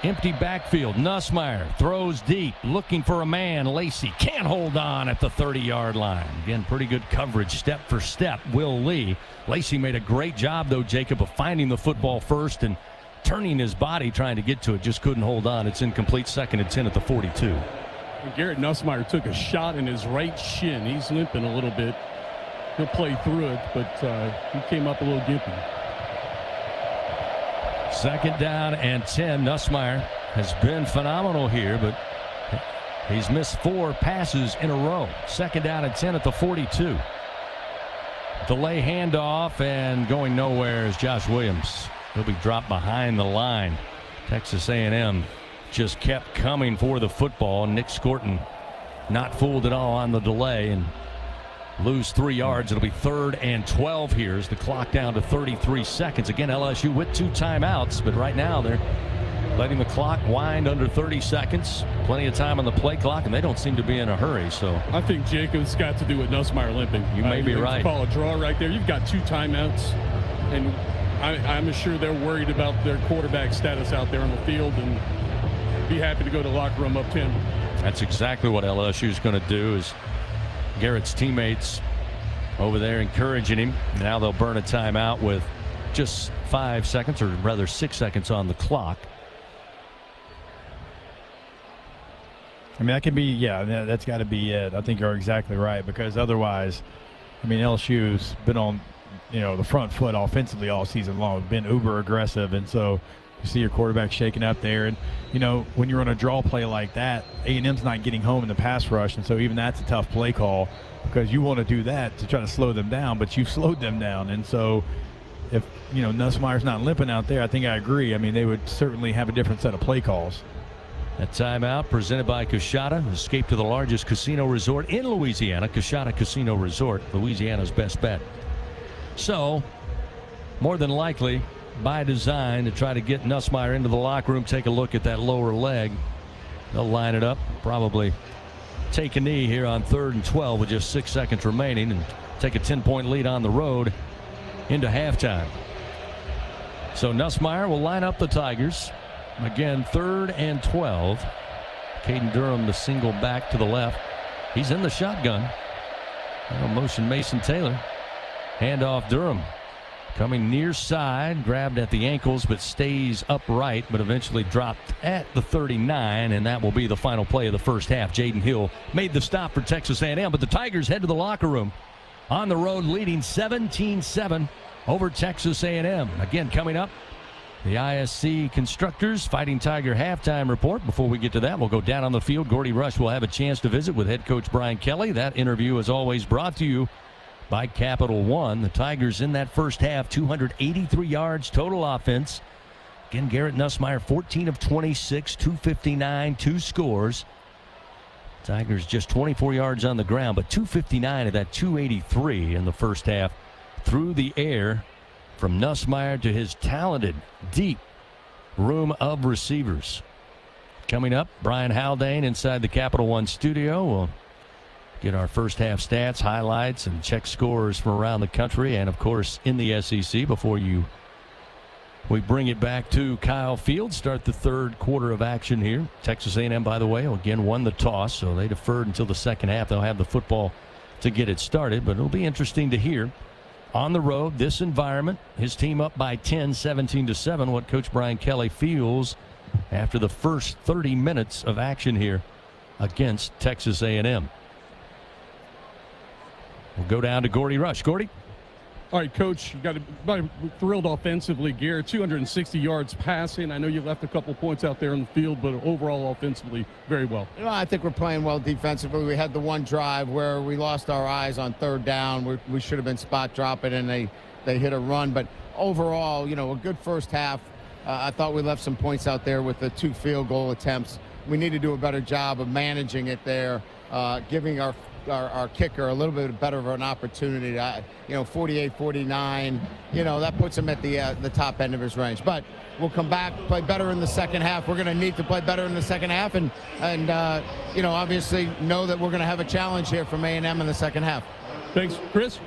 Empty backfield. Nussmeier throws deep, looking for a man. Lacey can't hold on at the 30-yard line. Again, pretty good coverage, step for step. Will Lee. Lacey made a great job, though, Jacob, of finding the football first and turning his body trying to get to it. Just couldn't hold on. It's incomplete. 2nd and 10 at the 42. And Garrett Nussmeier took a shot in his right shin. He's limping a little bit. He'll play through it, but he came up a little gimpy. 2nd down and 10. Nussmeier has been phenomenal here, but he's missed 4 passes in a row. 2nd down and 10 at the 42. Delay handoff, and going nowhere is Josh Williams. He'll be dropped behind the line. Texas A&M just kept coming for the football. Nick Scorton not fooled at all on the delay and lose 3 yards. It'll be 3rd and 12 here as the clock down to 33 seconds. Again, LSU with 2 timeouts, but right now they're letting the clock wind under 30 seconds. Plenty of time on the play clock, and they don't seem to be in a hurry. So I think Jacobs got to do with Nussmeier limping. You may be right. Call a draw right there. You've got 2 timeouts, and I'm sure they're worried about their quarterback status out there on the field and be happy to go to the locker room up 10. That's exactly what LSU is going to do. Is Garrett's teammates over there encouraging him. Now they'll burn a timeout with just 5 seconds, or rather 6 seconds on the clock. I mean, that could be, yeah, that's got to be it. I think you're exactly right, because otherwise, I mean, LSU's been on, the front foot offensively all season long, been uber aggressive, and so you see your quarterback shaking up there. And, when you're on a draw play like that, A&M's not getting home in the pass rush, and so even that's a tough play call, because you want to do that to try to slow them down, but you've slowed them down. And so if, Nussmeier's not limping out there, I think I agree. I mean, they would certainly have a different set of play calls. A timeout presented by Coshada. Escape to the largest casino resort in Louisiana. Coshada Casino Resort, Louisiana's best bet. So, more than likely, by design, to try to get Nussmeier into the locker room, take a look at that lower leg. They'll line it up, probably take a knee here on 3rd and 12 with just 6 seconds remaining, and take a 10-point lead on the road into halftime. So Nussmeier will line up the Tigers. Again, 3rd and 12. Caden Durham, the single back to the left. He's in the shotgun. That'll motion Mason Taylor. Handoff Durham. Coming near side, grabbed at the ankles, but stays upright, but eventually dropped at the 39, and that will be the final play of the first half. Jaden Hill made the stop for Texas A&M, but the Tigers head to the locker room on the road, leading 17-7 over Texas A&M. Again, coming up, the ISC Constructors Fighting Tiger halftime report. Before we get to that, we'll go down on the field. Gordy Rush will have a chance to visit with head coach Brian Kelly. That interview is always brought to you by Capital One. The Tigers in that first half, 283 yards total offense. Again, Garrett Nussmeier, 14 of 26, 259, 2 scores. Tigers just 24 yards on the ground, but 259 of that 283 in the first half through the air from Nussmeier to his talented, deep room of receivers. Coming up, Brian Haldane inside the Capital One studio. We'll get our first half stats, highlights, and check scores from around the country and, of course, in the SEC before we bring it back to Kyle Field. Start the 3rd quarter of action here. Texas A&M, by the way, again won the toss, so they deferred until the second half. They'll have the football to get it started, but it'll be interesting to hear on the road, this environment, his team up by 10, 17-7, what Coach Brian Kelly feels after the first 30 minutes of action here against Texas A&M. We'll go down to Gordy Rush. Gordy? All right, Coach, you got to be thrilled offensively, Garrett. 260 yards passing. I know you left a couple points out there in the field, but overall offensively, very well. I think we're playing well defensively. We had the one drive where we lost our eyes on 3rd down. We should have been spot dropping, and they hit a run. But overall, a good first half. I thought we left some points out there with the 2 field goal attempts. We need to do a better job of managing it there, giving our kicker a little bit better of an opportunity. 48-49, that puts him at the top end of his range. But we'll come back, play better in the second half. We're going to need to play better in the second half, and obviously know that we're going to have a challenge here from A&M in the second half. Thanks, Chris.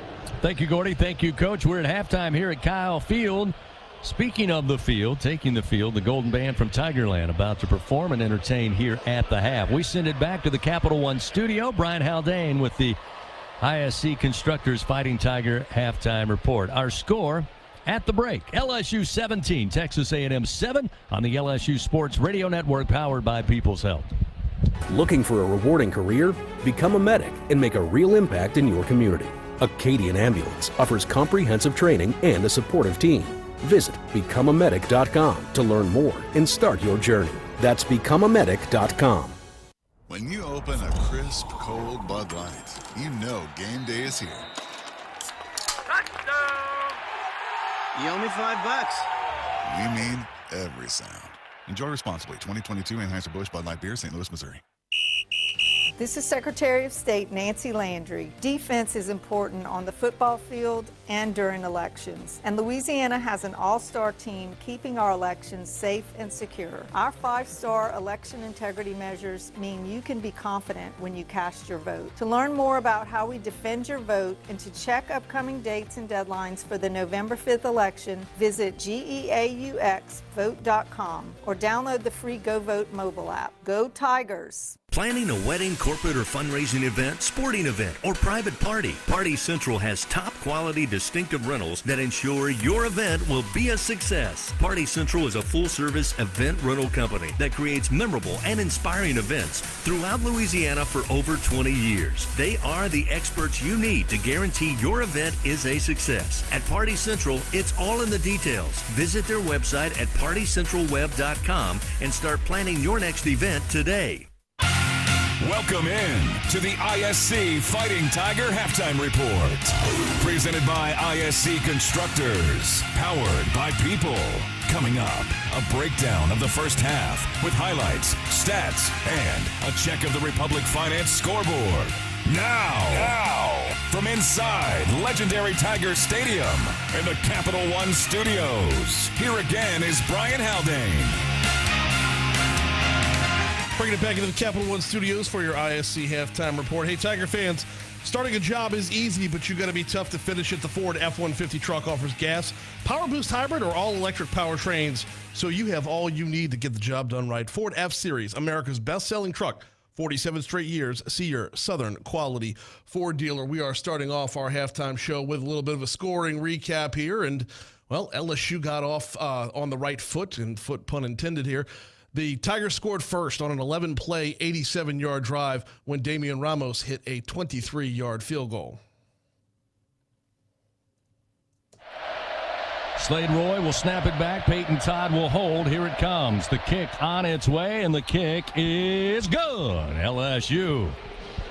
Thank you, Gordy. Thank you, Coach. We're at halftime here at Kyle Field. Speaking of the field, taking the field, the Golden Band from Tigerland about to perform and entertain here at the half. We send it back to the Capital One studio. Brian Haldane with the ISC Constructors Fighting Tiger halftime report. Our score at the break, LSU 17, Texas A&M 7 on the LSU Sports Radio Network, powered by People's Health. Looking for a rewarding career? Become a medic and make a real impact in your community. Acadian Ambulance offers comprehensive training and a supportive team. Visit becomeamedic.com to learn more and start your journey. That's becomeamedic.com. When you open a crisp, cold Bud Light, you know game day is here. You owe me $5. We mean every sound. Enjoy responsibly. 2022 Anheuser-Busch Bud Light Beer, St. Louis, Missouri. This is Secretary of State Nancy Landry. Defense is important on the football field and during elections. And Louisiana has an all-star team keeping our elections safe and secure. Our 5-star election integrity measures mean you can be confident when you cast your vote. To learn more about how we defend your vote and to check upcoming dates and deadlines for the November 5th election, visit geauxvote.com or download the free Go Vote mobile app. Go Tigers! Planning a wedding, corporate, or fundraising event, sporting event, or private party? Party Central has top quality, distinctive rentals that ensure your event will be a success. Party Central is a full-service event rental company that creates memorable and inspiring events throughout Louisiana for over 20 years. They are the experts you need to guarantee your event is a success. At Party Central, it's all in the details. Visit their website at partycentralweb.com and start planning your next event today. Welcome in to the ISC Fighting Tiger Halftime Report. Presented by ISC Constructors. Powered by People. Coming up, a breakdown of the first half with highlights, stats, and a check of the Republic Finance scoreboard. Now, from inside legendary Tiger Stadium in the Capital One Studios, here again is Brian Haldane. Bringing it back into the Capital One Studios for your ISC Halftime Report. Hey, Tiger fans, starting a job is easy, but you got to be tough to finish it. The Ford F-150 truck offers gas, Power Boost Hybrid, or all-electric powertrains, so you have all you need to get the job done right. Ford F-Series, America's best-selling truck, 47 straight years. See your Southern quality Ford dealer. We are starting off our halftime show with a little bit of a scoring recap here, and, well, LSU got off on the right foot, and foot pun intended here. The Tigers scored first on an 11-play, 87-yard drive when Damian Ramos hit a 23-yard field goal. Slade Roy will snap it back. Peyton Todd will hold. Here it comes. The kick on its way, and the kick is good. LSU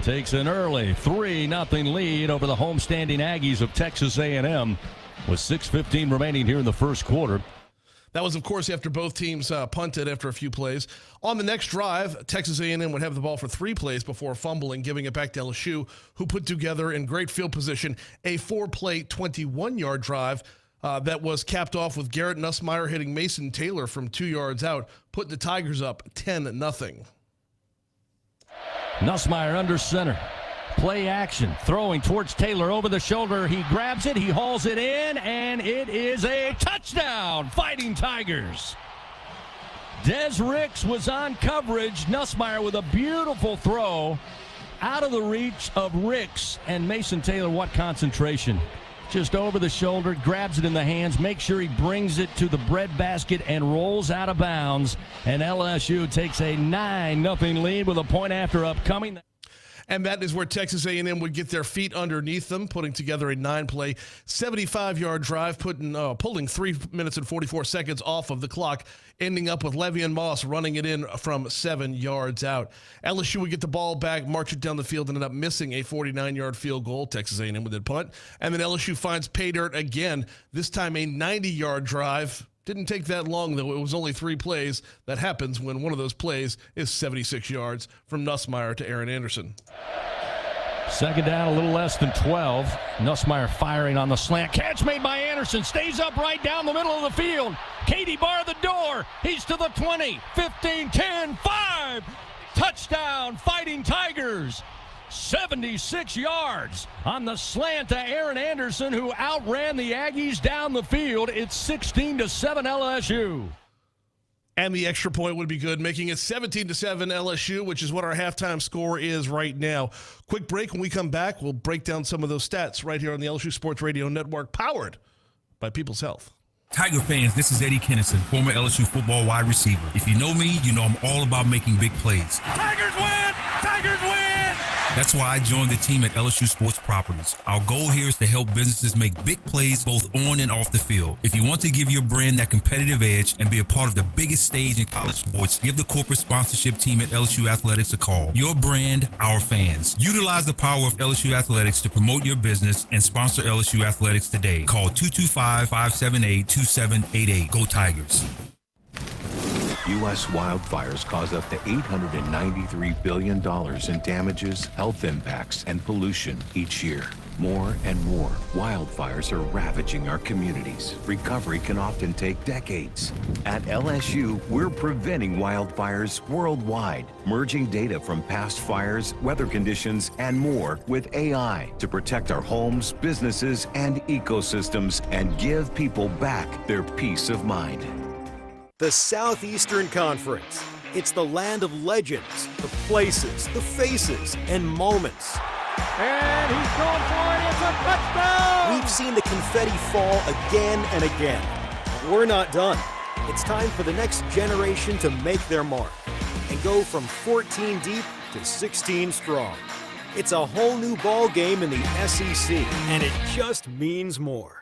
takes an early 3-0 lead over the homestanding Aggies of Texas A&M with 6:15 remaining here in the first quarter. That was, of course, after both teams punted after a few plays. On the next drive, Texas A&M would have the ball for 3 plays before fumbling, giving it back to LSU, who put together in great field position a 4-play, 21-yard drive that was capped off with Garrett Nussmeier hitting Mason Taylor from 2 yards out, putting the Tigers up 10-0. Nussmeier under center. Play action, throwing towards Taylor over the shoulder. He grabs it, he hauls it in, and it is a touchdown, Fighting Tigers. Des Ricks was on coverage. Nussmeier with a beautiful throw out of the reach of Ricks, and Mason Taylor, what concentration. Just over the shoulder, grabs it in the hands, makes sure he brings it to the breadbasket and rolls out of bounds. And LSU takes a 9-0 lead with a point after upcoming. And that is where Texas A&M would get their feet underneath them, putting together a 9-play, 75-yard drive, pulling 3 minutes and 44 seconds off of the clock, ending up with Le'Veon Moss running it in from 7 yards out. LSU would get the ball back, march it down the field, and ended up missing a 49-yard field goal. Texas A&M with a punt. And then LSU finds pay dirt again, this time a 90-yard drive. Didn't take that long, though. It was only 3 plays. That happens when one of those plays is 76 yards from Nussmeier to Aaron Anderson. Second down, a little less than 12. Nussmeier firing on the slant. Catch made by Anderson. Stays up right down the middle of the field. Katie bar the door. He's to the 20, 15, 10, 5. Touchdown, Fighting Tigers. 76 yards on the slant to Aaron Anderson, who outran the Aggies down the field. It's 16-7 LSU. And the extra point would be good, making it 17-7 LSU, which is what our halftime score is right now. Quick break. When we come back, we'll break down some of those stats right here on the LSU Sports Radio Network, powered by People's Health. Tiger fans, this is Eddie Kennison, former LSU football wide receiver. If you know me, you know I'm all about making big plays. Tigers win! Tigers win! That's why I joined the team at LSU Sports Properties. Our goal here is to help businesses make big plays both on and off the field. If you want to give your brand that competitive edge and be a part of the biggest stage in college sports, give the corporate sponsorship team at LSU Athletics a call. Your brand, our fans. Utilize the power of LSU Athletics to promote your business and sponsor LSU Athletics today. Call 225-578-2788. Go Tigers. U.S. wildfires cause up to $893 billion in damages, health impacts, and pollution each year. More and more wildfires are ravaging our communities. Recovery can often take decades. At LSU, we're preventing wildfires worldwide, merging data from past fires, weather conditions, and more with AI to protect our homes, businesses, and ecosystems and give people back their peace of mind. The Southeastern Conference. It's the land of legends, the places, the faces, and moments. And he's going for it. It's a touchdown! We've seen the confetti fall again and again. We're not done. It's time for the next generation to make their mark and go from 14 deep to 16 strong. It's a whole new ball game in the SEC, and it just means more.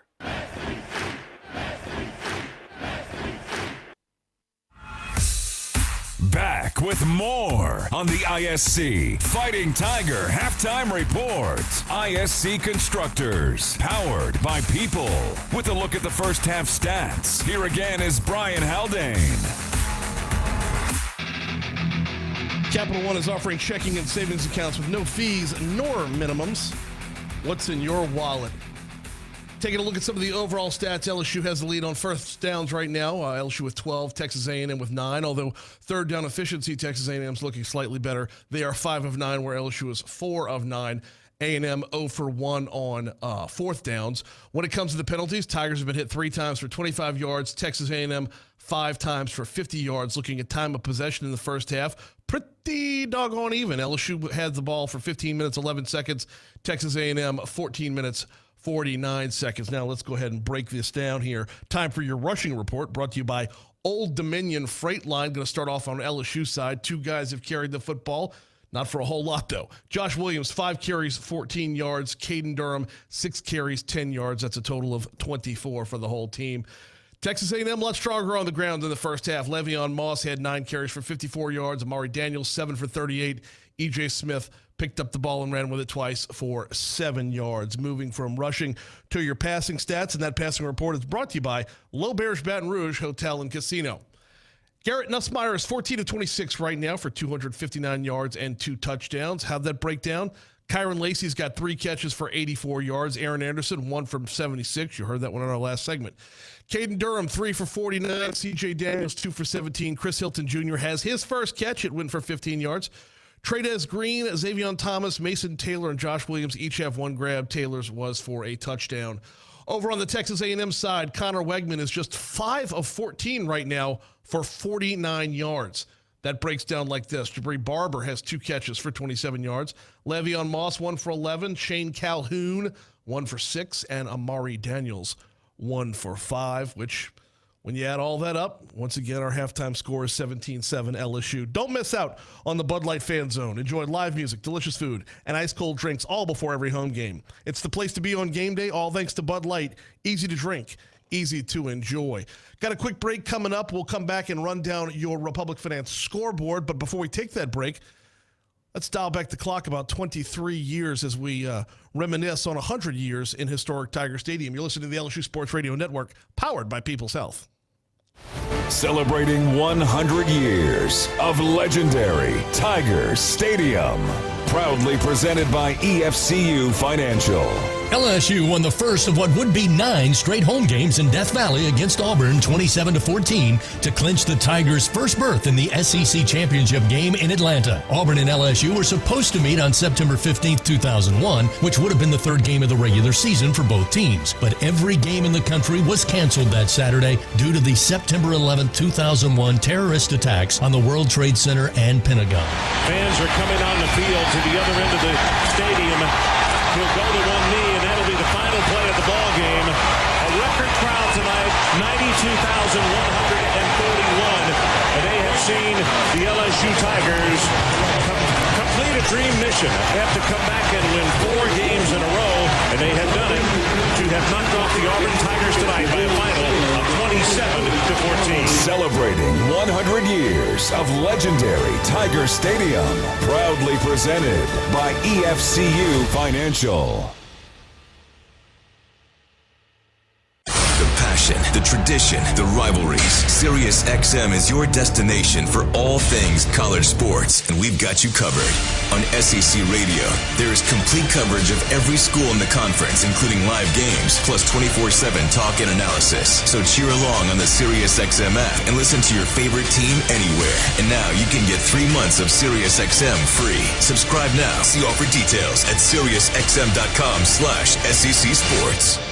Back with more on the ISC Fighting Tiger Halftime Report. ISC Constructors, powered by People. With a look at the first half stats, here again is Brian Haldane. Capital One is offering checking and savings accounts with no fees nor minimums. What's in your wallet? Taking a look at some of the overall stats, LSU has the lead on first downs right now. LSU with 12, Texas A&M with 9. Although third down efficiency, Texas A&M is looking slightly better. They are 5 of 9, where LSU is 4 of 9. A&M 0 for 1 on fourth downs. When it comes to the penalties, Tigers have been hit 3 times for 25 yards. Texas A&M 5 times for 50 yards. Looking at time of possession in the first half, pretty doggone even. LSU had the ball for 15 minutes, 11 seconds. Texas A&M 14 minutes, 49 seconds. Now let's go ahead and break this down here. Time for your rushing report, brought to you by Old Dominion Freight Line. Going to start off on LSU side. 2 guys have carried the football. Not for a whole lot, though. Josh Williams, 5 carries, 14 yards. Caden Durham, 6 carries, 10 yards. That's a total of 24 for the whole team. Texas A&M a lot stronger on the ground in the first half. Le'Veon Moss had 9 carries for 54 yards. Amari Daniels, 7 for 38. E.J. Smith picked up the ball and ran with it twice for 7 yards. Moving from rushing to your passing stats, and that passing report is brought to you by Low Bears Baton Rouge Hotel and Casino. Garrett Nussmeier is 14 of 26 right now for 259 yards and 2 touchdowns. How'd that break down? Kyron Lacey's got 3 catches for 84 yards. Aaron Anderson, 1 from 76. You heard that one in our last segment. Caden Durham, 3 for 49. C.J. Daniels, 2 for 17. Chris Hilton Jr. has his first catch. It went for 15 yards. Trey'Dez Green, Xavion Thomas, Mason Taylor, and Josh Williams each have 1 grab. Taylor's was for a touchdown. Over on the Texas A&M side, Connor Wegman is just 5 of 14 right now for 49 yards. That breaks down like this. Jabri Barber has 2 catches for 27 yards. Le'Veon Moss, 1 for 11. Shane Calhoun, 1 for 6. And Amari Daniels, 1 for 5, which, when you add all that up, once again, our halftime score is 17-7 LSU. Don't miss out on the Bud Light Fan Zone. Enjoy live music, delicious food, and ice-cold drinks all before every home game. It's the place to be on game day, all thanks to Bud Light. Easy to drink, easy to enjoy. Got a quick break coming up. We'll come back and run down your Republic Finance scoreboard. But before we take that break, let's dial back the clock about 23 years as we reminisce on 100 years in historic Tiger Stadium. You're listening to the LSU Sports Radio Network, powered by People's Health. Celebrating 100 years of legendary Tiger Stadium. Proudly presented by EFCU Financial. LSU won the first of what would be 9 straight home games in Death Valley against Auburn 27-14 to clinch the Tigers' first berth in the SEC Championship game in Atlanta. Auburn and LSU were supposed to meet on September 15, 2001, which would have been the 3rd game of the regular season for both teams. But every game in the country was canceled that Saturday due to the September 11, 2001 terrorist attacks on the World Trade Center and Pentagon. Fans are coming on the field to the other end of the stadium. He'll go to one knee, and that'll be the final play of the ball game. A record crowd tonight, 92,141. And they have seen the LSU Tigers complete a dream mission. Have to come back and win 4 games in a row, and they have done it to have knocked off the Auburn Tigers tonight by a final of 27-14. Celebrating 100 years of legendary Tiger Stadium. Proudly presented by EFCU Financial. The tradition, the rivalries. Sirius XM is your destination for all things college sports, and we've got you covered. On SEC Radio, there is complete coverage of every school in the conference, including live games, plus 24/7 talk and analysis. So cheer along on the Sirius XM app and listen to your favorite team anywhere. And now you can get 3 months of Sirius XM free. Subscribe now. See offer details at SiriusXM.com/SEC Sports.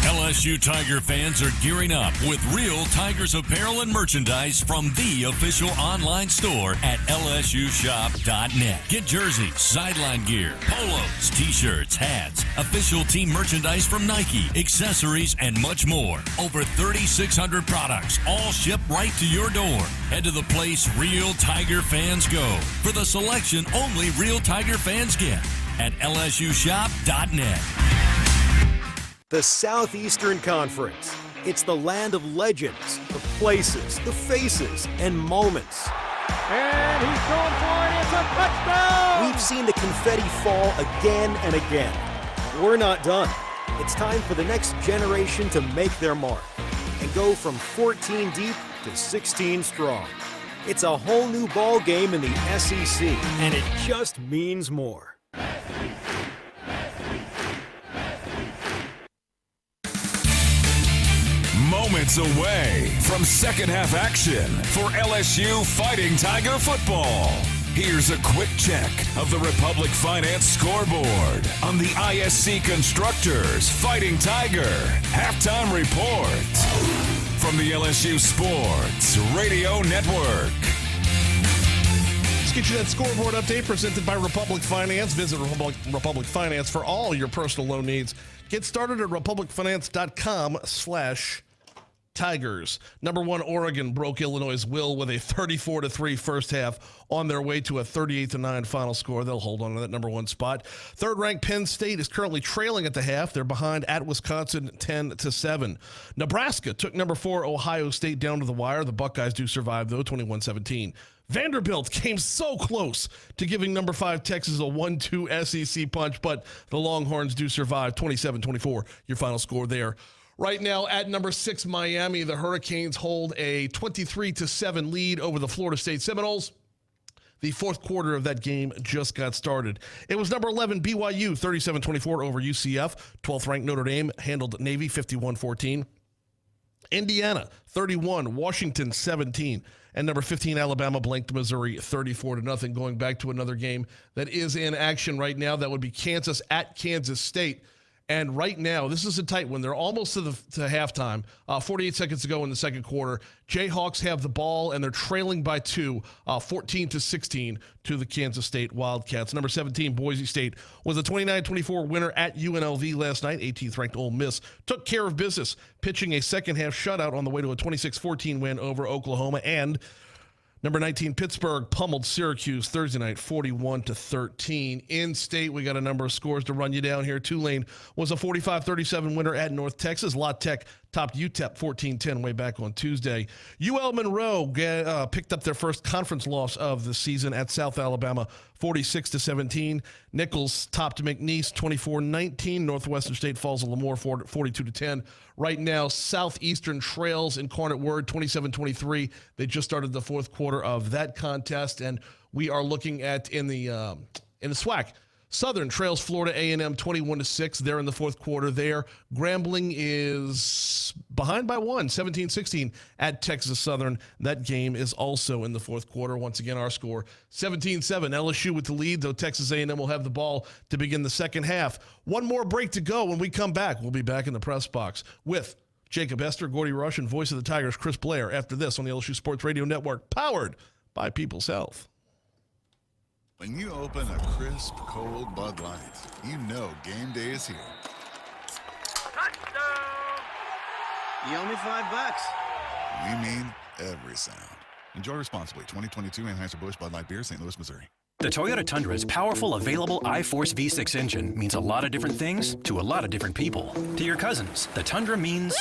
LSU Tiger fans are gearing up with real Tigers apparel and merchandise from the official online store at lsushop.net. Get jerseys, sideline gear, polos, t-shirts, hats, official team merchandise from Nike, accessories, and much more. Over 3,600 products, all shipped right to your door. Head to the place real Tiger fans go for the selection only real Tiger fans get at lsushop.net. The Southeastern Conference. It's the land of legends, the places, the faces, and moments. And he's going for it. It's a touchdown! We've seen the confetti fall again and again. We're not done. It's time for the next generation to make their mark and go from 14 deep to 16 strong. It's a whole new ball game in the SEC, and it just means more. Moments away from second half action for LSU Fighting Tiger football. Here's a quick check of the Republic Finance scoreboard on the ISC Constructors Fighting Tiger halftime report from the LSU Sports Radio Network. Let's get you that scoreboard update presented by Republic Finance. Visit Republic Finance for all your personal loan needs. Get started at republicfinance.com/Tigers. Number 1, Oregon broke Illinois' will with a 34-3 first half on their way to a 38-9 final score. They'll hold on to that number 1 spot. Third-ranked Penn State is currently trailing at the half. They're behind at Wisconsin 10-7. Nebraska took number 4 Ohio State down to the wire. The Buckeyes do survive, though, 21-17. Vanderbilt came so close to giving number 5 Texas a 1-2 SEC punch, but the Longhorns do survive, 27-24, your final score there. Right now at number 6 Miami, the Hurricanes hold a 23-7 lead over the Florida State Seminoles. The fourth quarter of that game just got started. It was number 11 BYU, 37-24 over UCF. 12th ranked Notre Dame handled Navy 51-14. Indiana 31, Washington 17. And number 15, Alabama blanked Missouri 34-0. Going back to another game that is in action right now. That would be Kansas at Kansas State. And right now, this is a tight one. They're almost to halftime. 48 seconds to go in the second quarter. Jayhawks have the ball, and they're trailing by 2, 14-16 to the Kansas State Wildcats. Number 17, Boise State, was a 29-24 winner at UNLV last night. 18th ranked Ole Miss took care of business, pitching a second-half shutout on the way to a 26-14 win over Oklahoma. And number 19, Pittsburgh pummeled Syracuse Thursday night, 41-13. In state, we got a number of scores to run you down here. Tulane was a 45-37 winner at North Texas. La Tech topped UTEP 14-10 way back on Tuesday. UL Monroe picked up their first conference loss of the season at South Alabama, 46-17. Nichols topped McNeese 24-19. Northwestern State falls to Lemoore 42-10. Right now, Southeastern trails Incarnate Word 27-23. They just started the fourth quarter of that contest, and we are looking at in the SWAC. Southern trails Florida A&M 21-6. They're in the fourth quarter there. Grambling is behind by 1, 17-16 at Texas Southern. That game is also in the fourth quarter. Once again, our score 17-7. LSU with the lead, though Texas A&M will have the ball to begin the second half. One more break to go. When we come back, we'll be back in the press box with Jacob Esther, Gordy Rush, and voice of the Tigers, Chris Blair, after this on the LSU Sports Radio Network, powered by People's Health. When you open a crisp, cold Bud Light, you know game day is here. Touchdown! You owe me $5. We mean every sound. Enjoy responsibly. 2022 Anheuser-Busch Bud Light Beer, St. Louis, Missouri. The Toyota Tundra's powerful, available iForce V6 engine means a lot of different things to a lot of different people. To your cousins, the Tundra means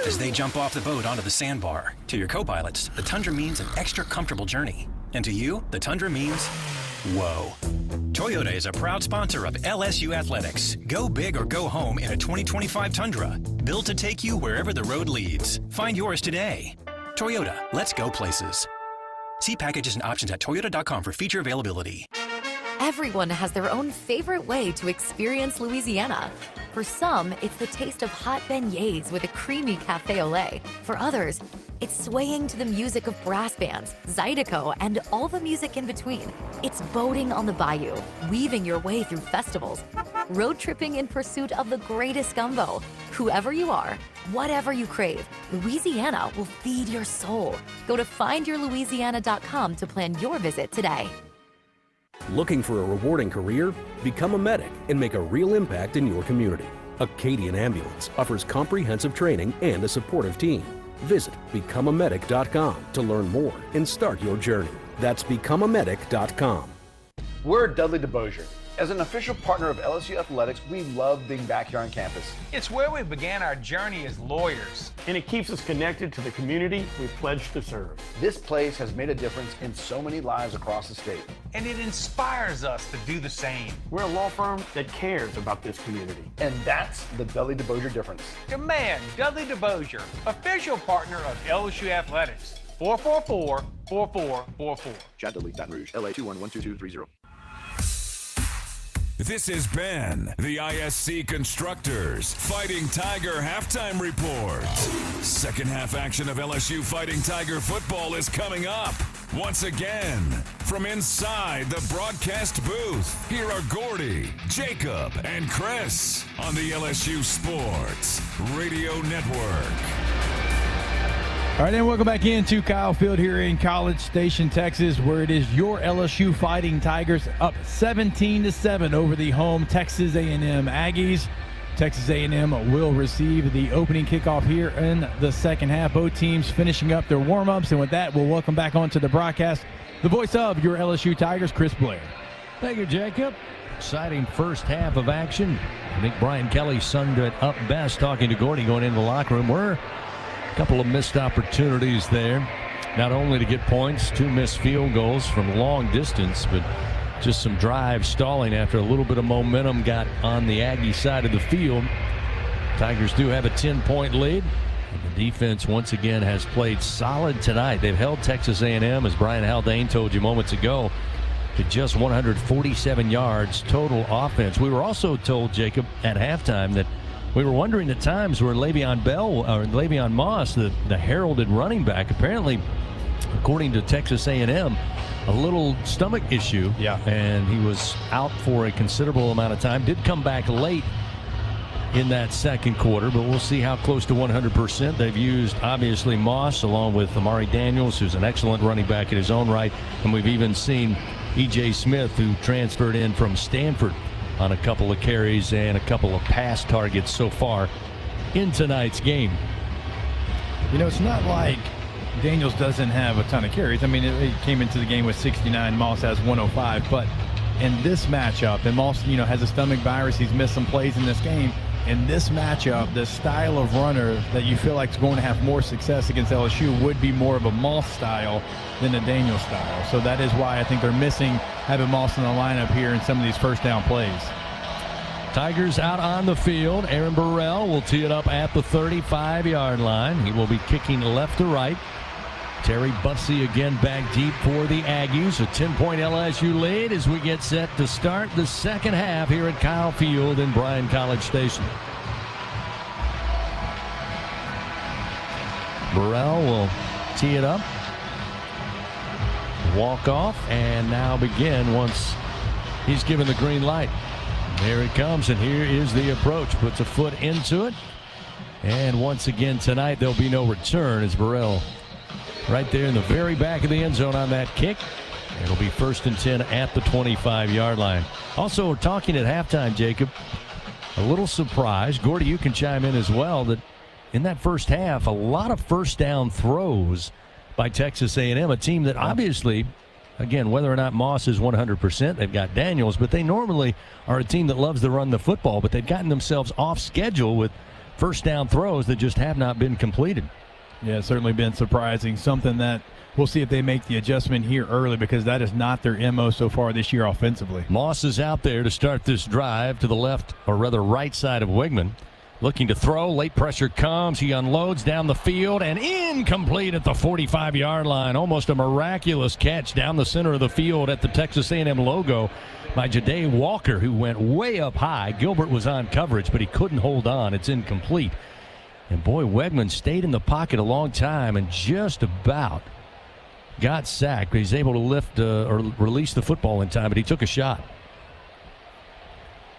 as they jump off the boat onto the sandbar. To your co-pilots, the Tundra means an extra comfortable journey. And to you, the Tundra means whoa. Toyota is a proud sponsor of LSU Athletics. Go big or go home in a 2025 Tundra. Built to take you wherever the road leads. Find yours today. Toyota, let's go places. See packages and options at toyota.com for feature availability. Everyone has their own favorite way to experience Louisiana. For some, it's the taste of hot beignets with a creamy cafe au lait. For others, it's swaying to the music of brass bands, Zydeco, and all the music in between. It's boating on the bayou, weaving your way through festivals, road tripping in pursuit of the greatest gumbo. Whoever you are, whatever you crave, Louisiana will feed your soul. Go to findyourlouisiana.com to plan your visit today. Looking for a rewarding career? Become a medic and make a real impact in your community. Acadian Ambulance offers comprehensive training and a supportive team. Visit becomeamedic.com to learn more and start your journey. That's becomeamedic.com. We're Dudley DeBosier. As an official partner of LSU Athletics, we love being back here on campus. It's where we began our journey as lawyers. And it keeps us connected to the community we pledged to serve. This place has made a difference in so many lives across the state. And it inspires us to do the same. We're a law firm that cares about this community. And that's the Dudley DeBosier difference. Demand Dudley DeBosier, official partner of LSU Athletics. 444-4444. Chad Dudley, Baton Rouge, LA 2112230. This has been the ISC Constructors Fighting Tiger Halftime Report. Second half action of LSU Fighting Tiger football is coming up. Once again, from inside the broadcast booth, here are Gordy, Jacob, and Chris on the LSU Sports Radio Network. All right, and welcome back into Kyle Field here in College Station, Texas, where it is your LSU Fighting Tigers up 17-7 over the home Texas A&M Aggies. Texas A&M will receive the opening kickoff here in the second half. Both teams finishing up their warm-ups, and with that, we'll welcome back onto the broadcast the voice of your LSU Tigers, Chris Blair. Thank you, Jacob. Exciting first half of action. I think Brian Kelly summed it up best talking to Gordy going into the locker room. We're couple of missed opportunities there, not only to get points, 2 missed field goals from long distance, but just some drive stalling after a little bit of momentum got on the Aggie side of the field. Tigers do have a 10-point lead. The defense once again has played solid tonight. They've held Texas A&M, as Brian Haldane told you moments ago, to just 147 yards total offense. We were also told, Jacob, at halftime that we were wondering at times where Le'Veon Moss, the heralded running back, apparently, according to Texas A&M, a little stomach issue. Yeah. And he was out for a considerable amount of time. Did come back late in that second quarter, but we'll see how close to 100%. They've used, obviously, Moss along with Amari Daniels, who's an excellent running back in his own right. And we've even seen E.J. Smith, who transferred in from Stanford, on a couple of carries and a couple of pass targets so far in tonight's game. You know, it's not like Daniels doesn't have a ton of carries. I mean, he came into the game with 69. Moss has 105. But in this matchup, and Moss, has a stomach virus. He's missed some plays in this game. In this matchup, the style of runner that you feel like is going to have more success against LSU would be more of a Moss style than a Daniels style. So that is why I think they're missing having Moss in the lineup here in some of these first down plays. Tigers out on the field. Aaron Burrell will tee it up at the 35-yard line. He will be kicking left to right. Terry Bussey again back deep for the Aggies. A 10-point LSU lead as we get set to start the second half here at Kyle Field in Bryan College Station. Burrell will tee it up, walk off, and now begin once he's given the green light. There it comes, and here is the approach. Puts a foot into it, and once again tonight there'll be no return as Burrell right there in the very back of the end zone on that kick. It'll be 1st and 10 at the 25-yard line. Also, we're talking at halftime, Jacob, a little surprise. Gordy, you can chime in as well, that in that first half, a lot of first down throws by Texas A&M, a team that obviously, again, whether or not Moss is 100%, they've got Daniels, but they normally are a team that loves to run the football, but they've gotten themselves off schedule with first down throws that just have not been completed. Yeah, it's certainly been surprising. Something that we'll see if they make the adjustment here early, because that is not their MO so far this year offensively. Moss is out there to start this drive to the left, or rather right side of Wigman. Looking to throw, late pressure comes, he unloads down the field, and incomplete at the 45-yard line. Almost a miraculous catch down the center of the field at the Texas A&M logo by Ja'Day Walker, who went way up high. Gilbert was on coverage, but he couldn't hold on. It's incomplete. And boy, Wegman stayed in the pocket a long time and just about got sacked. He's able to lift or release the football in time, but he took a shot.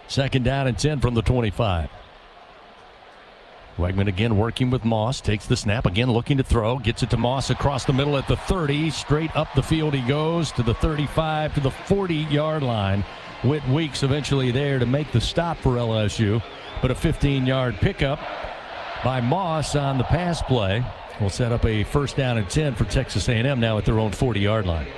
2nd down and 10 from the 25. Wegman again working with Moss, takes the snap, again looking to throw, gets it to Moss across the middle at the 30, straight up the field he goes to the 35, to the 40-yard line. Whit Weeks eventually there to make the stop for LSU, but a 15-yard pickup by Moss on the pass play will set up a 1st down and 10 for Texas A&M now at their own 40-yard line.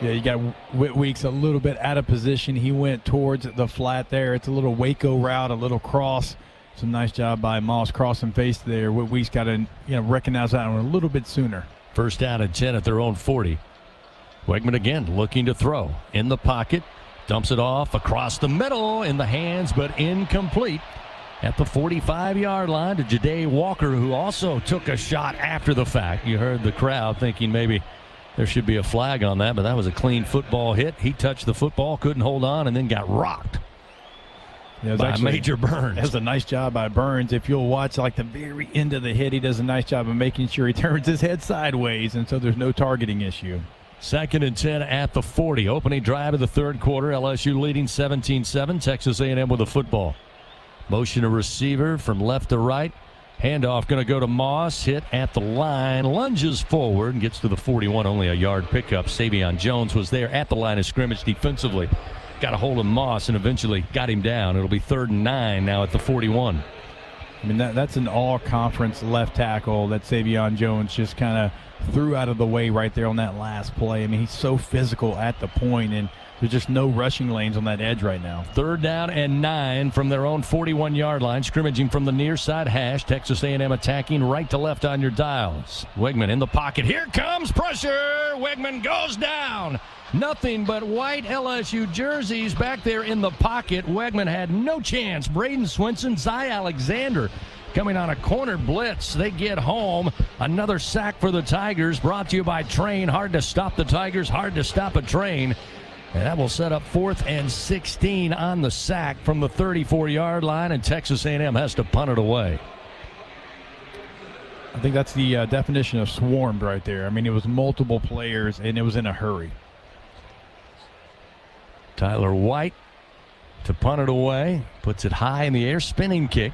Yeah, you got Whit Weeks a little bit out of position. He went towards the flat there. It's a little Waco route, a little cross. Some nice job by Moss crossing face there. Whit Weeks got to recognize that one a little bit sooner. 1st down and 10 at their own 40. Wegman again looking to throw in the pocket, dumps it off across the middle in the hands, but incomplete at the 45-yard line to Ja'Day Walker, who also took a shot after the fact. You heard the crowd thinking maybe there should be a flag on that, but that was a clean football hit. He touched the football, couldn't hold on, and then got rocked. Yeah, by Major Burns. That was a nice job by Burns. If you'll watch like the very end of the hit, he does a nice job of making sure he turns his head sideways, and so there's no targeting issue. 2nd and 10 at the 40. Opening drive of the 3rd quarter. LSU leading 17-7. Texas A&M with the football. Motion a receiver from left to right. Handoff going to go to Moss. Hit at the line. Lunges forward and gets to the 41. Only a yard pickup. Savion Jones was there at the line of scrimmage defensively. Got a hold of Moss and eventually got him down. It'll be 3rd and 9 now at the 41. I mean, that's an all-conference left tackle that Savion Jones just kind of threw out of the way right there on that last play. I mean, he's so physical at the point, and there's just no rushing lanes on that edge right now. 3rd down and 9 from their own 41-yard line, scrimmaging from the near side hash. Texas A&M attacking right to left on your dials. Wegman in the pocket. Here comes pressure. Wegman goes down. Nothing but white LSU jerseys back there in the pocket. Wegman had no chance. Braden Swinson, Zy Alexander coming on a corner blitz. They get home. Another sack for the Tigers, brought to you by Train. Hard to stop the Tigers, hard to stop a train. And that will set up 4th and 16 on the sack from the 34-yard line, and Texas A&M has to punt it away. I think that's the definition of swarmed right there. I mean, it was multiple players, and it was in a hurry. Tyler White to punt it away. Puts it high in the air. Spinning kick.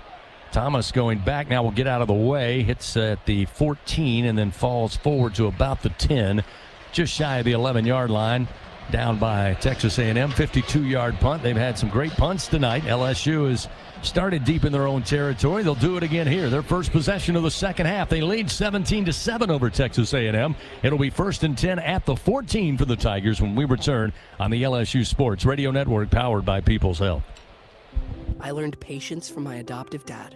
Thomas going back now will get out of the way. Hits at the 14 and then falls forward to about the 10. Just shy of the 11-yard line. Down by Texas A&M. 52-yard punt. They've had some great punts tonight. LSU has started deep in their own territory. They'll do it again here. Their first possession of the second half. They lead 17-7 over Texas A&M. It'll be 1st and 10 at the 14 for the Tigers when we return on the LSU Sports Radio Network, powered by People's Health. I learned patience from my adoptive dad.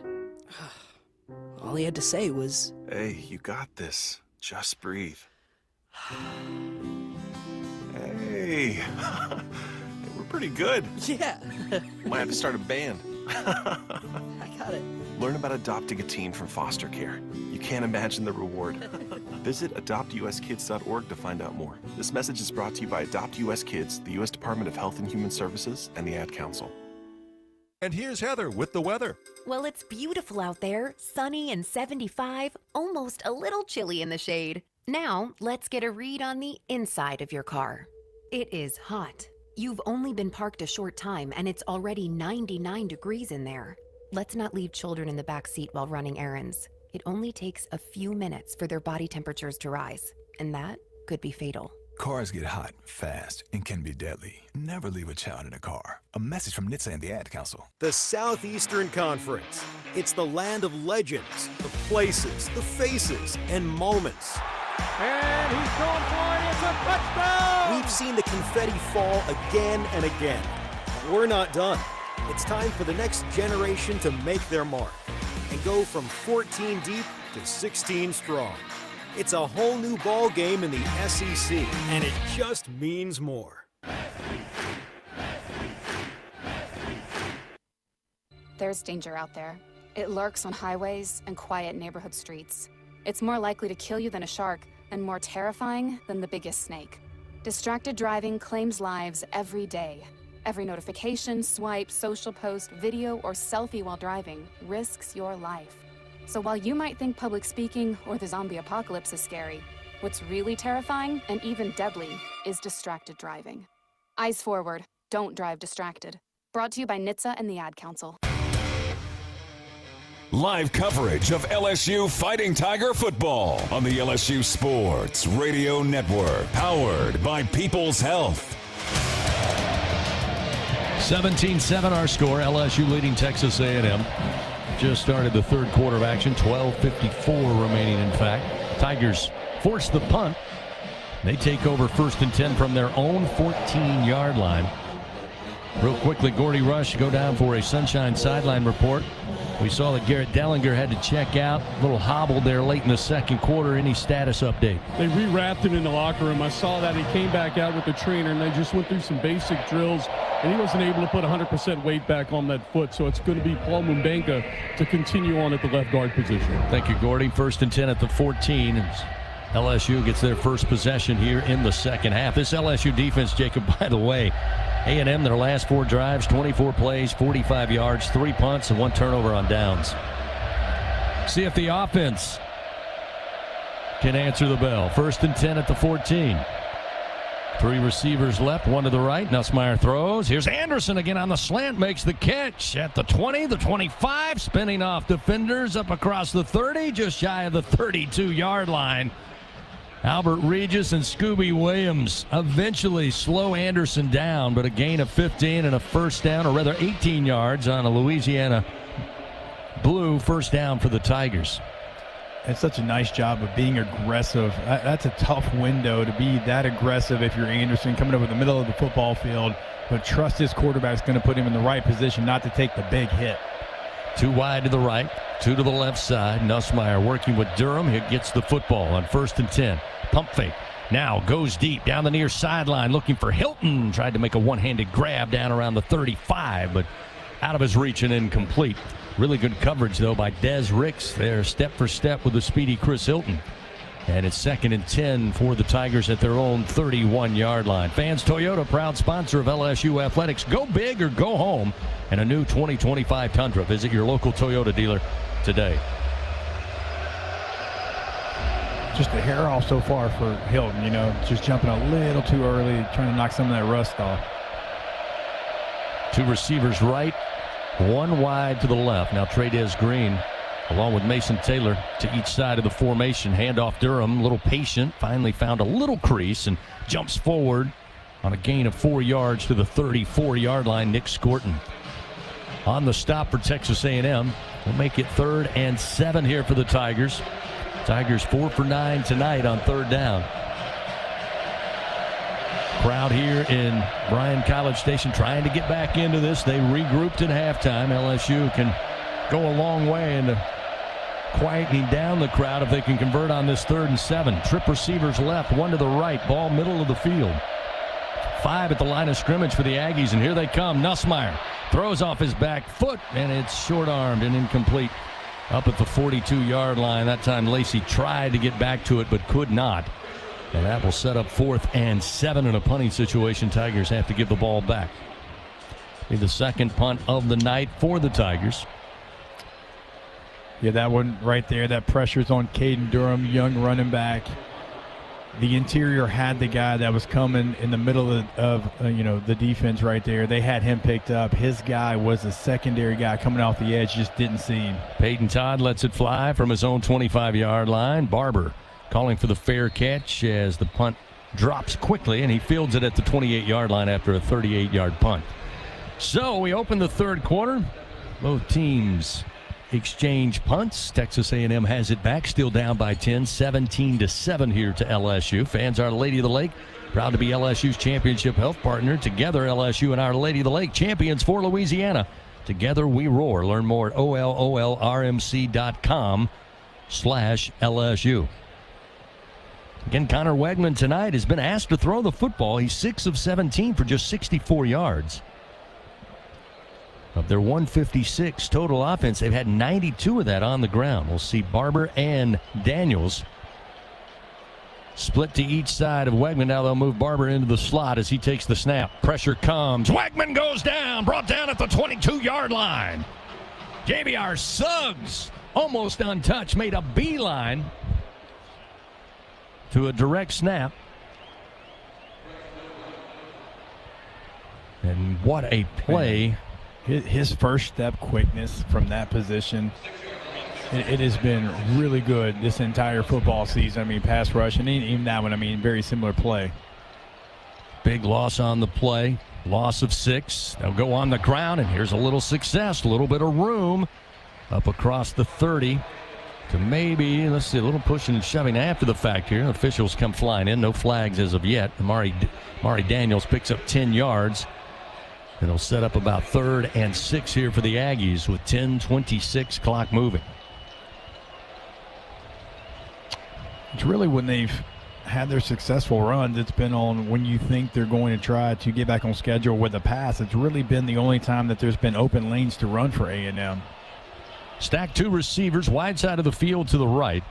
All he had to say was, "Hey, you got this. Just breathe." Hey, we're pretty good. Yeah. Might have to start a band. I got it. Learn about adopting a teen from foster care. You can't imagine the reward. Visit adoptuskids.org to find out more. This message is brought to you by Adopt US Kids, the U.S. Department of Health and Human Services, and the Ad Council. And here's Heather with the weather. Well, it's beautiful out there, sunny and 75, almost a little chilly in the shade. Now, let's get a read on the inside of your car. It is hot. You've only been parked a short time and it's already 99 degrees in there. Let's not leave children in the back seat while running errands. It only takes a few minutes for their body temperatures to rise, and that could be fatal. Cars get hot, fast, and can be deadly. Never leave a child in a car. A message from NHTSA and the Ad Council. The Southeastern Conference. It's the land of legends, the places, the faces, and moments. And he's going for it. It's a touchdown! We've seen the confetti fall again and again. But we're not done. It's time for the next generation to make their mark and go from 14 deep to 16 strong. It's a whole new ball game in the SEC, and it just means more. There's danger out there. It lurks on highways and quiet neighborhood streets. It's more likely to kill you than a shark, and more terrifying than the biggest snake. Distracted driving claims lives every day. Every notification, swipe, social post, video, or selfie while driving risks your life. So while you might think public speaking or the zombie apocalypse is scary, what's really terrifying and even deadly is distracted driving. Eyes forward, don't drive distracted. Brought to you by NHTSA and the Ad Council. Live coverage of LSU Fighting Tiger football on the LSU Sports Radio Network, powered by People's Health. 17-7 our score. LSU leading Texas A&M. Just started the third quarter of action. 12:54 remaining, in fact. Tigers force the punt. They take over 1st and 10 from their own 14-yard line. Real quickly, Gordy Rush go down for a Sunshine sideline report. We saw that Garrett Dellinger had to check out. A little hobbled there late in the second quarter. Any status update? They rewrapped him in the locker room. I saw that. He came back out with the trainer, and they just went through some basic drills, and he wasn't able to put 100% weight back on that foot. So it's going to be Paul Mumbenga to continue on at the left guard position. Thank you, Gordy. 1st and 10 at the 14. LSU gets their first possession here in the second half. This LSU defense, Jacob, by the way, A&M, their last 4 drives, 24 plays, 45 yards, 3 punts, and 1 turnover on downs. See if the offense can answer the bell. 1st and 10 at the 14. 3 receivers left, 1 to the right. Nussmeier throws. Here's Anderson again on the slant, makes the catch at the 20, the 25, spinning off defenders up across the 30, just shy of the 32-yard line. Albert Regis and Scooby Williams eventually slow Anderson down, but a gain of 15 and a first down, or rather 18 yards on a Louisiana Blue first down for the Tigers. It's such a nice job of being aggressive. That's a tough window to be that aggressive if you're Anderson coming over the middle of the football field, but trust his quarterback's going to put him in the right position not to take the big hit. 2 wide to the right, 2 to the left side. Nussmeier working with Durham. He gets the football on 1st and 10. Pump fake. Now goes deep down the near sideline looking for Hilton. Tried to make a one-handed grab down around the 35, but out of his reach and incomplete. Really good coverage, though, by Des Ricks there, step for step with the speedy Chris Hilton. And it's 2nd and 10 for the Tigers at their own 31-yard line. Fans Toyota, proud sponsor of LSU Athletics. Go big or go home. And a new 2025 Tundra. Visit your local Toyota dealer today. Just a hair off so far for Hilton, just jumping a little too early, trying to knock some of that rust off. 2 receivers right, 1 wide to the left. Now Trey'Dez Green, along with Mason Taylor, to each side of the formation. Handoff Durham, a little patient, finally found a little crease and jumps forward on a gain of 4 yards to the 34-yard line. Nick Scorton on the stop for Texas A&M. We'll make it 3rd and 7 here for the Tigers. Tigers 4 for 9 tonight on 3rd down. Crowd here in Bryan College Station trying to get back into this. They regrouped at halftime. LSU can go a long way in quietening down the crowd if they can convert on this 3rd and 7. Trip receivers left, 1 to the right. Ball middle of the field. 5 at the line of scrimmage for the Aggies, and here they come. Nussmeier throws off his back foot, and it's short-armed and incomplete. Up at the 42-yard line. That time Lacey tried to get back to it but could not. And that will set up 4th and 7 in a punting situation. Tigers have to give the ball back. Be the 2nd punt of the night for the Tigers. Yeah, that one right there, that pressure's on Caden Durham, young running back. The interior had the guy that was coming in the middle of the defense right there. They had him picked up. His guy was a secondary guy coming off the edge, just didn't see him. Peyton Todd lets it fly from his own 25-yard line. Barber calling for the fair catch as the punt drops quickly, and he fields it at the 28-yard line after a 38-yard punt. So we open the 3rd quarter. Both teams exchange punts. Texas A&M has it back, still down by 10, 17-7 here to LSU. Fans, Our Lady of the Lake, proud to be LSU's championship health partner. Together, LSU and Our Lady of the Lake, champions for Louisiana. Together we roar. Learn more at ololrmc.com/LSU. Again, Connor Wegman tonight has been asked to throw the football. He's 6 of 17 for just 64 yards. Of their 156 total offense, they've had 92 of that on the ground. We'll see Barber and Daniels split to each side of Wegman. Now they'll move Barber into the slot as he takes the snap. Pressure comes. Wegman goes down, brought down at the 22-yard line. JBR Suggs, almost untouched, made a beeline to a direct snap. And what a play. His first step quickness from that position, it has been really good this entire football season. I mean, pass rush, and even that one, I mean, very similar play. Big loss on the play, loss of 6. They'll go on the ground, and here's a little success, a little bit of room up across the 30 to maybe, let's see, a little pushing and shoving after the fact here. Officials come flying in, no flags as of yet. Mari Daniels picks up 10 yards. It'll set up about 3rd and 6 here for the Aggies with 10:26 clock moving. It's really when they've had their successful runs, it's been on when you think they're going to try to get back on schedule with a pass. It's really been the only time that there's been open lanes to run for A&M. Stack 2 receivers, wide side of the field to the right.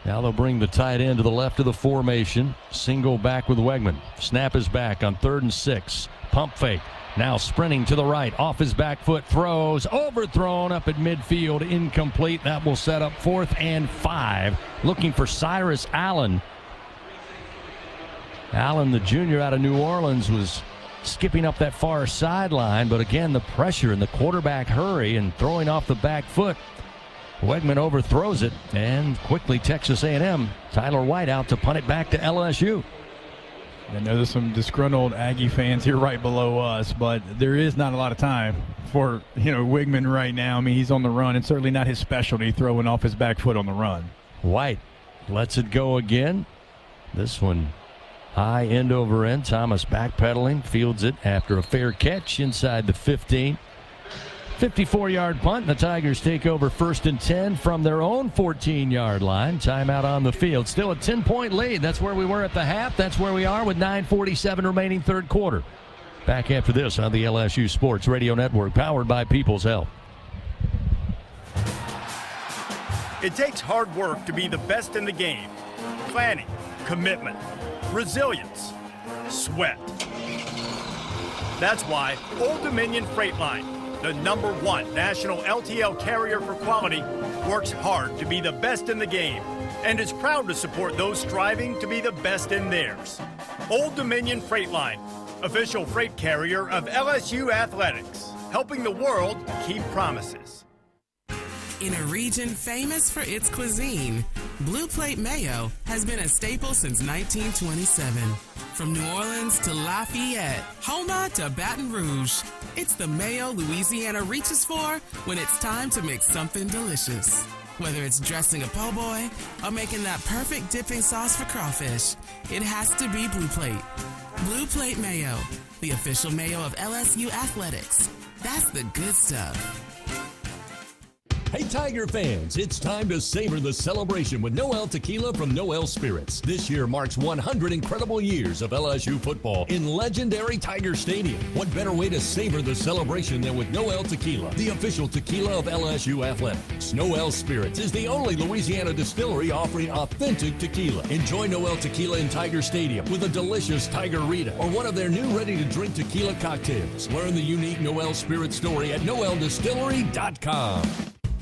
Now they'll bring the tight end to the left of the formation. Single back with Wegman. Snap is back on 3rd and 6. Pump fake. Now sprinting to the right. Off his back foot. Throws. Overthrown up at midfield. Incomplete. That will set up 4th and 5. Looking for Cyrus Allen. Allen, the junior out of New Orleans, was skipping up that far sideline. But again, the pressure and the quarterback hurry and throwing off the back foot. Wegman overthrows it, and quickly Texas A&M. Tyler White out to punt it back to LSU. I know there's some disgruntled Aggie fans here right below us, but there is not a lot of time for Wegman right now. I mean, he's on the run, and certainly not his specialty, throwing off his back foot on the run. White lets it go again. This one high end over end. Thomas backpedaling, fields it after a fair catch inside the 15. 54-yard punt, and the Tigers take over 1st and 10 from their own 14-yard line. Timeout on the field. Still a 10-point lead. That's where we were at the half. That's where we are with 9:47 remaining third quarter. Back after this on the LSU Sports Radio Network, powered by People's Health. It takes hard work to be the best in the game. Planning, commitment, resilience, sweat. That's why Old Dominion Freight Line, the #1 national LTL carrier for quality, works hard to be the best in the game and is proud to support those striving to be the best in theirs. Old Dominion Freight Line, official freight carrier of LSU Athletics, helping the world keep promises. In a region famous for its cuisine, Blue Plate Mayo has been a staple since 1927. From New Orleans to Lafayette, Houma to Baton Rouge, it's the mayo Louisiana reaches for when it's time to make something delicious. Whether it's dressing a po' boy or making that perfect dipping sauce for crawfish, it has to be Blue Plate. Blue Plate Mayo, the official mayo of LSU Athletics. That's the good stuff. Hey Tiger fans, it's time to savor the celebration with Noel Tequila from Noel Spirits. This year marks 100 incredible years of LSU football in legendary Tiger Stadium. What better way to savor the celebration than with Noel Tequila, the official tequila of LSU Athletics. Noel Spirits is the only Louisiana distillery offering authentic tequila. Enjoy Noel Tequila in Tiger Stadium with a delicious Tiger Rita or one of their new ready-to-drink tequila cocktails. Learn the unique Noel Spirit story at noeldistillery.com.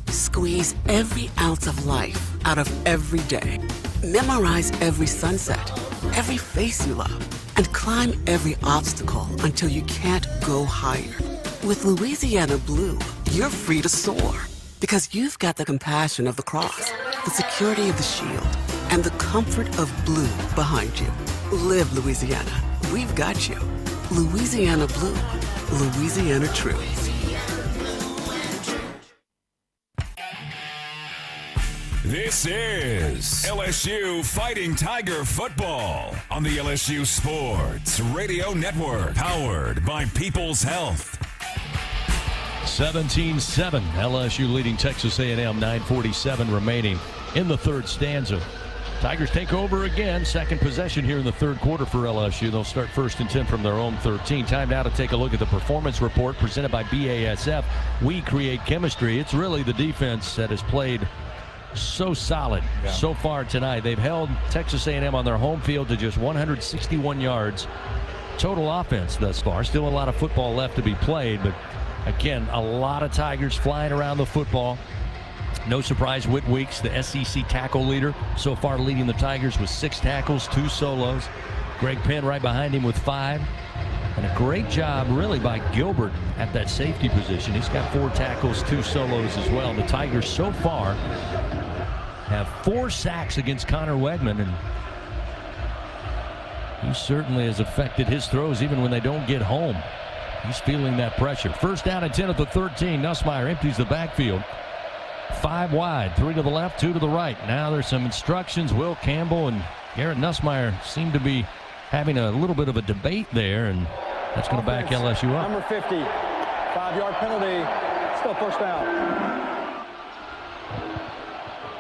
Squeeze every ounce of life out of every day. Memorize every sunset, every face you love, and climb every obstacle until you can't go higher. With Louisiana Blue, you're free to soar because you've got the compassion of the cross, the security of the shield, and the comfort of blue behind you. Live Louisiana. We've got you. Louisiana Blue. Louisiana True. This is LSU Fighting Tiger Football on the LSU Sports Radio Network, powered by People's Health. 17-7, LSU leading Texas A&M, 9:47 remaining in the third stanza. Tigers take over again, second possession here in the third quarter for LSU. They'll start 1st and 10 from their own 13. Time now to take a look at the performance report presented by BASF. We create chemistry. It's really the defense that has played so solid so far tonight. They've held Texas A&M on their home field to just 161 yards total offense thus far. Still a lot of football left to be played, but again, a lot of Tigers flying around the football. No surprise, Whit Weeks, the SEC tackle leader, so far leading the Tigers with 6 tackles, 2 solos. Greg Penn right behind him with 5. And a great job, really, by Gilbert at that safety position. He's got 4 tackles, 2 solos as well. The Tigers so far have 4 sacks against Connor Wegman, and he certainly has affected his throws even when they don't get home. He's feeling that pressure. 1st down and 10 at the 13. Nussmeier empties the backfield. 5 wide, 3 to the left, 2 to the right. Now there's some instructions. Will Campbell and Garrett Nussmeier seem to be having a little bit of a debate there, and that's going to back LSU up. Number 50, 5-yard penalty, still 1st down.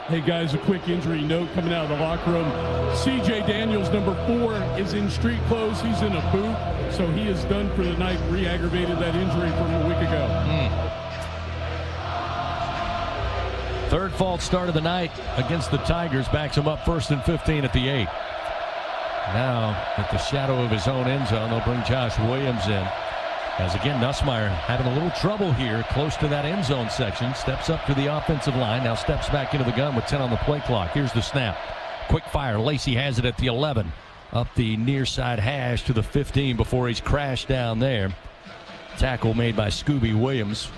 Hey guys, a quick injury note coming out of the locker room. CJ Daniels, number 4, is in street clothes. He's in a boot, so he is done for the night. Re-aggravated that injury from a week ago. Third false start of the night against the Tigers backs him up 1st and 15 at the 8. Now, at the shadow of his own end zone, they'll bring Josh Williams in. As again, Nussmeier having a little trouble here close to that end zone section. Steps up to the offensive line. Now steps back into the gun with 10 on the play clock. Here's the snap. Quick fire. Lacey has it at the 11. Up the near side hash to the 15 before he's crashed down there. Tackle made by Scooby Williams.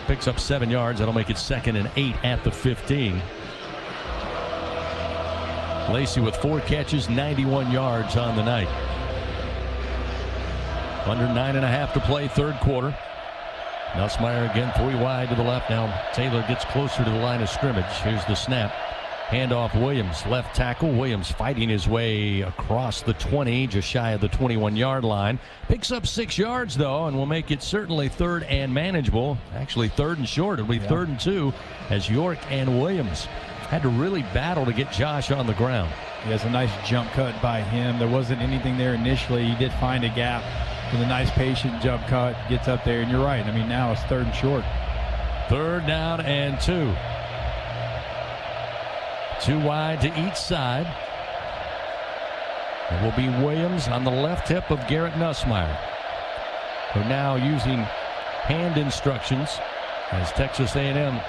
Picks up 7 yards. That'll make it 2nd and 8 at the 15. Lacey with 4 catches, 91 yards on the night. Under 9.5 to play, third quarter. Nussmeier again, 3 wide to the left. Now Taylor gets closer to the line of scrimmage. Here's the snap. Handoff Williams, left tackle. Williams fighting his way across the 20, just shy of the 21-yard line. Picks up 6 yards, though, and will make it certainly 3rd and manageable. Actually, 3rd and short. It'll be 3rd and 2 as York and Williams had to really battle to get Josh on the ground. He has a nice jump cut by him. There wasn't anything there initially. He did find a gap with a nice patient jump cut. Gets up there, and you're right. I mean, now it's 3rd and short. 3rd down and 2. 2 wide to each side. It will be Williams on the left hip of Garrett Nussmeier, who now using hand instructions as Texas A&M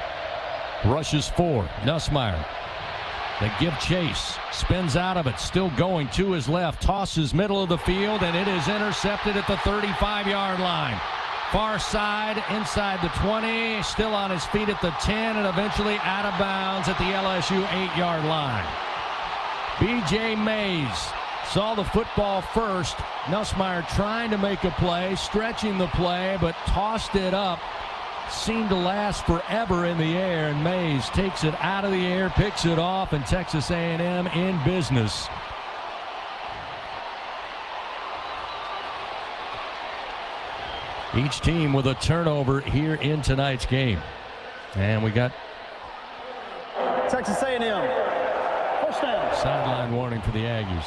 rushes 4. Nussmeier, they give chase, spins out of it, still going to his left, tosses middle of the field, and it is intercepted at the 35-yard line. Far side, inside the 20, still on his feet at the 10, and eventually out of bounds at the LSU 8-yard line. B.J. Mays saw the football first. Nussmeier trying to make a play, stretching the play, but tossed it up. Seemed to last forever in the air, and Mays takes it out of the air, picks it off, and Texas A&M in business. Each team with a turnover here in tonight's game. And we got Texas A&M, 1st down. Sideline warning for the Aggies.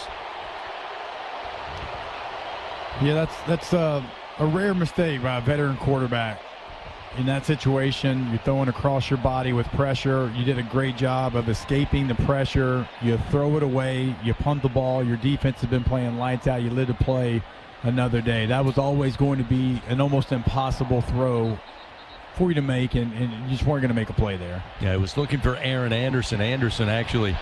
Yeah, that's a rare mistake by a veteran quarterback. In that situation, you're throwing across your body with pressure. You did a great job of escaping the pressure. You throw it away. You punt the ball. Your defense has been playing lights out. You live to play another day. That was always going to be an almost impossible throw for you to make, and you just weren't going to make a play there. Yeah, I was looking for Aaron Anderson. Anderson actually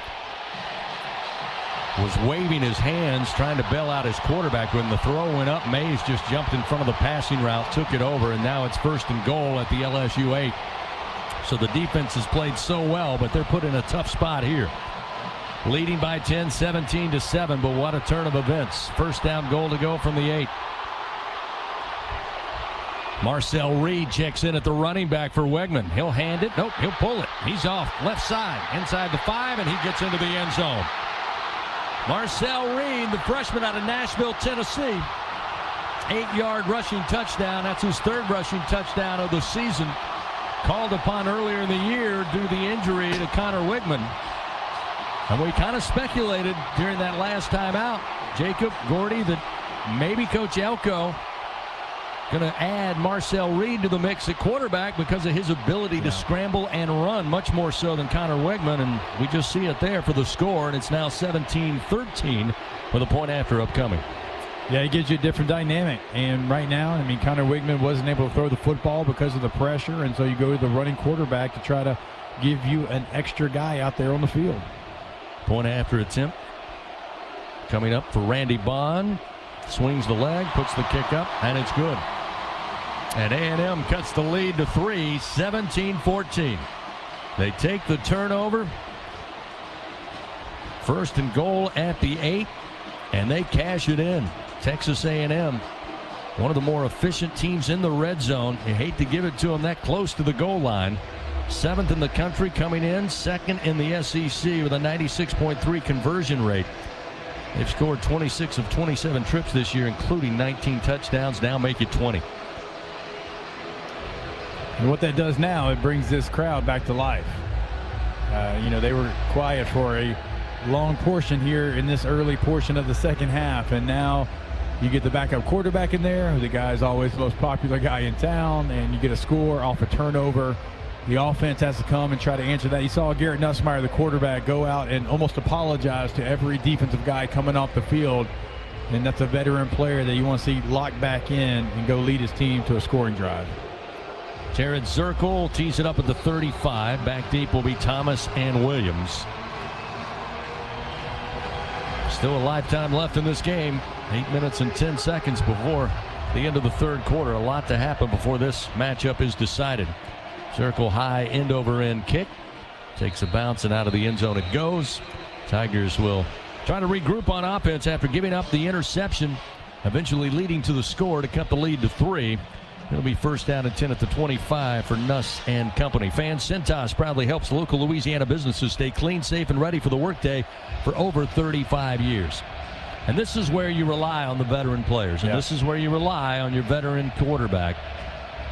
was waving his hands, trying to bail out his quarterback. When the throw went up, Mays just jumped in front of the passing route, took it over, and now it's 1st and goal at the LSU 8. So the defense has played so well, but they're put in a tough spot here. Leading by 10, 17-7, but what a turn of events. 1st down goal to go from the 8. Marcel Reed checks in at the running back for Wegman. He'll hand it. Nope, he'll pull it. He's off left side, inside the 5, and he gets into the end zone. Marcel Reed, the freshman out of Nashville, Tennessee. 8-yard rushing touchdown. That's his 3rd rushing touchdown of the season. Called upon earlier in the year due to the injury to Connor Wigman. And we kind of speculated during that last time out, Jacob, Gordy, that maybe Coach Elko going to add Marcel Reed to the mix at quarterback because of his ability to scramble and run, much more so than Connor Wigman. And we just see it there for the score, and it's now 17-13 with a point after upcoming. Yeah, it gives you a different dynamic. And right now, I mean, Connor Wigman wasn't able to throw the football because of the pressure, and so you go to the running quarterback to try to give you an extra guy out there on the field. Point after attempt coming up for Randy Bond. Swings the leg, puts the kick up, and it's good. And A&M cuts the lead to 3, 17-14. They take the turnover. 1st and goal at the 8, and they cash it in. Texas A&M, one of the more efficient teams in the red zone. You hate to give it to them that close to the goal line. 7th in the country coming in, 2nd in the SEC with a 96.3 conversion rate. They've scored 26 of 27 trips this year, including 19 touchdowns. Now make it 20. And what that does now, it brings this crowd back to life. They were quiet for a long portion here in this early portion of the second half, and now you get the backup quarterback in there. The guy's always the most popular guy in town, and you get a score off a turnover. The offense has to come and try to answer that. You saw Garrett Nussmeier, the quarterback, go out and almost apologize to every defensive guy coming off the field. And that's a veteran player that you want to see locked back in and go lead his team to a scoring drive. Jared Zirkle tees it up at the 35. Back deep will be Thomas and Williams. Still a lifetime left in this game. 8 minutes and 10 seconds before the end of the 3rd quarter. A lot to happen before this matchup is decided. Circle high, end over end kick. Takes a bounce and out of the end zone it goes. Tigers will try to regroup on offense after giving up the interception, eventually leading to the score to cut the lead to 3. It'll be 1st down and 10 at the 25 for Nuss and company. Fans, Cintas proudly helps local Louisiana businesses stay clean, safe, and ready for the workday for over 35 years. And this is where you rely on the veteran players. And this is where you rely on your veteran quarterback.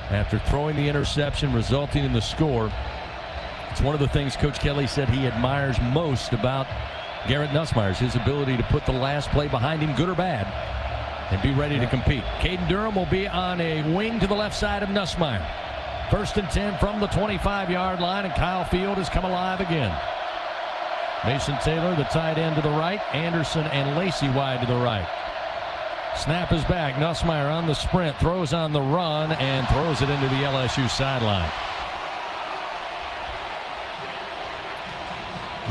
After throwing the interception, resulting in the score, it's one of the things Coach Kelly said he admires most about Garrett Nussmeier, his ability to put the last play behind him, good or bad, and be ready to compete. Caden Durham will be on a wing to the left side of Nussmeier. 1st and 10 from the 25-yard line, and Kyle Field has come alive again. Mason Taylor, the tight end, to the right. Anderson and Lacey wide to the right. Snap is back. Nussmeier on the sprint, throws on the run, and throws it into the LSU sideline.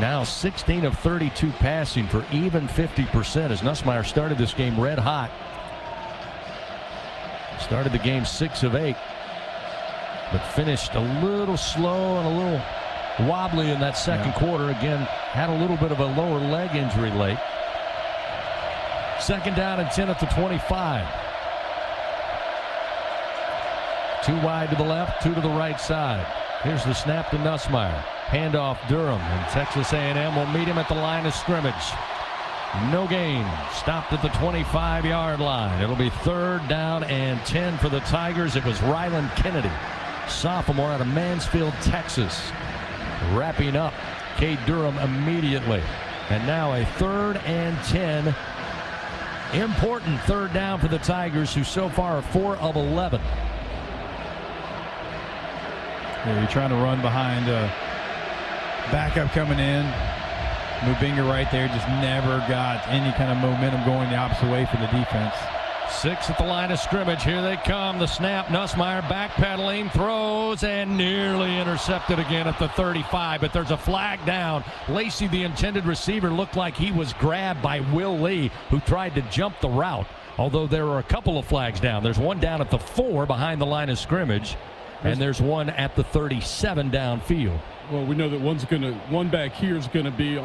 Now 16 of 32 passing for even 50% as Nussmeier started this game red hot. Started the game 6 of 8, but finished a little slow and a little wobbly in that second quarter. Again, had a little bit of a lower leg injury late. 2nd down and 10 at the 25. 2 wide to the left, 2 to the right side. Here's the snap to Nussmeier. Handoff Durham, and Texas A&M will meet him at the line of scrimmage. No gain. Stopped at the 25-yard line. It'll be 3rd down and 10 for the Tigers. It was Ryland Kennedy, sophomore out of Mansfield, Texas, wrapping up Cade Durham immediately. And now a 3rd and 10. Important 3rd down for the Tigers, who so far are 4 of 11. Yeah, you're trying to run behind backup coming in. Mubinga right there just never got any kind of momentum going the opposite way for the defense. 6 at the line of scrimmage. Here they come. The snap. Nussmeier backpedaling, throws, and nearly intercepted again at the 35. But there's a flag down. Lacey, the intended receiver, looked like he was grabbed by Will Lee, who tried to jump the route. Although there are a couple of flags down. There's one down at the 4 behind the line of scrimmage, and there's one at the 37 downfield. Well, we know that one back here is going to be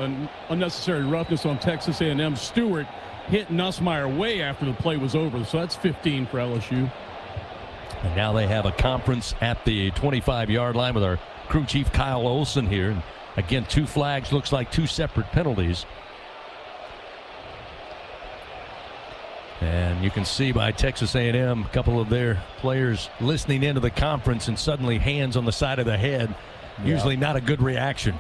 unnecessary roughness on Texas A&M. Stewart hit Nussmeier way after the play was over, so that's 15 for LSU. And now they have a conference at the 25-yard line with our crew chief Kyle Olson here. And again, 2 flags, looks like 2 separate penalties. And you can see by Texas A&M, a couple of their players listening into the conference, and suddenly hands on the side of the head. Usually not a good reaction.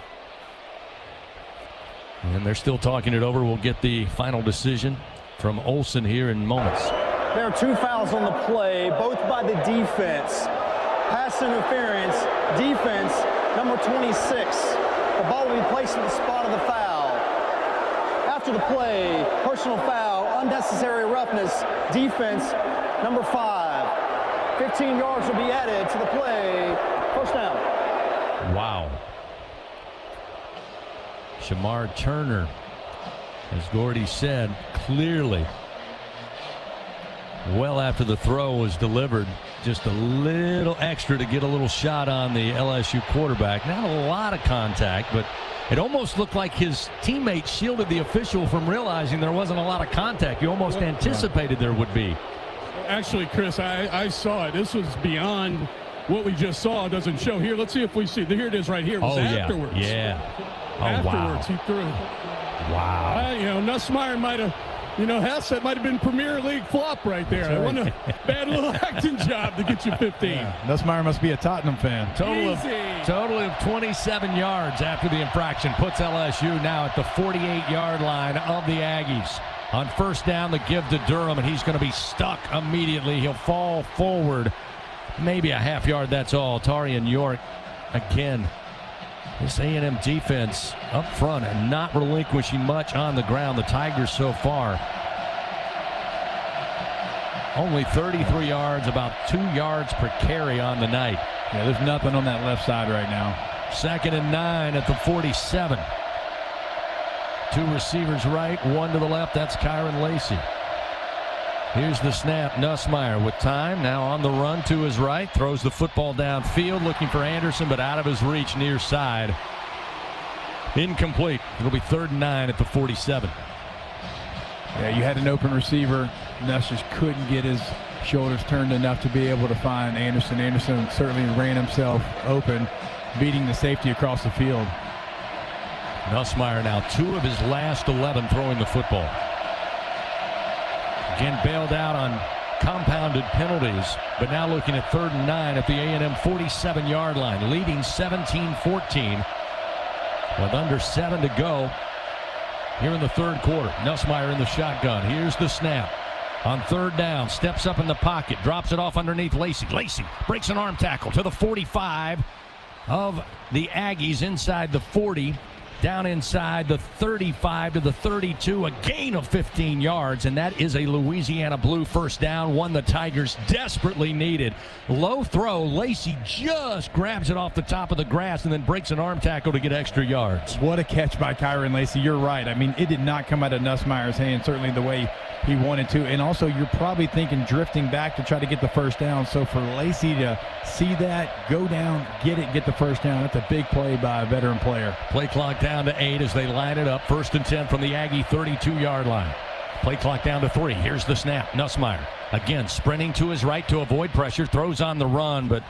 And they're still talking it over. We'll get the final decision from Olson here in moments. There are 2 fouls on the play, both by the defense. Pass interference, defense, number 26. The ball will be placed at the spot of the foul. After the play, personal foul, unnecessary roughness, defense, number 5. 15 yards will be added to the play. First down. Wow. Shamar Turner, as Gordy said, clearly well after the throw was delivered, just a little extra to get a little shot on the LSU quarterback. Not a lot of contact, but it almost looked like his teammate shielded the official from realizing there wasn't a lot of contact. You almost anticipated there would be. Actually, Chris, I saw it. This was beyond what we just saw. It doesn't show here. Let's see if we see. Here it is right here. It was afterwards. Yeah. Oh, afterwards, wow. He threw. Wow. Nussmeier might have, that might have been Premier League flop right there. It wasn't a bad little acting job to get you 15. Yeah. Nussmeier must be a Tottenham fan. Total of 27 yards after the infraction puts LSU now at the 48-yard line of the Aggies. On first down, the give to Durham, and he's going to be stuck immediately. He'll fall forward maybe a half yard, that's all. Tarian York again. This A&M defense up front and not relinquishing much on the ground. The Tigers so far only 33 yards, about 2 yards per carry on the night. Yeah, there's nothing on that left side right now. 2nd and 9 at the 47. 2 receivers right, 1 to the left. That's Kyron Lacey. Here's the snap. Nussmeier with time. Now on the run to his right. Throws the football downfield looking for Anderson, but out of his reach near side. Incomplete. It'll be 3rd and 9 at the 47. Yeah, you had an open receiver. Nuss just couldn't get his shoulders turned enough to be able to find Anderson. Anderson certainly ran himself open, beating the safety across the field. Nussmeier now 2 of his last 11 throwing the football. Again, bailed out on compounded penalties, but now looking at 3rd and 9 at the A&M 47-yard line, leading 17-14 with under 7 to go here in the 3rd quarter. Nussmeier in the shotgun. Here's the snap. On 3rd down, steps up in the pocket, drops it off underneath Lacey. Lacey breaks an arm tackle to the 45 of the Aggies inside the 40. Down inside the 35 to the 32, a gain of 15 yards, and that is a Louisiana Blue first down, one the Tigers desperately needed. Low throw, Lacey just grabs it off the top of the grass and then breaks an arm tackle to get extra yards. What a catch by Kyron Lacey. You're right. I mean, it did not come out of Nussmeier's hand, certainly the way he wanted to. And also, you're probably thinking drifting back to try to get the first down. So for Lacey to see that, go down, get the first down, that's a big play by a veteran player. Play clock down to 8 as they line it up. 1st and 10 from the Aggie 32-yard line. Play clock down to 3. Here's the snap. Nussmeier again sprinting to his right to avoid pressure. Throws on the run, but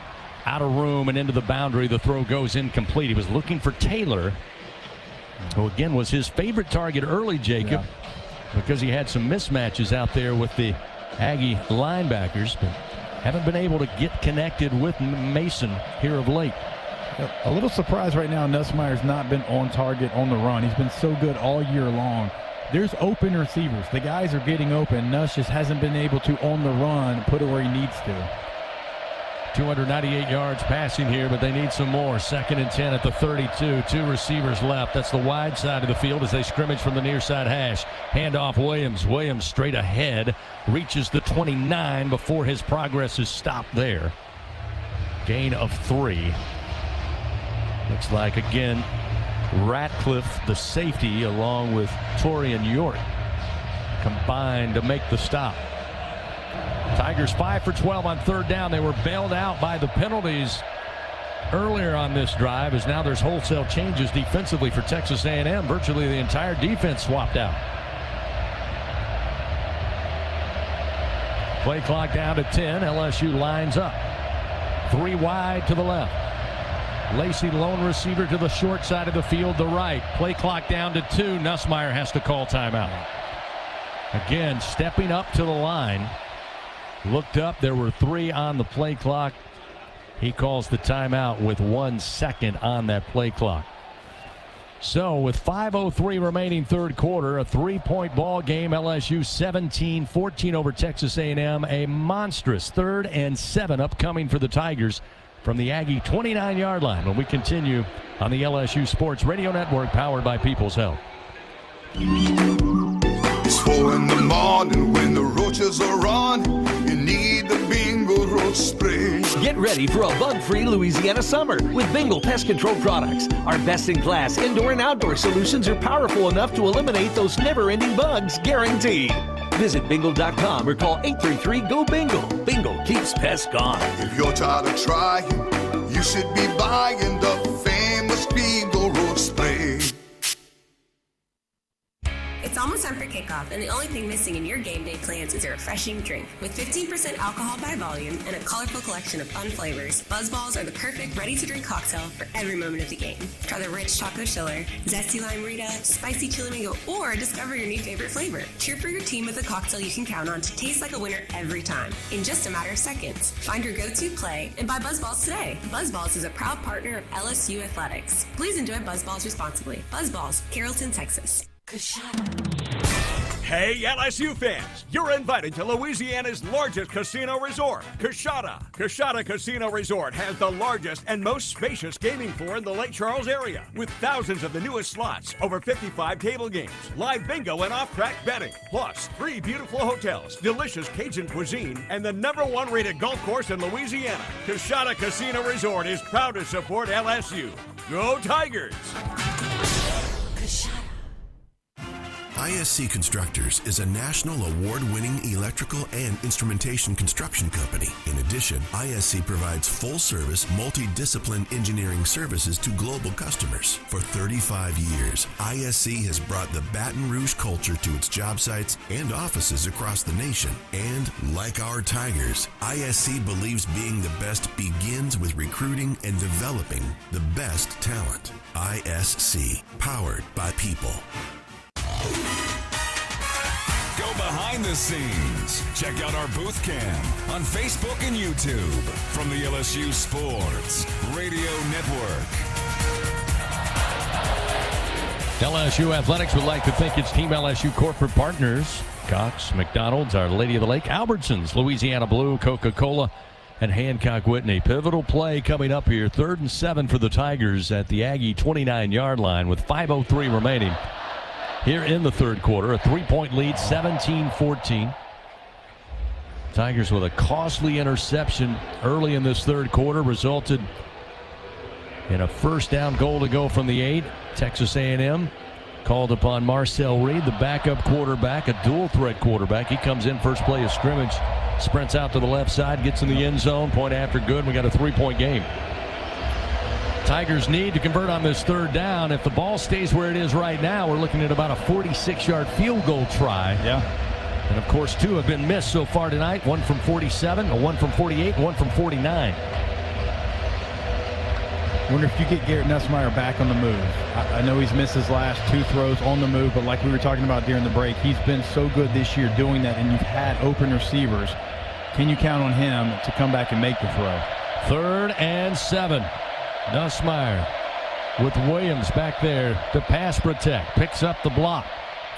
out of room and into the boundary. The throw goes incomplete. He was looking for Taylor, who again was his favorite target early, Jacob, because he had some mismatches out there with the Aggie linebackers, but haven't been able to get connected with Mason here of late. A little surprised right now Nussmeier's not been on target on the run. He's been so good all year long. There's open receivers. The guys are getting open. Nuss just hasn't been able to, on the run, put it where he needs to. 298 yards passing here, but they need some more. 2nd and 10 at the 32. 2 receivers left. That's the wide side of the field as they scrimmage from the near side hash. Handoff Williams. Williams straight ahead. Reaches the 29 before his progress is stopped there. Gain of 3. Looks like, again, Ratcliffe, the safety, along with Torian York, combined to make the stop. Tigers 5 for 12 on 3rd down. They were bailed out by the penalties earlier on this drive, as now there's wholesale changes defensively for Texas A&M. Virtually the entire defense swapped out. Play clock down to 10. LSU lines up. 3 wide to the left. Lacey, lone receiver to the short side of the field, the right. Play clock down to 2. Nussmeier has to call timeout. Again, stepping up to the line. Looked up. There were 3 on the play clock. He calls the timeout with 1 second on that play clock. So with 5:03 remaining third quarter, a 3-point ball game. LSU 17-14 over Texas A&M. A monstrous 3rd and 7 upcoming for the Tigers from the Aggie 29-yard line when we continue on the LSU Sports Radio Network, powered by People's Health. It's 4 in the morning when the roaches are on. You need the Bingo Roach Spray. Get ready for a bug-free Louisiana summer with Bingo Pest Control products. Our best-in-class indoor and outdoor solutions are powerful enough to eliminate those never-ending bugs, guaranteed. Visit bingo.com or call 833-GO-BINGO. Bingo keeps pests gone. If you're tired of trying, you should be buying the famous Bingo Roach Spray. It's almost time for kickoff, and the only thing missing in your game day plans is a refreshing drink. With 15% alcohol by volume and a colorful collection of fun flavors, BuzzBalls are the perfect ready-to-drink cocktail for every moment of the game. Try the rich choco chiller, zesty lime Rita, spicy chili mango, or discover your new favorite flavor. Cheer for your team with a cocktail you can count on to taste like a winner every time. In just a matter of seconds, find your go-to play and buy BuzzBalls today. BuzzBalls is a proud partner of LSU Athletics. Please enjoy BuzzBalls responsibly. BuzzBalls, Carrollton, Texas. Hey, LSU fans, you're invited to Louisiana's largest casino resort, Coshada. Coshada Casino Resort has the largest and most spacious gaming floor in the Lake Charles area, with thousands of the newest slots, over 55 table games, live bingo and off-track betting, plus 3 beautiful hotels, delicious Cajun cuisine, and the #1 rated golf course in Louisiana. Coshada Casino Resort is proud to support LSU. Go Tigers! ISC Constructors is a national award-winning electrical and instrumentation construction company. In addition, ISC provides full-service, multidiscipline engineering services to global customers. For 35 years, ISC has brought the Baton Rouge culture to its job sites and offices across the nation. And like our Tigers, ISC believes being the best begins with recruiting and developing the best talent. ISC, powered by people. Go behind the scenes. Check out our booth cam on Facebook and YouTube from the LSU Sports Radio Network. LSU Athletics would like to thank its Team LSU corporate partners, Cox, McDonald's, Our Lady of the Lake, Albertsons, Louisiana Blue, Coca-Cola, and Hancock Whitney. Pivotal play coming up here. 3rd and 7 for the Tigers at the Aggie 29-yard line with 5:03 remaining. Here in the third quarter, a 3-point lead, 17-14. Tigers with a costly interception early in this third quarter resulted in a first down goal to go from the 8. Texas A&M called upon Marcel Reed, the backup quarterback, a dual threat quarterback. He comes in first play of scrimmage, sprints out to the left side, gets in the end zone, point after good, and we got a 3-point game. Tigers need to convert on this third down. If the ball stays where it is right now, we're looking at about a 46-yard field goal try. Yeah. And, of course, 2 have been missed so far tonight. 1 from 47, 1 from 48, and 1 from 49. Wonder if you get Garrett Nussmeier back on the move. I know he's missed his last 2 throws on the move, but like we were talking about during the break, he's been so good this year doing that, and you've had open receivers. Can you count on him to come back and make the throw? 3rd and 7. Nussmeier with Williams back there to pass protect. Picks up the block.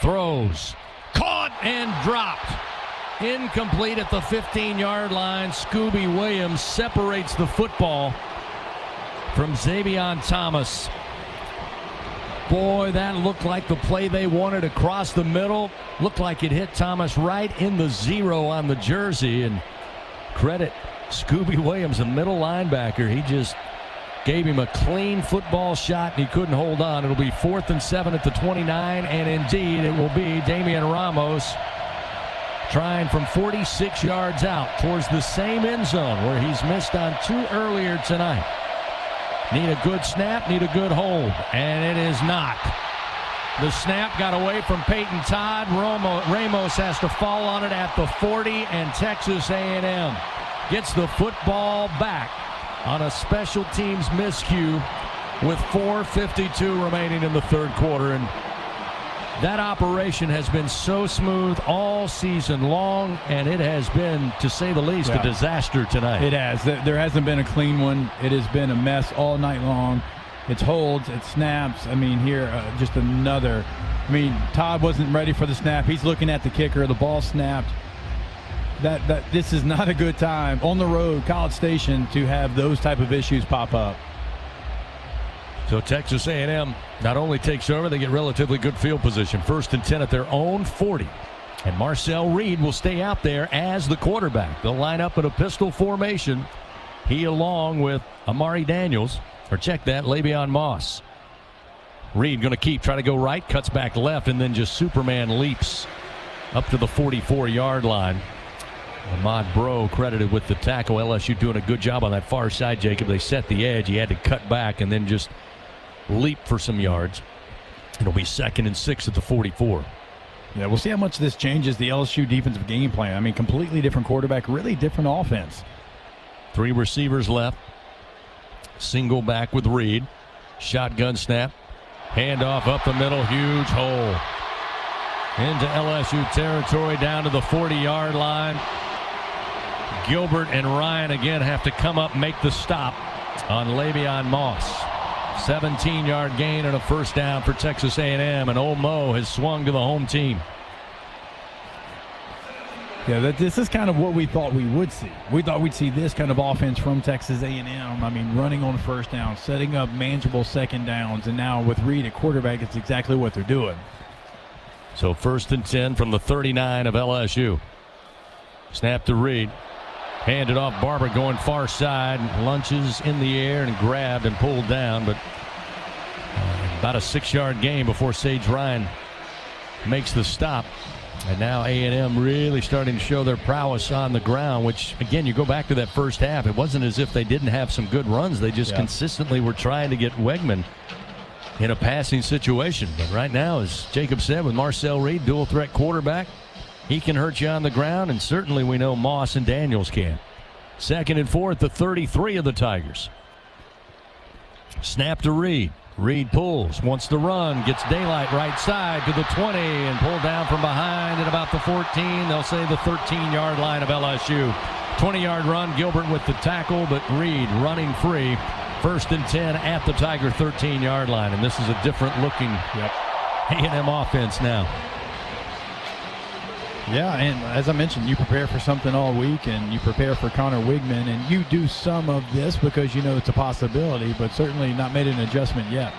Throws. Caught and dropped. Incomplete at the 15-yard line. Scooby Williams separates the football from Xavion Thomas. Boy, that looked like the play they wanted across the middle. Looked like it hit Thomas right in the 0 on the jersey. And credit Scooby Williams, a middle linebacker. He just gave him a clean football shot, and he couldn't hold on. It'll be 4th and 7 at the 29, and indeed it will be Damian Ramos trying from 46 yards out towards the same end zone where he's missed on 2 earlier tonight. Need a good snap, need a good hold, and it is not. The snap got away from Peyton Todd. Ramos has to fall on it at the 40, and Texas A&M gets the football back on a special teams miscue with 4:52 remaining in the third quarter. And that operation has been so smooth all season long, and it has been, to say the least, a disaster tonight. It has. There hasn't been a clean one. It has been a mess all night long. It's holds, it snaps. I mean, here, just another. I mean, Todd wasn't ready for the snap. He's looking at the kicker. The ball snapped. This is not a good time on the road, College Station, to have those type of issues pop up. So Texas A&M not only takes over, they get relatively good field position. 1st and 10 at their own 40. And Marcel Reed will stay out there as the quarterback. They'll line up in a pistol formation. He along with Amari Daniels. Or check that, Le'Veon Moss. Reed going to try to go right, cuts back left, and then just Superman leaps up to the 44-yard line. Ahmad Bro credited with the tackle. LSU doing a good job on that far side, Jacob. They set the edge. He had to cut back and then just leap for some yards. It'll be 2nd and 6 at the 44. Yeah, we'll see how much this changes the LSU defensive game plan. I mean, completely different quarterback, really different offense. 3 receivers left. Single back with Reed. Shotgun snap. Handoff up the middle. Huge hole. Into LSU territory down to the 40-yard line. Gilbert and Ryan again have to come up and make the stop on Le'Veon Moss. 17-yard gain and a first down for Texas A&M. And Old Mo has swung to the home team. Yeah, this is kind of what we thought we would see. We thought we'd see this kind of offense from Texas A&M. I mean, running on first down, setting up manageable second downs, and now with Reed at quarterback, it's exactly what they're doing. So 1st and 10 from the 39 of LSU. Snap to Reed. Handed off. Barber going far side. Lunges in the air and grabbed and pulled down, but about a 6-yard gain before Sage Ryan makes the stop. And now A&M really starting to show their prowess on the ground, which, again, you go back to that first half. It wasn't as if they didn't have some good runs. They just consistently were trying to get Wegman in a passing situation. But right now, as Jacob said, with Marcel Reed, dual threat quarterback, he can hurt you on the ground, and certainly we know Moss and Daniels can. 2nd and 4 at the 33 of the Tigers. Snap to Reed. Reed pulls, wants to run, gets daylight right side to the 20 and pulled down from behind at about the 14. They'll say the 13-yard line of LSU. 20-yard run, Gilbert with the tackle, but Reed running free. 1st and 10 at the Tiger 13-yard line, and this is a different looking A&M offense now. Yeah, and as I mentioned, you prepare for something all week, and you prepare for Connor Wigman, and you do some of this because you know it's a possibility, but certainly not made an adjustment yet.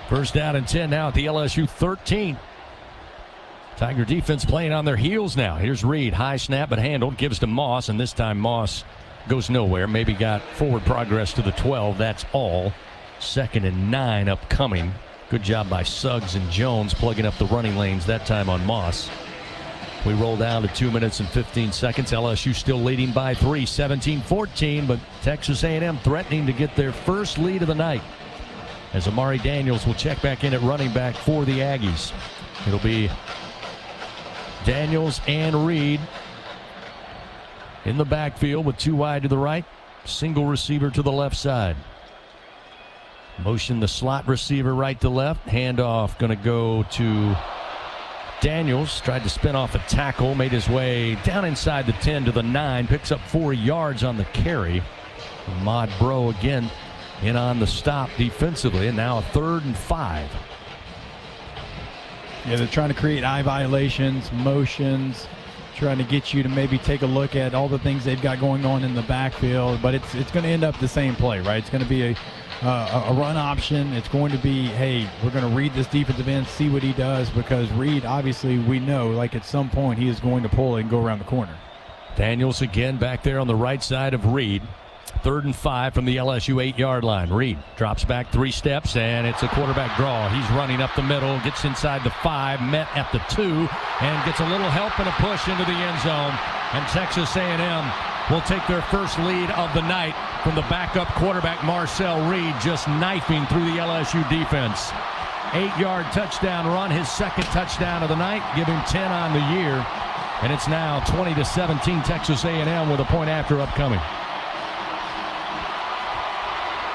1st down and 10 now at the LSU 13. Tiger defense playing on their heels now. Here's Reed, high snap but handled, gives to Moss, and this time Moss goes nowhere. Maybe got forward progress to the 12. That's all. 2nd and 9 upcoming. Good job by Suggs and Jones plugging up the running lanes that time on Moss. We roll down to 2 minutes and 15 seconds. LSU still leading by 3, 17-14, but Texas A&M threatening to get their first lead of the night, as Amari Daniels will check back in at running back for the Aggies. It'll be Daniels and Reed in the backfield with 2 wide to the right, single receiver to the left side. Motion the slot receiver right to left. Handoff going to go to Daniels. Tried to spin off a tackle, made his way down inside the 10 to the 9, picks up 4 yards on the carry. Ahmad Bro again in on the stop defensively, and now a 3rd and 5. Yeah, they're trying to create eye violations, motions, trying to get you to maybe take a look at all the things they've got going on in the backfield, but it's going to end up the same play, right? It's going to be a run option. It's going to be, hey, we're going to read this defensive end, see what he does, because Reed, obviously, we know, like at some point, he is going to pull and go around the corner. Daniels again back there on the right side of Reed. 3rd and 5 from the LSU 8-yard line. Reed drops back 3 steps, and it's a quarterback draw. He's running up the middle, gets inside the 5, met at the 2, and gets a little help and a push into the end zone. And Texas A&M will take their first lead of the night from the backup quarterback Marcel Reed, just knifing through the LSU defense. 8-yard touchdown run, his second touchdown of the night, give him 10 on the year. And it's now 20-17 Texas A&M with a point after upcoming.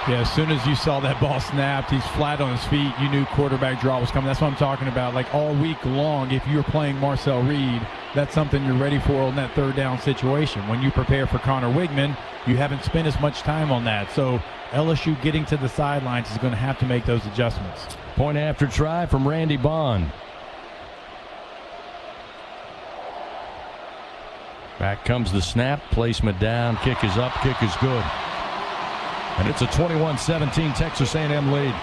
Yeah, as soon as you saw that ball snapped, he's flat on his feet. You knew quarterback draw was coming. That's what I'm talking about. Like all week long, if you're playing Marcel Reed, that's something you're ready for on that third down situation. When you prepare for Connor Wigman, you haven't spent as much time on that. So LSU getting to the sidelines is going to have to make those adjustments. Point after try from Randy Bond. Back comes the snap, placement down, kick is up, kick is good. And it's a 21-17 Texas A&M lead.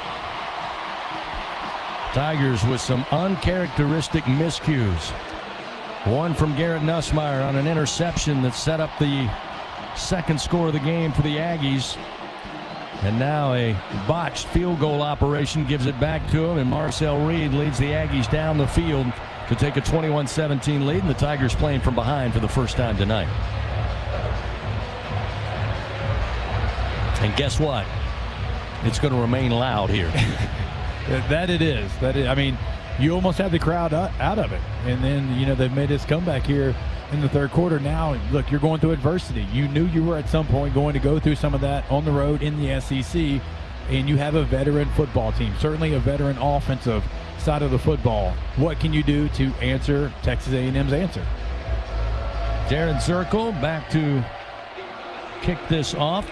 Tigers with some uncharacteristic miscues. One from Garrett Nussmeier on an interception that set up the second score of the game for the Aggies. And now a botched field goal operation gives it back to him, and Marcel Reed leads the Aggies down the field to take a 21-17 lead, and the Tigers playing from behind for the first time tonight. And guess what? It's going to remain loud here. That it is. I mean, you almost had the crowd out of it. And then, you know, they've made this comeback here in the third quarter. Now, look, you're going through adversity. You knew you were at some point going to go through some of that on the road in the SEC. And you have a veteran football team, certainly a veteran offensive side of the football. What can you do to answer Texas A&M's answer? Darren Zirkle back to kick this off.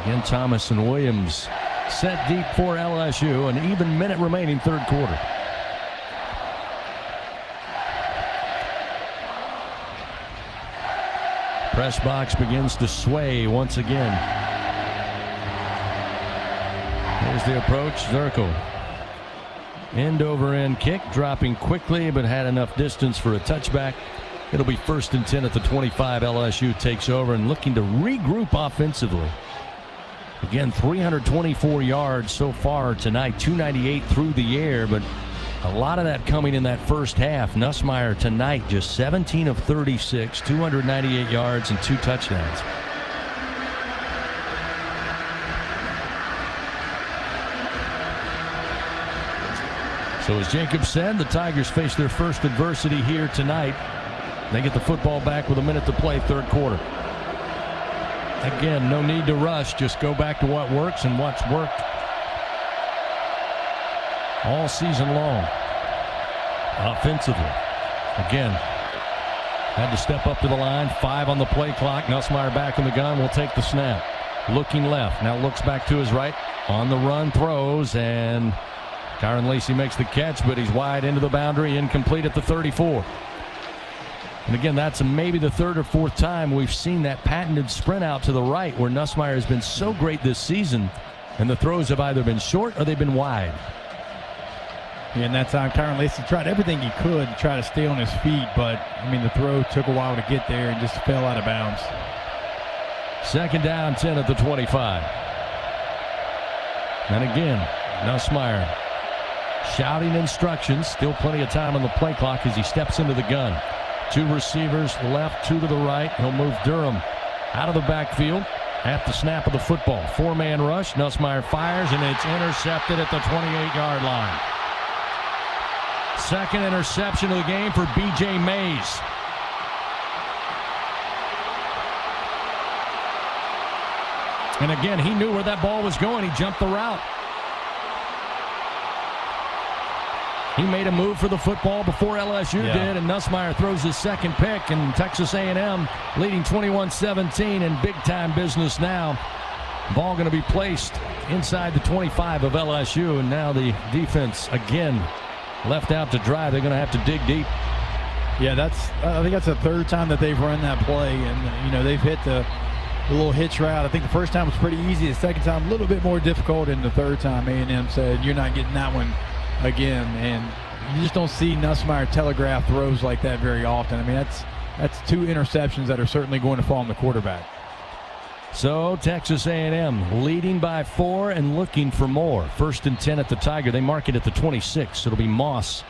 Again, Thomas and Williams set deep for LSU. An even minute remaining third quarter. Press box begins to sway once again. Here's the approach. Zirkle. End over end kick, dropping quickly, but had enough distance for a touchback. It'll be 1st and 10 at the 25. LSU takes over and looking to regroup offensively. Again, 324 yards so far tonight, 298 through the air, but a lot of that coming in that first half. Nussmeier tonight just 17 of 36, 298 yards and 2 touchdowns. So as Jacob said, the Tigers face their first adversity here tonight. They get the football back with a minute to play, third quarter. Again, no need to rush. Just go back to what works and what's worked all season long. Offensively. Again, had to step up to the line. 5 on the play clock. Nussmeier back in the gun. Will take the snap. Looking left. Now looks back to his right. On the run, throws, and Kyron Lacey makes the catch, but he's wide into the boundary. Incomplete at the 34. And again, that's maybe the third or fourth time we've seen that patented sprint out to the right where Nussmeier has been so great this season, and the throws have either been short or they've been wide. Yeah, and that time Kyron Lacey tried everything he could to try to stay on his feet, but, I mean, the throw took a while to get there and just fell out of bounds. 2nd down, 10 at the 25. And again, Nussmeier shouting instructions. Still plenty of time on the play clock as he steps into the gun. 2 receivers left, 2 to the right. He'll move Durham out of the backfield at the snap of the football. 4-man rush. Nussmeier fires, and it's intercepted at the 28-yard line. Second interception of the game for B.J. Mays. And again, he knew where that ball was going. He jumped the route. He made a move for the football before LSU did, and Nussmeier throws his second pick, and Texas A&M leading 21-17 in big-time business now. Ball going to be placed inside the 25 of LSU, and now the defense again left out to dry. They're going to have to dig deep. Yeah, I think that's the third time that they've run that play, and you know they've hit the little hitch route. I think the first time was pretty easy. The second time a little bit more difficult, and the third time A&M said you're not getting that one again, and you just don't see Nussmeier telegraph throws like that very often. I mean, that's 2 interceptions that are certainly going to fall on the quarterback. So Texas A&M leading by 4 and looking for more. 1st and 10 at the Tiger. They mark it at the 26. It'll be Moss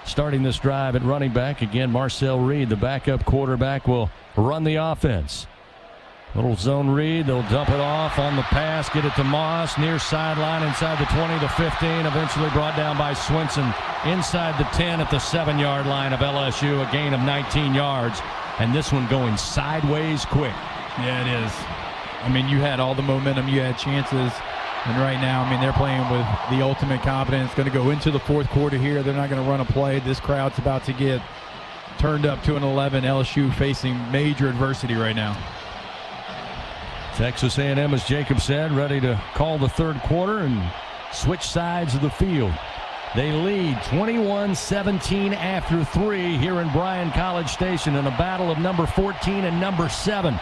Starting this drive at running back, again, Marcel Reed, the backup quarterback, will run the offense. Little zone read. They'll dump it off on the pass, get it to Moss, near sideline, inside the 20, the 15, eventually brought down by Swinson inside the 10 at the 7-yard line of LSU, a gain of 19 yards. And this one going sideways quick. Yeah, it is. I mean, you had all the momentum, you had chances. And right now, I mean, they're playing with the ultimate confidence. Going to go into the fourth quarter here. They're not going to run a play. This crowd's about to get turned up to an 11. LSU facing major adversity right now. Texas A&M, as Jacob said, ready to call the third quarter and switch sides of the field. They lead 21-17 after 3 here in Bryan College Station in a battle of number 14 and number 7.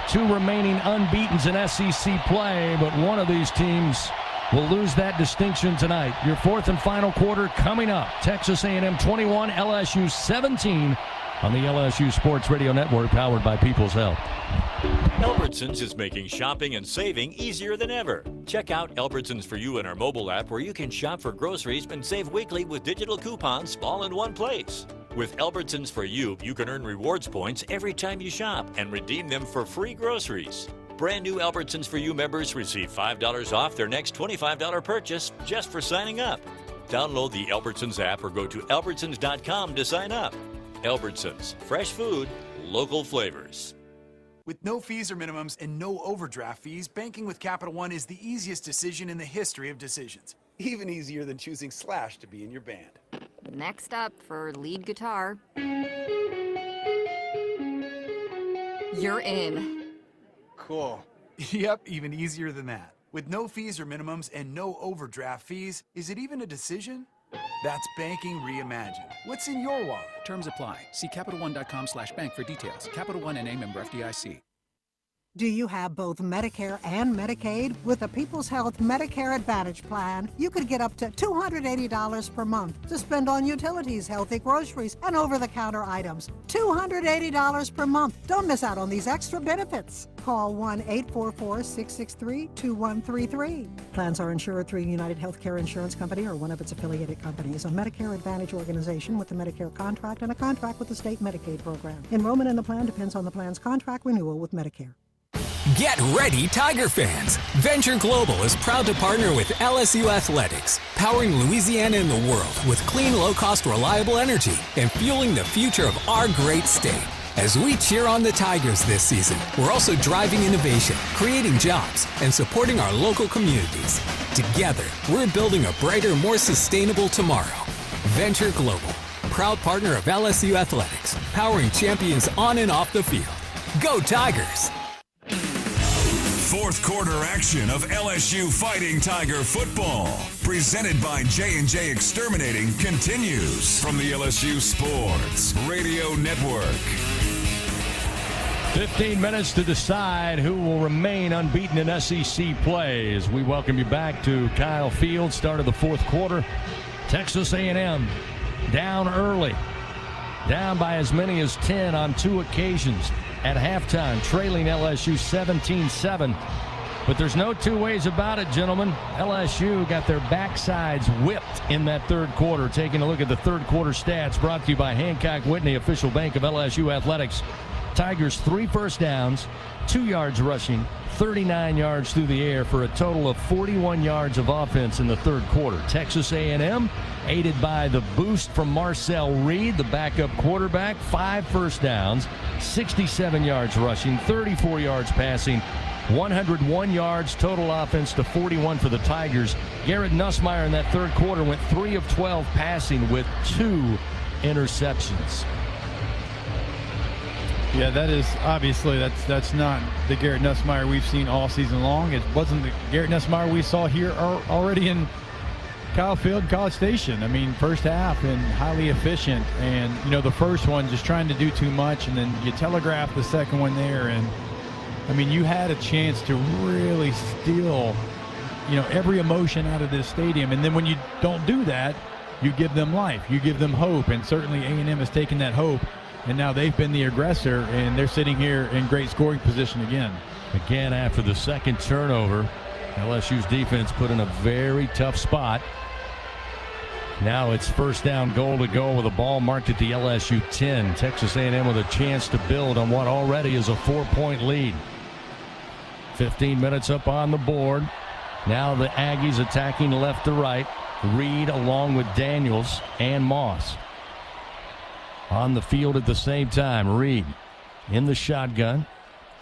2 remaining unbeatens in SEC play, but one of these teams will lose that distinction tonight. Your fourth and final quarter coming up. Texas A&M 21, LSU 17 on the LSU Sports Radio Network, powered by People's Health. Albertsons is making shopping and saving easier than ever. Check out Albertsons For You in our mobile app, where you can shop for groceries and save weekly with digital coupons all in one place. With Albertsons For You, you can earn rewards points every time you shop and redeem them for free groceries. Brand new Albertsons For You members receive $5 off their next $25 purchase just for signing up. Download the Albertsons app or go to albertsons.com to sign up. Albertsons, fresh food, local flavors. With no fees or minimums and no overdraft fees, banking with Capital One is the easiest decision in the history of decisions. Even easier than choosing Slash to be in your band. Next up for lead guitar. You're in. Cool. Yep, even easier than that. With no fees or minimums and no overdraft fees, is it even a decision? That's banking reimagined. What's in your wallet? Terms apply. See CapitalOne.com/bank for details. Capital One N.A. member FDIC. Do you have both Medicare and Medicaid? With the People's Health Medicare Advantage Plan, you could get up to $280 per month to spend on utilities, healthy groceries, and over-the-counter items. $280 per month. Don't miss out on these extra benefits. Call 1-844-663-2133. Plans are insured through United Healthcare Insurance Company or one of its affiliated companies, a Medicare Advantage organization with a Medicare contract and a contract with the state Medicaid program. Enrollment in the plan depends on the plan's contract renewal with Medicare. Get ready, Tiger fans! Venture Global is proud to partner with LSU Athletics, powering Louisiana and the world with clean, low-cost, reliable energy and fueling the future of our great state. As we cheer on the Tigers this season, we're also driving innovation, creating jobs, and supporting our local communities. Together, we're building a brighter, more sustainable tomorrow. Venture Global, proud partner of LSU Athletics, powering champions on and off the field. Go Tigers! Fourth quarter action of LSU Fighting Tiger football, presented by J&J Exterminating, continues from the LSU Sports Radio Network. 15 minutes to decide who will remain unbeaten in SEC play. As we welcome you back to Kyle Field, start of the fourth quarter. Texas A&M down early, down by as many as 10 on 2 occasions at halftime, trailing LSU 17-7. But there's no two ways about it, gentlemen. LSU got their backsides whipped in that third quarter. Taking a look at the third quarter stats, brought to you by Hancock Whitney, official bank of LSU Athletics. Tigers 3 first downs, 2 yards rushing, 39 yards through the air for a total of 41 yards of offense in the third quarter. Texas A&M, aided by the boost from Marcel Reed, the backup quarterback, 5 first downs, 67 yards rushing, 34 yards passing, 101 yards total offense to 41 for the Tigers. Garrett Nussmeier in that third quarter went 3 of 12 passing with 2 interceptions. Yeah, that is obviously that's not the Garrett Nussmeier we've seen all season long. It wasn't the Garrett Nussmeier we saw here already in Kyle Field, College Station. I mean, first half and highly efficient, and you know the first one just trying to do too much, and then you telegraph the second one there, and I mean you had a chance to really steal, you know, every emotion out of this stadium, and then when you don't do that, you give them life, you give them hope, and certainly A&M has taken that hope. And now they've been the aggressor, and they're sitting here in great scoring position again. Again, after the second turnover, LSU's defense put in a very tough spot. Now it's first down goal to go with a ball marked at the LSU 10. Texas A&M with a chance to build on what already is a 4-point lead. 15 minutes up on the board. Now the Aggies attacking left to right. Reed along with Daniels and Moss. On the field at the same time. Reed in the shotgun.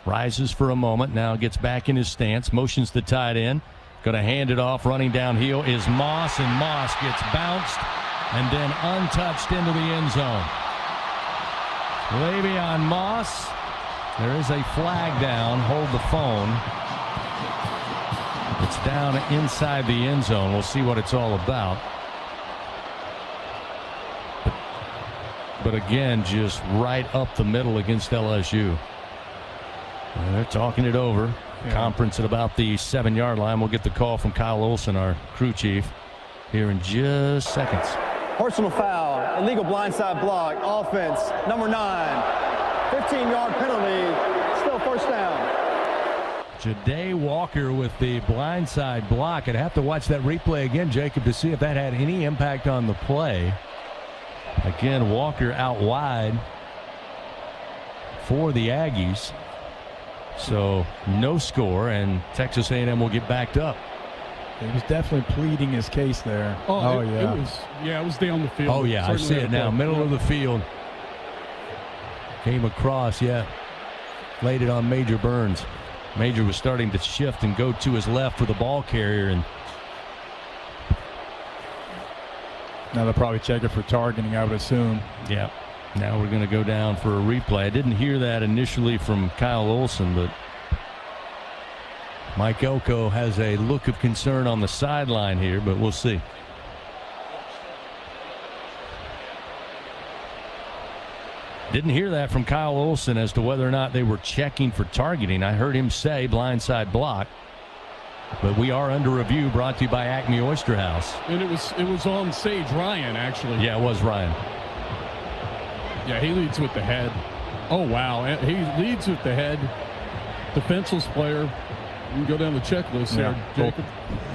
Rises for a moment. Now gets back in his stance. Motions the tight end. Going to hand it off. Running downhill is Moss, and Moss gets bounced and then untouched into the end zone. Le'Veon Moss. There is a flag down. Hold the phone. It's down inside the end zone. We'll see what it's all about. But again, just right up the middle against LSU. And they're talking it over. Conference at about the 7-yard line. We'll get the call from Kyle Olson, our crew chief, here in just seconds. Personal foul, illegal blindside block, offense, number 9. 15-yard penalty, still first down. Ja'Day Walker with the blindside block. I'd have to watch that replay again, Jacob, to see if that had any impact on the play. Again, Walker out wide for the Aggies. So no score, and Texas A&M will get backed up. He was definitely pleading his case there. It was down the field. Oh, yeah, I see it now. Middle of the field. Came across, laid it on Major Burns. Major was starting to shift and go to his left for the ball carrier. And now they'll probably check it for targeting, I would assume. Yeah. Now we're going to go down for a replay. I didn't hear that initially from Kyle Olson, but Mike Elko has a look of concern on the sideline here, but we'll see. Didn't hear that from Kyle Olson as to whether or not they were checking for targeting. I heard him say blindside block. But we are under review, brought to you by Acme Oyster House. And it was on Sage Ryan, actually. Yeah, it was Ryan. Yeah, he leads with the head. Oh, wow. He leads with the head. Defenseless player. You can go down the checklist there, Jacob.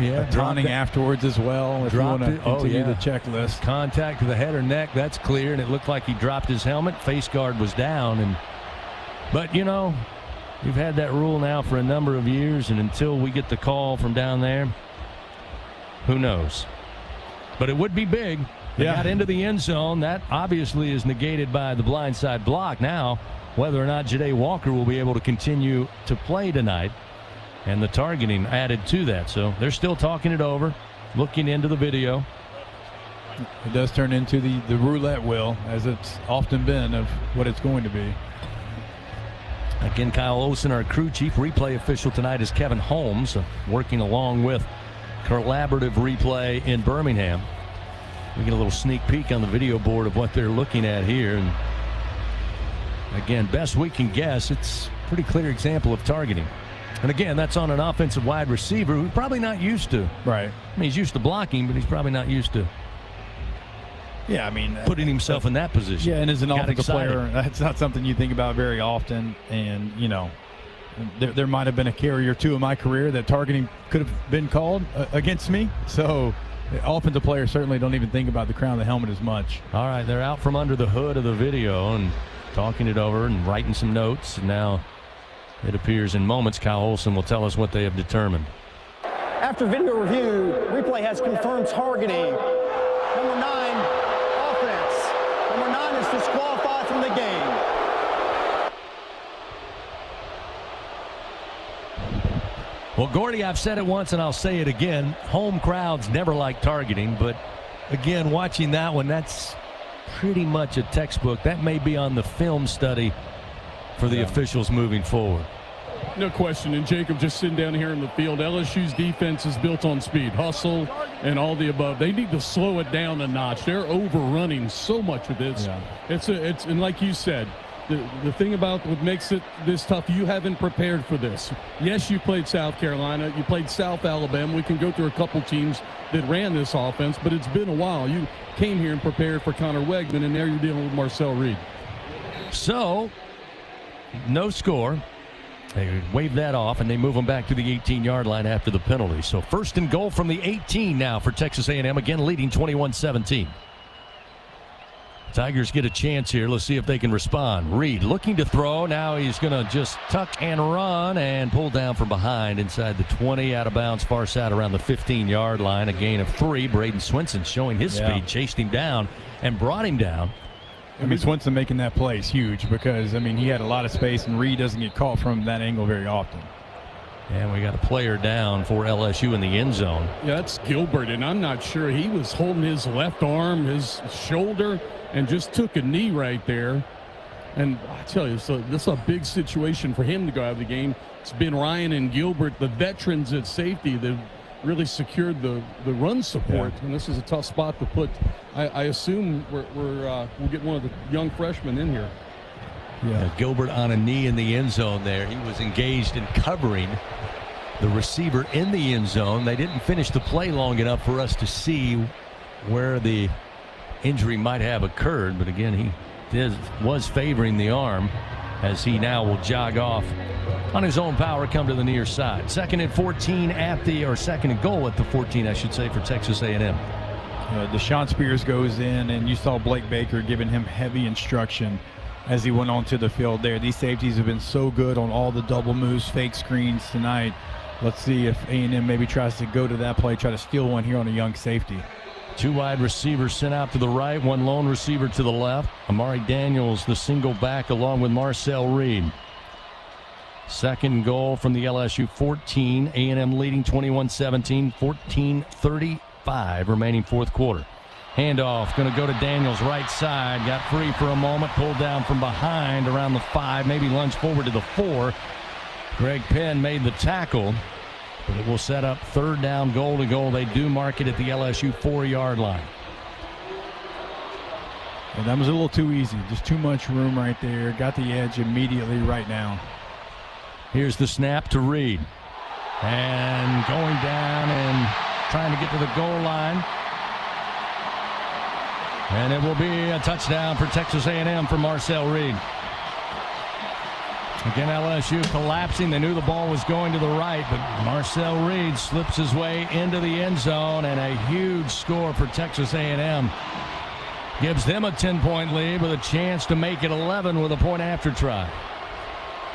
Yeah, taunting afterwards as well. If you want to continue the checklist. Contact to the head or neck, that's clear, and it looked like he dropped his helmet. Face guard was down. But, we've had that rule now for a number of years, and until we get the call from down there, who knows? But it would be big. They got into the end zone. That obviously is negated by the blindside block. Now, whether or not Ja'Day Walker will be able to continue to play tonight, and the targeting added to that. So they're still talking it over, looking into the video. It does turn into the roulette wheel, as it's often been, of what it's going to be. Again, Kyle Olson, our crew chief. Replay official tonight is Kevin Holmes, working along with Collaborative Replay in Birmingham. We get a little sneak peek on the video board of what they're looking at here. And again, best we can guess, it's a pretty clear example of targeting. And again, that's on an offensive wide receiver who's probably not used to. Right. I mean, he's used to blocking, but he's probably not used to. Yeah, I mean, putting himself in that position. Yeah, and as an offensive player, that's not something you think about very often. And, there might have been a carry or two in my career that targeting could have been called against me. So offensive players certainly don't even think about the crown of the helmet as much. All right, they're out from under the hood of the video and talking it over and writing some notes. And now it appears in moments Kyle Olson will tell us what they have determined. After video review, replay has confirmed targeting. Number 9, offense. Number 9 is disqualified from the game. Well, Gordy, I've said it once and I'll say it again. Home crowds never like targeting, but again, watching that one, that's pretty much a textbook. That may be on the film study for the officials moving forward. No question. And Jacob, just sitting down here in the field, LSU's defense is built on speed, hustle, and all the above. They need to slow it down a notch. They're overrunning so much of this. Yeah. And like you said, the thing about what makes it this tough, you haven't prepared for this. Yes, you played South Carolina, you played South Alabama. We can go through a couple teams that ran this offense, but it's been a while. You came here and prepared for Connor Wegman, and now you're dealing with Marcel Reed. So, no score. They wave that off, and they move them back to the 18-yard line after the penalty. So 1st and goal from the 18 now for Texas A&M, again leading 21-17. Tigers get a chance here. Let's see if they can respond. Reed looking to throw. Now he's going to just tuck and run and pull down from behind inside the 20, out of bounds, far side around the 15-yard line. A gain of 3. Braden Swinson showing his speed, chased him down and brought him down. I mean, Swinson making that play is huge because, I mean, he had a lot of space, and Reed doesn't get caught from that angle very often. And we got a player down for LSU in the end zone. Yeah, that's Gilbert, and I'm not sure. He was holding his left arm, his shoulder, and just took a knee right there. And I tell you, so this is a big situation for him to go out of the game. It's been Ryan and Gilbert, the veterans at safety, that really secured the run support. And this is a tough spot to put. I assume we'll get one of the young freshmen in here. Yeah, Gilbert on a knee in the end zone there. He was engaged in covering the receiver in the end zone. They didn't finish the play long enough for us to see where the injury might have occurred, but again, he was favoring the arm as he now will jog off on his own power, come to the near side. 2nd and 14 2nd and goal at the 14, I should say, for Texas A&M. Deshaun Spears goes in, and you saw Blake Baker giving him heavy instruction as he went onto the field there. These safeties have been so good on all the double moves, fake screens tonight. Let's see if A&M maybe tries to go to that play, try to steal one here on a young safety. 2 wide receivers sent out to the right, 1 lone receiver to the left. Amari Daniels, the single back, along with Marcel Reed. 2nd goal from the LSU 14. A&M leading 21-17, 14:35 remaining 4th quarter. Handoff going to go to Daniels, right side. Got free for a moment, pulled down from behind around the 5, maybe lunged forward to the 4. Greg Penn made the tackle, but it will set up 3rd down, goal to goal. They do mark it at the LSU 4-yard line. And that was a little too easy. Just too much room right there. Got the edge immediately right now. Here's the snap to Reed. And going down and trying to get to the goal line. And it will be a touchdown for Texas A&M for Marcel Reed. Again, LSU collapsing. They knew the ball was going to the right, but Marcel Reed slips his way into the end zone, and a huge score for Texas A&M. Gives them a 10-point lead with a chance to make it 11 with a point after try.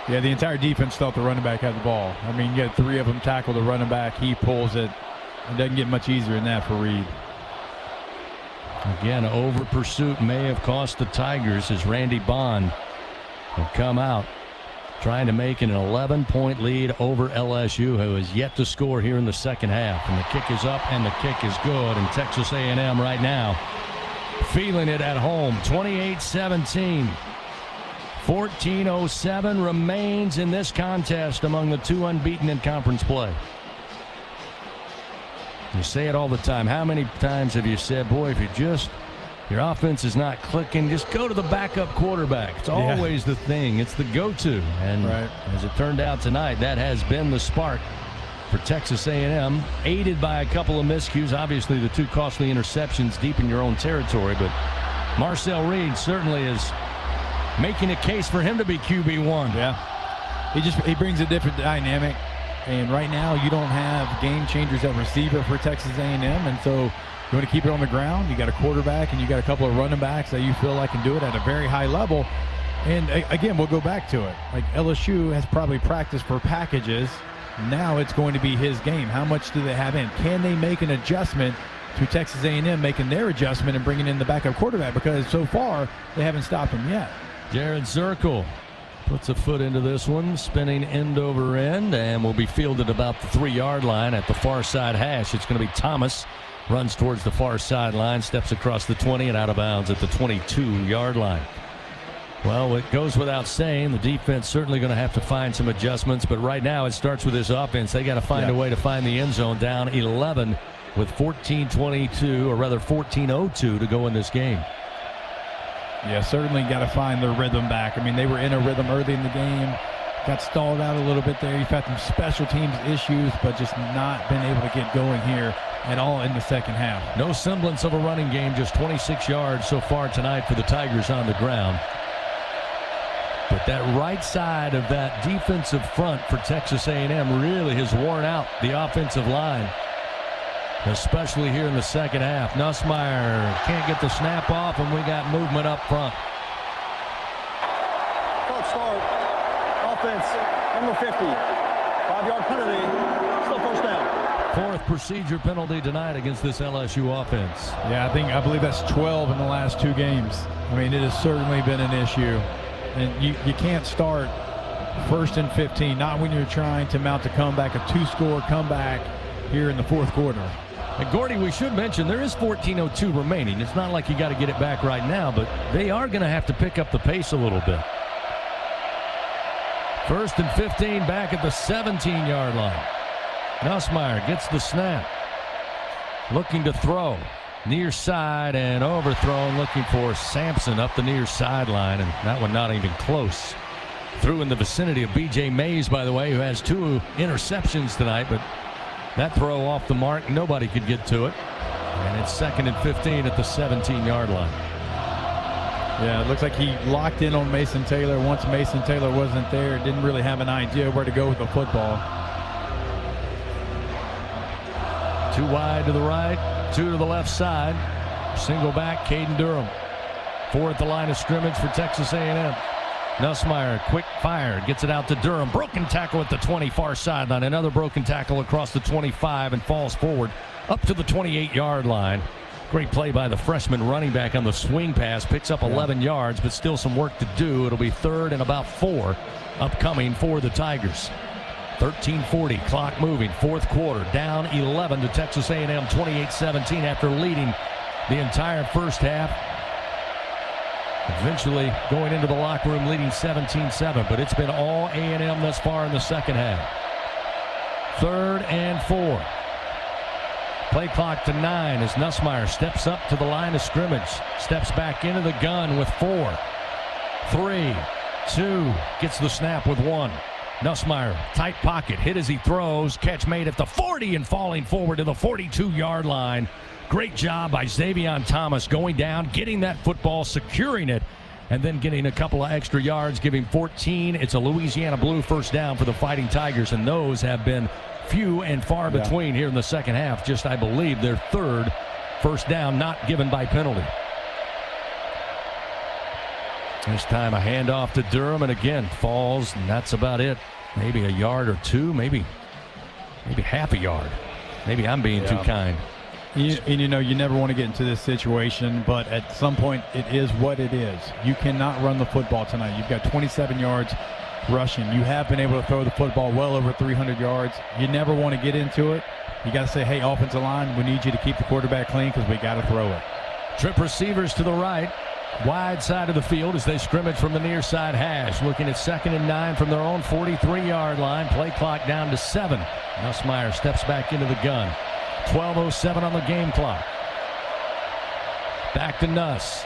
Yeah, the entire defense thought the running back had the ball. I mean, you had 3 of them tackle the running back. He pulls it. It doesn't get much easier than that for Reed. Again, over pursuit may have cost the Tigers as Randy Bond will come out trying to make an 11-point lead over LSU, who is yet to score here in the second half. And the kick is up and the kick is good. And Texas A&M right now feeling it at home. 28-17. 14:07 remains in this contest among the 2 unbeaten in conference play. You say it all the time. How many times have you said, boy, if your offense is not clicking, just go to the backup quarterback. It's always the thing. It's the go-to. And as it turned out tonight, that has been the spark for Texas A&M, aided by a couple of miscues. Obviously, the 2 costly interceptions deep in your own territory. But Marcel Reed certainly is making a case for him to be QB1. Yeah. He brings a different dynamic. And right now, you don't have game changers at receiver for Texas A&M, and so you want to keep it on the ground. You got a quarterback, and you got a couple of running backs that you feel like can do it at a very high level. And again, we'll go back to it. Like LSU has probably practiced for packages. Now it's going to be his game. How much do they have in? Can they make an adjustment to Texas A&M making their adjustment and bringing in the backup quarterback? Because so far, they haven't stopped him yet. Jared Zirkle puts a foot into this one, spinning end over end, and will be fielded about the 3-yard line at the far side hash. It's going to be Thomas. Runs towards the far sideline, steps across the 20 and out of bounds at the 22-yard line. Well, it goes without saying, the defense certainly going to have to find some adjustments, but right now it starts with this offense. They got to find a way to find the end zone, down 11 with 14:22, or rather 14:02 to go in this game. Yeah, certainly got to find their rhythm back. I mean, they were in a rhythm early in the game. Got stalled out a little bit there. You've had some special teams issues, but just not been able to get going here at all in the second half. No semblance of a running game, just 26 yards so far tonight for the Tigers on the ground. But that right side of that defensive front for Texas A&M really has worn out the offensive line, especially here in the second half. Nussmeier can't get the snap off, and we got movement up front. Coach start. Offense, number 50. 5-yard penalty. Still first down. Fourth procedure penalty tonight against this LSU offense. Yeah, I believe that's 12 in the last 2 games. I mean, it has certainly been an issue. And you can't start 1st and 15, not when you're trying to mount a comeback, a 2-score comeback here in the fourth quarter. And Gordy, we should mention there is 14:02 remaining. It's not like you got to get it back right now, but they are going to have to pick up the pace a little bit. 1st and 15 back at the 17-yard line. Nussmeier gets the snap. Looking to throw. Near side and overthrown, looking for Sampson up the near sideline, and that one not even close. Threw in the vicinity of B.J. Mays, by the way, who has 2 interceptions tonight, but that throw off the mark, nobody could get to it. And it's 2nd and 15 at the 17-yard line. Yeah, it looks like he locked in on Mason Taylor. Once Mason Taylor wasn't there, didn't really have an idea where to go with the football. 2 wide to the right. 2 to the left side. Single back, Caden Durham. 4 at the line of scrimmage for Texas A&M. Nussmeier, quick fire, gets it out to Durham. Broken tackle at the 20, far sideline. Another broken tackle across the 25 and falls forward up to the 28-yard line. Great play by the freshman running back on the swing pass. Picks up 11 yards, but still some work to do. It'll be 3rd and about 4 upcoming for the Tigers. 13:40, clock moving, fourth quarter, down 11 to Texas A&M, 28-17 after leading the entire first half. Eventually going into the locker room leading 17-7, but it's been all A&M thus far in the second half. 3rd and 4. Play clock to 9 as Nussmeier steps up to the line of scrimmage, steps back into the gun with 4, 3, 2, gets the snap with 1. Nussmeier, tight pocket, hit as he throws, catch made at the 40 and falling forward to the 42-yard line. Great job by Xavion Thomas going down, getting that football, securing it, and then getting a couple of extra yards, giving 14. It's a Louisiana Blue first down for the Fighting Tigers, and those have been few and far between here in the second half. Just, I believe, their 3rd first down not given by penalty. This time a handoff to Durham, and again falls, and that's about it. Maybe a yard or 2, maybe half a yard. Maybe I'm being too kind. You know, you never want to get into this situation, but at some point it is what it is. You cannot run the football tonight. You've got 27 yards rushing. You have been able to throw the football well over 300 yards. You never want to get into it. You got to say, hey, offensive line, we need you to keep the quarterback clean because we got to throw it. Trip receivers to the right. Wide side of the field as they scrimmage from the near side hash. Looking at 2nd and 9 from their own 43-yard line. Play clock down to 7. Nussmeier steps back into the gun. 12:07 on the game clock. Back to Nuss.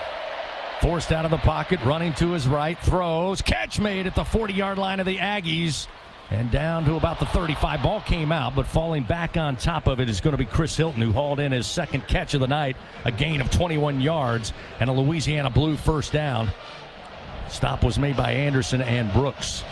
Forced out of the pocket, running to his right, throws. Catch made at the 40-yard line of the Aggies. And down to about the 35. Ball came out, but falling back on top of it is going to be Chris Hilton, who hauled in his 2nd catch of the night, a gain of 21 yards, and a Louisiana Blue first down. Stop was made by Anderson and Brooks.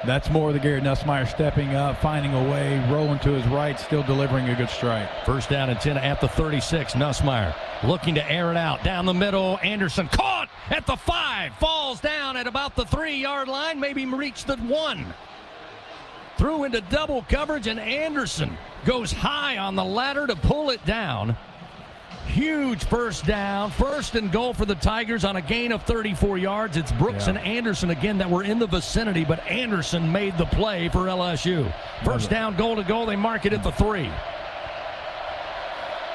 That's more of the Garrett Nussmeier stepping up, finding a way, rolling to his right, still delivering a good strike. First down and 10 at the 36. Nussmeier looking to air it out. Down the middle, Anderson caught at the 5. Falls down at about the 3-yard line, maybe reached the 1. Threw into double coverage, and Anderson goes high on the ladder to pull it down. Huge first down, 1st and goal for the Tigers on a gain of 34 yards. It's Brooks and Anderson again that were in the vicinity, but Anderson made the play for LSU. First down, goal to goal. They mark it at the 3.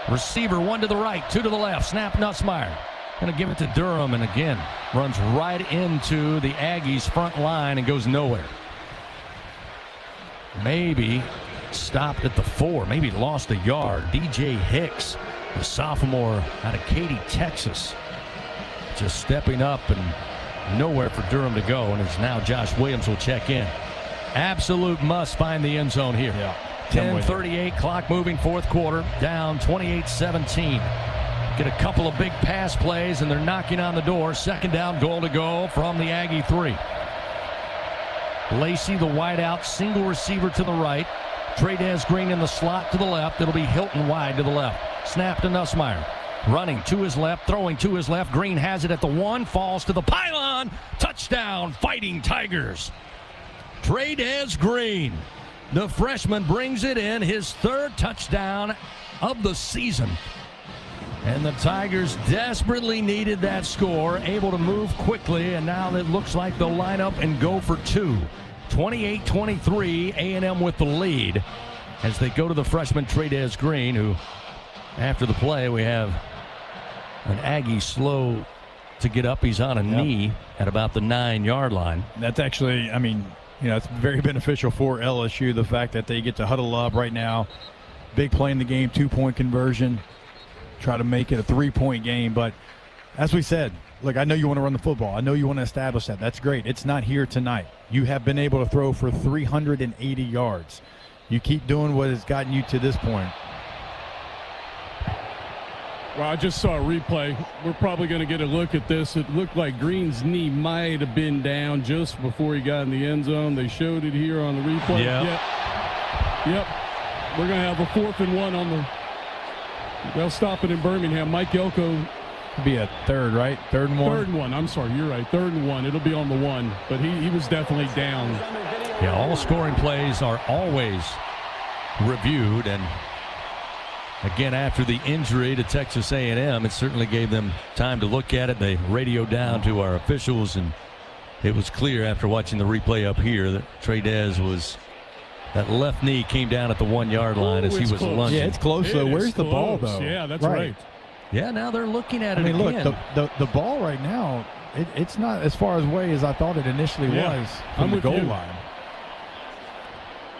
Receiver, 1 to the right, 2 to the left. Snap, Nussmeier. Going to give it to Durham, and again, runs right into the Aggies' front line and goes nowhere. Maybe stopped at the 4, maybe lost a yard. DJ Hicks, the sophomore out of Katy, Texas, just stepping up and nowhere for Durham to go, and it's now Josh Williams will check in. Absolute must find the end zone here. 10:38, clock moving, fourth quarter, down 28-17. Get a couple of big pass plays, and they're knocking on the door. Second down, goal to go from the Aggie 3. Lacey, the wide out, single receiver to the right. Trey'Dez Green in the slot to the left. It'll be Hilton wide to the left. Snap to Nussmeier. Running to his left, throwing to his left. Green has it at the 1, falls to the pylon. Touchdown, Fighting Tigers. Trey'Dez Green, the freshman, brings it in, his 3rd touchdown of the season. And the Tigers desperately needed that score, able to move quickly, and now it looks like they'll line up and go for 2. 28-23, A&M with the lead as they go to the freshman Trey'Dez Green, who, after the play, we have an Aggie slow to get up. He's on a knee at about the 9-yard line. That's actually, it's very beneficial for LSU, the fact that they get to huddle up right now. Big play in the game, 2-point conversion. Try to make it a 3-point game. But as we said, look, I know you want to run the football. I know you want to establish that. That's great. It's not here tonight. You have been able to throw for 380 yards. You keep doing what has gotten you to this point. Well, I just saw a replay. We're probably going to get a look at this. It looked like Green's knee might have been down just before he got in the end zone. They showed it here on the replay. Yep. We're going to have a 4th and 1 on the – they'll stop it in Birmingham. Mike Elko. It'll be a 3rd, right? 3rd and 1? 3rd and 1. I'm sorry. You're right. 3rd and 1. It'll be on the 1. But he was definitely down. Yeah, all scoring plays are always reviewed. And, again, after the injury to Texas A&M, it certainly gave them time to look at it. They radioed down to our officials, and it was clear after watching the replay up here that Trey'Dez was – that left knee came down at the 1-yard line as he was lunging. Yeah, it's close, though. Where's the ball, though? Yeah, that's right. Yeah, now they're looking at it again. Look, the ball right now, it's not as far away as I thought it initially was from the goal line.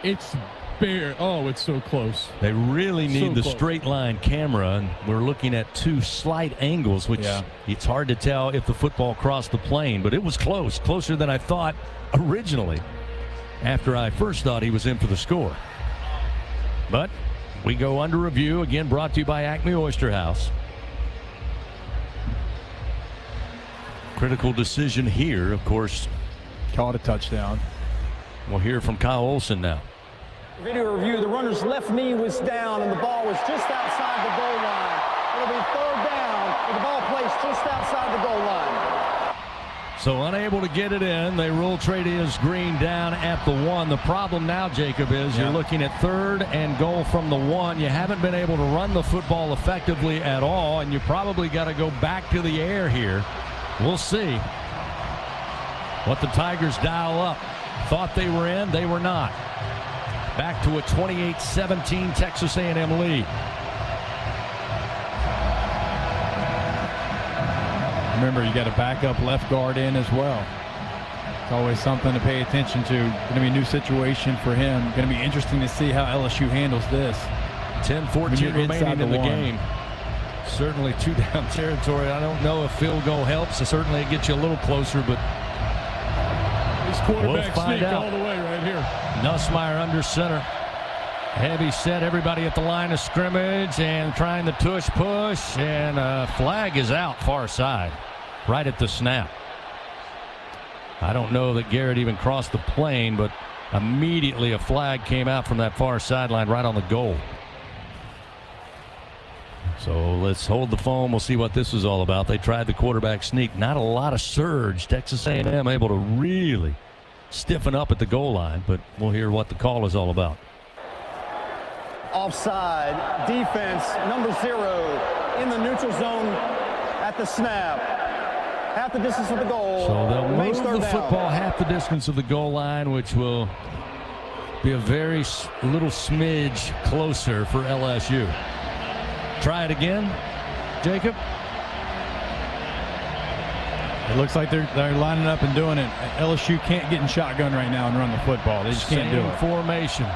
It's bare. Oh, it's so close. They really need the straight line camera, and we're looking at 2 slight angles, which it's hard to tell if the football crossed the plane, but it was close, closer than I thought originally, after I first thought he was in for the score. But we go under review, again brought to you by Acme Oyster House. Critical decision here, of course. Called a touchdown. We'll hear from Kyle Olson now. Video review, the runner's left knee was down and the ball was just outside the goal line. It'll be 3rd down with the ball placed just outside the goal line. So unable to get it in, they roll Trey'Dez Green down at the 1. The problem now, Jacob, is you're looking at 3rd and goal from the 1. You haven't been able to run the football effectively at all, and you probably got to go back to the air here. We'll see what the Tigers dial up. Thought they were in, they were not. Back to a 28-17 Texas A&M lead. Remember, you got a backup left guard in as well. It's always something to pay attention to. Going to be a new situation for him. Going to be interesting to see how LSU handles this. 10-14 remaining in the game. Certainly 2-down territory. I don't know if field goal helps. Certainly it gets you a little closer, but this quarterback sneak all the way right here. Nussmeier under center. Heavy set, everybody at the line of scrimmage and trying the tush push, and a flag is out far side, right at the snap. I don't know that Garrett even crossed the plane, but immediately a flag came out from that far sideline right on the goal. So let's hold the phone. We'll see what this is all about. They tried the quarterback sneak. Not a lot of surge. Texas A&M able to really stiffen up at the goal line, but we'll hear what the call is all about. Offside, defense, number 0 in the neutral zone at the snap. Half the distance of the goal. So they'll move the football half the distance of the goal line, which will be a very little smidge closer for LSU. Try it again, Jacob. It looks like they're lining up and doing it. LSU can't get in shotgun right now and run the football. They just can't do it. Formation.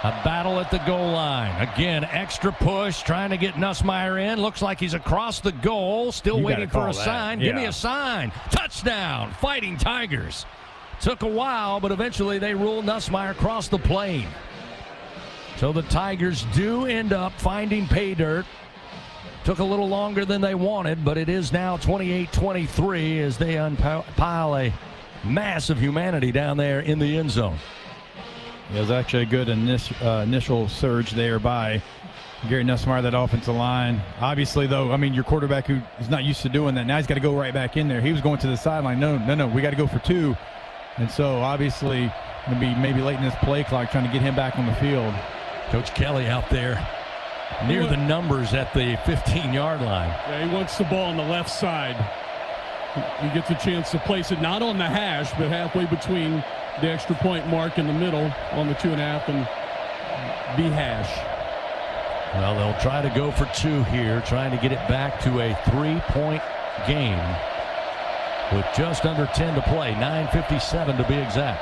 A battle at the goal line. Again, extra push, trying to get Nussmeier in. Looks like he's across the goal. Still waiting for a sign. Give me a sign. Touchdown, Fighting Tigers. Took a while, but eventually they ruled Nussmeier across the plane. So the Tigers do end up finding pay dirt Took a little longer than they wanted, but it is now 28-23 as they unpile a mass of humanity down there in the end zone. It was actually a good initial surge there by Gary Nussmeier, that offensive line. Obviously, though, I mean, your quarterback who is not used to doing that, now he's got to go right back in there. He was going to the sideline. No, we got to go for 2. And so, obviously, going to be maybe late in this play clock trying to get him back on the field. Coach Kelly out there near the numbers at the 15-yard line. Yeah, he wants the ball on the left side. He gets a chance to place it not on the hash, but halfway between the extra point mark in the middle on the 2.5 and B hash. Well, they'll try to go for 2 here, trying to get it back to a 3-point game with just under 10 to play, 9:57 to be exact.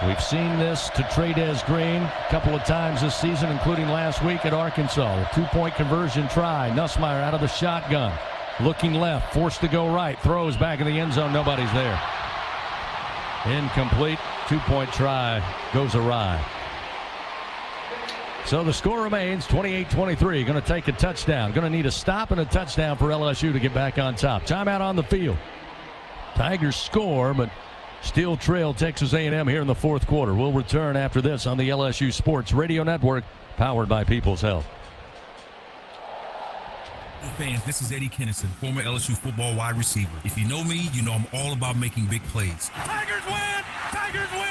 We've seen this to Trades Green a couple of times this season, including last week at Arkansas. A 2-point conversion try. Nussmeier out of the shotgun. Looking left, forced to go right. Throws back in the end zone. Nobody's there. Incomplete. 2-point try goes awry. So the score remains 28-23. Going to take a touchdown. Going to need a stop and a touchdown for LSU to get back on top. Timeout on the field. Tigers score, but still trail Texas A&M here in the fourth quarter. We'll return after this on the LSU Sports Radio Network, powered by People's Health. Fans, this is Eddie Kennison, former LSU football wide receiver. If you know me, you know I'm all about making big plays. Tigers win! Tigers win!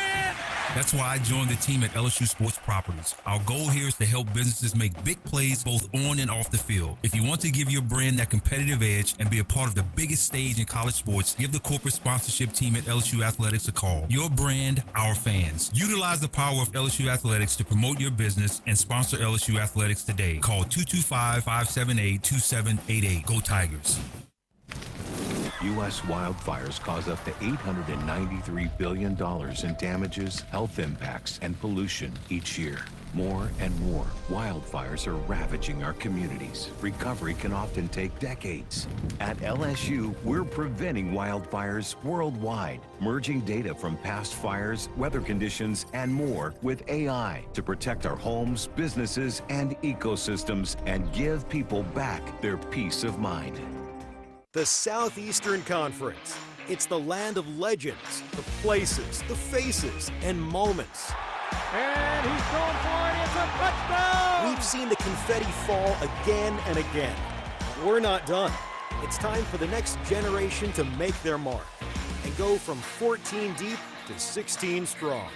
That's why I joined the team at LSU Sports Properties. Our goal here is to help businesses make big plays both on and off the field. If you want to give your brand that competitive edge and be a part of the biggest stage in college sports, give the corporate sponsorship team at LSU Athletics a call. Your brand, our fans. Utilize the power of LSU Athletics to promote your business and sponsor LSU Athletics today. Call 225-578-2788. Go Tigers. U.S. wildfires cause up to $893 billion in damages, health impacts, and pollution each year. More and more wildfires are ravaging our communities. Recovery can often take decades. At LSU, we're preventing wildfires worldwide, merging data from past fires, weather conditions, and more with AI to protect our homes, businesses, and ecosystems and give people back their peace of mind. The Southeastern Conference. It's the land of legends, the places, the faces, and moments. And he's going for it. It's a touchdown! We've seen the confetti fall again and again. We're not done. It's time for the next generation to make their mark and go from 14 deep to 16 strong.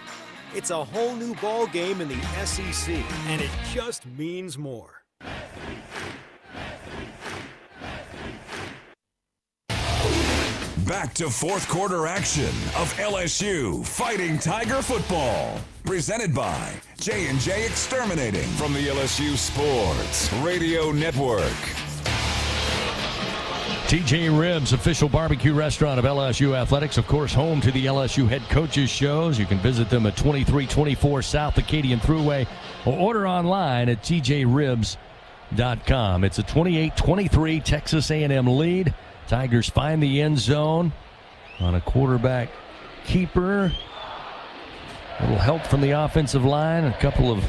It's a whole new ball game in the SEC, and it just means more. Back to fourth quarter action of LSU Fighting Tiger Football. Presented by J&J Exterminating from the LSU Sports Radio Network. TJ Ribs, official barbecue restaurant of LSU Athletics. Of course, home to the LSU head coaches shows. You can visit them at 2324 South Acadian Thruway or order online at tjribs.com. It's a 28-23 Texas A&M lead. Tigers find the end zone on a quarterback keeper. A little help from the offensive line. A couple of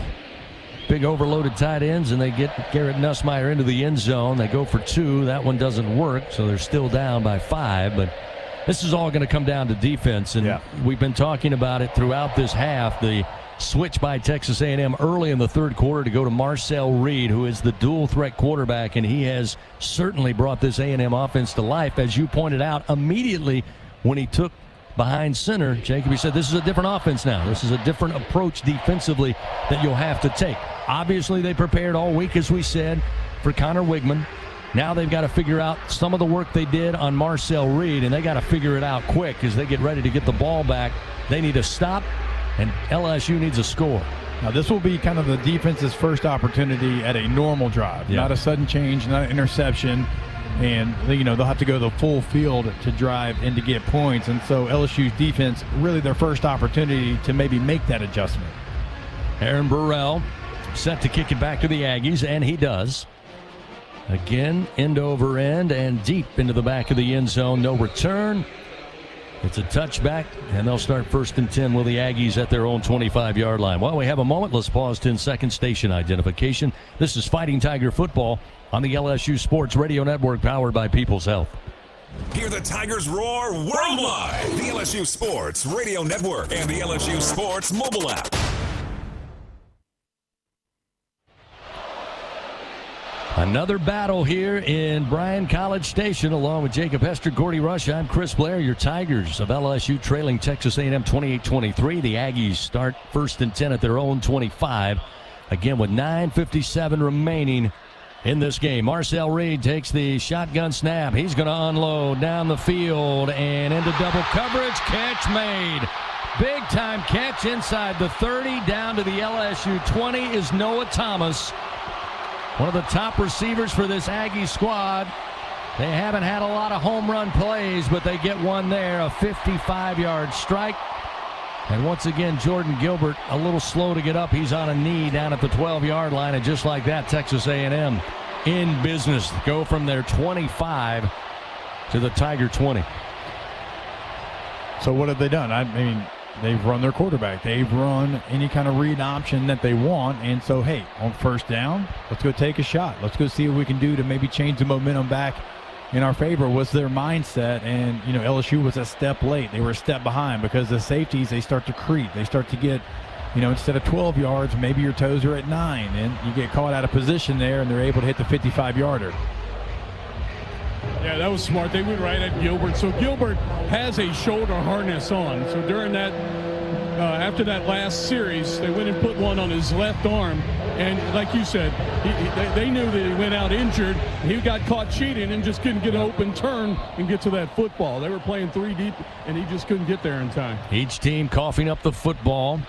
big overloaded tight ends, and they get Garrett Nussmeier into the end zone. They go for 2. That one doesn't work, so they're still down by 5. But this is all going to come down to defense, and we've been talking about it throughout this half. The switch by Texas A&M early in the third quarter to go to Marcel Reed, who is the dual-threat quarterback, and he has certainly brought this A&M offense to life. As you pointed out, immediately when he took behind center, Jacoby said, this is a different offense now. This is a different approach defensively that you'll have to take. Obviously, they prepared all week, as we said, for Connor Wigman. Now they've got to figure out some of the work they did on Marcel Reed, and they got to figure it out quick as they get ready to get the ball back. They need a stop, and LSU needs a score. Now, this will be kind of the defense's first opportunity at a normal drive, not a sudden change, not an interception. And, they'll have to go the full field to drive and to get points. And so LSU's defense, really their first opportunity to maybe make that adjustment. Aaron Burrell set to kick it back to the Aggies, and he does. Again, end over end and deep into the back of the end zone. No return. It's a touchback, and they'll start 1st and 10 with the Aggies at their own 25-yard line. While we have a moment, let's pause 10 seconds. Station identification. This is Fighting Tiger football on the LSU Sports Radio Network, powered by People's Health. Hear the Tigers roar worldwide. The LSU Sports Radio Network and the LSU Sports mobile app. Another battle here in Bryan College Station, along with Jacob Hester, Gordy Rush. I'm Chris Blair. Your Tigers of LSU trailing Texas A&M 28-23. The Aggies start 1st and 10 at their own 25. Again, with 9:57 remaining in this game. Marcel Reed takes the shotgun snap. He's going to unload down the field and into double coverage. Catch made. Big time catch inside the 30 down to the LSU 20 is Noah Thomas. One of the top receivers for this Aggie squad. They haven't had a lot of home run plays, but they get one there, a 55-yard strike. And once again, Jordan Gilbert a little slow to get up. He's on a knee down at the 12-yard line, and just like that, Texas A&M in business. Go from their 25 to the Tiger 20. So what have they done? I mean, they've run their quarterback. They've run any kind of read option that they want. And so, hey, on 1st down, let's go take a shot. Let's go see what we can do to maybe change the momentum back in our favor was their mindset. And, you know, LSU was a step late. They were a step behind because the safeties, they start to creep. They start to get, you know, instead of 12 yards, maybe your toes are at 9. And you get caught out of position there, and they're able to hit the 55-yarder. Yeah, that was smart. They went right at Gilbert. So Gilbert has a shoulder harness on. So during that, after that last series, they went and put one on his left arm. And like you said, they knew that he went out injured. He got caught cheating and just couldn't get an open turn and get to that football. They were playing 3 deep, and he just couldn't get there in time. Each team coughing up the football.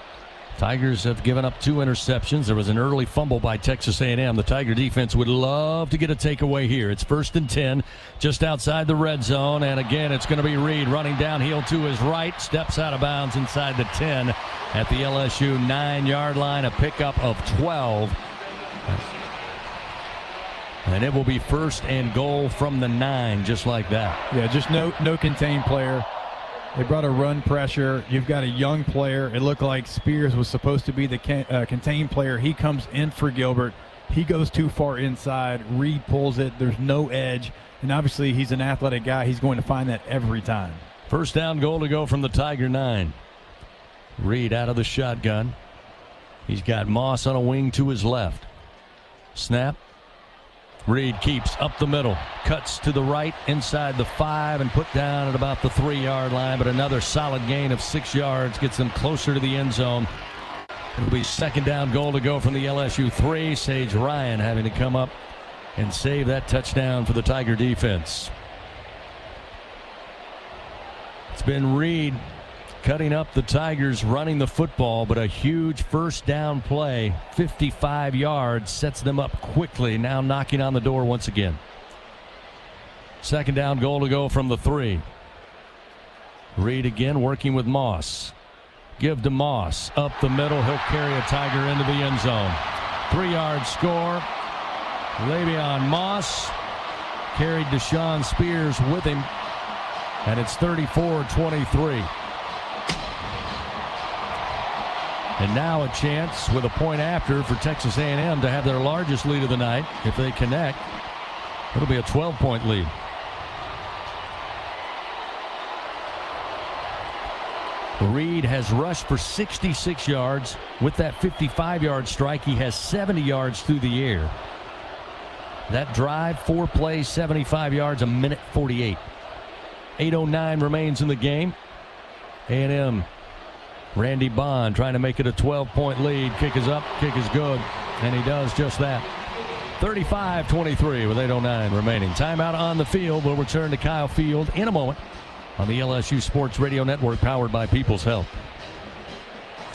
Tigers have given up 2 interceptions. There was an early fumble by Texas A&M. The Tiger defense would love to get a takeaway here. It's 1st and 10, just outside the red zone. And again, it's going to be Reed running downhill to his right. Steps out of bounds inside the 10 at the LSU 9-yard line. A pickup of 12. And it will be 1st and goal from the 9, just like that. Yeah, just no contained player. They brought a run pressure. You've got a young player. It looked like Spears was supposed to be the contained player. He comes in for Gilbert. He goes too far inside. Reed pulls it. There's no edge. And obviously he's an athletic guy. He's going to find that every time. 1st down goal to go from the Tiger 9. Reed out of the shotgun. He's got Moss on a wing to his left. Snap. Reed keeps up the middle, cuts to the right inside the 5 and put down at about the 3-yard line, but another solid gain of 6 yards gets them closer to the end zone. It'll be 2nd down goal to go from the LSU 3. Sage Ryan having to come up and save that touchdown for the Tiger defense. It's been Reed cutting up the Tigers, running the football, but a huge 1st down play, 55 yards, sets them up quickly, now knocking on the door once again. 2nd down goal to go from the 3. Reed again working with Moss. Give to Moss, up the middle, he'll carry a Tiger into the end zone. 3-yard score. Le'Veon Moss carried Deshaun Spears with him, and it's 34-23. And now a chance with a point after for Texas A&M to have their largest lead of the night. If they connect, it'll be a 12-point lead. Reed has rushed for 66 yards. With that 55-yard strike, he has 70 yards through the air. That drive, 4 plays, 75 yards, a minute 48. 8:09 remains in the game. A&M. Randy Bond trying to make it a 12-point lead. Kick is up, kick is good, and he does just that. 35-23 with 8:09 remaining. Timeout on the field. We'll return to Kyle Field in a moment on the LSU Sports Radio Network, powered by People's Health.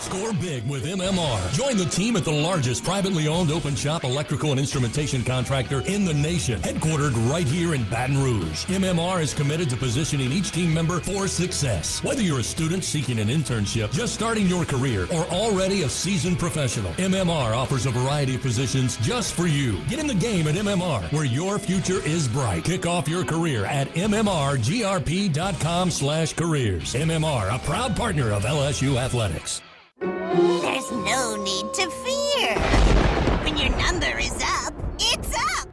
Score big with MMR. Join the team at the largest privately owned open shop electrical and instrumentation contractor in the nation, headquartered right here in Baton Rouge. MMR is committed to positioning each team member for success. Whether you're a student seeking an internship, just starting your career, or already a seasoned professional, MMR offers a variety of positions just for you. Get in the game at MMR, where your future is bright. Kick off your career at mmrgrp.com/careers. MMR, a proud partner of LSU Athletics. There's no need to fear. When your number is up, it's up.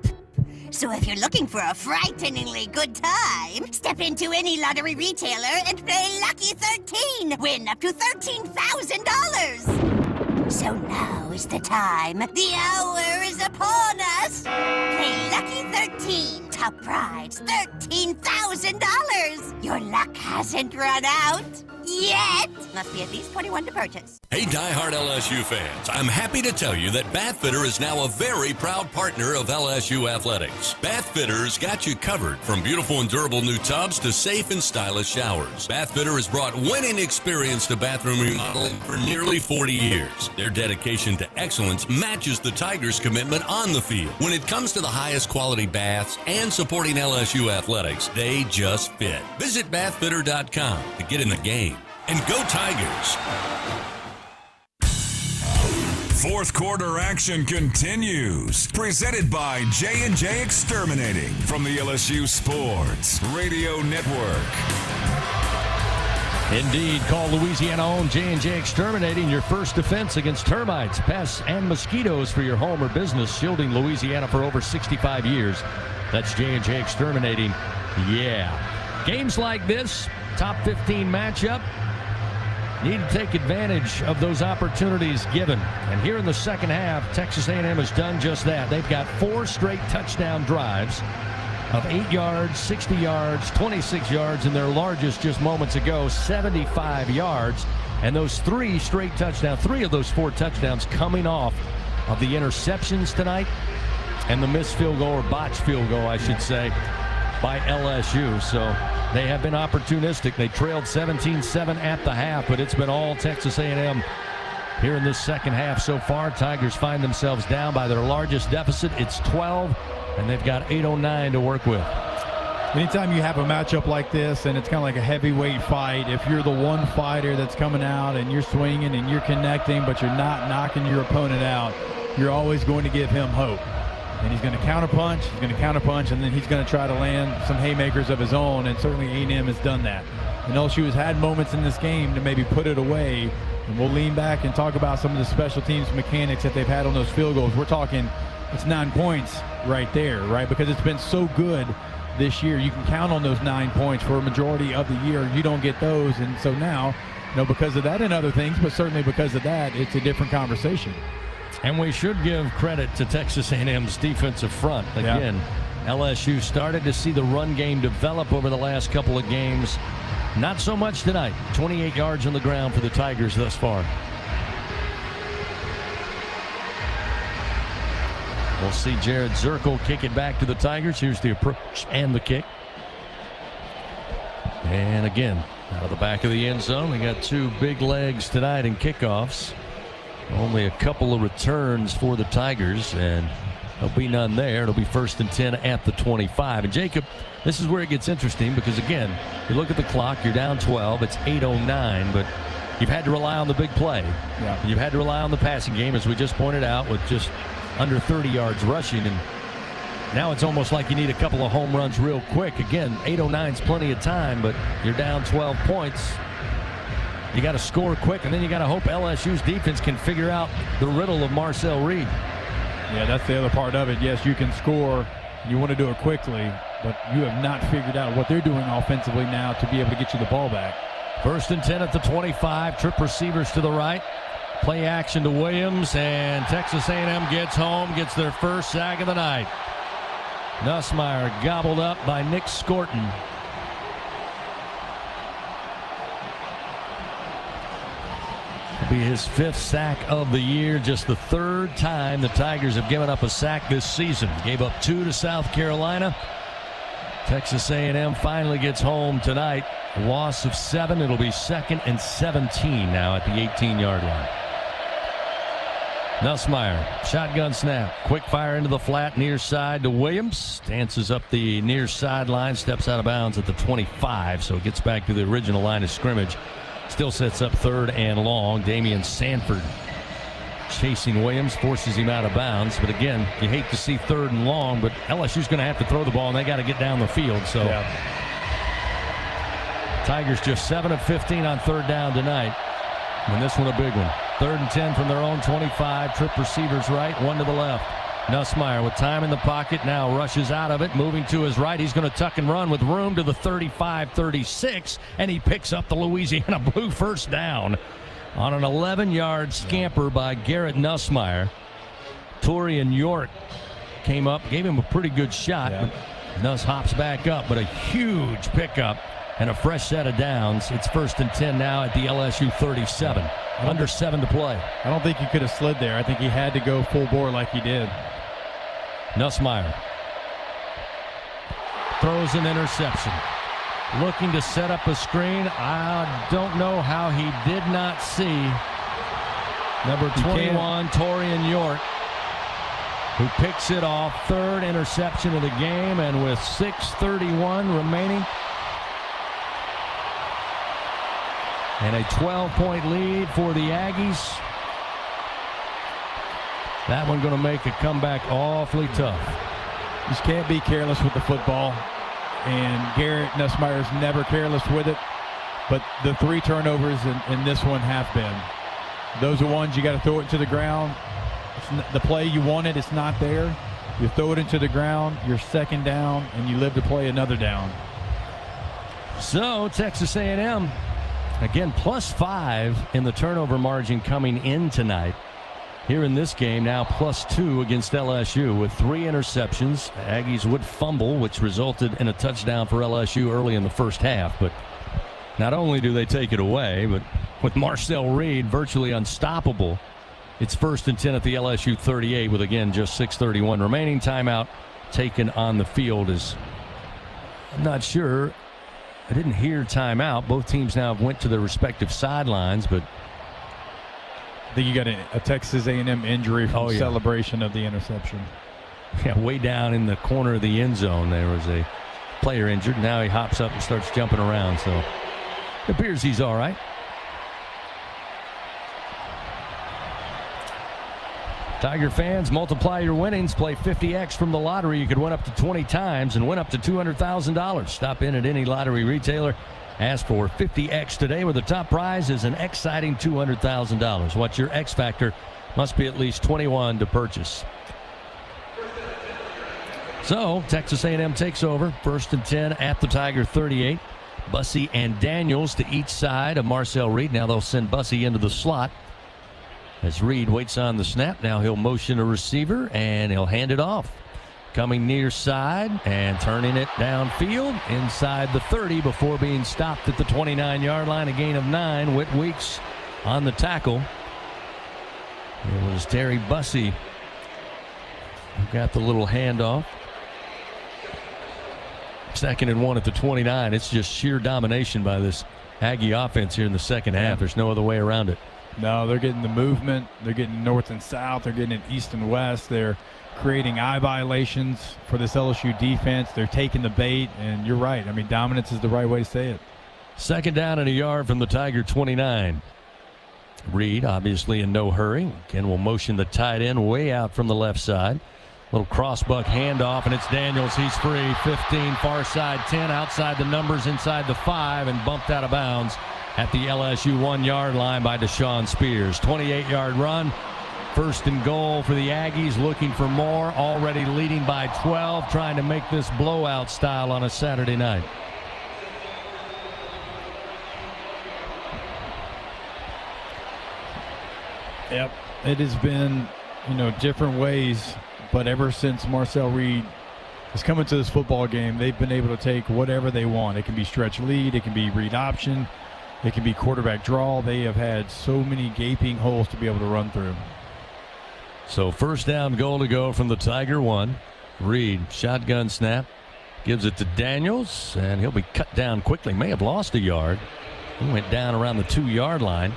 So if you're looking for a frighteningly good time, step into any lottery retailer and play Lucky 13. Win up to $13,000. So now is the time. The hour is upon us. Play Lucky 13. Top prize, $13,000. Your luck hasn't run out yet. Must be at least 21 to purchase. Hey, diehard LSU fans, I'm happy to tell you that Bath Fitter is now a very proud partner of LSU Athletics. Bath Fitter's got you covered, from beautiful and durable new tubs to safe and stylish showers. Bath Fitter has brought winning experience to bathroom remodeling for nearly 40 years. Their dedication to excellence matches the Tigers' commitment on the field. When it comes to the highest quality baths and supporting LSU Athletics, they just fit. Visit bathfitter.com to get in the game. And go Tigers! Fourth quarter action continues. Presented by J&J Exterminating from the LSU Sports Radio Network. Indeed, call Louisiana-owned J&J Exterminating, your first defense against termites, pests, and mosquitoes for your home or business, shielding Louisiana for over 65 years. That's J&J Exterminating. Yeah. Games like this, top 15 matchup, need to take advantage of those opportunities given. And here in the second half, Texas A&M has done just that. They've got 4 straight touchdown drives of 8 yards, 60 yards, 26 yards, and their largest just moments ago, 75 yards. And those 3 straight touchdowns, 3 of those 4 touchdowns coming off of the interceptions tonight and the missed field goal, or botched field goal, I should say, by LSU. So they have been opportunistic. They trailed 17-7 at the half, but it's been all Texas A&M here in this second half so far. Tigers find themselves down by their largest deficit. It's 12, and they've got 8:09 to work with. Anytime you have a matchup like this, and it's kind of like a heavyweight fight, if you're the one fighter that's coming out and you're swinging and you're connecting, but you're not knocking your opponent out, you're always going to give him hope. And he's going to counterpunch, and then he's going to try to land some haymakers of his own, and certainly A&M has done that. And LSU has had moments in this game to maybe put it away, and we'll lean back and talk about some of the special teams mechanics that they've had on those field goals. We're talking, it's 9 points right there, right? Because it's been so good this year. You can count on those 9 points for a majority of the year. You don't get those, and so now, because of that and other things, but certainly because of that, it's a different conversation. And we should give credit to Texas A&M's defensive front. Again, LSU started to see the run game develop over the last couple of games. Not so much tonight. 28 yards on the ground for the Tigers thus far. We'll see Jared Zirkle kick it back to the Tigers. Here's the approach and the kick. And again, out of the back of the end zone, we got 2 big legs tonight in kickoffs. Only a couple of returns for the Tigers, and there'll be none there. It'll be 1st and 10 at the 25. And Jacob, this is where it gets interesting, because again, you look at the clock, you're down 12, it's 8:09, but you've had to rely on the big play. Yeah. You've had to rely on the passing game, as we just pointed out, with just under 30 yards rushing, and now it's almost like you need a couple of home runs real quick. Again, 8:09 is plenty of time, but you're down 12 points. You got to score quick, and then you got to hope LSU's defense can figure out the riddle of Marcel Reed. Yeah, that's the other part of it. Yes, you can score. You want to do it quickly, but you have not figured out what they're doing offensively now to be able to get you the ball back. 1st and 10 at the 25. Trip receivers to the right. Play action to Williams, and Texas A&M gets home, gets their first sack of the night. Nussmeier gobbled up by Nick Scorton. It'll be his 5th sack of the year, just the 3rd time the Tigers have given up a sack this season. Gave up 2 to South Carolina, Texas A&M finally gets home tonight. A loss of 7. It'll be 2nd and 17 now at the 18-yard line. Nussmeier, shotgun snap. Quick fire into the flat, near side to Williams. Dances up the near sideline, steps out of bounds at the 25, so it gets back to the original line of scrimmage. Still sets up 3rd and long. Damian Sanford chasing Williams, forces him out of bounds. But again, you hate to see 3rd and long, but LSU's going to have to throw the ball, and they got to get down the field. So Tigers just 7 of 15 on 3rd down tonight. And this one a big one. 3rd and 10 from their own 25. Trip receivers right, 1 to the left. Nussmeier with time in the pocket now rushes out of it, moving to his right. He's going to tuck and run with room to the 35-36, and he picks up the Louisiana Blue first down on an 11-yard scamper by Garrett Nussmeier. Torian York came up, gave him a pretty good shot. But Nuss hops back up, but a huge pickup and a fresh set of downs. It's 1st and 10 now at the LSU 37. Under 7 to play. I don't think he could have slid there. I think he had to go full bore like he did. Nussmeier throws an interception. Looking to set up a screen. I don't know how he did not see number 21, Torian York, who picks it off. 3rd interception of the game, and with 6:31 remaining, and a 12-point lead for the Aggies. That one going to make a comeback awfully tough. You just can't be careless with the football. And Garrett Nussmeier's never careless with it. But the 3 turnovers in this one have been. Those are ones you got to throw it to the ground. The play you wanted, it's not there. You throw it into the ground, you're 2nd down, and you live to play another down. So Texas A&M, again, +5 in the turnover margin coming in tonight. Here in this game now +2 against LSU with 3 interceptions. Aggies would fumble, which resulted in a touchdown for LSU early in the first half. But not only do they take it away, but with Marcel Reed virtually unstoppable, it's 1st and 10 at the LSU 38 with, again, just 6:31 remaining. Timeout taken on the field. Is I'm not sure. I didn't hear timeout. Both teams now went to their respective sidelines, but I think you got a Texas A&M injury from celebration of the interception. Yeah, way down in the corner of the end zone, there was a player injured. Now he hops up and starts jumping around, so it appears he's all right. Tiger fans, multiply your winnings. Play 50X from the lottery. You could win up to 20 times and win up to $200,000. Stop in at any lottery retailer. Ask for 50X today, where the top prize is an exciting $200,000. What's your X factor? Must be at least 21 to purchase. So Texas A&M takes over. 1st and 10 at the Tiger 38. Bussey and Daniels to each side of Marcel Reed. Now they'll send Bussey into the slot as Reed waits on the snap. Now he'll motion a receiver and he'll hand it off. Coming near side and turning it downfield inside the 30 before being stopped at the 29-yard line. A gain of 9. Whit Weeks on the tackle. It was Terry Bussey who got the little handoff. 2nd and 1 at the 29. It's just sheer domination by this Aggie offense here in the second half. There's no other way around it. No, they're getting the movement. They're getting north and south. They're getting it east and west. They're creating eye violations for this LSU defense. They're taking the bait, and you're right. I mean, dominance is the right way to say it. 2nd down and a yard from the Tiger 29. Reed obviously in no hurry. Ken will motion the tight end way out from the left side. Little cross-buck handoff, and it's Daniels. He's free. 15, far side 10, outside the numbers, inside the 5, and bumped out of bounds at the LSU 1-yard line by Deshaun Spears. 28-yard run. 1st and goal for the Aggies, looking for more. Already leading by 12, trying to make this blowout style on a Saturday night. Yep, it has been, different ways, but ever since Marcel Reed has come into this football game, they've been able to take whatever they want. It can be stretch lead, it can be read option, it can be quarterback draw. They have had so many gaping holes to be able to run through. So 1st down goal to go from the Tiger 1. Reed, shotgun snap. Gives it to Daniels, and he'll be cut down quickly. May have lost a yard. He went down around the 2-yard line.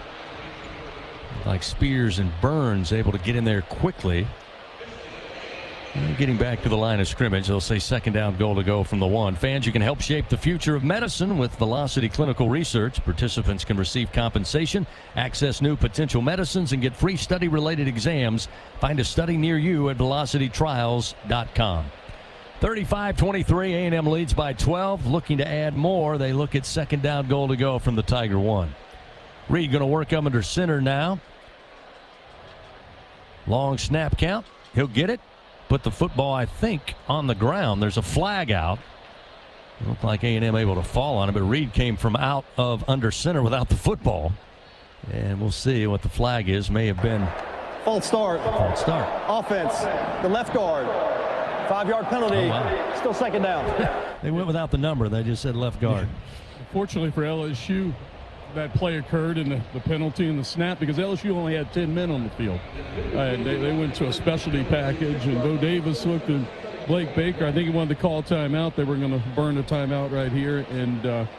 Like Spears and Burns able to get in there quickly. And getting back to the line of scrimmage, they'll say second down goal to go from the 1. Fans, you can help shape the future of medicine with Velocity Clinical Research. Participants can receive compensation, access new potential medicines, and get free study-related exams. Find a study near you at velocitytrials.com. 35-23, A&M leads by 12. Looking to add more. They look at second down goal to go from the Tiger 1. Reed going to work up under center now. Long snap count. He'll get it. Put the football, I think, on the ground. There's a flag out. It looked like A&M able to fall on it, but Reed came from out of under center without the football. And we'll see what the flag is. May have been false start. False start. Offense, the left guard. 5-yard penalty. Oh, wow. Still second down. They went without the number. They just said left guard. Fortunately for LSU, that play occurred in the penalty and the snap because LSU only had 10 men on the field. And they went to a specialty package, and Bo Davis looked at Blake Baker. I think he wanted to call a timeout. They were going to burn a timeout right here, and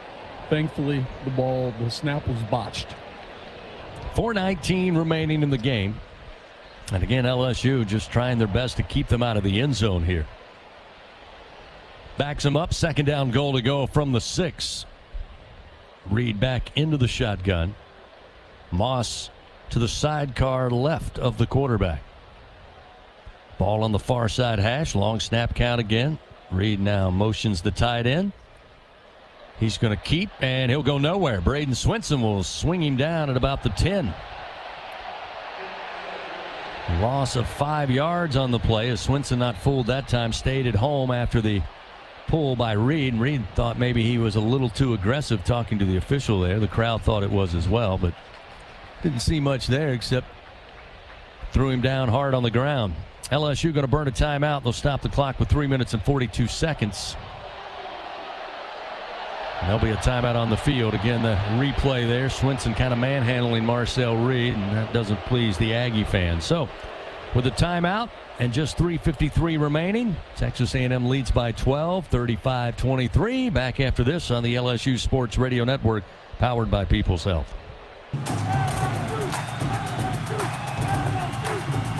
thankfully the snap was botched. 4:19 remaining in the game. And again, LSU just trying their best to keep them out of the end zone here. Backs them up. Second down goal to go from the 6. Reed back into the shotgun. Moss to the sidecar left of the quarterback. Ball on the far side hash. Long snap count again. Reed now motions the tight end. He's going to keep, and he'll go nowhere. Braden Swinson will swing him down at about the 10. Loss of 5 yards on the play as Swinson, not fooled that time, stayed at home after the pull by Reed. Reed thought maybe he was a little too aggressive talking to the official there. The crowd thought it was as well, but didn't see much there except threw him down hard on the ground. LSU going to burn a timeout. They'll stop the clock with 3 minutes and 42 seconds. And there'll be a timeout on the field. Again, the replay there. Swinson kind of manhandling Marcel Reed, and that doesn't please the Aggie fans. So with a timeout and just 3:53 remaining, Texas A&M leads by 12, 35-23. Back after this on the LSU Sports Radio Network, powered by People's Health.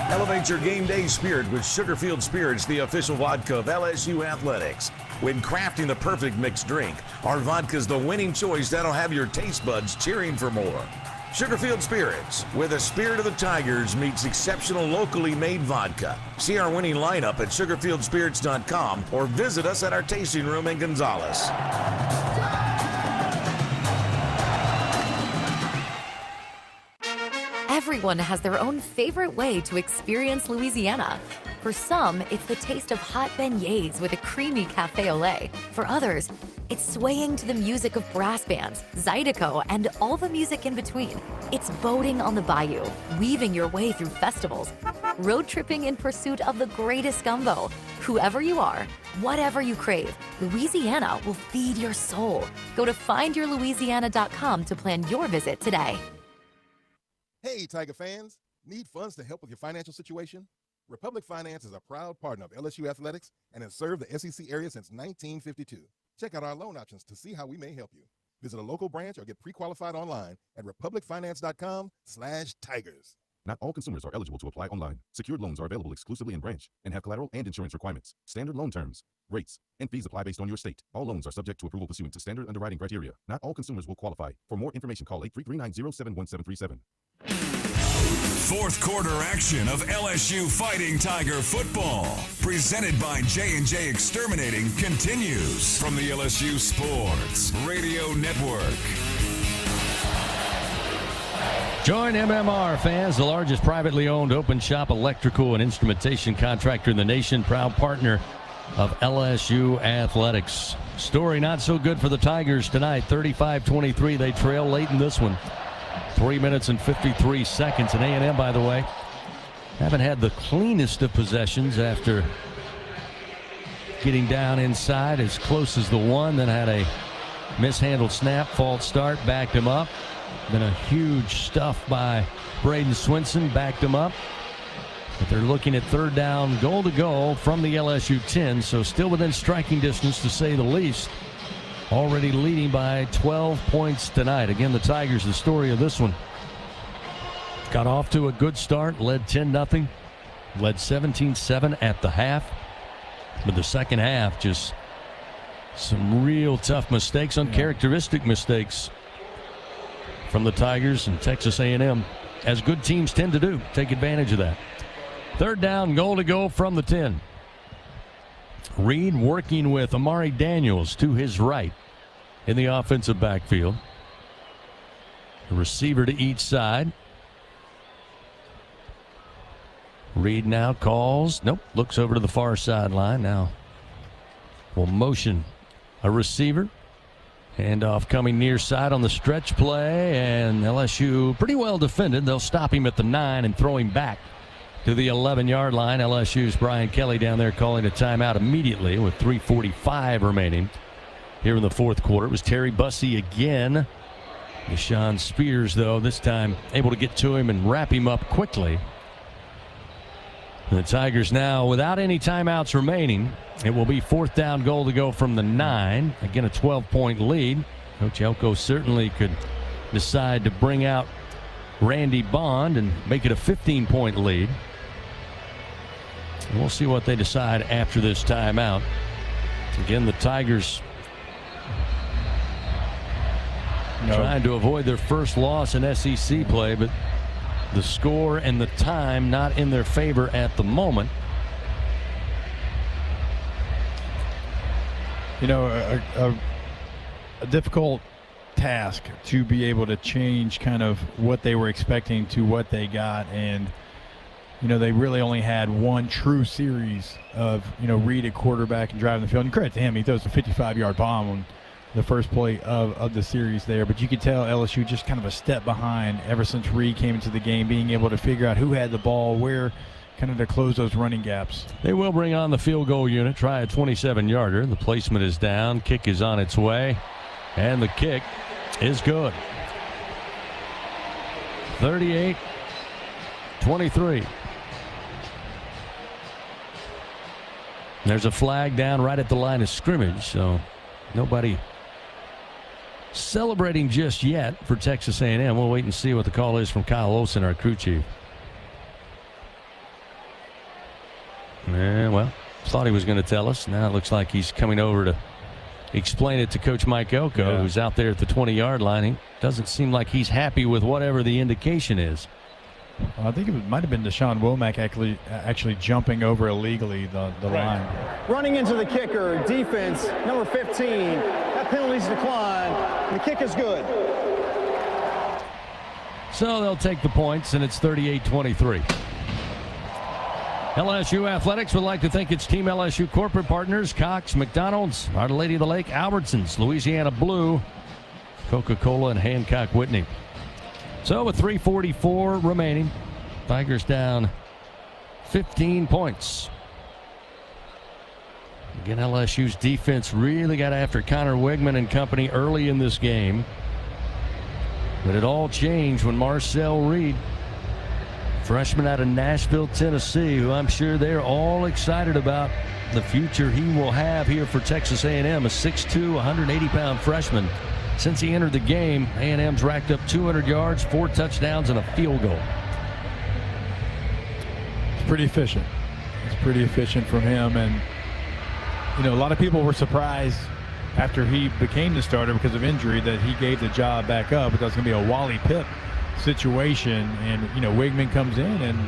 Elevate your game day spirit with Sugarfield Spirits, the official vodka of LSU Athletics. When crafting the perfect mixed drink, our vodka is the winning choice that'll have your taste buds cheering for more. Sugarfield Spirits, where the spirit of the Tigers meets exceptional locally made vodka. See our winning lineup at sugarfieldspirits.com or visit us at our tasting room in Gonzales. Everyone has their own favorite way to experience Louisiana. For some, it's the taste of hot beignets with a creamy cafe au lait. For others, it's swaying to the music of brass bands, Zydeco, and all the music in between. It's boating on the bayou, weaving your way through festivals, road tripping in pursuit of the greatest gumbo. Whoever you are, whatever you crave, Louisiana will feed your soul. Go to findyourlouisiana.com to plan your visit today. Hey, Tiger fans. Need funds to help with your financial situation? Republic Finance is a proud partner of LSU Athletics and has served the SEC area since 1952. Check out our loan options to see how we may help you. Visit a local branch or get pre-qualified online at republicfinance.com/tigers. Not all consumers are eligible to apply online. Secured loans are available exclusively in branch and have collateral and insurance requirements. Standard loan terms, rates, and fees apply based on your state. All loans are subject to approval pursuant to standard underwriting criteria. Not all consumers will qualify. For more information, call 833-907-1737. Fourth quarter action of LSU Fighting Tiger football, presented by J&J Exterminating, continues from the LSU Sports Radio Network. Join MMR fans, the largest privately owned open shop electrical and instrumentation contractor in the nation, proud partner of LSU Athletics. Story not so good for the Tigers tonight. 35-23, they trail late in this one. 3 minutes and 53 seconds. And A&M, by the way, haven't had the cleanest of possessions after getting down inside as close as the one, then had a mishandled snap, false start, backed him up. Then a huge stuff by Braden Swinson, backed him up. But they're looking at third down, goal to go from the LSU 10, so still within striking distance to say the least. Already leading by 12 points tonight. Again, the Tigers, the story of this one. Got off to a good start, led 10-0, led 17-7 at the half. But the second half, just some real tough mistakes, uncharacteristic mistakes from the Tigers and Texas A&M, as good teams tend to do. Take advantage of that. Third down, goal to go from the 10. Reed working with Amari Daniels to his right in the offensive backfield. The receiver to each side. Reed now calls. Nope, looks over to the far sideline. Now will motion a receiver. Handoff coming near side on the stretch play, and LSU pretty well defended. They'll stop him at the 9 and throw him back to the 11-yard line. LSU's Brian Kelly down there calling a timeout immediately with 3:45 remaining here in the fourth quarter. It was Terry Bussey again. Deshaun Spears, though, this time able to get to him and wrap him up quickly. The Tigers now without any timeouts remaining. It will be fourth down, goal to go from the 9. Again, a 12-point lead. Coach Elko certainly could decide to bring out Randy Bond and make it a 15-point lead. And we'll see what they decide after this timeout. Again, the Tigers trying to avoid their first loss in SEC play, but the score and the time not in their favor at the moment. You know, a difficult task to be able to change kind of what they were expecting to what they got. And, you know, they really only had one true series of, you know, Reed at quarterback and driving the field. And credit to him, he throws a 55-yard bomb on the first play of the series there. But you could tell LSU just kind of a step behind ever since Reed came into the game, being able to figure out who had the ball, where kind of to close those running gaps. They will bring on the field goal unit, try a 27-yarder. The placement is down, kick is on its way, and the kick is good. 38-23. There's a flag down right at the line of scrimmage, so nobody celebrating just yet for Texas A&M. We'll wait and see what the call is from Kyle Olsen, our crew chief. Yeah, well, thought he was going to tell us. Now it looks like he's coming over to explain it to Coach Mike Elko, who's out there at the 20-yard line. He doesn't seem like he's happy with whatever the indication is. I think it might have been Deshaun Womack actually jumping over illegally the line. Running into the kicker, defense, number 15. That penalty's declined, and the kick is good. So they'll take the points, and it's 38-23. LSU Athletics would like to thank its Team LSU corporate partners, Cox, McDonald's, Our Lady of the Lake, Albertsons, Louisiana Blue, Coca-Cola, and Hancock Whitney. So with 3:44 remaining, Tigers down 15 points. Again, LSU's defense really got after Connor Wigman and company early in this game. But it all changed when Marcel Reed, freshman out of Nashville, Tennessee, who I'm sure they're all excited about the future he will have here for Texas A&M, a 6'2", 180-pound freshman. Since he entered the game, A&M's racked up 200 yards, 4 touchdowns, and a field goal. It's pretty efficient. It's pretty efficient from him. And, you know, a lot of people were surprised after he became the starter because of injury that he gave the job back up. But that's going to be a Wally Pipp situation. And, you know, Wigman comes in and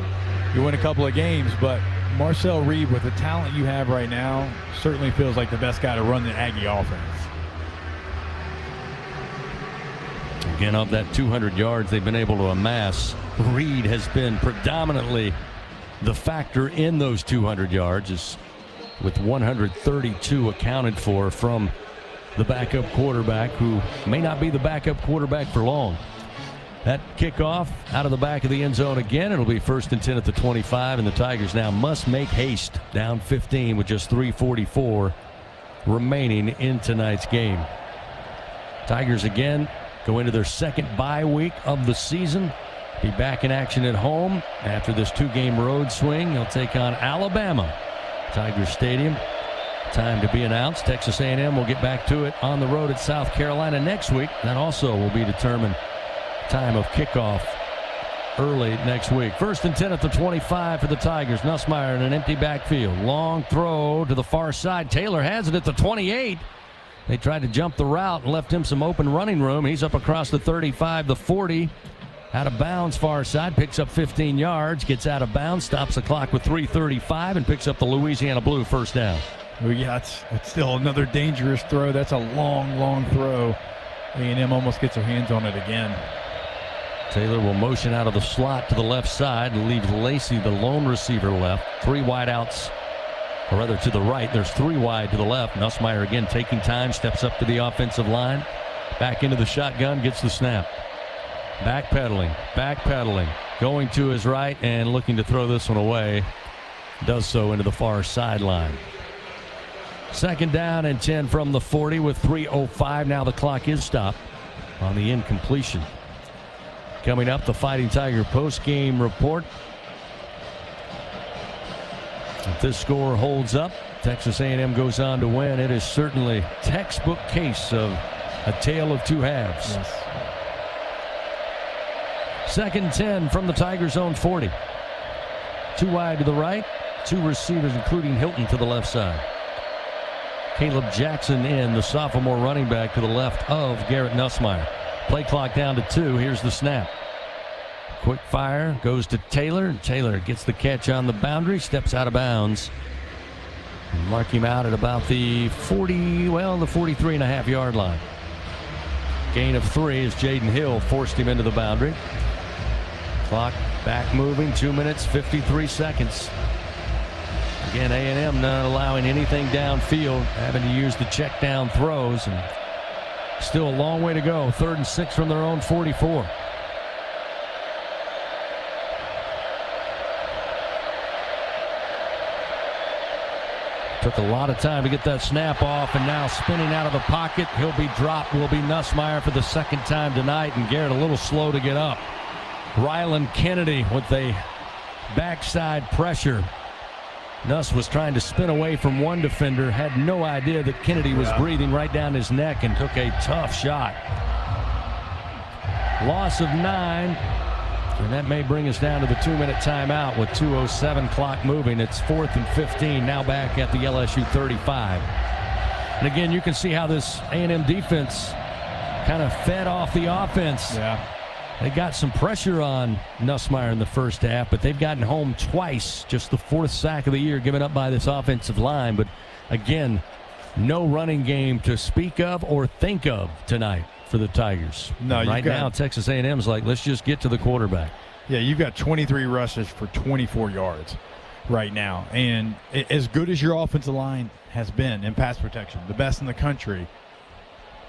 you win a couple of games. But Marcel Reed, with the talent you have right now, certainly feels like the best guy to run the Aggie offense. Again, of that 200 yards they've been able to amass, Reed has been predominantly the factor in those 200 yards, with 132 accounted for from the backup quarterback, who may not be the backup quarterback for long. That kickoff out of the back of the end zone again. It'll be 1st and 10 at the 25, and the Tigers now must make haste, down 15 with just 3:44 remaining in tonight's game. Tigers again go into their second bye week of the season. be back in action at home after this 2-game road swing. He'll take on Alabama. Tiger Stadium. Time to be announced. Texas A&M will get back to it on the road at South Carolina next week. That also will be determined. Time of kickoff early next week. 1st and 10 at the 25 for the Tigers. Nussmeier in an empty backfield. Long throw to the far side. Taylor has it at the 28. They tried to jump the route and left him some open running room. He's up across the 35, the 40. Out of bounds, far side, picks up 15 yards, gets out of bounds, stops the clock with 3:35, and picks up the Louisiana Blue first down. Well, yeah, it's still another dangerous throw. That's a long throw. A&M almost gets their hands on it again. Taylor will motion out of the slot to the left side and leaves Lacey, the lone receiver, left. 3 wide outs, or rather to the right. There's 3 wide to the left. Nussmeier again taking time, steps up to the offensive line. Back into the shotgun, gets the snap. Backpedaling, going to his right and looking to throw this one away. Does so into the far sideline. 2nd down and 10 from the 40 with 3:05. Now the clock is stopped on the incompletion. Coming up, the Fighting Tiger post-game report. If this score holds up, Texas A&M goes on to win. It is certainly a textbook case of a tale of two halves. Yes. 2nd 10 from the Tigers' own 40. 2 wide to the right, 2 receivers, including Hilton, to the left side. Caleb Jackson in, the sophomore running back, to the left of Garrett Nussmeier. Play clock down to 2. Here's the snap. Quick fire goes to Taylor. Taylor gets the catch on the boundary, steps out of bounds. And mark him out at about the 43.5-yard line. Gain of 3 as Jaden Hill forced him into the boundary. Clock back moving, 2 minutes, 53 seconds. Again, A&M not allowing anything downfield, having to use the check down throws, and still a long way to go. 3rd and 6 from their own 44. Took a lot of time to get that snap off, and now spinning out of the pocket. He'll be dropped, will be Nussmeier for the 2nd time tonight, and Garrett a little slow to get up. Ryland Kennedy with a backside pressure. Nuss was trying to spin away from one defender, had no idea that Kennedy was breathing right down his neck, and took a tough shot. Loss of 9, and that may bring us down to the 2-minute timeout with 2:07 clock moving. It's 4th and 15, now back at the LSU 35. And again, you can see how this A&M defense kind of fed off the offense. Yeah. They got some pressure on Nussmeier in the first half, but they've gotten home twice. Just the 4th sack of the year given up by this offensive line. But again, no running game to speak of or think of tonight for the Tigers. No, right now, Texas A&M's like, let's just get to the quarterback. Yeah, you've got 23 rushes for 24 yards right now. And as good as your offensive line has been in pass protection, the best in the country,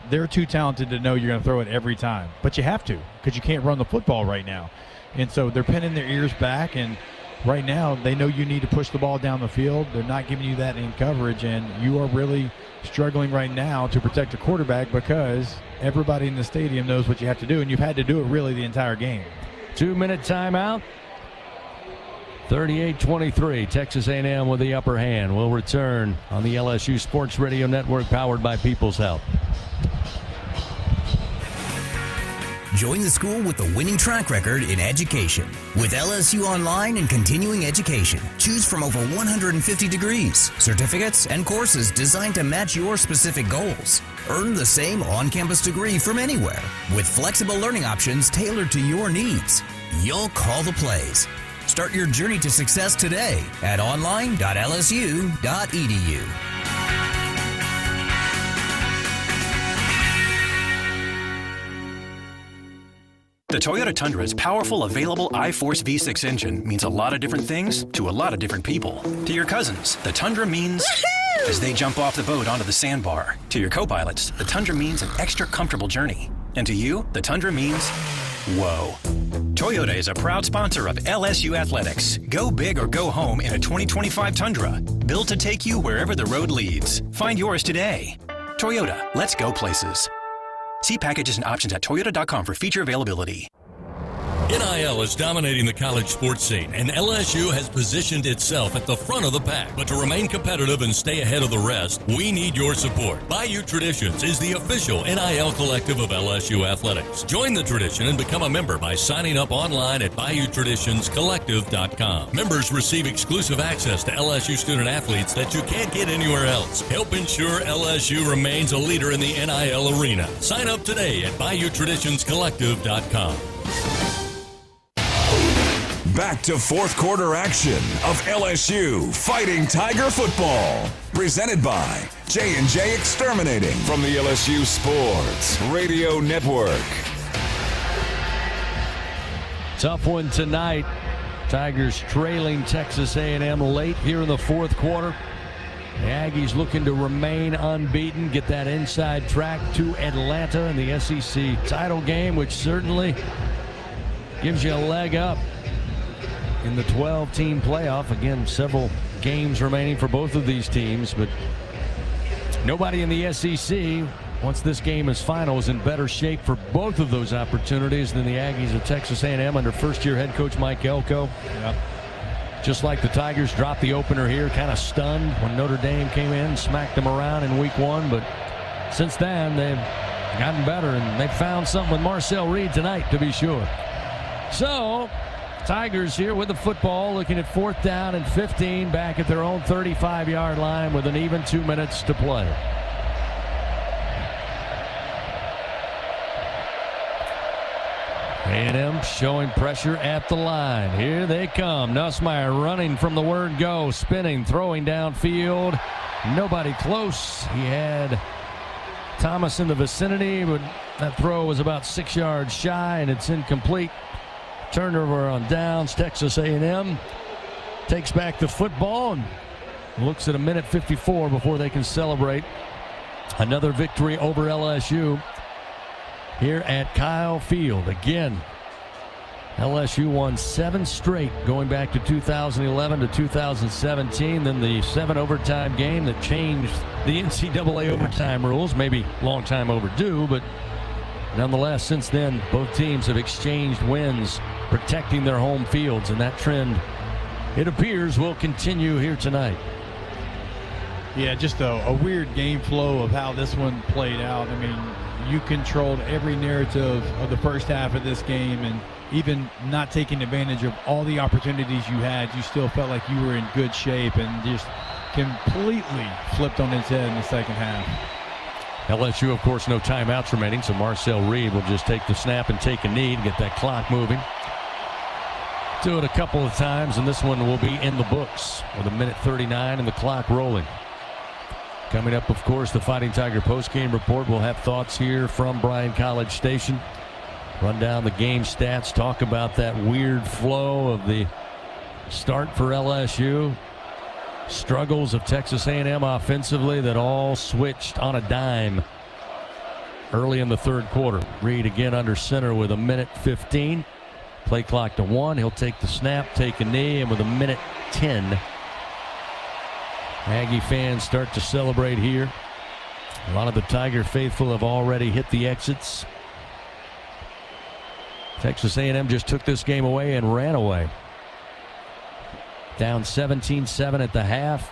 they're too talented to know you're going to throw it every time. But you have to, because you can't run the football right now. And so they're pinning their ears back, and right now they know you need to push the ball down the field. They're not giving you that in coverage, and you are really struggling right now to protect the quarterback because everybody in the stadium knows what you have to do, and you've had to do it really the entire game. 2-minute timeout. 38-23, Texas A&M with the upper hand. Will return on the LSU Sports Radio Network, powered by People's Health. Join the school with a winning track record in education. With LSU Online and Continuing Education, choose from over 150 degrees, certificates, and courses designed to match your specific goals. Earn the same on-campus degree from anywhere, with flexible learning options tailored to your needs. You'll call the plays. Start your journey to success today at online.lsu.edu. The Toyota Tundra's powerful, available iForce V6 engine means a lot of different things to a lot of different people. To your cousins, the Tundra means as they jump off the boat onto the sandbar. To your co-pilots, the Tundra means an extra comfortable journey. And to you, the Tundra means whoa. Toyota is a proud sponsor of LSU Athletics. Go big or go home in a 2025 Tundra. Built to take you wherever the road leads. Find yours today. Toyota, let's go places. See packages and options at toyota.com for feature availability. NIL is dominating the college sports scene, and LSU has positioned itself at the front of the pack. But to remain competitive and stay ahead of the rest, we need your support. Bayou Traditions is the official NIL collective of LSU Athletics. Join the tradition and become a member by signing up online at BayouTraditionsCollective.com. Members receive exclusive access to LSU student athletes that you can't get anywhere else. Help ensure LSU remains a leader in the NIL arena. Sign up today at BayouTraditionsCollective.com. Back to fourth quarter action of LSU Fighting Tiger football. Presented by J&J Exterminating from the LSU Sports Radio Network. Tough one tonight. Tigers trailing Texas A&M late here in the fourth quarter. The Aggies looking to remain unbeaten, get that inside track to Atlanta in the SEC title game, which certainly gives you a leg up in the 12-team playoff. Again, several games remaining for both of these teams, but nobody in the SEC, once this game is final, is in better shape for both of those opportunities than the Aggies of Texas A&M under first-year head coach Mike Elko. Yep. Just like the Tigers dropped the opener here, kind of stunned when Notre Dame came in and smacked them around in week one, but since then they've gotten better, and they found something with Marcel Reed tonight, to be sure. So Tigers here with the football, looking at 4th down and 15, back at their own 35-yard line with an even 2 minutes to play. A&M showing pressure at the line. Here they come. Nussmeier running from the word go, spinning, throwing downfield. Nobody close. He had Thomas in the vicinity, but that throw was about 6 yards shy, and it's incomplete. Turnover on downs. Texas A&M takes back the football and looks at a minute 54 before they can celebrate another victory over LSU here at Kyle Field. Again, LSU won 7 straight going back to 2011 to 2017. Then the 7 overtime game that changed the NCAA overtime rules, maybe long time overdue, but nonetheless, since then, both teams have exchanged wins, protecting their home fields, and that trend, it appears, will continue here tonight. Yeah, just a weird game flow of how this one played out. I mean, you controlled every narrative of the first half of this game, and even not taking advantage of all the opportunities you had, you still felt like you were in good shape, and just completely flipped on its head in the second half. LSU, of course, no timeouts remaining, so Marcel Reed will just take the snap and take a knee to get that clock moving. Do it a couple of times, and this one will be in the books with a minute 39 and the clock rolling. Coming up, of course, the Fighting Tiger postgame report. We'll have thoughts here from Bryan College Station. Run down the game stats, talk about that weird flow of the start for LSU. Struggles of Texas A&M offensively that all switched on a dime early in the third quarter. Reed again under center with a minute 15. Play clock to 1. He'll take the snap, take a knee, and with a minute 10, Aggie fans start to celebrate here. A lot of the Tiger faithful have already hit the exits. Texas A&M just took this game away and ran away. Down 17-7 at the half,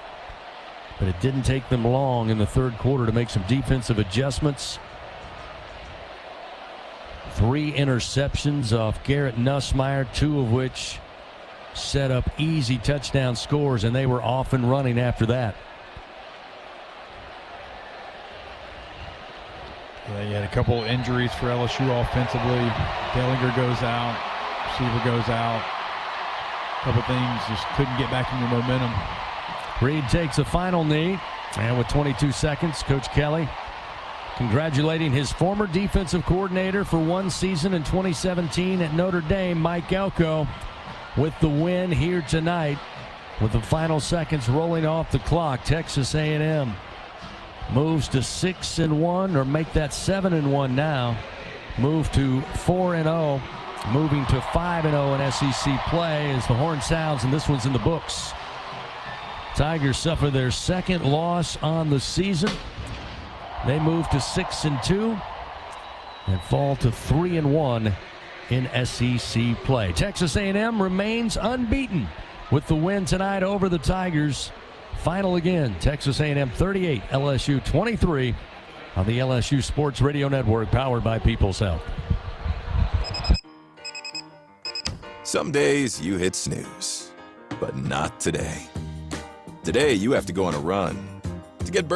but it didn't take them long in the third quarter to make some defensive adjustments. 3 interceptions off Garrett Nussmeier, 2 of which set up easy touchdown scores, and they were off and running after that. Yeah, you had a couple injuries for LSU offensively. Dellinger goes out, receiver goes out. A couple things just couldn't get back into momentum. Reed takes a final knee, and with 22 seconds, Coach Kelly congratulating his former defensive coordinator for 1 season in 2017 at Notre Dame, Mike Elko, with the win here tonight. With the final seconds rolling off the clock, Texas A&M moves to 6-1, or make that 7-1 now. Move to 4-0, moving to 5-0 in SEC play as the horn sounds, and this one's in the books. Tigers suffer their second loss on the season. They move to 6-2 and fall to 3-1 in SEC play. Texas A&M remains unbeaten with the win tonight over the Tigers. Final again, Texas A&M 38, LSU 23 on the LSU Sports Radio Network, powered by People's Health. Some days you hit snooze, but not today. Today you have to go on a run to get burgers.